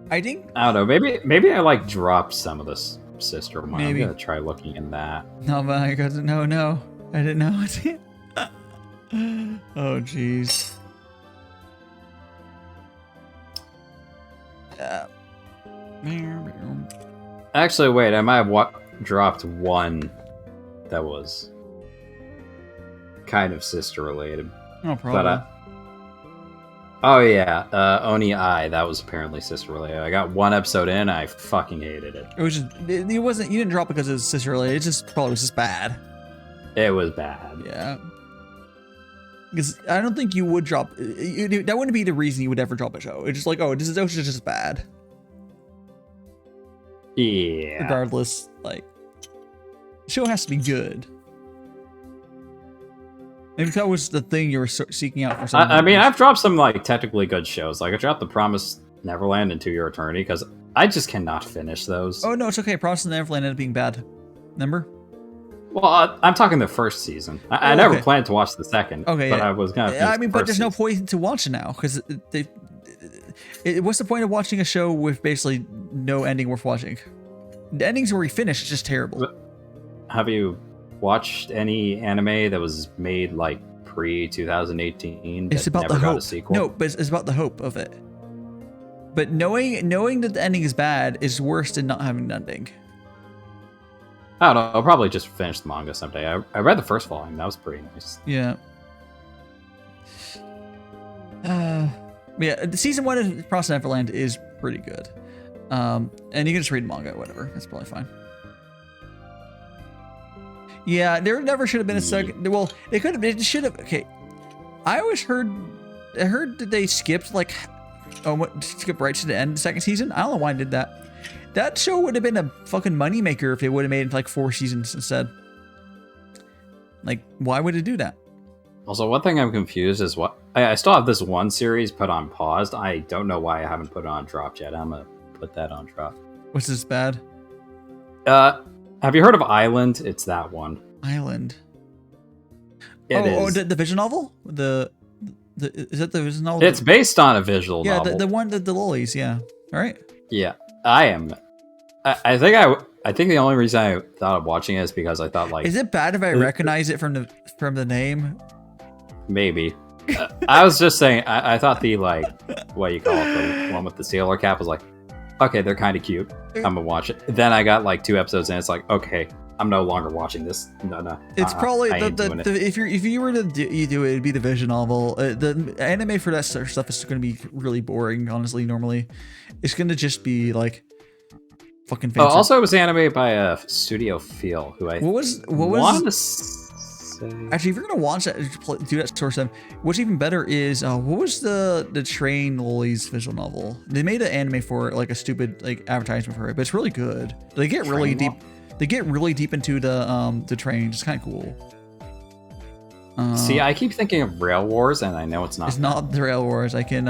I think. I don't know. Maybe I like dropped some of this sister one. Maybe. I'm gonna try looking in that. No, my cousin. No, I didn't know it. Oh jeez. Actually, wait. I might have dropped one that was kind of sister related. No problem. But oh yeah, Oni I. That was apparently sister related. I got one episode in. I fucking hated it. It was just. It wasn't. You didn't drop it because it was sister related. It just probably was just bad. It was bad. Yeah. Because I don't think you would drop. That wouldn't be the reason you would ever drop a show. It's just like, oh, this is just bad. Yeah. Regardless, like, the show has to be good. Maybe that was the thing you were seeking out for. Some I mean, I've dropped some like technically good shows. Like I dropped The Promised Neverland and To Your Eternity because I just cannot finish those. Oh no, it's okay. Promised Neverland ended up being bad. Remember? Well, I'm talking the first season. I never planned to watch the second. Okay, but yeah. I was gonna. I mean, but there's no point to watch it now because what's the point of watching a show with basically no ending worth watching? The endings where we finish is just terrible. Have you watched any anime that was made like pre-2018? It's about never the got hope. a sequel? No, but it's about the hope of it. But knowing that the ending is bad is worse than not having an ending. I don't know. I'll probably just finish the manga someday. I read the first volume. That was pretty nice. Yeah. Yeah. The season 1 of Promised Neverland is pretty good. And you can just read manga, whatever. That's probably fine. Yeah, there never should have been a second. Well, they could have. It should have. Okay, I heard that they skipped like, skip right to the end of the second season. I don't know why I did that. That show would have been a fucking moneymaker if they would have made it into like 4 seasons instead. Like, why would it do that? Also, one thing I'm confused is what I still have this one series put on paused. I don't know why I haven't put it on dropped yet. I'm gonna put that on drop. What's this bad? Have you heard of Island? It's that one. Island. It is. The visual novel? Is that the visual novel? It's based on a visual novel. Yeah, the one the lollies. Yeah. All right. Yeah, I am. I think the only reason I thought of watching it is because I thought like. Is it bad if I recognize it from the name? Maybe. I was just saying. I thought the like what you call it, the one with the sailor cap was like, okay, they're kind of cute. I'm gonna watch it. Then I got like 2 episodes and it's like, okay, I'm no longer watching this. No. It's probably if you were to do it, it'd be the visual novel. The anime for that sort of stuff is going to be really boring. Honestly, normally, it's going to just be like fucking. Fancy. Oh, also, it was animated by Studio Feel, who what was actually, if you're gonna watch that, do that sort of stuff. What's even better is what was the Train Lollies visual novel? They made an anime for it, like a stupid like advertisement for it, but it's really good. They get really deep. They get really deep into the train. It's kind of cool. See, I keep thinking of Rail Wars, and I know it's not. It's not the Rail Wars. I can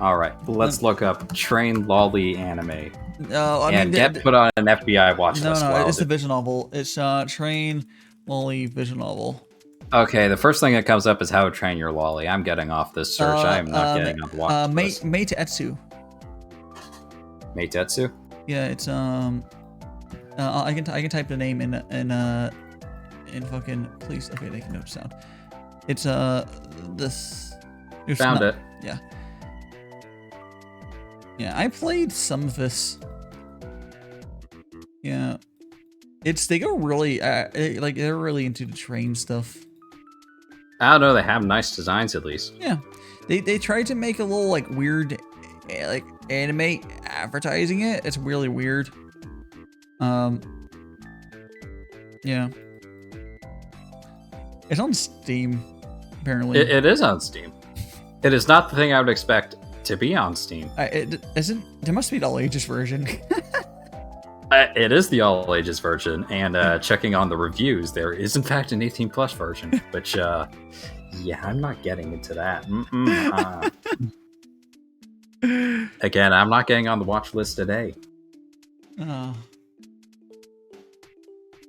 All right, let's look up Train Lolly anime. I mean, get put on an FBI watch list. No, it's a visual novel. It's Train Lolly visual novel. Okay, the first thing that comes up is How to Train Your Lolly. I'm getting off this search. I am not getting on the watch list. Meitetsu. Meitetsu? Yeah, it's I can type the name in fucking please. Okay, make no sound. It's this. Found it. Yeah. Yeah, I played some of this. Yeah, they go really like they're really into the train stuff. I don't know. They have nice designs at least. Yeah, they tried to make a little like weird like anime advertising it. It's really weird. Yeah, it's on Steam apparently. It is on Steam. It is not the thing I would expect to be on Steam. There must be the all ages version. It is the all ages version, and checking on the reviews, there is in fact an 18+ version, which, yeah, I'm not getting into that. Again, I'm not getting on the watch list today. Oh,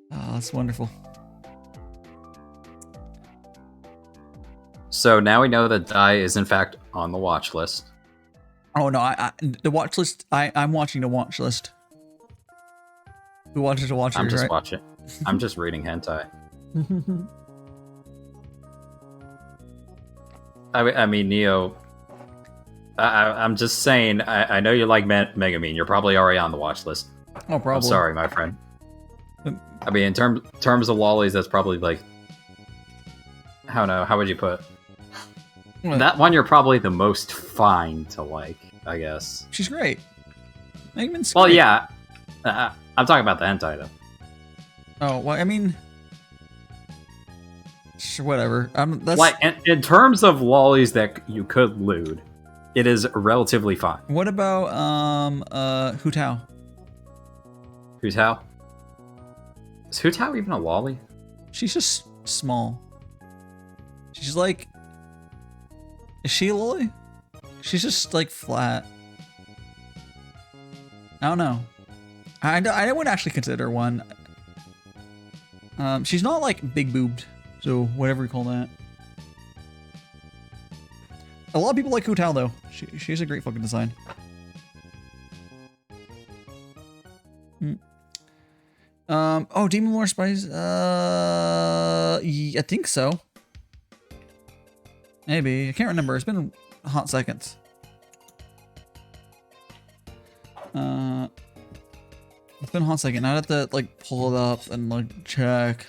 that's wonderful. So now we know that Dai is in fact on the watch list. Oh no, the watch list. I'm watching the watch list. Who watches the watch list? I'm just right? watching. I'm just reading hentai. I mean, Neo. I'm just saying. I know you like Megamine. You're probably already on the watch list. Oh, probably. I'm sorry, my friend. I mean, in terms of lollies, that's probably like. I don't know. How would you put? That one you're probably the most fine to like, I guess. She's great. Megamine's well, great. yeah. I'm talking about the hentai though. Oh, well, I mean, sure, whatever. That's like in terms of lollies that you could lewd, it is relatively fine. What about Hu Tao? Hu Tao? Is Hu Tao even a lolly? She's just small. She's like, is she a lolly? She's just like flat. I don't know. I wouldn't actually consider one. She's not like big boobed, so whatever you call that. A lot of people like Hu Tao though. She has a great fucking design. Oh, Demon Lore Spice. I think so. Maybe. I can't remember. It's been a hot seconds. It's been a hot second. I'd have to like pull it up and like check.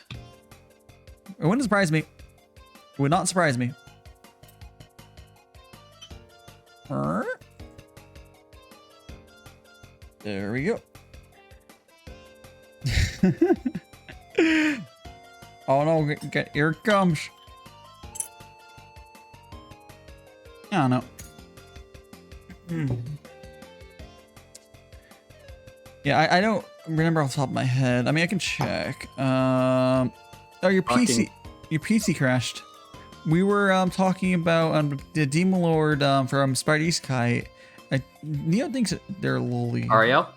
It wouldn't surprise me. It would not surprise me. There we go. Oh no, here it comes. I don't know. Yeah, I don't remember off the top of my head. I mean, I can check. Oh, your PC crashed. We were talking about the Demon Lord from Spider Isekai. Neo thinks they're lowly. Ariel?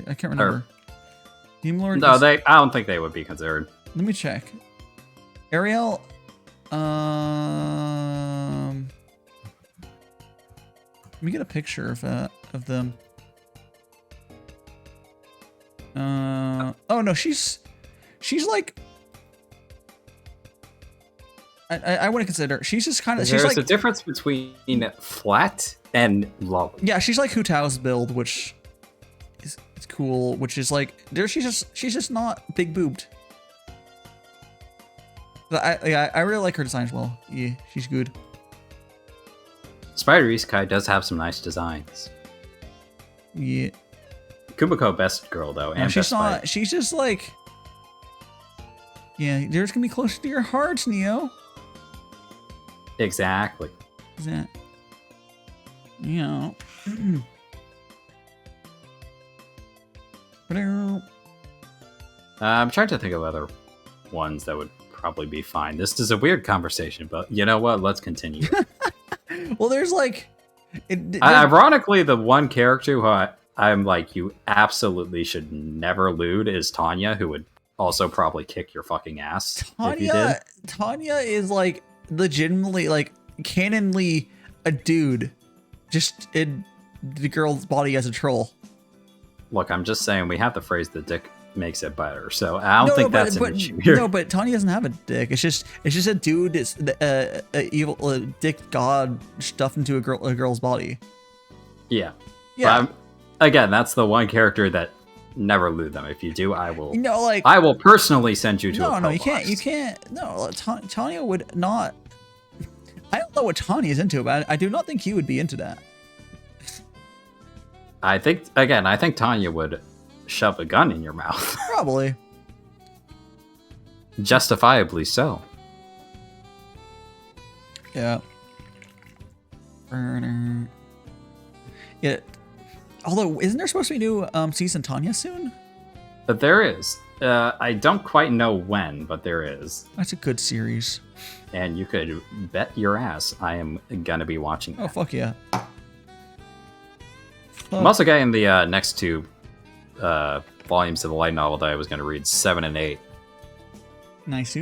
I can't remember. Demon Lord. No, I don't think they would be considered. Let me check. Ariel. Let me get a picture of them. Oh no, she's like. I wouldn't consider. She's just kind of. There's a difference between flat and low. Yeah, she's like Hu Tao's build, which is cool. Which is like she's just not big boobed. I really like her design as well. Yeah, she's good. Spider Isekai does have some nice designs. Yeah. Kumiko best girl though, and she's best not. fight. She's just like. Yeah, there's gonna be closer to your heart, Neo. Exactly. Is that? You know. I'm trying to think of other ones that would probably be fine. This is a weird conversation, but you know what? Let's continue. Well, there's like. Ironically, the one character who I'm like, you absolutely should never lewd is Tanya, who would also probably kick your fucking ass if you did. Tanya is like legitimately like canonly a dude, just in the girl's body as a troll. Look, I'm just saying we have the phrase "the dick makes it better," so I don't think that's an issue here. No, but Tanya doesn't have a dick. It's just a dude. It's evil dick god stuffed into a girl's body. Yeah. Yeah. But again, that's the one character that never lewd them. If you do, I will. No, like I will personally send you to. No, you can't. You can't. No, Tanya would not. I don't know what Tanya is into, but I do not think you would be into that. I think Tanya would shove a gun in your mouth. Probably. Justifiably so. Yeah. Yeah. Although, isn't there supposed to be new season Tanya soon? But there is. I don't quite know when, but there is. That's a good series. And you could bet your ass I am gonna be watching that. Oh, fuck yeah. I'm also getting the next 2 volumes of the light novel that I was gonna read, 7 and 8. Nice.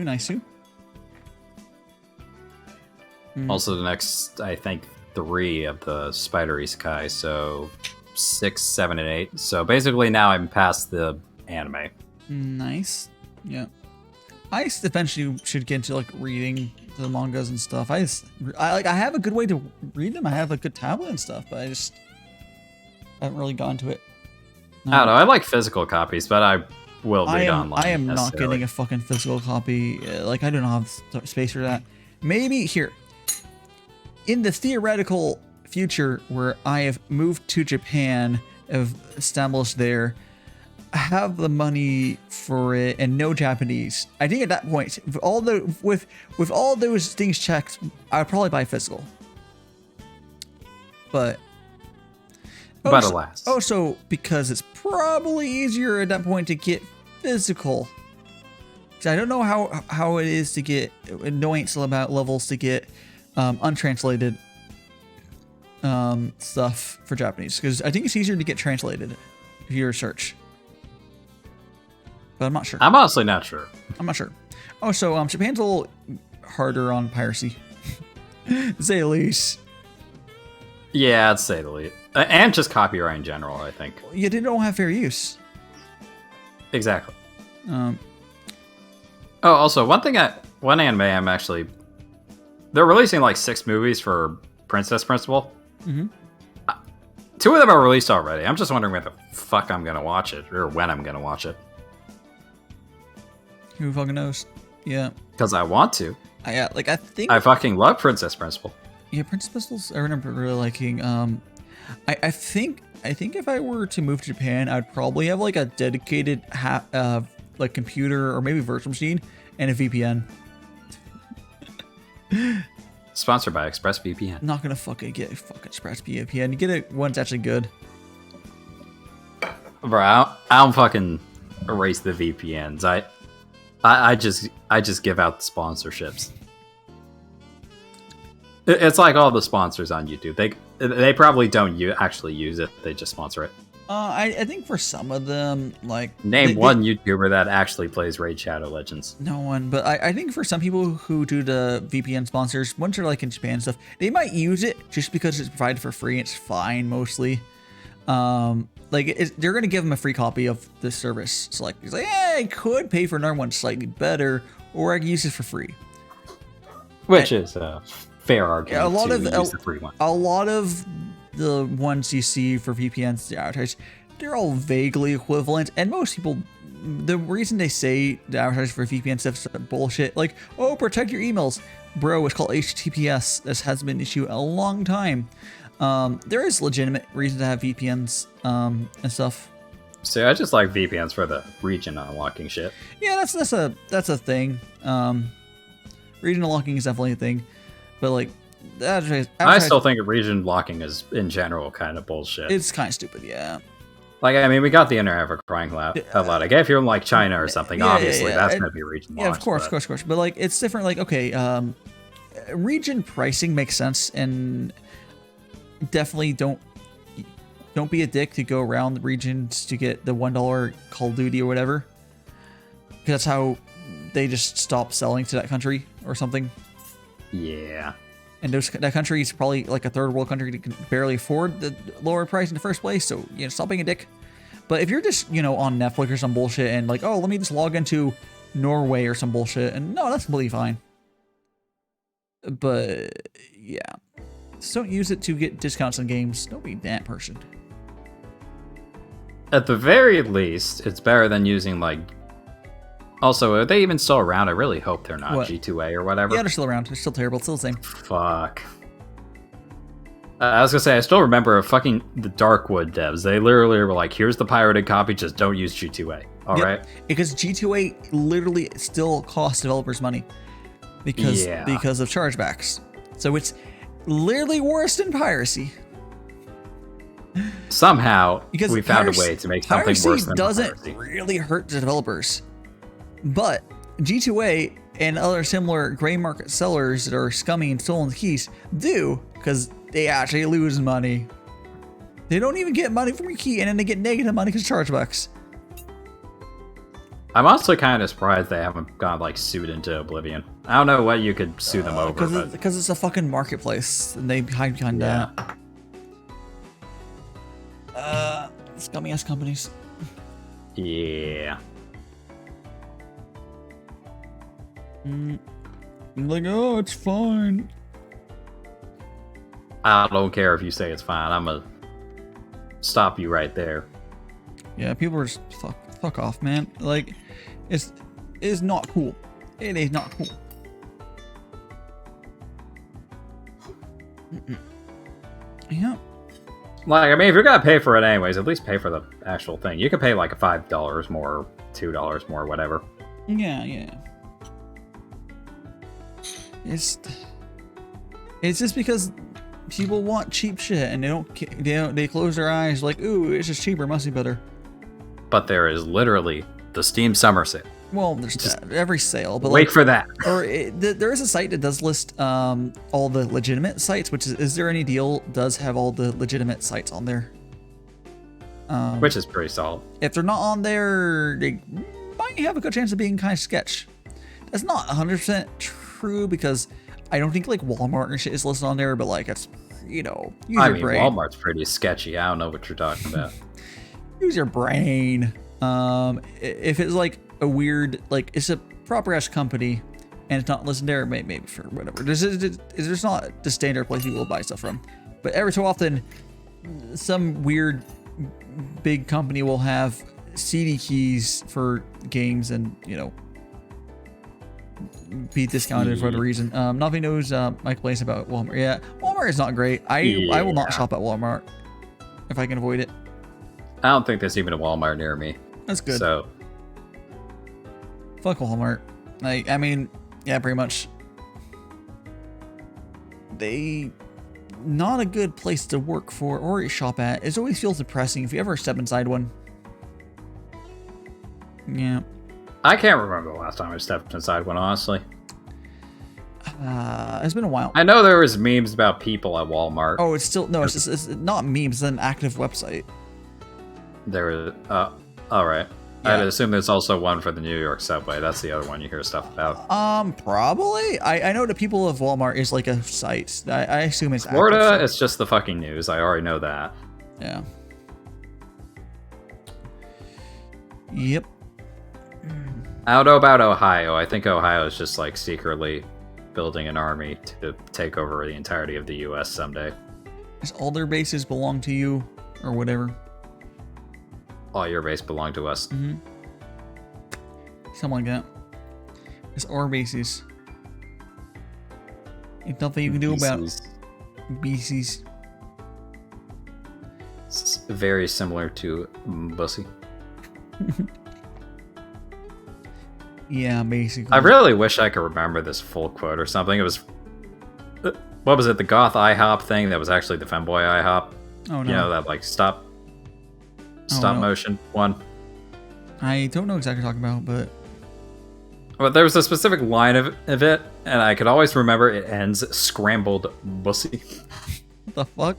Also the next, I think, 3 of the Spider Isekai, so 6, 7, and 8. So basically now I'm past the anime. Nice. Yeah. I eventually should get into like reading the mangas and stuff. I have a good way to read them. I have a good tablet and stuff, but I just haven't really gone to it. I don't know. I like physical copies, but I will read online. I am not getting a fucking physical copy. Like, I don't have space for that. Maybe here, in the theoretical future where I have moved to Japan, have established there, have the money for it, and no Japanese. I think at that point, with all those things checked, I would probably buy physical. But alas. Also, because it's probably easier at that point to get physical. I don't know how it is to get annoyance about levels to get untranslated stuff for Japanese, because I think it's easier to get translated if you're a search. But I'm not sure. I'm honestly not sure. I'm not sure. Oh, so Japan's a little harder on piracy, to say the least. Yeah, I'd say the least. And just copyright in general, I think. Yeah, they don't have fair use. Exactly. Also, one anime I'm actually... They're releasing like 6 movies for Princess Principal. Mm-hmm. 2 of them are released already. I'm just wondering when the fuck I'm going to watch it, or when I'm going to watch it. Who fucking knows? Yeah. Because I want to. I think... I fucking love Princess Principal. Yeah, Princess Principal's... I remember really liking... I think if I were to move to Japan, I'd probably have like a dedicated like computer or maybe virtual machine and a VPN. Sponsored by ExpressVPN. Not gonna fucking get a fucking ExpressVPN. You get it when it's actually good. Bro, I don't fucking erase the VPNs. I just give out the sponsorships. It's like all the sponsors on YouTube. They probably don't actually use it. They just sponsor it. I think for some of them, like... Name one YouTuber that actually plays Raid Shadow Legends. No one, but I think for some people who do the VPN sponsors, once they're like in Japan and stuff, they might use it just because it's provided for free. It's fine, mostly. They're going to give them a free copy of the service. So like, he's like, yeah, I could pay for another one slightly better, or I can use it for free. Which is a fair argument. Yeah, use the free one. A lot of the ones you see for VPNs to advertise, they're all vaguely equivalent, and most people, the reason they say the advertise for VPN stuff is bullshit. Like, oh, protect your emails, bro. It's called HTTPS. This has been an issue a long time. There is legitimate reason to have VPNs and stuff. So I just like VPNs for the region unlocking shit. Yeah, that's a thing. Region unlocking is definitely a thing, but like, I still think region locking is in general kind of bullshit. It's kind of stupid, yeah. Like, I mean, we got the internet for crying out loud. Like, if you're in like China or something, obviously that's gonna be region locked. Yeah, of course. But like, it's different. Like, okay, region pricing makes sense, and definitely don't be a dick to go around the regions to get the $1 Call of Duty or whatever, because that's how they just stop selling to that country or something. Yeah. And that country is probably like a third world country that can barely afford the lower price in the first place. So, stop being a dick. But if you're just, on Netflix or some bullshit and like, oh, let me just log into Norway or some bullshit, and no, that's completely fine. But yeah, just don't use it to get discounts on games. Don't be that person. At the very least, it's better than using like... Also, are they even still around? I really hope they're not. What? G2A or whatever. Yeah, they're still around. They're still terrible. It's still the same. Fuck. I was gonna say, I still remember the Darkwood devs. They literally were like, here's the pirated copy, just don't use G2A. All right? Because G2A literally still costs developers money because of chargebacks. So literally worse than piracy. Somehow, Because we found a way to make something piracy worse than doesn't piracy. really hurt the developers. But G2A and other similar gray market sellers that are scummy and stolen the keys do, because they actually lose money. They don't even get money from your key, and then they get negative money because chargebacks. I'm also kind of surprised they haven't gone like sued into oblivion. I don't know what you could sue them over, but Because it's a fucking marketplace, and they hide behind yeah. that. Scummy ass companies. Yeah. Like, oh, it's fine. I don't care if you say it's fine. I'm gonna stop you right there. Yeah, people are just fuck off, man. Like, it's not cool. It is not cool. Yeah. Like, I mean, if you're gonna pay for it anyways, at least pay for the actual thing. You could pay like $5 more, $2 more, whatever. Yeah. It's just because people want cheap shit and they close their eyes like, ooh, it's just cheaper, must be better. But there is literally the Steam Summer Sale. Well, there's that, every sale, but Wait like, for that. or there is a site that does list all the legitimate sites. Which is there any deal does have all the legitimate sites on there? Which is pretty solid. If they're not on there, they might have a good chance of being kind of sketch. That's not 100% true because I don't think like Walmart and shit is listed on there, but like it's, use I your mean, brain. Walmart's pretty sketchy. I don't know what you're talking about. Use your brain. If it's like a weird, like it's a proper ass company and it's not listed there, maybe for whatever. There's not the standard place people will buy stuff from. But every so often, some weird big company will have CD keys for games and, be discounted for the reason. Navi knows my complaints about Walmart. Yeah, Walmart is not great. I will not shop at Walmart if I can avoid it. I don't think there's even a Walmart near me. That's good. So, fuck Walmart. I mean, yeah, pretty much. They not a good place to work for or shop at. It always feels depressing if you ever step inside one. Yeah. I can't remember the last time I stepped inside one, honestly. It's been a while. I know there was memes about people at Walmart. Oh, it's still, no, it's not memes, it's an active website. There was, all right. Yeah. I'd assume there's also one for the New York subway. That's the other one you hear stuff about. Probably. I know the people of Walmart is like a site. I assume it's Florida, active. it's just the fucking news. I already know that. Yeah. Yep. I don't know about Ohio. I think Ohio is just like secretly building an army to take over the entirety of the U.S. someday. Does all their bases belong to you or whatever? All your base belong to us. Mm-hmm. Something like that. It's our bases. Ain't nothing you can do about BCs. It's very similar to Bussy. Yeah, basically. I really wish I could remember this full quote or something. It was, what was it, the goth IHOP thing that was actually the femboy IHOP? Oh, no. You know, that like stop no. motion one. I don't know exactly what you're talking about, But there was a specific line of it, and I could always remember it ends scrambled Bussy. what the fuck?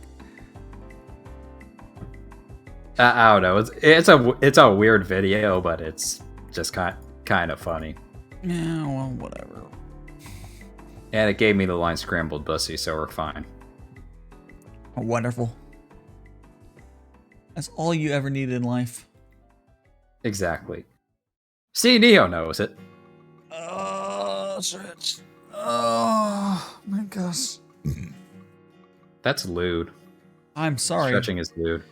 I don't know. It's a weird video, but it's just kind of funny. Yeah, well, whatever. And it gave me the line scrambled Bussy, so we're fine. Oh, wonderful. That's all you ever needed in life. Exactly. See, Neo knows it. Stretch. Oh, my gosh. That's lewd. I'm sorry. Stretching is lewd.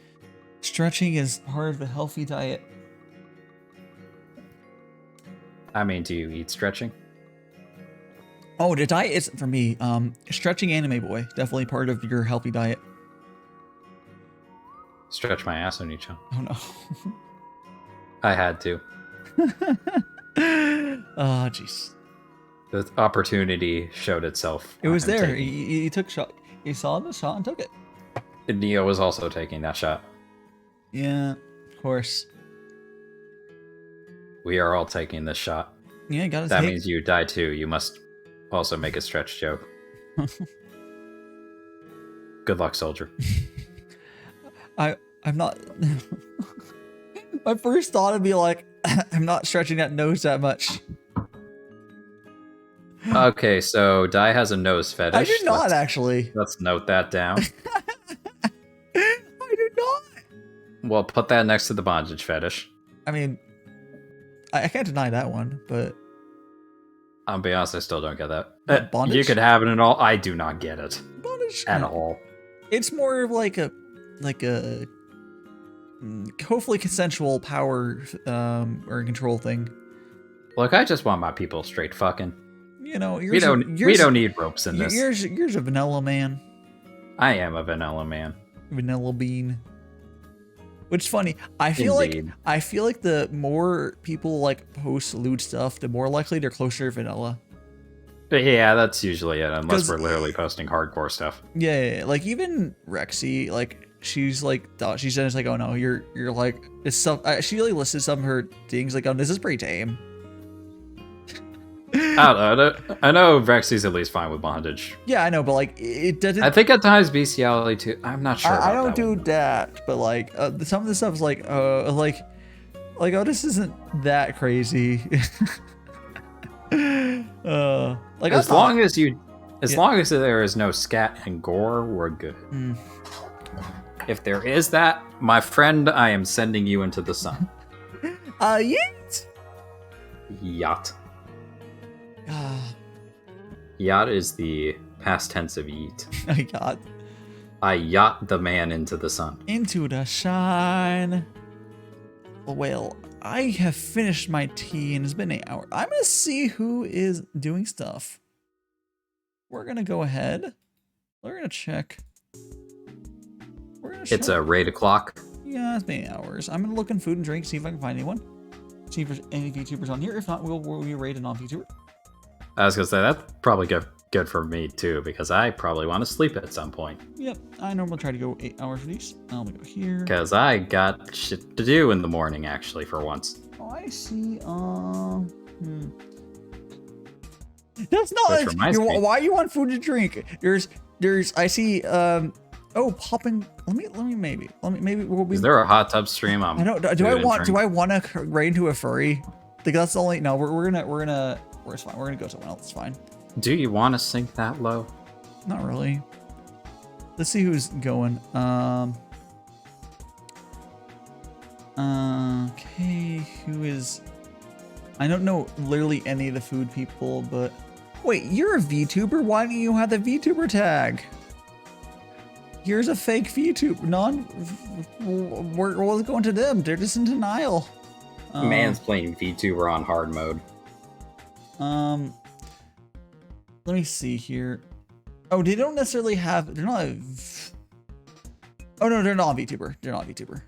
Stretching is part of a healthy diet. I mean, do you eat stretching? Oh, the diet isn't for me. Stretching anime boy, definitely part of your healthy diet. Stretch my ass on each other. Oh no. I had to. Oh jeez. The opportunity showed itself. It was I'm there. taking- He took shot. He saw the shot and took it. Neo was also taking that shot. Yeah, of course. We are all taking this shot. Yeah, got his That means you die too. You must also make a stretch joke. Good luck, soldier. I'm not. My first thought would be like, I'm not stretching that nose that much. Okay, so Dai has a nose fetish. I do not actually. Let's note that down. I do not. Well, put that next to the bondage fetish. I mean, I can't deny that one, but I'll be honest, I still don't get that. What, bondage? You could have it and all. I do not get it bondage at all. It's more of like a hopefully consensual power or control thing. Look, I just want my people straight fucking. You know, We don't need ropes in this. You're a vanilla man. I am a vanilla man. Vanilla bean. Which is funny. I feel like the more people like post lewd stuff, the more likely they're closer to vanilla. But yeah, that's usually it, unless we're literally posting hardcore stuff. Yeah, like even Rexy, like she's like she says like, oh no, you're like it's stuff. She like listed some of her things like, oh, this is pretty tame. I know Rexy's at least fine with bondage. Yeah, I know, but like it doesn't. I think at times bestiality too. I'm not sure. I don't do that, but like some of the stuff is like oh, this isn't that crazy. Like as long as there is no scat and gore, we're good. If there is that, my friend, I am sending you into the sun. Yeet. Yacht. Yacht is the past tense of eat. I yacht the man into the sun. Into the shine. Well, I have finished my tea and it's been 8 hours. I'm gonna see who is doing stuff. We're gonna go ahead. We're gonna check. It's a raid o'clock. Yeah, it's been 8 hours. I'm gonna look in food and drink, see if I can find anyone. See if there's any VTubers on here. If not, we'll be raid a non-VTuber. I was gonna say that's probably good for me too, because I probably want to sleep at some point. Yep, I normally try to go 8 hours for these. I'm gonna go here. Because I got shit to do in the morning, actually, for once. Oh, I see. That's not. Why you want food to drink? There's. I see. Oh, popping. Let me maybe. We'll be. Is there a hot tub stream? I don't. Do I want to raid into a furry? Like that's the only. No, we're gonna. It's fine. We're gonna go somewhere else. It's fine. Do you want to sink that low? Not really. Let's see who's going. Okay, who is? I don't know literally any of the food people, but wait, you're a VTuber. Why don't you have the VTuber tag? Here's a fake VTuber. We're going to them. They're just in denial. Man's playing VTuber on hard mode. Let me see here. Oh, they don't necessarily have. They're not. Oh no, they're not VTuber. They're not VTuber.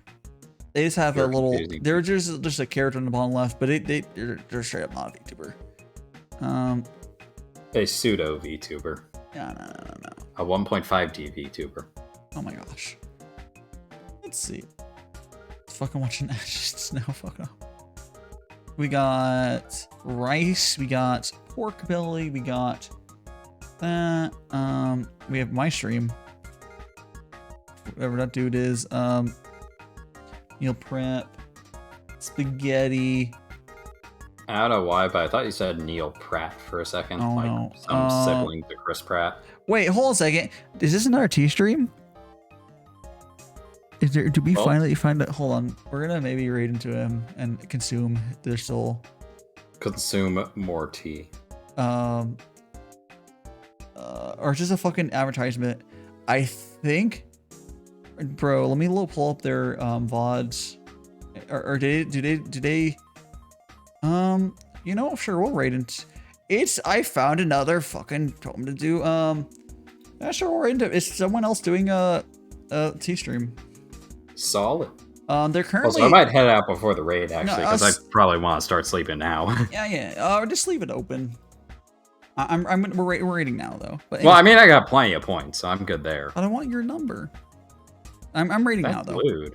They just have a little. Confusing. They're just a character on the bottom left, but they're straight up not a VTuber. A pseudo VTuber. Yeah, no. A 1.5D VTuber. Oh my gosh. Let's see. Let's fucking watching that just now. Fuck up. We got rice. We got pork belly. We got that. We have my stream. Whatever that dude is. Meal prep. Spaghetti. I don't know why, but I thought you said Neil Pratt for a second. Oh, like no. some sibling to Chris Pratt. Wait, hold on a second. Is this another T stream? Is there? Do we finally find it? Hold on. We're gonna maybe raid into him and consume their soul. Consume more tea. Or just a fucking advertisement. I think, bro. Let me pull up their VODs. Or do they? You know, sure, we'll raid into. I found another fucking totem to do. Yeah, sure, we're into. Is someone else doing a T stream? Solid. They're currently. Also, I might head out before the raid actually, because I probably want to start sleeping now. Yeah. Or just leave it open. We're rating now though. But Well, I mean, I got plenty of points, so I'm good there. but I want your number. I'm rating now That's though. lewd.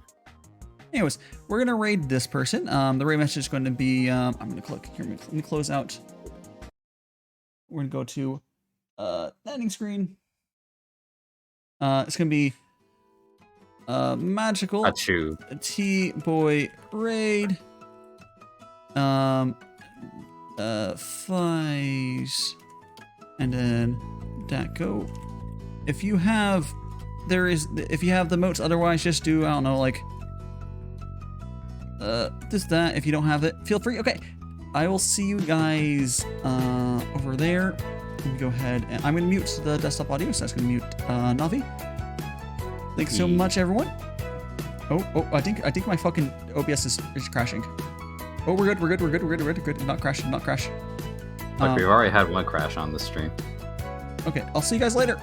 Anyways, we're gonna raid this person. The raid message is going to be. I'm gonna click here. Let me close out. We're gonna go to landing screen. It's gonna be magical Achoo. T-boy raid. Fies, and then that go. If you have, if you have the motes, otherwise just do, I don't know, like, this, that. If you don't have it, feel free. Okay, I will see you guys, over there. Let me go ahead and I'm gonna mute the desktop audio, so that's gonna mute, Navi. Thanks so much, everyone. Oh, I think my fucking OBS is crashing. Oh, we're good. Not crash. Look, we've already had one crash on the stream. Okay, I'll see you guys later.